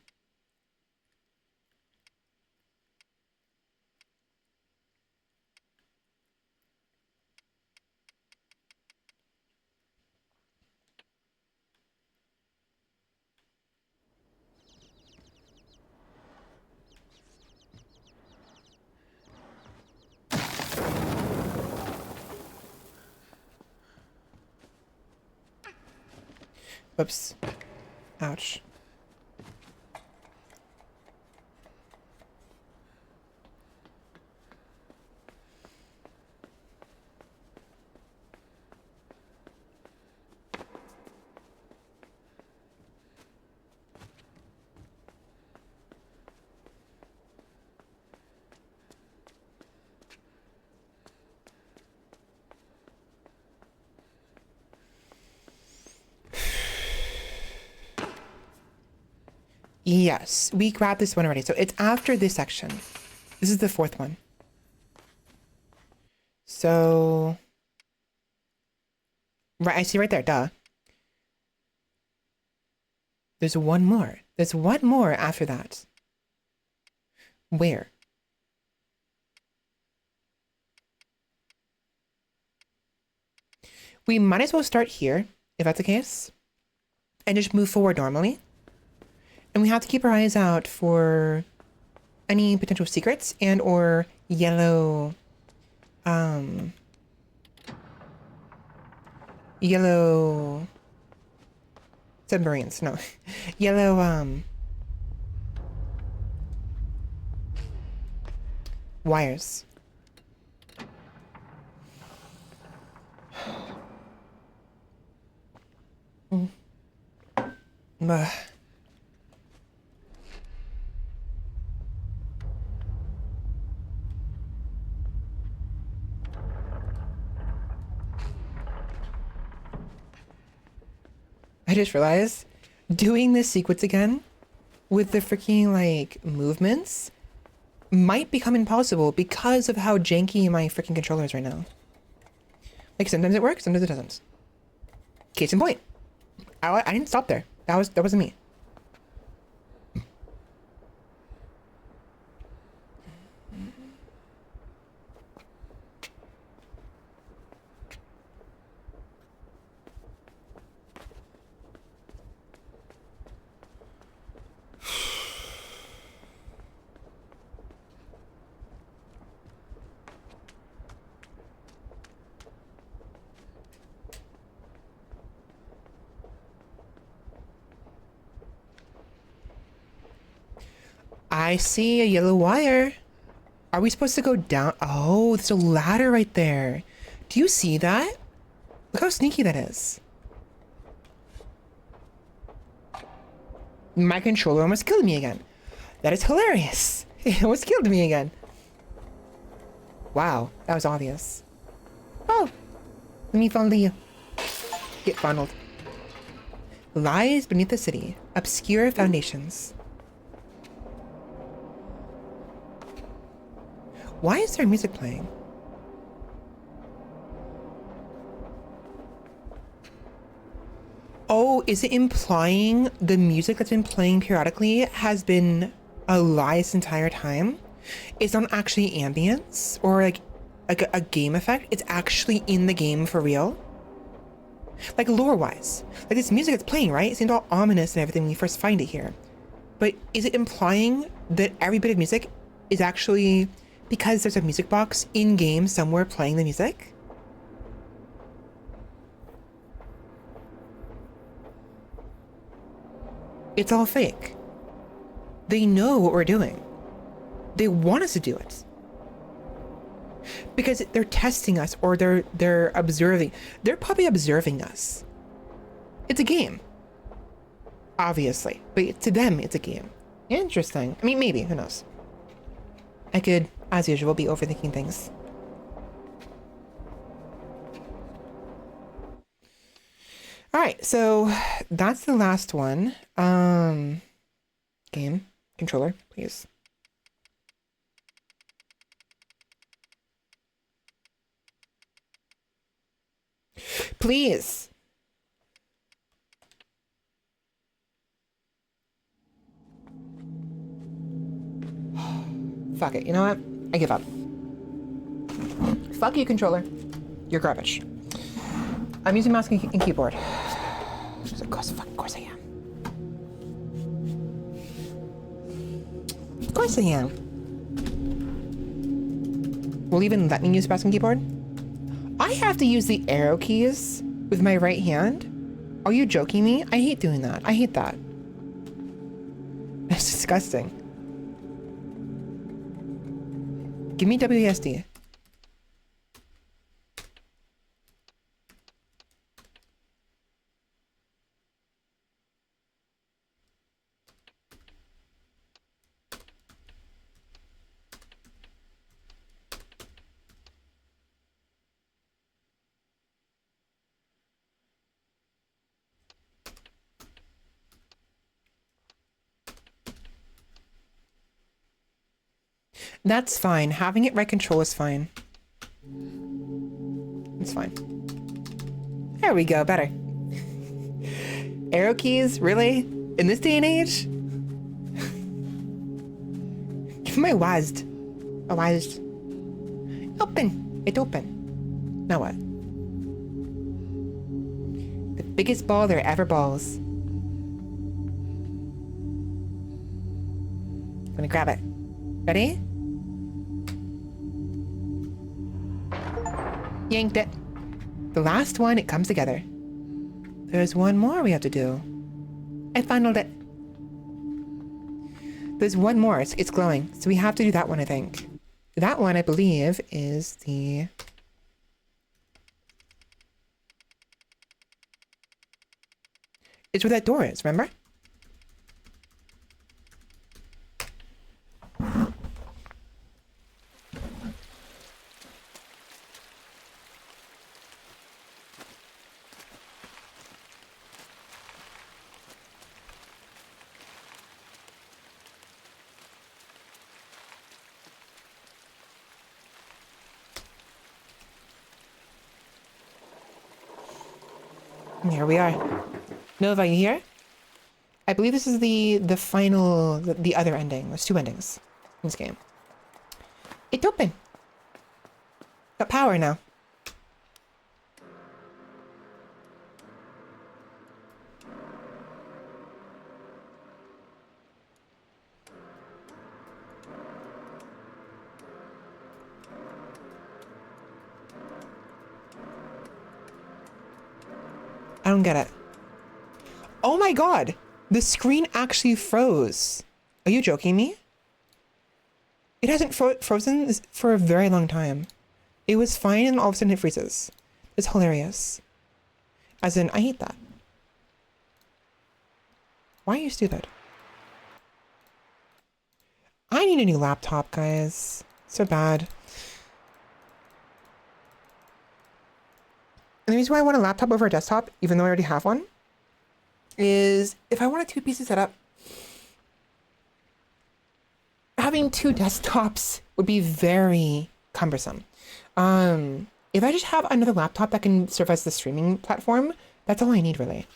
Whoops. Ouch. Yes, we grabbed this one already. So it's after this section. This is the fourth one. So, right, I see right there, duh. There's one more. There's one more after that. Where? We might as well start here, if that's the case, and just move forward normally. And we have to keep our eyes out for any potential secrets and or yellow, yellow submarines. No, yellow, wires. Ugh. I just realized doing this sequence again with the freaking like movements might become impossible because of how janky my freaking controller is right now. Like sometimes it works, sometimes it doesn't. Case in point. I didn't stop there. That wasn't me. I see a yellow wire. Are we supposed to go down? Oh, there's a ladder right there. Do you see that? Look how sneaky that is. My controller almost killed me again. That is hilarious. It almost killed me again. Wow, that was obvious. Oh, let me fondle you. Get fondled. Lies beneath the city. Obscure foundations. Why is there music playing? Oh, is it implying the music that's been playing periodically has been a lie this entire time? It's not actually ambience or like a game effect. It's actually in the game for real. Like lore-wise. Like this music that's playing, right? It seems all ominous and everything when you first find it here. But is it implying that every bit of music is actually because there's a music box in-game somewhere playing the music? It's all fake. They know what we're doing. They want us to do it. Because they're testing us or they're observing. They're probably observing us. It's a game. Obviously. But to them, it's a game. Interesting. I mean, maybe. Who knows? I could, as usual, be overthinking things. right, so that's the last one. Game controller, please. Please. Fuck it. You know what? I give up. Fuck you, controller. You're garbage. I'm using mouse and keyboard. Of course I am. Of course I am. Will even let me use mouse and keyboard? I have to use the arrow keys with my right hand? Are you joking me? I hate doing that. I hate that. That's disgusting. Give me WASD. That's fine. Having it right control is fine. It's fine. There we go. Better. Arrow keys? Really? In this day and age? Give me a WASD. A WASD. Open. It open. Now what? The biggest ball there ever balls. I'm gonna grab it. Ready? Yanked it. The last one, it comes together. There's one more we have to do. I funneled it. There's one more. It's glowing. So we have to do that one, I think. That one, I believe, is the... It's where that door is, remember? Here we are. Nova, you here? I believe this is the final, the other ending. There's two endings in this game. It's open. Got power now. I don't get it. Oh my god! The screen actually froze. Are you joking me? It hasn't frozen for a very long time. It was fine and all of a sudden it freezes. It's hilarious. As in, I hate that. Why are you stupid? I need a new laptop, guys. So bad. And the reason why I want a laptop over a desktop, even though I already have one, is if I want a two-piece setup, having two desktops would be very cumbersome. If I just have another laptop that can serve as the streaming platform, that's all I need, really.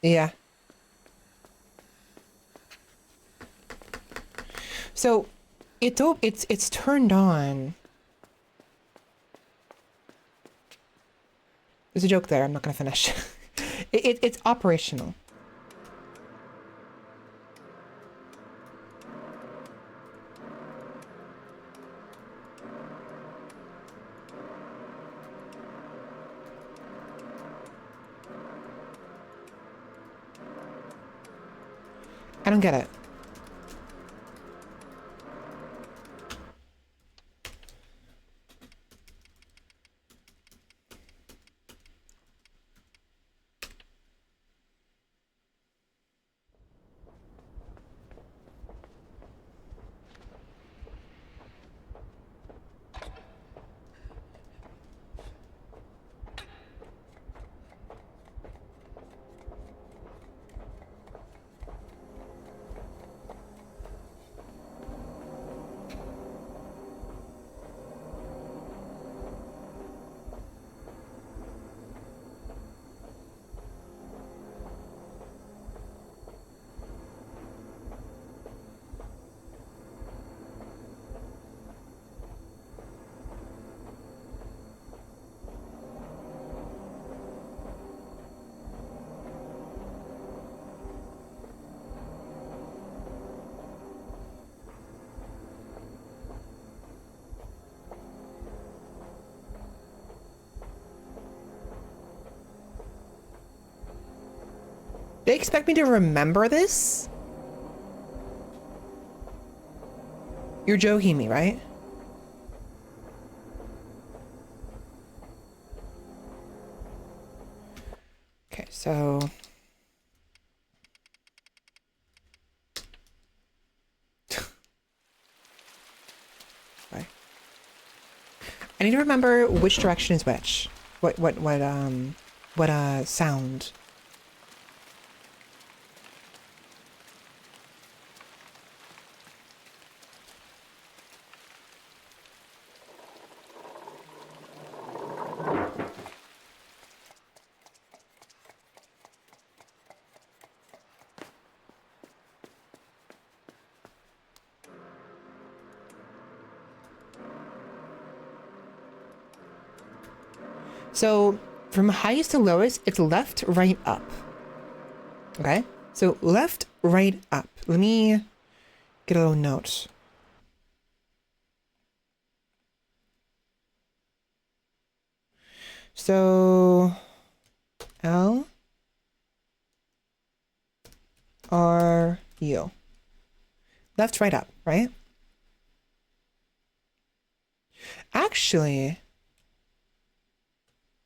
Yeah. So it's turned on. There's a joke there. I'm not gonna finish. It's operational. I don't get it. They expect me to remember this? You're joking me, right? Okay, so... Bye. I need to remember which direction is which. What sound. So from highest to lowest, it's left, right, up. Okay? So left, right, up. Let me get a little note. So L R U. Left, right, up, right? Actually,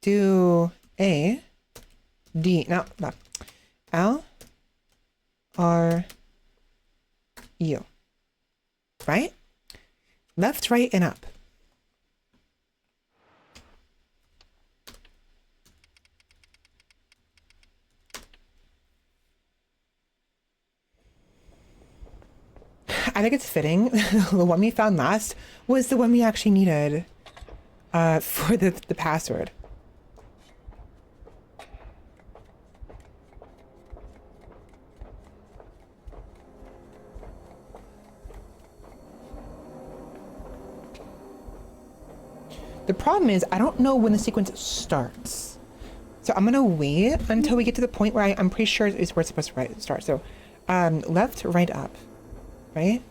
do A, D, no, L, R, U, right? Left, right, and up. I think it's fitting. The one we found last was the one we actually needed for the password. The problem is I don't know when the sequence starts. So I'm gonna wait until we get to the point where I'm pretty sure is where it's supposed to start. So left, right, up, right?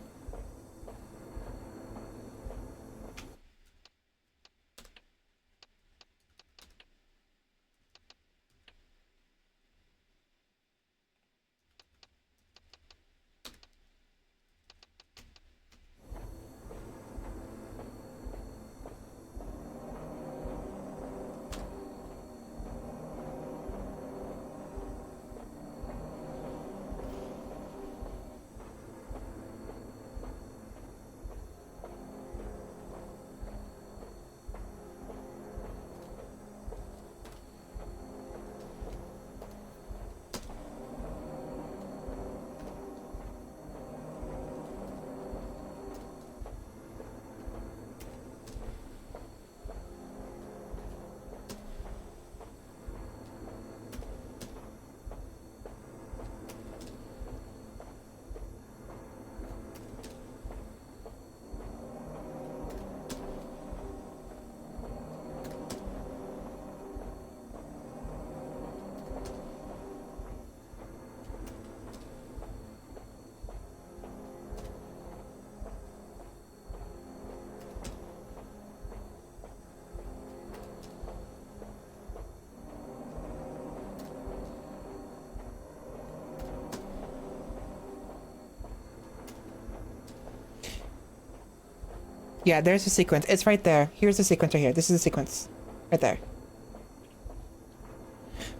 Yeah, there's a sequence. It's right there. Here's the sequence right here. This is the sequence. Right there.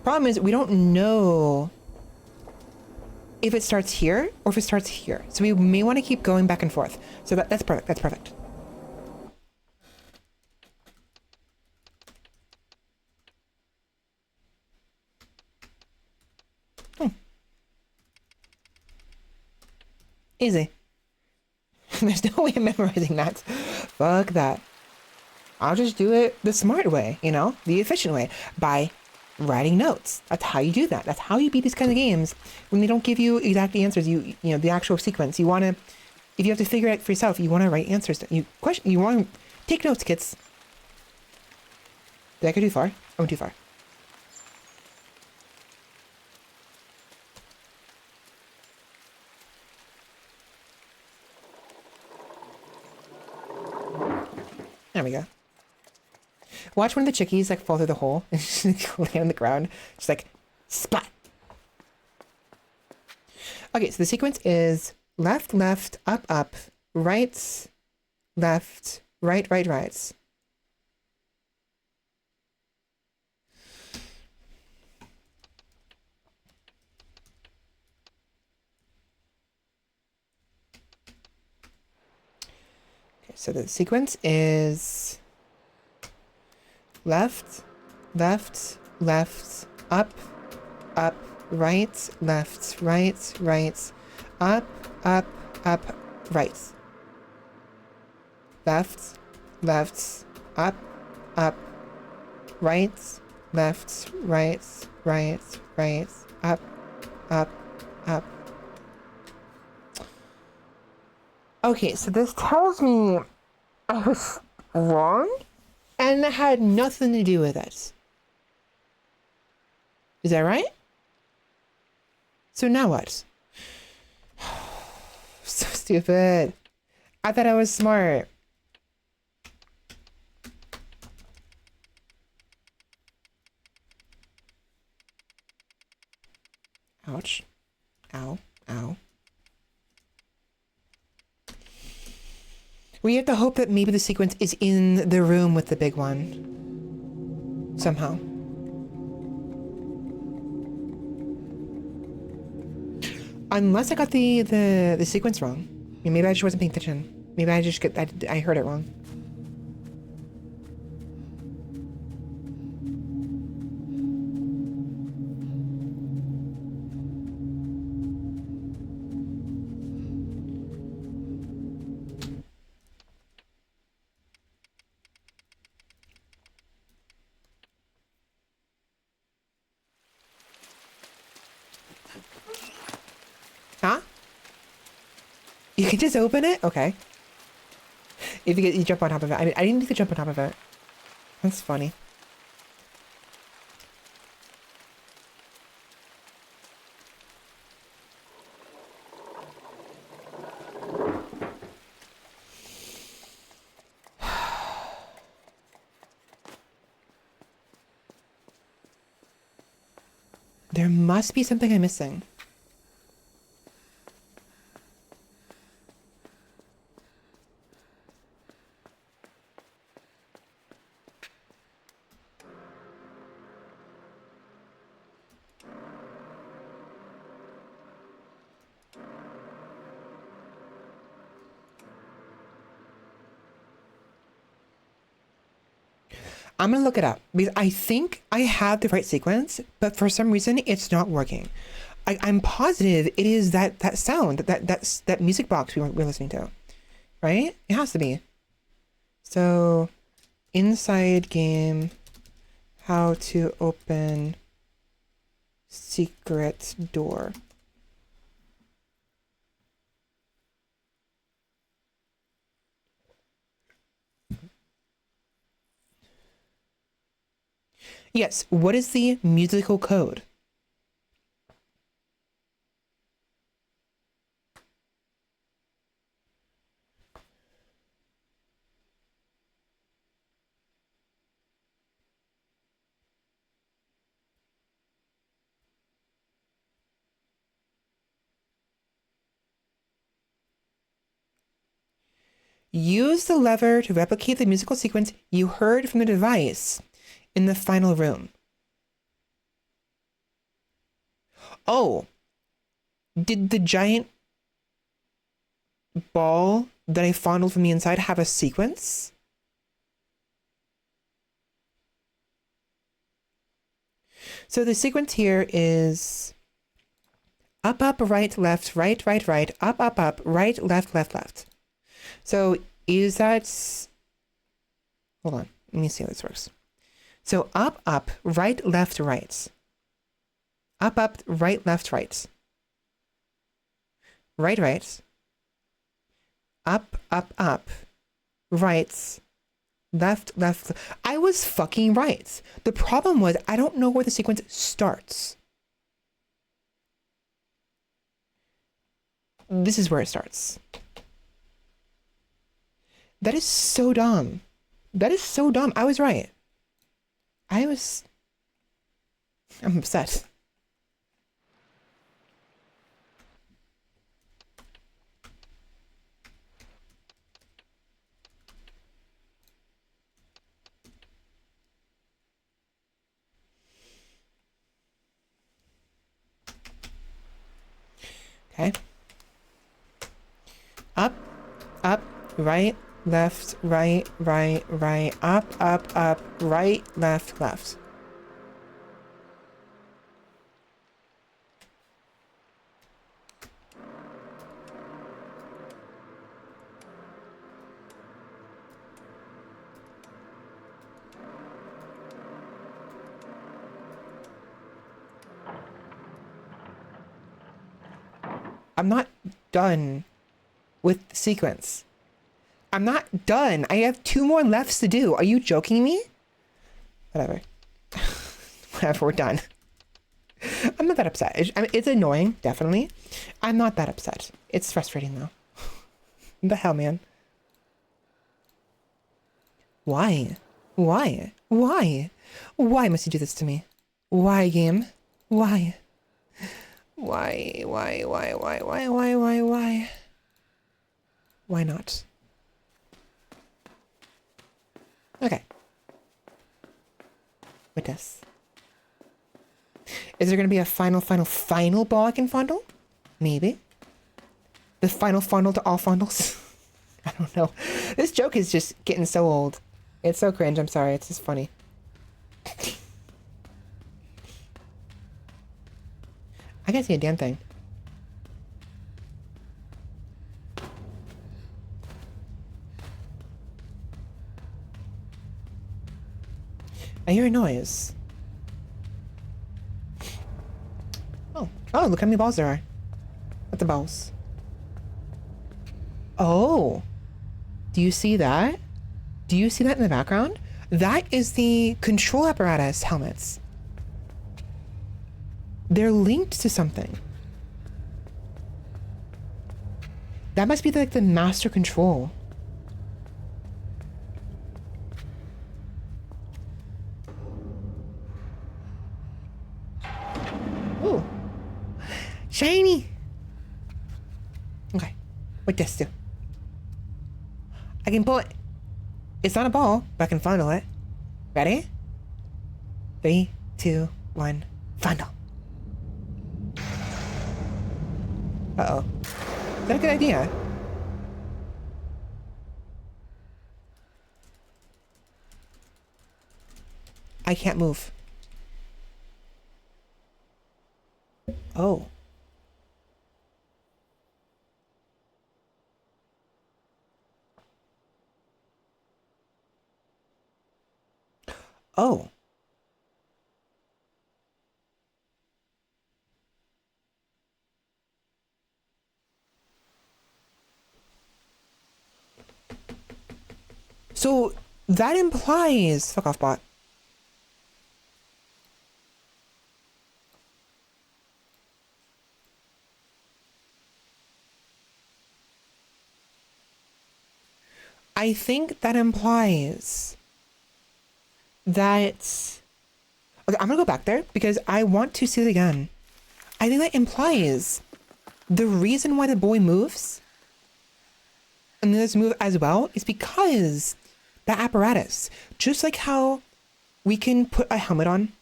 Problem is, we don't know if it starts here or if it starts here. So we may want to keep going back and forth. So that's perfect. That's perfect. Easy. There's no way of memorizing that. Fuck that. I'll just do it the smart way, you know, the efficient way, by writing notes. That's how you do that. That's how you beat these kind of games when they don't give you exact answers. You know, the actual sequence. You want to, if you have to figure it out for yourself, you want to write answers. You want to take notes, kids. Did I go too far? I went too far. There we go. Watch one of the chickies like fall through the hole and just land on the ground. Just like splat. Okay, so the sequence is left, left, up, up, right, left, right, right, right. Okay, so the sequence is left, left, left, up, up, right, left, right, right, up, up, up, right. Left, left, up, up, right, left, right, right, right, up, up, up. Okay, so this tells me I was wrong and it had nothing to do with it. Is that right? So now what? So stupid. I thought I was smart. Ouch. Ow. Ow. We have to hope that maybe the sequence is in the room with the big one. Somehow. Unless I got the sequence wrong. Maybe I just wasn't paying attention. Maybe I just I heard it wrong. Huh? You can just open it? Okay. If you jump on top of it. I mean, I didn't need to jump on top of it. That's funny. There must be something I'm missing. I'm gonna look it up because I think I have the right sequence, but for some reason it's not working. I'm positive it is that sound, that music box we're listening to, right? It has to be. So, inside game, how to open secret door. Yes, what is the musical code? Use the lever to replicate the musical sequence you heard from the device in the final room. Oh, did the giant ball that I fondled from the inside have a sequence? So the sequence here is up, up, right, left, right, right, right, up, up, up, right, left, left, left. So is that... Hold on, let me see how this works. So up, up, right, left, right. Up, up, right, left, right. Right, right. Up, up, up. Right. Left, left. I was fucking right. The problem was I don't know where the sequence starts. This is where it starts. That is so dumb. That is so dumb. I was right. I'm upset. Okay. Up, up, right, left, right, right, right, up, right, left, left. I'm not done with the sequence. I'm not done. I have 2 more lefts to do. Are you joking me? Whatever. Whatever, we're done. I'm not that upset. I mean, it's annoying, definitely. I'm not that upset. It's frustrating, though. What the hell, man? Why? Why? Why? Why must you do this to me? Why, game? Why? Why? Why not? Okay. With this. Is there going to be a final ball I can fondle? Maybe. The final fondle to all fondles? I don't know. This joke is just getting so old. It's so cringe. I'm sorry. It's just funny. I can't see a damn thing. I hear a noise. Oh, look how many balls there are. What the balls? Oh. Do you see that? Do you see that in the background? That is the control apparatus helmets. They're linked to something. That must be like the master control. Ooh. Shiny! Okay. What this do? I can pull it. It's not a ball, but I can fondle it. Ready? 3, 2, 1, fondle. Uh-oh. Is that a good idea? I can't move. Oh. Oh. So that implies... Fuck off, bot. I think that implies that... Okay, I'm gonna go back there because I want to see it again. I think that implies the reason why the boy moves and the others move as well is because that apparatus, just like how we can put a helmet on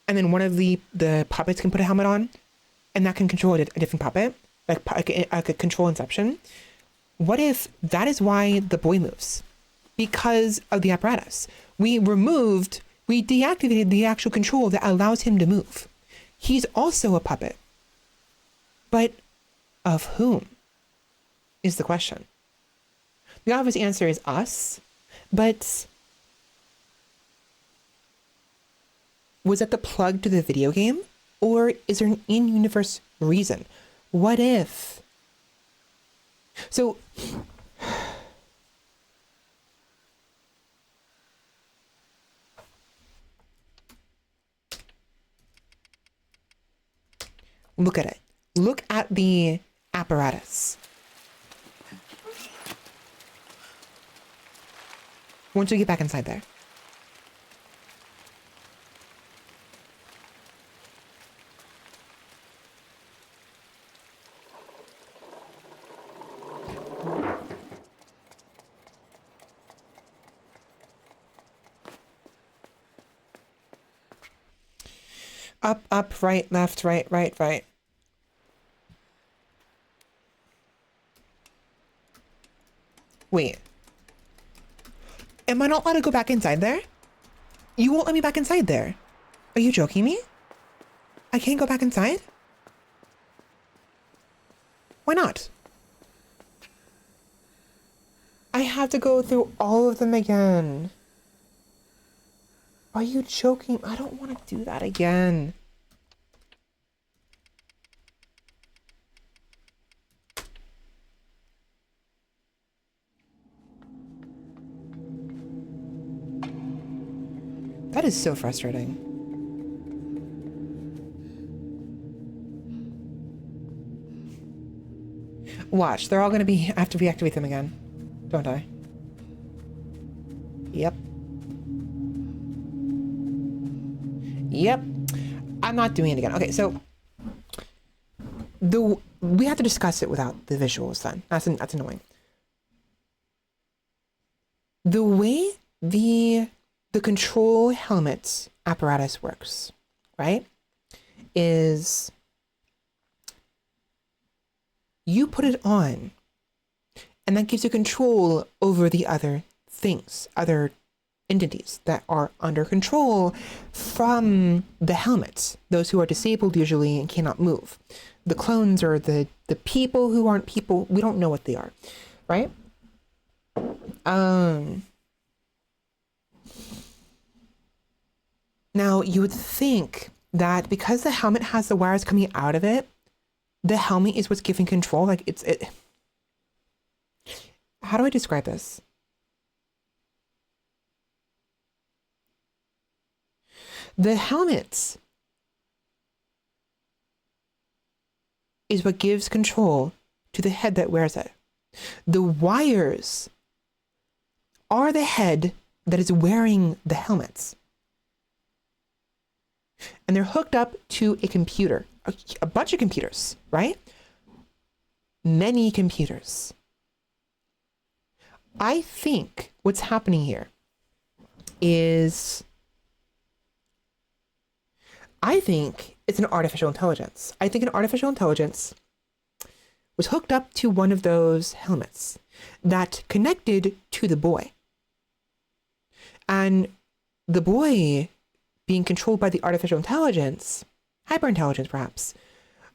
and then one of the puppets can put a helmet on and that can control a different puppet, like a control Inception. What if that is why the boy moves? Because of the apparatus. We deactivated the actual control that allows him to move. He's also a puppet. But of whom is the question? The obvious answer is us, but was that the plug to the video game? Or is there an in-universe reason? What if? So, look at it. Look at the apparatus. Once we get back inside there. Up, right, left, right, right, right. Wait. Am I not allowed to go back inside there? You won't let me back inside there. Are you joking me? I can't go back inside? Why not? I have to go through all of them again. Are you joking? I don't want to do that again. That is so frustrating. Watch, they're all gonna be, I have to reactivate them again. Don't I? Yep. Yep. I'm not doing it again. Okay, so we have to discuss it without the visuals then. That's annoying. The way the control helmet apparatus works, right, is you put it on and that gives you control over the other things, other entities that are under control from the helmets, those who are disabled usually and cannot move. The clones are the people who aren't people. We don't know what they are, right? Now, you would think that because the helmet has the wires coming out of it, the helmet is what's giving control. Like it. How do I describe this? The helmet is what gives control to the head that wears it. The wires are the head that is wearing the helmets. And they're hooked up to a computer, a bunch of computers, right? Many computers. I think what's happening here is, I think it's an artificial intelligence. I think an artificial intelligence was hooked up to one of those helmets that connected to the boy. And the boy, being controlled by the artificial intelligence, hyper-intelligence perhaps,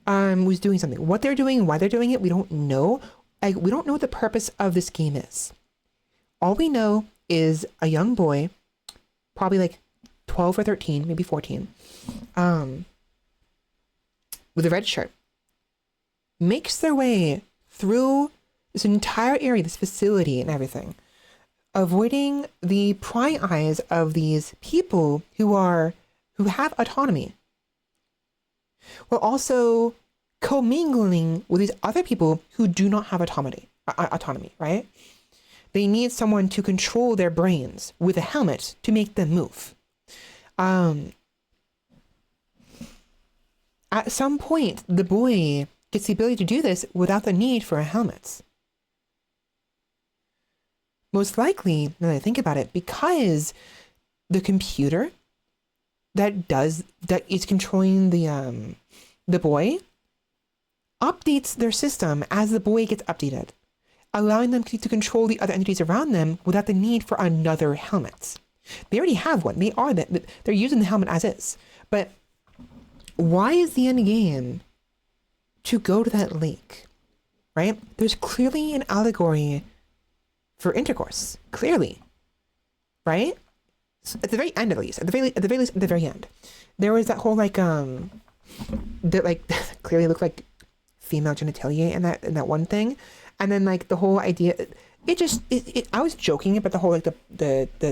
was doing something. What they're doing, why they're doing it, we don't know. Like, we don't know what the purpose of this game is. All we know is a young boy, probably like 12 or 13, maybe 14, with a red shirt, makes their way through this entire area, this facility and everything, avoiding the prying eyes of these people who have autonomy, while also commingling with these other people who do not have autonomy, right? They need someone to control their brains with a helmet to make them move. At some point, the boy gets the ability to do this without the need for a helmet. Most likely, now that I think about it, because the computer that is controlling the boy updates their system as the boy gets updated, allowing them to control the other entities around them without the need for another helmet. They already have one. They're using the helmet as is. But why is the end game to go to that lake, right? There's clearly an allegory for intercourse, clearly, right? So at the very end, at least, at the very end, there was that whole that clearly looked like female genitalia in that one thing, and then like the whole idea, I was joking about the whole like the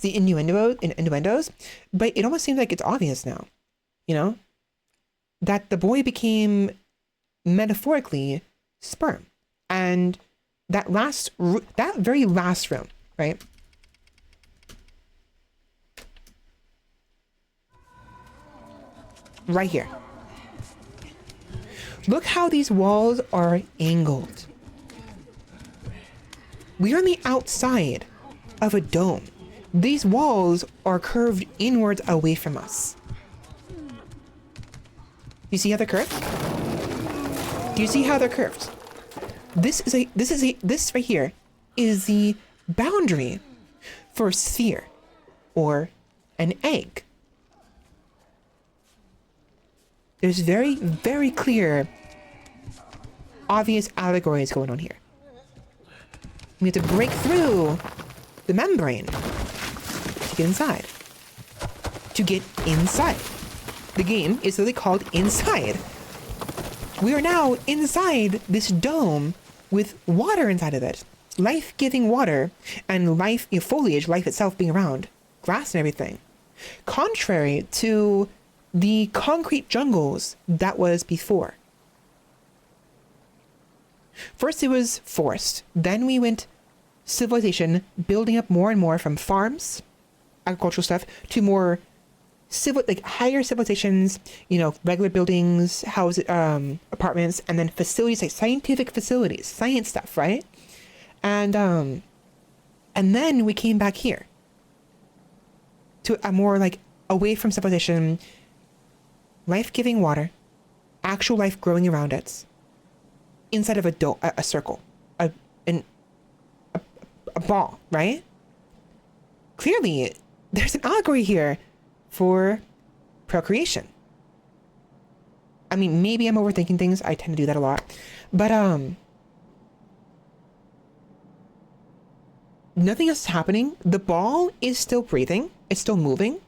innuendos, but it almost seems like it's obvious now, that the boy became metaphorically sperm, and that very last room, right? Right here. Look how these walls are angled. We are on the outside of a dome. These walls are curved inwards away from us. You see how they're curved? Do you see how they're curved? This right here is the boundary for a sphere or an egg. There's very, very clear, obvious allegories going on here. We have to break through the membrane to get inside. To get inside. The game is literally called Inside. We are now inside this dome with water inside of it. Life-giving water and life, foliage, life itself being around. Grass and everything. Contrary to the concrete jungles that was before. First it was forest. Then we went civilization, building up more and more from farms, agricultural stuff, to more higher civilizations, regular buildings, houses, apartments, and then facilities, like scientific facilities, science stuff, right? And then we came back here to a more away from civilization, life-giving water, actual life growing around it, inside of a circle, a ball, right? Clearly, there's an allegory here for procreation. I mean, maybe I'm overthinking things. I tend to do that a lot. But nothing else is happening. The ball is still breathing. It's still moving.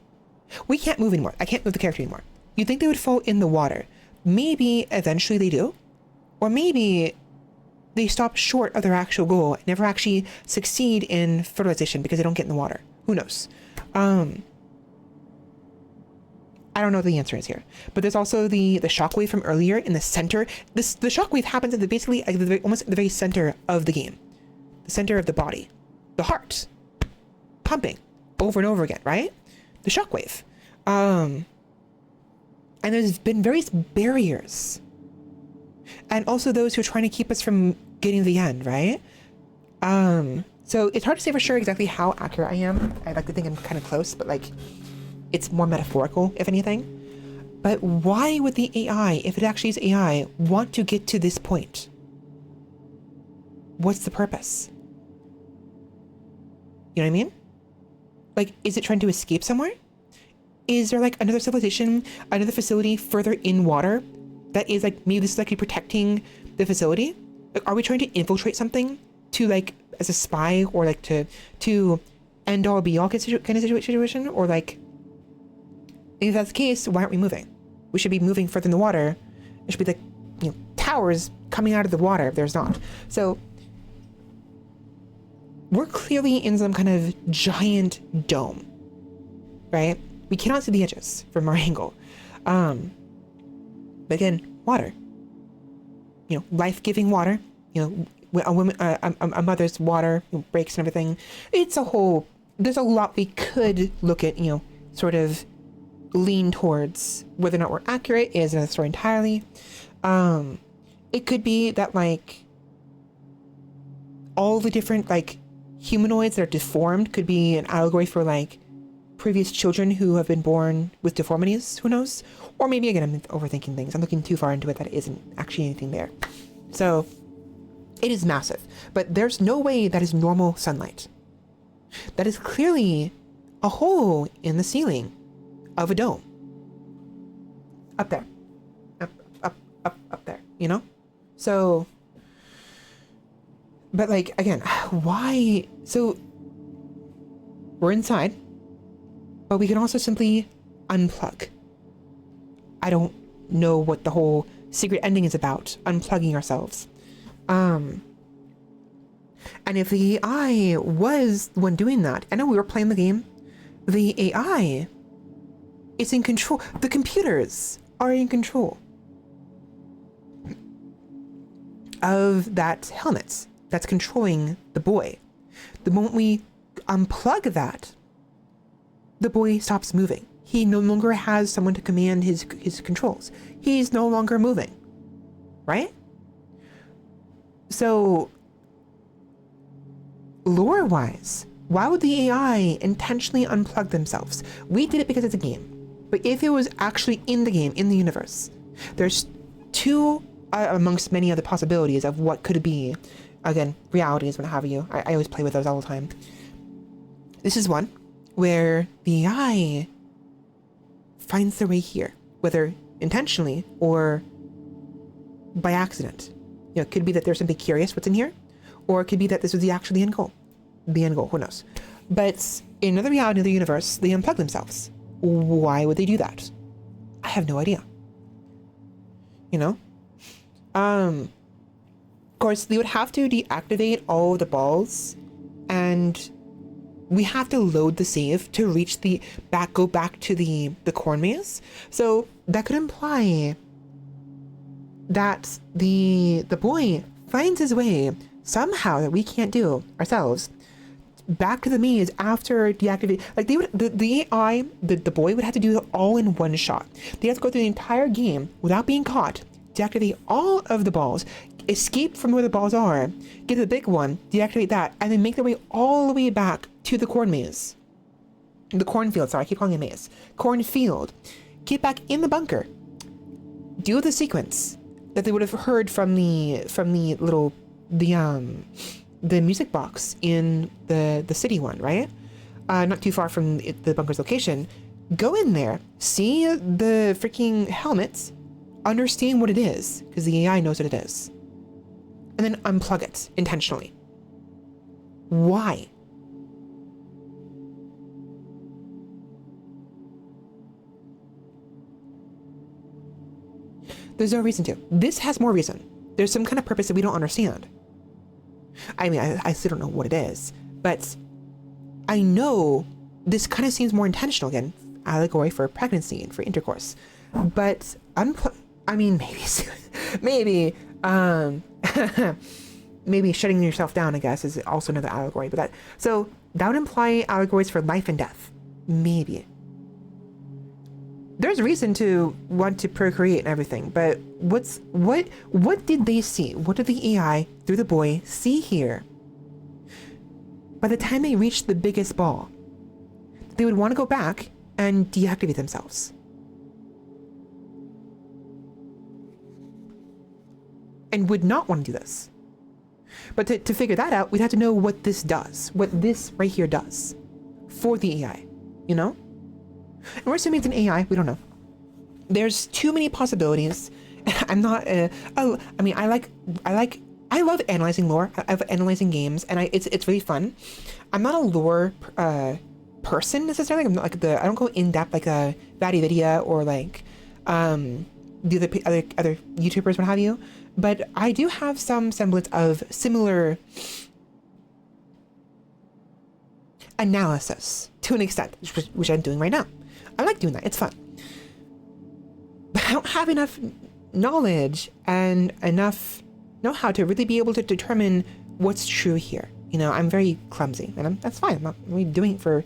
We can't move anymore. I can't move the character anymore. You'd think they would fall in the water. Maybe eventually they do. Or maybe they stop short of their actual goal and never actually succeed in fertilization because they don't get in the water. Who knows? I don't know what the answer is here. But there's also the shockwave from earlier in the center. The shockwave happens at almost at the very center of the game. The center of the body. The heart. Pumping. Over and over again, right? The shockwave. And there's been various barriers. And also those who are trying to keep us from getting to the end, right? So it's hard to say for sure exactly how accurate I am. I like to think I'm kind of close, but it's more metaphorical, if anything. But why would the AI, if it actually is AI, want to get to this point? What's the purpose? You know what I mean? Is it trying to escape somewhere? Is there another civilization, another facility further in water that is maybe this is actually protecting the facility? Are we trying to infiltrate something to as a spy or to end all be all kind of situation? Or if that's the case, why aren't we moving? We should be moving further in the water. There should be towers coming out of the water if there's not. So we're clearly in some kind of giant dome, right? We cannot see the edges from our angle. But again, water. Life-giving water. A mother's water breaks and everything. There's a lot we could look at, sort of lean towards. Whether or not we're accurate is another story entirely. It could be that all the different humanoids that are deformed could be an allegory for previous children who have been born with deformities. Who knows? Or maybe again I'm overthinking things. I'm looking too far into it that isn't actually anything there. So it is massive, but there's no way that is normal sunlight. That is clearly a hole in the ceiling of a dome. Up there. Up there, So, but again, why? So we're inside, but we can also simply unplug. I don't know what the whole secret ending is about, unplugging ourselves. And if the AI was the one doing that, I know we were playing the game, the AI is in control. The computers are in control of that helmet that's controlling the boy. The moment we unplug that, the boy stops moving. He no longer has someone to command his controls. He's no longer moving, right? So, lore-wise, why would the AI intentionally unplug themselves? We did it because it's a game. But if it was actually in the game, in the universe, there's two amongst many other possibilities of what could it be. again, realities, what have you. I always play with those all the time. This is one where the AI finds their way here, whether intentionally or by accident. You know, it could be that there's something curious what's in here, or it could be that this was actually the end goal. The end goal, who knows? But in another reality of the universe, they unplug themselves. Why would they do that? I have no idea. You know? Of course, they would have to deactivate all of the balls, and we have to load the save to reach go back to the corn maze. So that could imply that the boy finds his way somehow that we can't do ourselves back to the maze after deactivate. Like the AI, the boy would have to do it all in one shot. They have to go through the entire game without being caught, deactivate all of the balls, escape from where the balls are, get to the big one, deactivate that, and then make their way all the way back to the corn maze. The cornfield, sorry, I keep calling it maze. Cornfield. Get back in the bunker. Do the sequence that they would have heard from the music box in the city one, right? Not too far from the bunker's location. Go in there, see the freaking helmets, understand what it is, because the AI knows what it is, and then unplug it intentionally. Why? There's no reason to. This has more reason. There's some kind of purpose that we don't understand. I mean, I still don't know what it is, but I know this kind of seems more intentional, again, allegory for pregnancy and for intercourse. But I mean, maybe, maybe shutting yourself down, I guess, is also another allegory. But so that would imply allegories for life and death. Maybe. There's reason to want to procreate and everything, but what did they see? What did the AI, through the boy, see here? By the time they reached the biggest ball, they would want to go back and deactivate themselves. And would not want to do this. But to figure that out, we'd have to know what this does, what this right here does for the AI, you know? And we're assuming it's an AI, we don't know. There's too many possibilities. I'm not, I love analyzing lore. I love analyzing games, and it's really fun. I'm not a lore person necessarily. I'm not like I don't go in depth like a VTuber or like the other YouTubers, what have you. But I do have some semblance of similar analysis to an extent, which I'm doing right now. I like doing that. It's fun. But I don't have enough knowledge and enough know-how to really be able to determine what's true here. You know, I'm very clumsy, and that's fine. I'm not really doing it for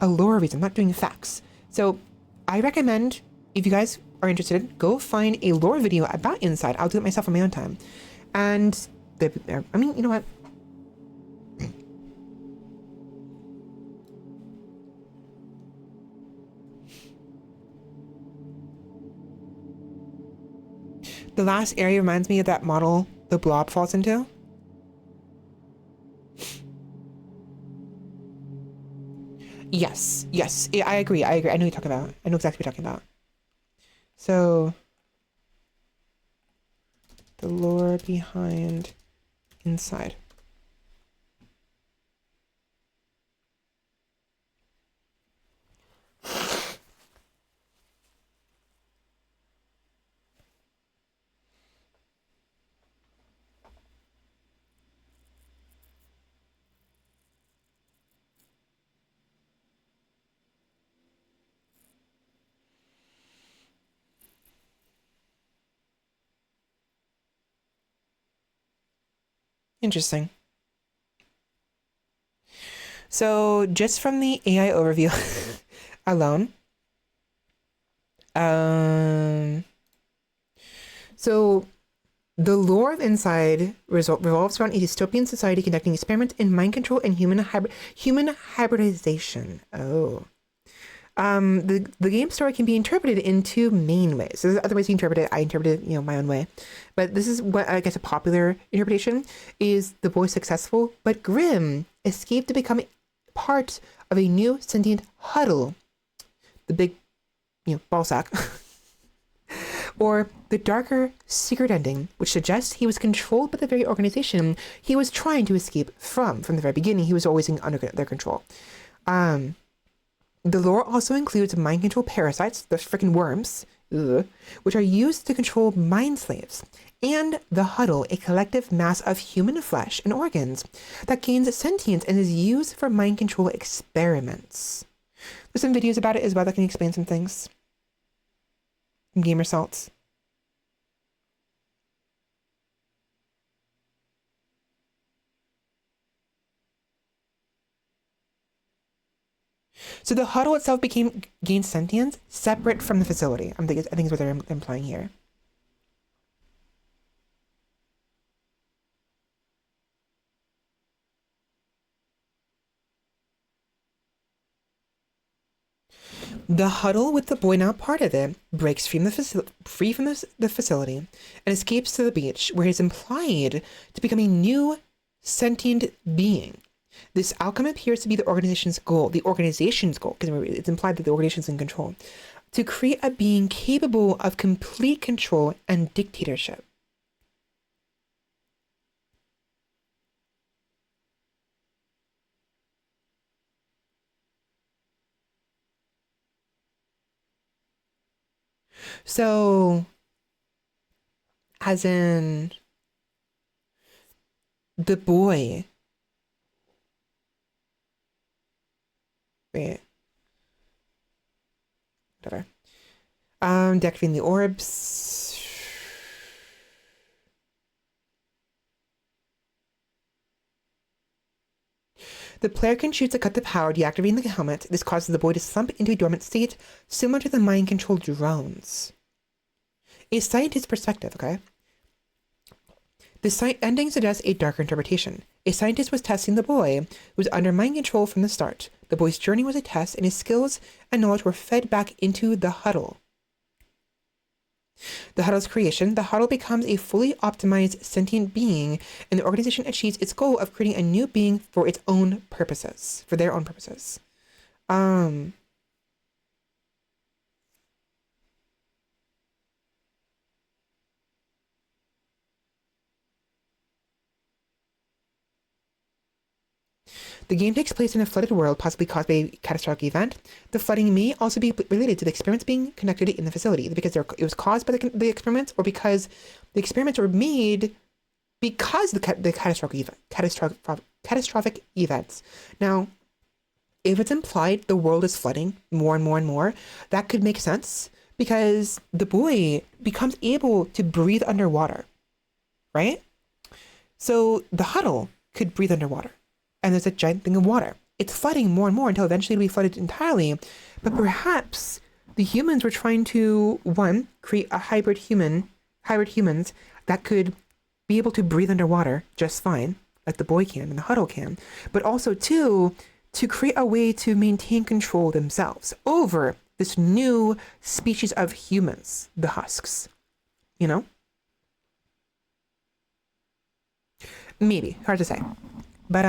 a lore reason. I'm not doing facts. So I recommend, if you guys are interested, go find a lore video about Inside. I'll do it myself on my own time. And I mean, you know what? The last area reminds me of that model the blob falls into. Yes. Yeah, I agree. I know what you're talking about. I know exactly what you're talking about. So, the lore behind Inside. Interesting. So just from the AI overview alone, so the lore of Inside revolves around a dystopian society conducting experiments in mind control and human hybridization. Oh. The game story can be interpreted in two main ways. So there's other ways you interpret it. I interpret it, my own way. But this is what I guess a popular interpretation is: the boy successful but grim escaped to become part of a new sentient huddle, the big, ball sack. Or the darker secret ending, which suggests he was controlled by the very organization he was trying to escape from. From the very beginning, he was always under their control. The lore also includes mind control parasites, the freaking worms, which are used to control mind slaves, and the huddle, a collective mass of human flesh and organs that gains sentience and is used for mind control experiments. There's some videos about it as well that can explain some things. Gamer salts. So the huddle itself gained sentience separate from the facility. I think is what they're implying here. The huddle, with the boy now part of it, breaks free from the facility and escapes to the beach, where he's implied to become a new sentient being. This outcome appears to be the organization's goal, because it's implied that the organization's in control, to create a being capable of complete control and dictatorship. So, as in, the boy. Wait. Whatever. Deactivating the orbs. The player can choose to cut the power, deactivating the helmet. This causes the boy to slump into a dormant state, similar to the mind-controlled drones. A scientist's perspective, okay? The ending suggests a darker interpretation. A scientist was testing the boy, who was under mind control from the start. The boy's journey was a test, and his skills and knowledge were fed back into the huddle. The huddle's creation, the huddle becomes a fully optimized sentient being, and the organization achieves its goal of creating a new being for its own purposes, for their own purposes. The game takes place in a flooded world, possibly caused by a catastrophic event. The flooding may also be related to the experiments being conducted in the facility, because it was caused by the experiments, or because the experiments were made because of the catastrophic events. Now, if it's implied the world is flooding more and more and more, that could make sense, because the boy becomes able to breathe underwater, right? So the huddle could breathe underwater. And there's a giant thing of water. It's flooding more and more until eventually it'll be flooded entirely. But perhaps the humans were trying to, one, create a hybrid humans that could be able to breathe underwater just fine, like the boy can and the huddle can. But also, two, to create a way to maintain control themselves over this new species of humans, the husks. Maybe. Hard to say. But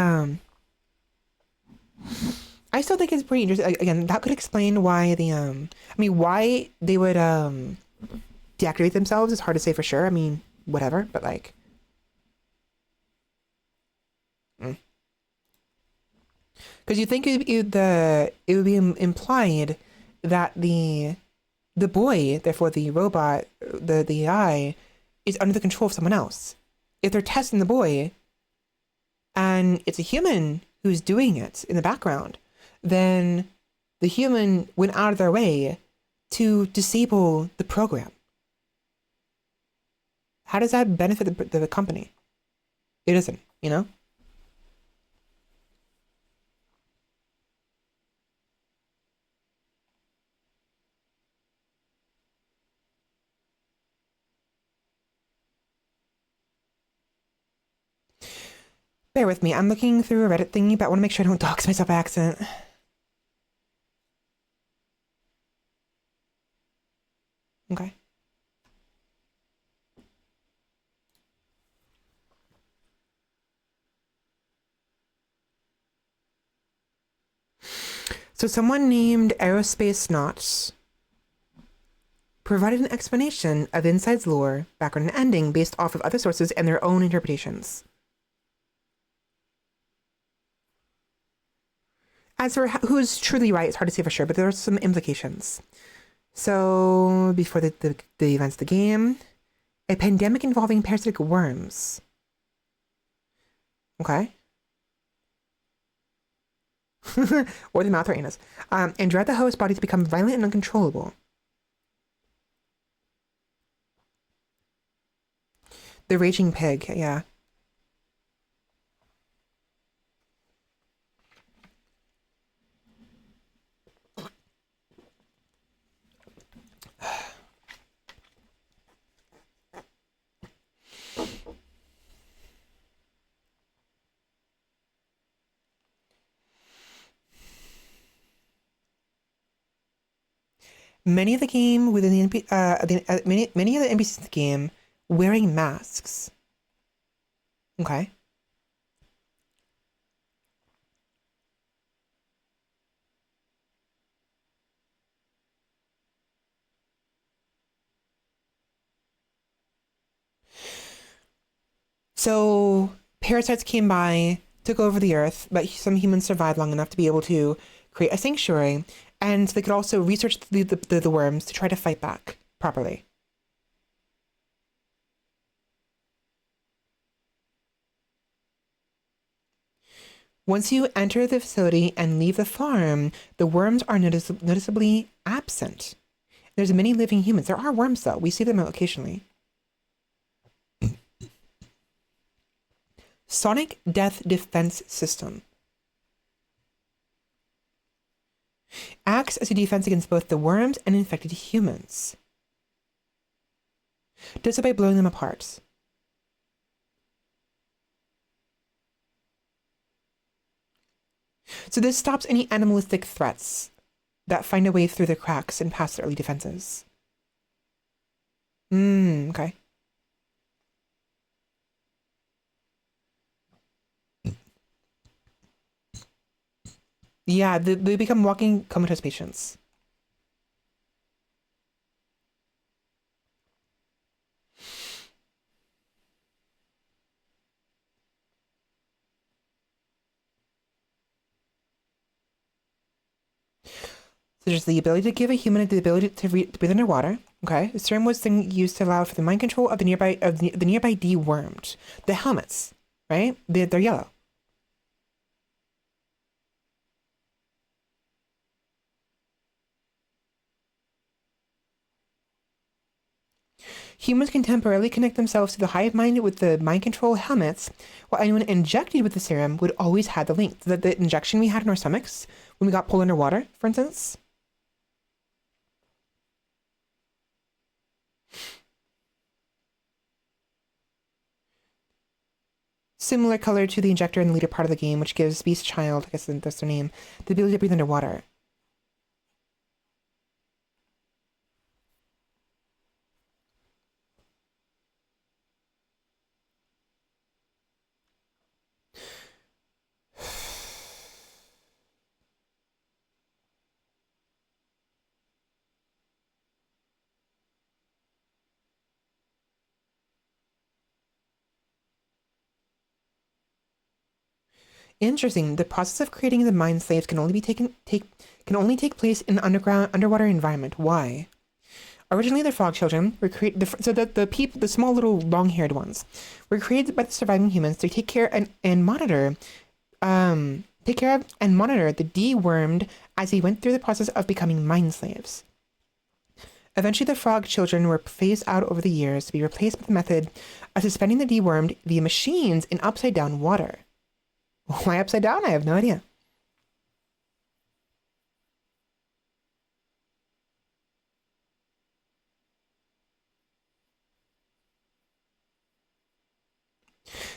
I still think it's pretty interesting. Again, that could explain why why they would deactivate themselves. It's hard to say for sure. Whatever, but like, because you think it would be implied that the boy, therefore the robot, the AI, is under the control of someone else. If they're testing the boy, and it's a human who's doing it in the background, then the human went out of their way to disable the program. How does that benefit the company? It doesn't, Bear with me. I'm looking through a Reddit thingy, but I want to make sure I don't dox myself by accident. Okay. So someone named Aerospace Knots provided an explanation of Inside's lore, background, and ending based off of other sources and their own interpretations. As for who's truly right, it's hard to say for sure, but there are some implications. So, before the events of the game, a pandemic involving parasitic worms. Okay. Or the mouth or anus. And drive the host body to become violent and uncontrollable. The raging pig, yeah. Many of the game within many of the NPCs in the game wearing masks. Okay. So parasites came by, took over the earth, but some humans survived long enough to be able to create a sanctuary, and they could also research the worms to try to fight back properly. Once you enter the facility and leave the farm, the worms are noticeably absent. There's many living humans. There are worms, though. We see them occasionally. Sonic Death Defense System. Acts as a defense against both the worms and infected humans. Does so by blowing them apart. So this stops any animalistic threats that find a way through the cracks and past the early defenses. Okay. Yeah, they become walking comatose patients. So there's the ability to give a human the ability to breathe underwater. Okay, the serum was then used to allow for the mind control of the nearby dewormed. The helmets, right? They're yellow. Humans can temporarily connect themselves to the hive mind with the mind control helmets, while anyone injected with the serum would always have the link. The injection we had in our stomachs when we got pulled underwater, for instance. Similar color to the injector in the later part of the game, which gives Beast Child, I guess that's their name, the ability to breathe underwater. Interesting. The process of creating the mind slaves can only take place in an underwater environment. Why? Originally, the frog children were created. So the small little long-haired ones, were created by the surviving humans to take care and monitor, take care of and monitor the dewormed as they went through the process of becoming mind slaves. Eventually, the frog children were phased out over the years to be replaced by the method of suspending the dewormed via machines in upside-down water. Why upside down? I have no idea.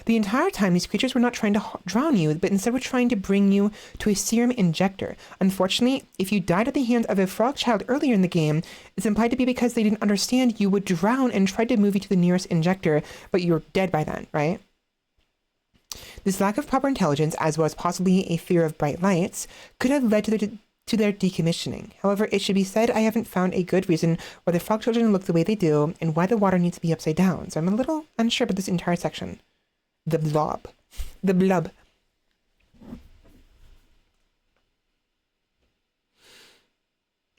The entire time, these creatures were not trying to drown you, but instead were trying to bring you to a serum injector. Unfortunately, if you died at the hands of a frog child earlier in the game, it's implied to be because they didn't understand you would drown and tried to move you to the nearest injector, but you're dead by then, right? This lack of proper intelligence, as well as possibly a fear of bright lights, could have led to their decommissioning. However, it should be said I haven't found a good reason why the frog children look the way they do and why the water needs to be upside down, so I'm a little unsure about this entire section. The blob. The blub.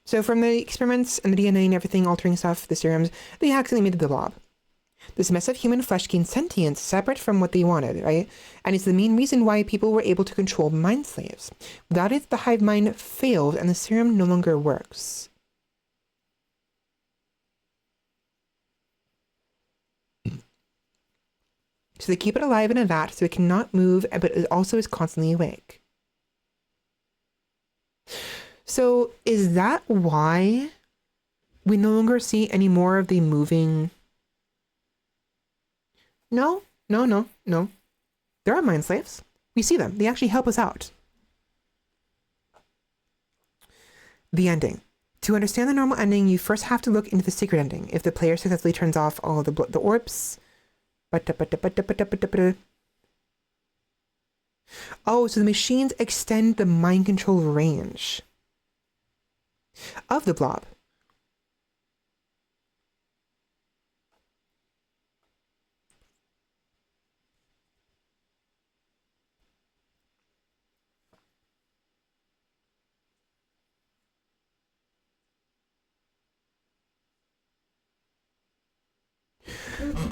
So from the experiments and the DNA and everything altering stuff, the serums, they accidentally made the blob. This mess of human flesh gained sentience separate from what they wanted, right? And it's the main reason why people were able to control mind slaves. Without it, the hive mind failed and the serum no longer works. So they keep it alive in a vat so it cannot move, but it also is constantly awake. So is that why we no longer see any more of the moving? No. There are mind slaves. We see them. They actually help us out. The ending. To understand the normal ending, you first have to look into the secret ending. If the player successfully turns off all the orbs. Oh, so the machines extend the mind control range of the blob.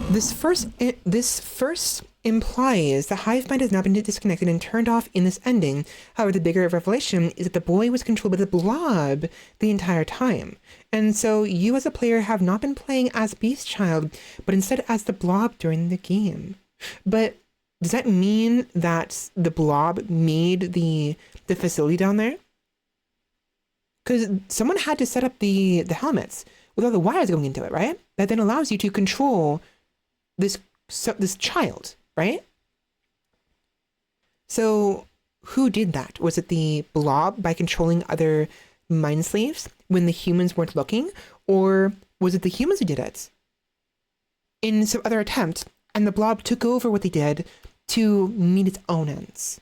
This first implies the hive mind has not been disconnected and turned off in this ending. However, the bigger revelation is that the boy was controlled by the blob the entire time. And so you as a player have not been playing as Beast Child, but instead as the blob during the game. But does that mean that the blob made the facility down there? Because someone had to set up the helmets with all the wires going into it, right? That then allows you to control this child, right? So who did that? Was it the blob by controlling other mind slaves when the humans weren't looking? Or was it the humans who did it in some other attempt and the blob took over what they did to meet its own ends?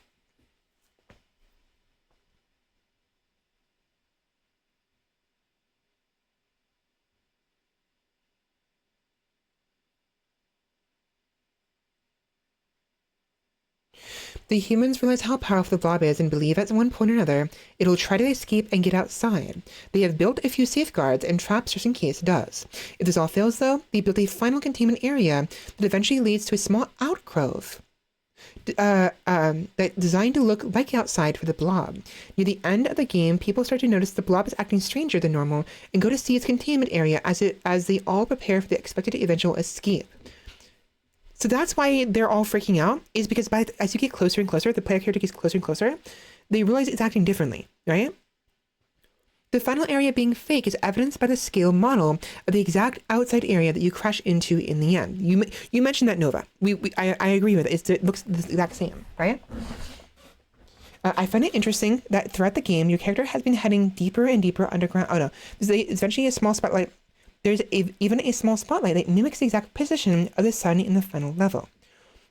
The humans realize how powerful the blob is and believe at one point or another it'll try to escape and get outside. They have built a few safeguards and traps just in case it does. If this all fails though, they built a final containment area that eventually leads to a small outgrowth that designed to look like outside for the blob. Near the end of the game, people start to notice the blob is acting stranger than normal and go to see its containment area as they all prepare for the expected eventual escape. So that's why they're all freaking out, is because as you get closer and closer, the player character gets closer and closer, they realize it's acting differently, right? The final area being fake is evidenced by the scale model of the exact outside area that you crash into in the end. You mentioned that, Nova. I agree with it. It looks the exact same, right? I find it interesting that throughout the game, your character has been heading deeper and deeper underground. Oh no, there's eventually a small spotlight. There's even a small spotlight that mimics the exact position of the sun in the final level.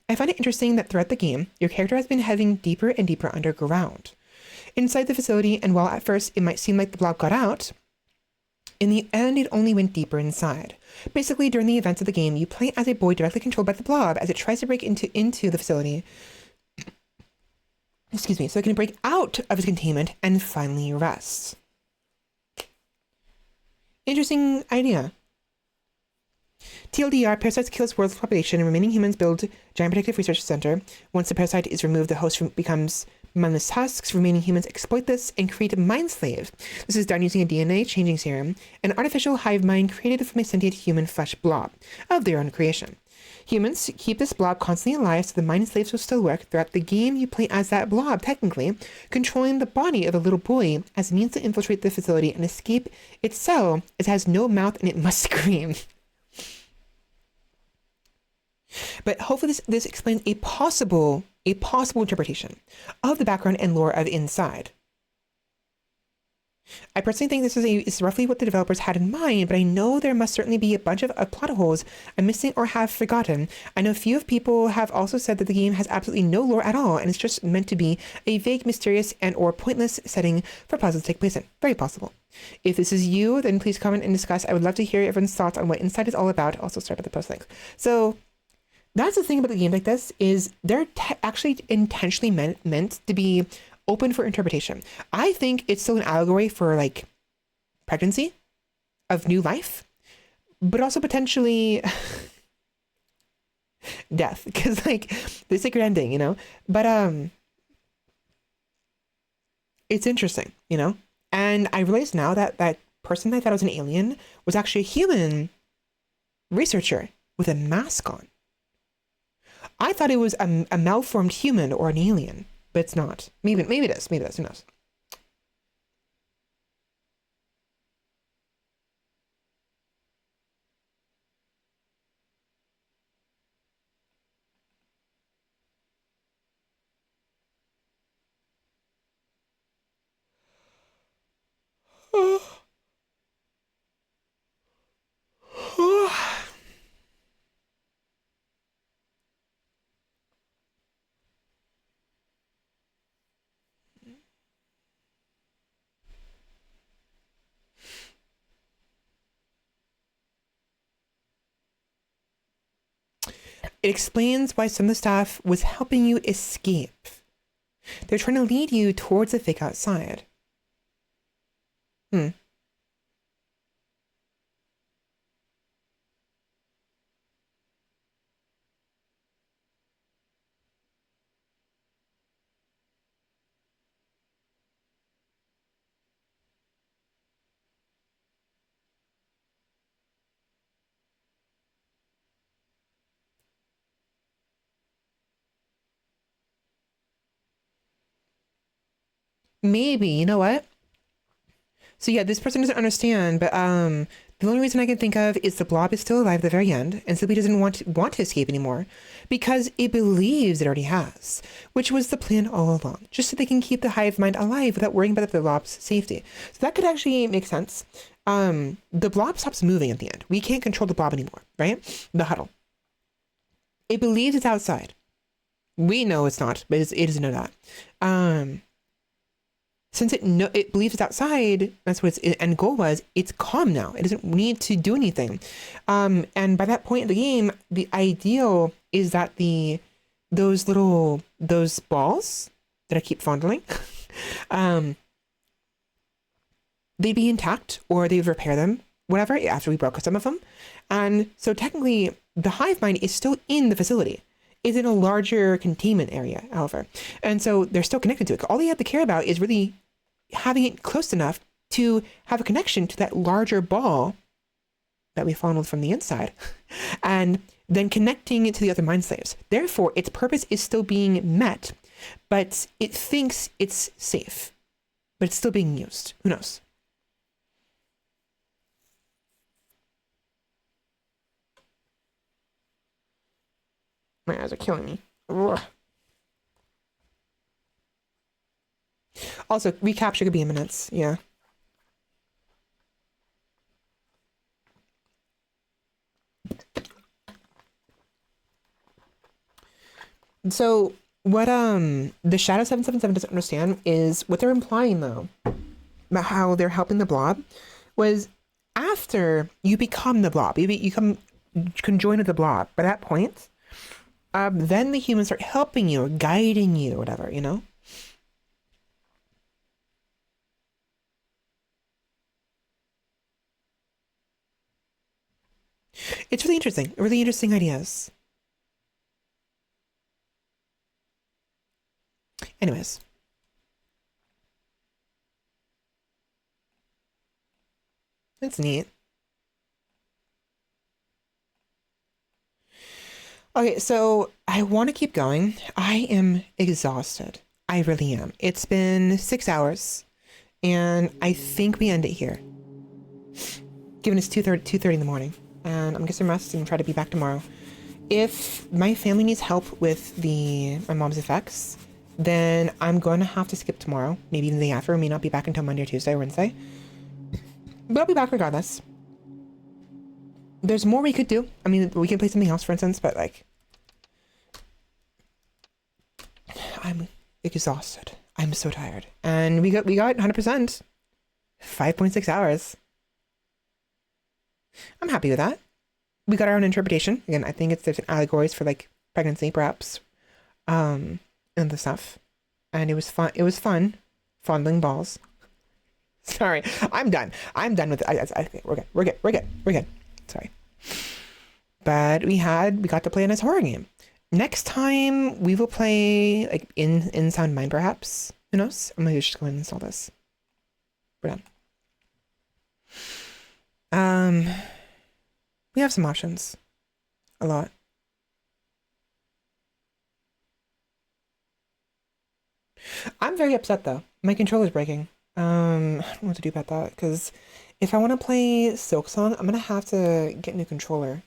I find it interesting that throughout the game, your character has been heading deeper and deeper underground. Inside the facility, and while at first it might seem like the blob got out, in the end it only went deeper inside. Basically, during the events of the game, you play as a boy directly controlled by the blob as it tries to break into the facility. Excuse me, so it can break out of its containment and finally rest. Interesting idea. TLDR, parasites kill its world's population and remaining humans build giant protective research center. Once the parasite is removed, the host becomes mindless husks. Remaining humans exploit this and create mind slaves. This is done using a DNA changing serum, an artificial hive mind created from a sentient human flesh blob of their own creation. Humans keep this blob constantly alive so the mind slaves will still work. Throughout the game, you play as that blob, technically, controlling the body of a little boy as a means to infiltrate the facility and escape its cell, as it has no mouth and it must scream. But hopefully this explains a possible interpretation of the background and lore of Inside. I personally think this is roughly what the developers had in mind, but I know there must certainly be a bunch of plot holes I'm missing or have forgotten. I know a few people have also said that the game has absolutely no lore at all, and it's just meant to be a vague, mysterious, and or pointless setting for puzzles to take place in. Very possible. If this is you, then please comment and discuss. I would love to hear everyone's thoughts on what Inside is all about. Also start at the post links. So that's the thing about the game like this, is they're actually intentionally meant to be open for interpretation. I think it's still an allegory for like pregnancy, of new life, but also potentially death, because like the sacred ending, you know. But it's interesting, you know. And I realize now that that person I thought was an alien was actually a human researcher with a mask on. I thought it was a malformed human or an alien. But it's not. Maybe it is. Maybe it is. Who knows? It explains why some of the staff was helping you escape. They're trying to lead you towards the fake outside. Maybe, you know what? So yeah, this person doesn't understand, but the only reason I can think of is the blob is still alive at the very end and simply doesn't want to escape anymore because it believes it already has, which was the plan all along, just so they can keep the hive mind alive without worrying about the blob's safety. So that could actually make sense. The blob stops moving at the end. We can't control the blob anymore, right? The huddle. It believes it's outside. We know it's not, but it doesn't know that. Since it believes it's outside, that's what its end goal was, it's calm now. It doesn't need to do anything. And by that point in the game, the ideal is that those balls that I keep fondling, they'd be intact or they would repair them, whatever, after we broke some of them. And so technically, the hive mind is still in the facility. Is in a larger containment area, however. And so they're still connected to it. All they have to care about is really having it close enough to have a connection to that larger ball that we fondled from the inside, and then connecting it to the other mind slaves. Therefore, its purpose is still being met, but it thinks it's safe, but it's still being used. Who knows? My eyes are killing me. Ugh. Also, recapture could be in minutes. Yeah. So what the Shadow 777 doesn't understand is what they're implying though about how they're helping the blob was after you become the blob, you come conjoined with the blob. By that point, then the humans start helping you or guiding you, whatever, you know? It's really interesting ideas. Anyways. That's neat. Okay, so I want to keep going. I am exhausted. I really am. It's been 6 hours, and I think we end it here. Given it's 2:30 in the morning, and I'm gonna get some rest and try to be back tomorrow. If my family needs help with my mom's effects, then I'm going to have to skip tomorrow. Maybe even the day after. I may not be back until Monday or Tuesday or Wednesday. But I'll be back regardless. There's more we could do. I mean, we can play something else, for instance, but like... I'm exhausted. I'm so tired. And we got 100%. 5.6 hours. I'm happy with that. We got our own interpretation. Again, I think it's different allegories for like pregnancy, perhaps. And the stuff. And it was fun. It was fun. Fondling balls. Sorry. I'm done. I'm done with it. We're good. We're good. We're good. We're good. Sorry. But we got to play a nice horror game. Next time we will play like in Sound Mind, perhaps. Who knows? I'm gonna just go and install this. We're done. We have some options. A lot. I'm very upset though. My controller's breaking. I don't know what to do about that, because if I want to play Silk Song, I'm gonna have to get a new controller.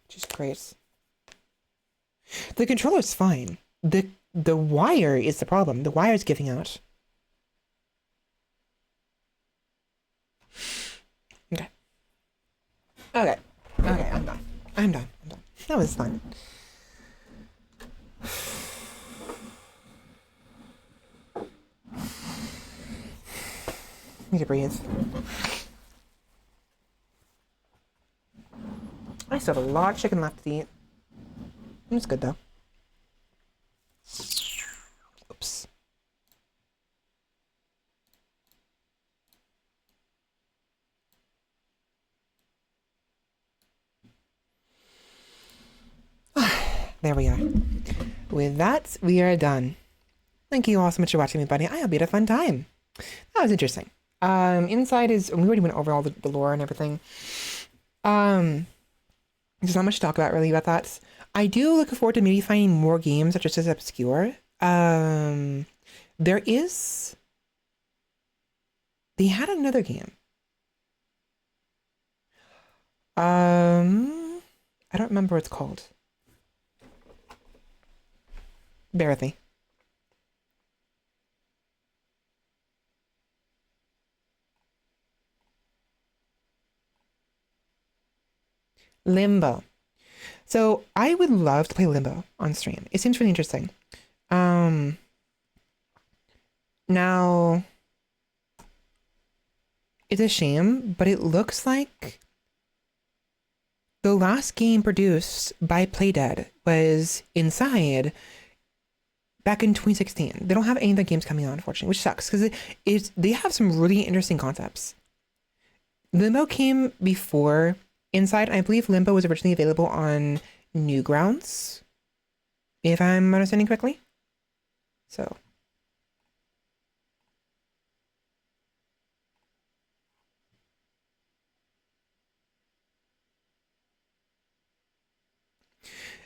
Which is great. The controller's fine. The wire is the problem. The wire's giving out. Okay. Okay. Okay, I'm done. I'm done. I'm done. That was fun. Need to breathe. I still have a lot of chicken left to eat. It's good though. Oops. There we are. With that, we are done. Thank you all so much for watching, everybody. I hope you had a fun time. That was interesting. Inside is, we already went over all the lore and everything. There's not much to talk about really about that. I do look forward to maybe finding more games that are just as obscure. There is... They had another game. I don't remember what it's called. Bear with me. Limbo. So I would love to play Limbo on stream. It seems really interesting. Now it's a shame, but it looks like the last game produced by Playdead was Inside back in 2016. They don't have any of the games coming out, unfortunately, which sucks because they have some really interesting concepts. Limbo came before Inside. I believe Limbo was originally available on Newgrounds, if I'm understanding correctly. So.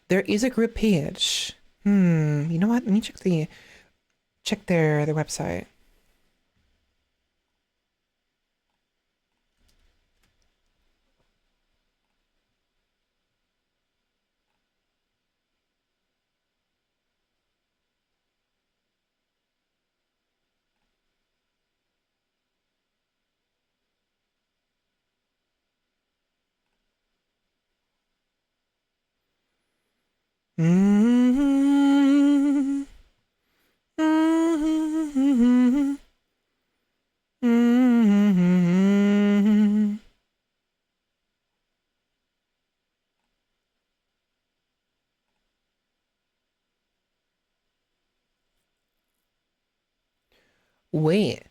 There is a group page. You know what? Let me check their website. Wait.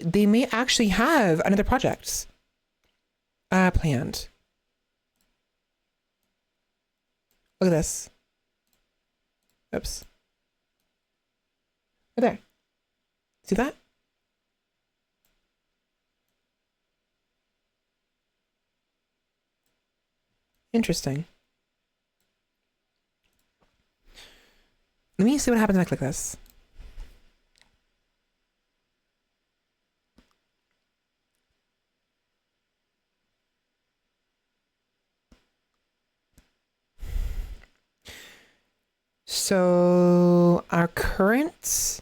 They may actually have another project planned. Look at this. Oops. Right there. See that? Interesting. Let me see what happens when I click this. So our current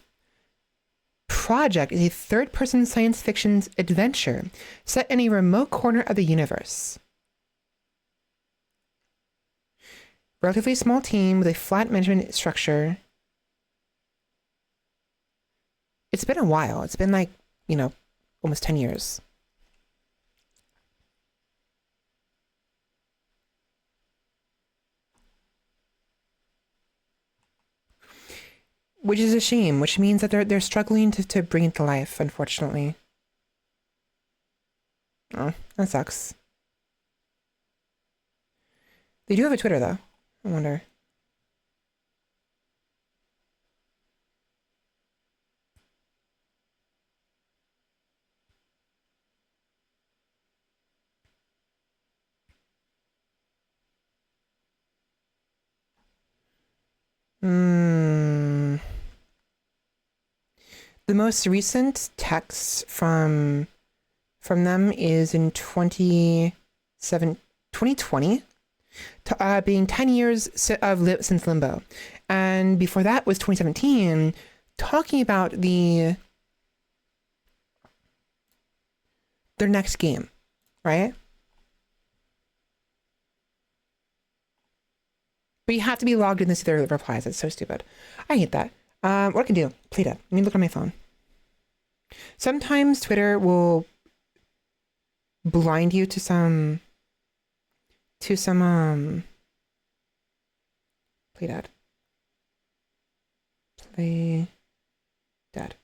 project is a third-person science fiction adventure set in a remote corner of the universe. Relatively small team with a flat management structure. It's been a while. It's been like, almost 10 years. Which is a shame, which means that they're struggling to bring it to life, unfortunately. Oh, that sucks. They do have a Twitter, though. I wonder. The most recent text from them is in 2020, being 10 years since Limbo. And before that was 2017, talking about their next game, right? But you have to be logged in to see their replies. It's so stupid. I hate that. What I can do? Play that. Let me look on my phone. Sometimes Twitter will blind you to some play dead. Play dead.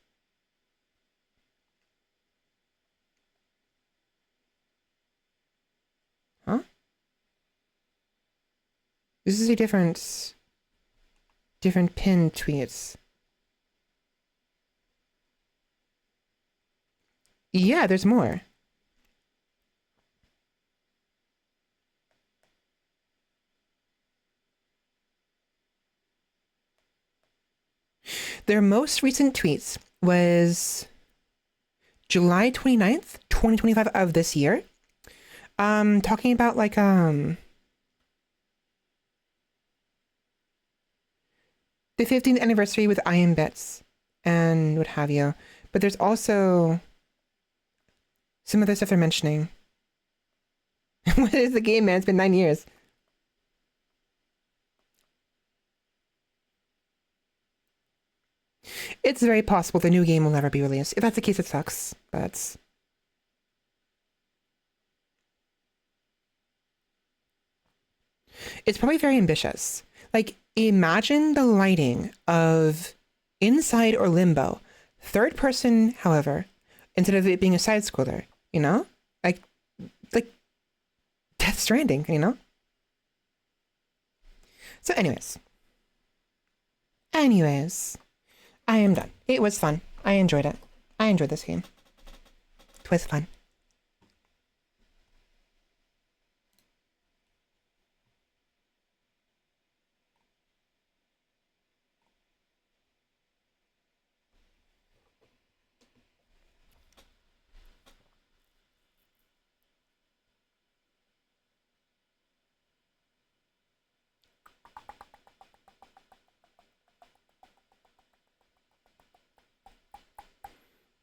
Huh? This is a different pinned tweets. Yeah, there's more. Their most recent tweets was July 29th, 2025 of this year. Talking about like the 15th anniversary with Iron Bits and what have you. But there's also some other stuff they're mentioning. What is the game, man? It's been 9 years. It's very possible the new game will never be released. If that's the case, it sucks. But it's probably very ambitious. Like, imagine the lighting of Inside or Limbo. Third person, however, instead of it being a side scroller, Like Death Stranding, So anyways, I am done. It was fun. I enjoyed it. I enjoyed this game. It was fun.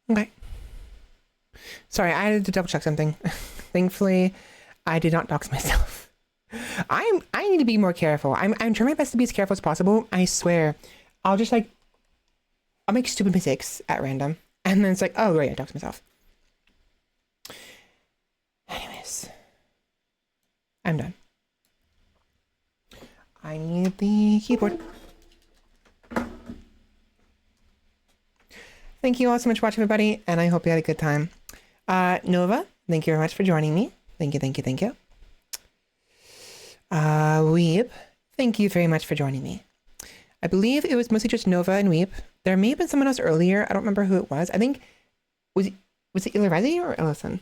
Okay. Sorry, I had to double check something. Thankfully, I did not dox myself. I need to be more careful. I'm trying my best to be as careful as possible. I swear. I'll make stupid mistakes at random. And then it's like, oh right, I doxed myself. Anyways. I'm done. I need the keyboard. Thank you all so much for watching, everybody, and I hope you had a good time. Nova, thank you very much for joining me. Thank you. Weeb, thank you very much for joining me. I believe it was mostly just Nova and Weeb. There may have been someone else earlier. I don't remember who it was. I think, was it Ilirezi or Ellison?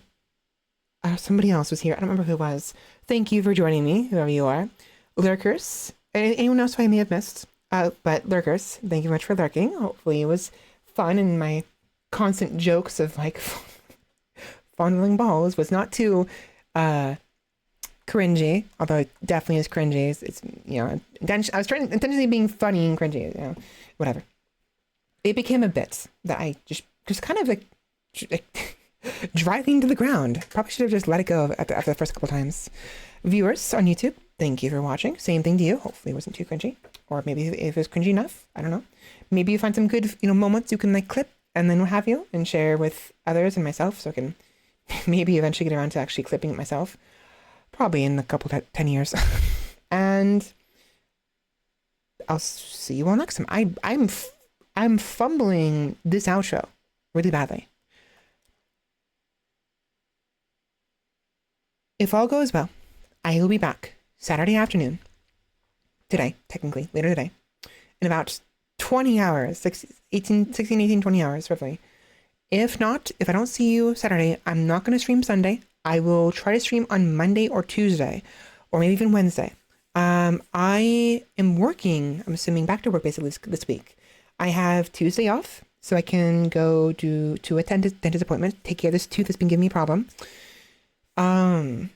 Somebody else was here. I don't remember who it was. Thank you for joining me, whoever you are. Lurkers, anyone else who I may have missed? But Lurkers, thank you very much for lurking. Hopefully it was fun, and my constant jokes of like fondling balls was not too cringy, although it definitely is cringy. It's you know, I was trying intentionally being funny and cringy, you know, whatever. It became a bit that I just kind of like driving to the ground. Probably should have just let it go after the first couple times. Viewers on YouTube, thank you for watching. Same thing to you. Hopefully it wasn't too cringy, or maybe if it was cringy enough, I don't know. Maybe you find some good, you know, moments you can like clip and then what have you, and share with others and myself, so I can maybe eventually get around to actually clipping it myself. Probably in a couple 10 years. And I'll see you all next time. I'm fumbling this outro really badly. If all goes well, I will be back Saturday afternoon, today, technically, later today, in about 20 hours, 16, 18, 20 hours, roughly. If not, if I don't see you Saturday, I'm not going to stream Sunday. I will try to stream on Monday or Tuesday, or maybe even Wednesday. I am working, I'm assuming back to work basically this week. I have Tuesday off, so I can go to a dentist appointment, take care of this tooth that's been giving me a problem. And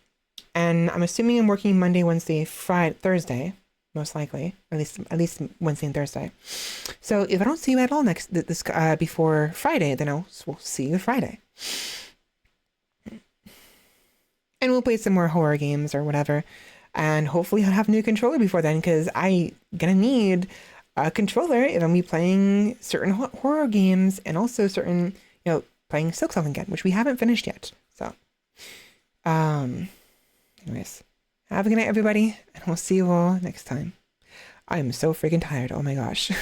I'm assuming I'm working Monday, Wednesday, Friday, Thursday, most likely, at least Wednesday and Thursday. So if I don't see you at all before Friday, then we'll see you Friday. And we'll play some more horror games or whatever. And hopefully I'll have a new controller before then, because I'm gonna need a controller if I'm playing certain horror games, and also certain, you know, playing Silksong again, which we haven't finished yet. So, anyways, have a good night, everybody, and we'll see you all next time. I am so freaking tired. Oh my gosh.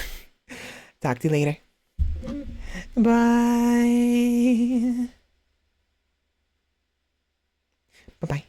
Talk to you later. Bye. Bye-bye.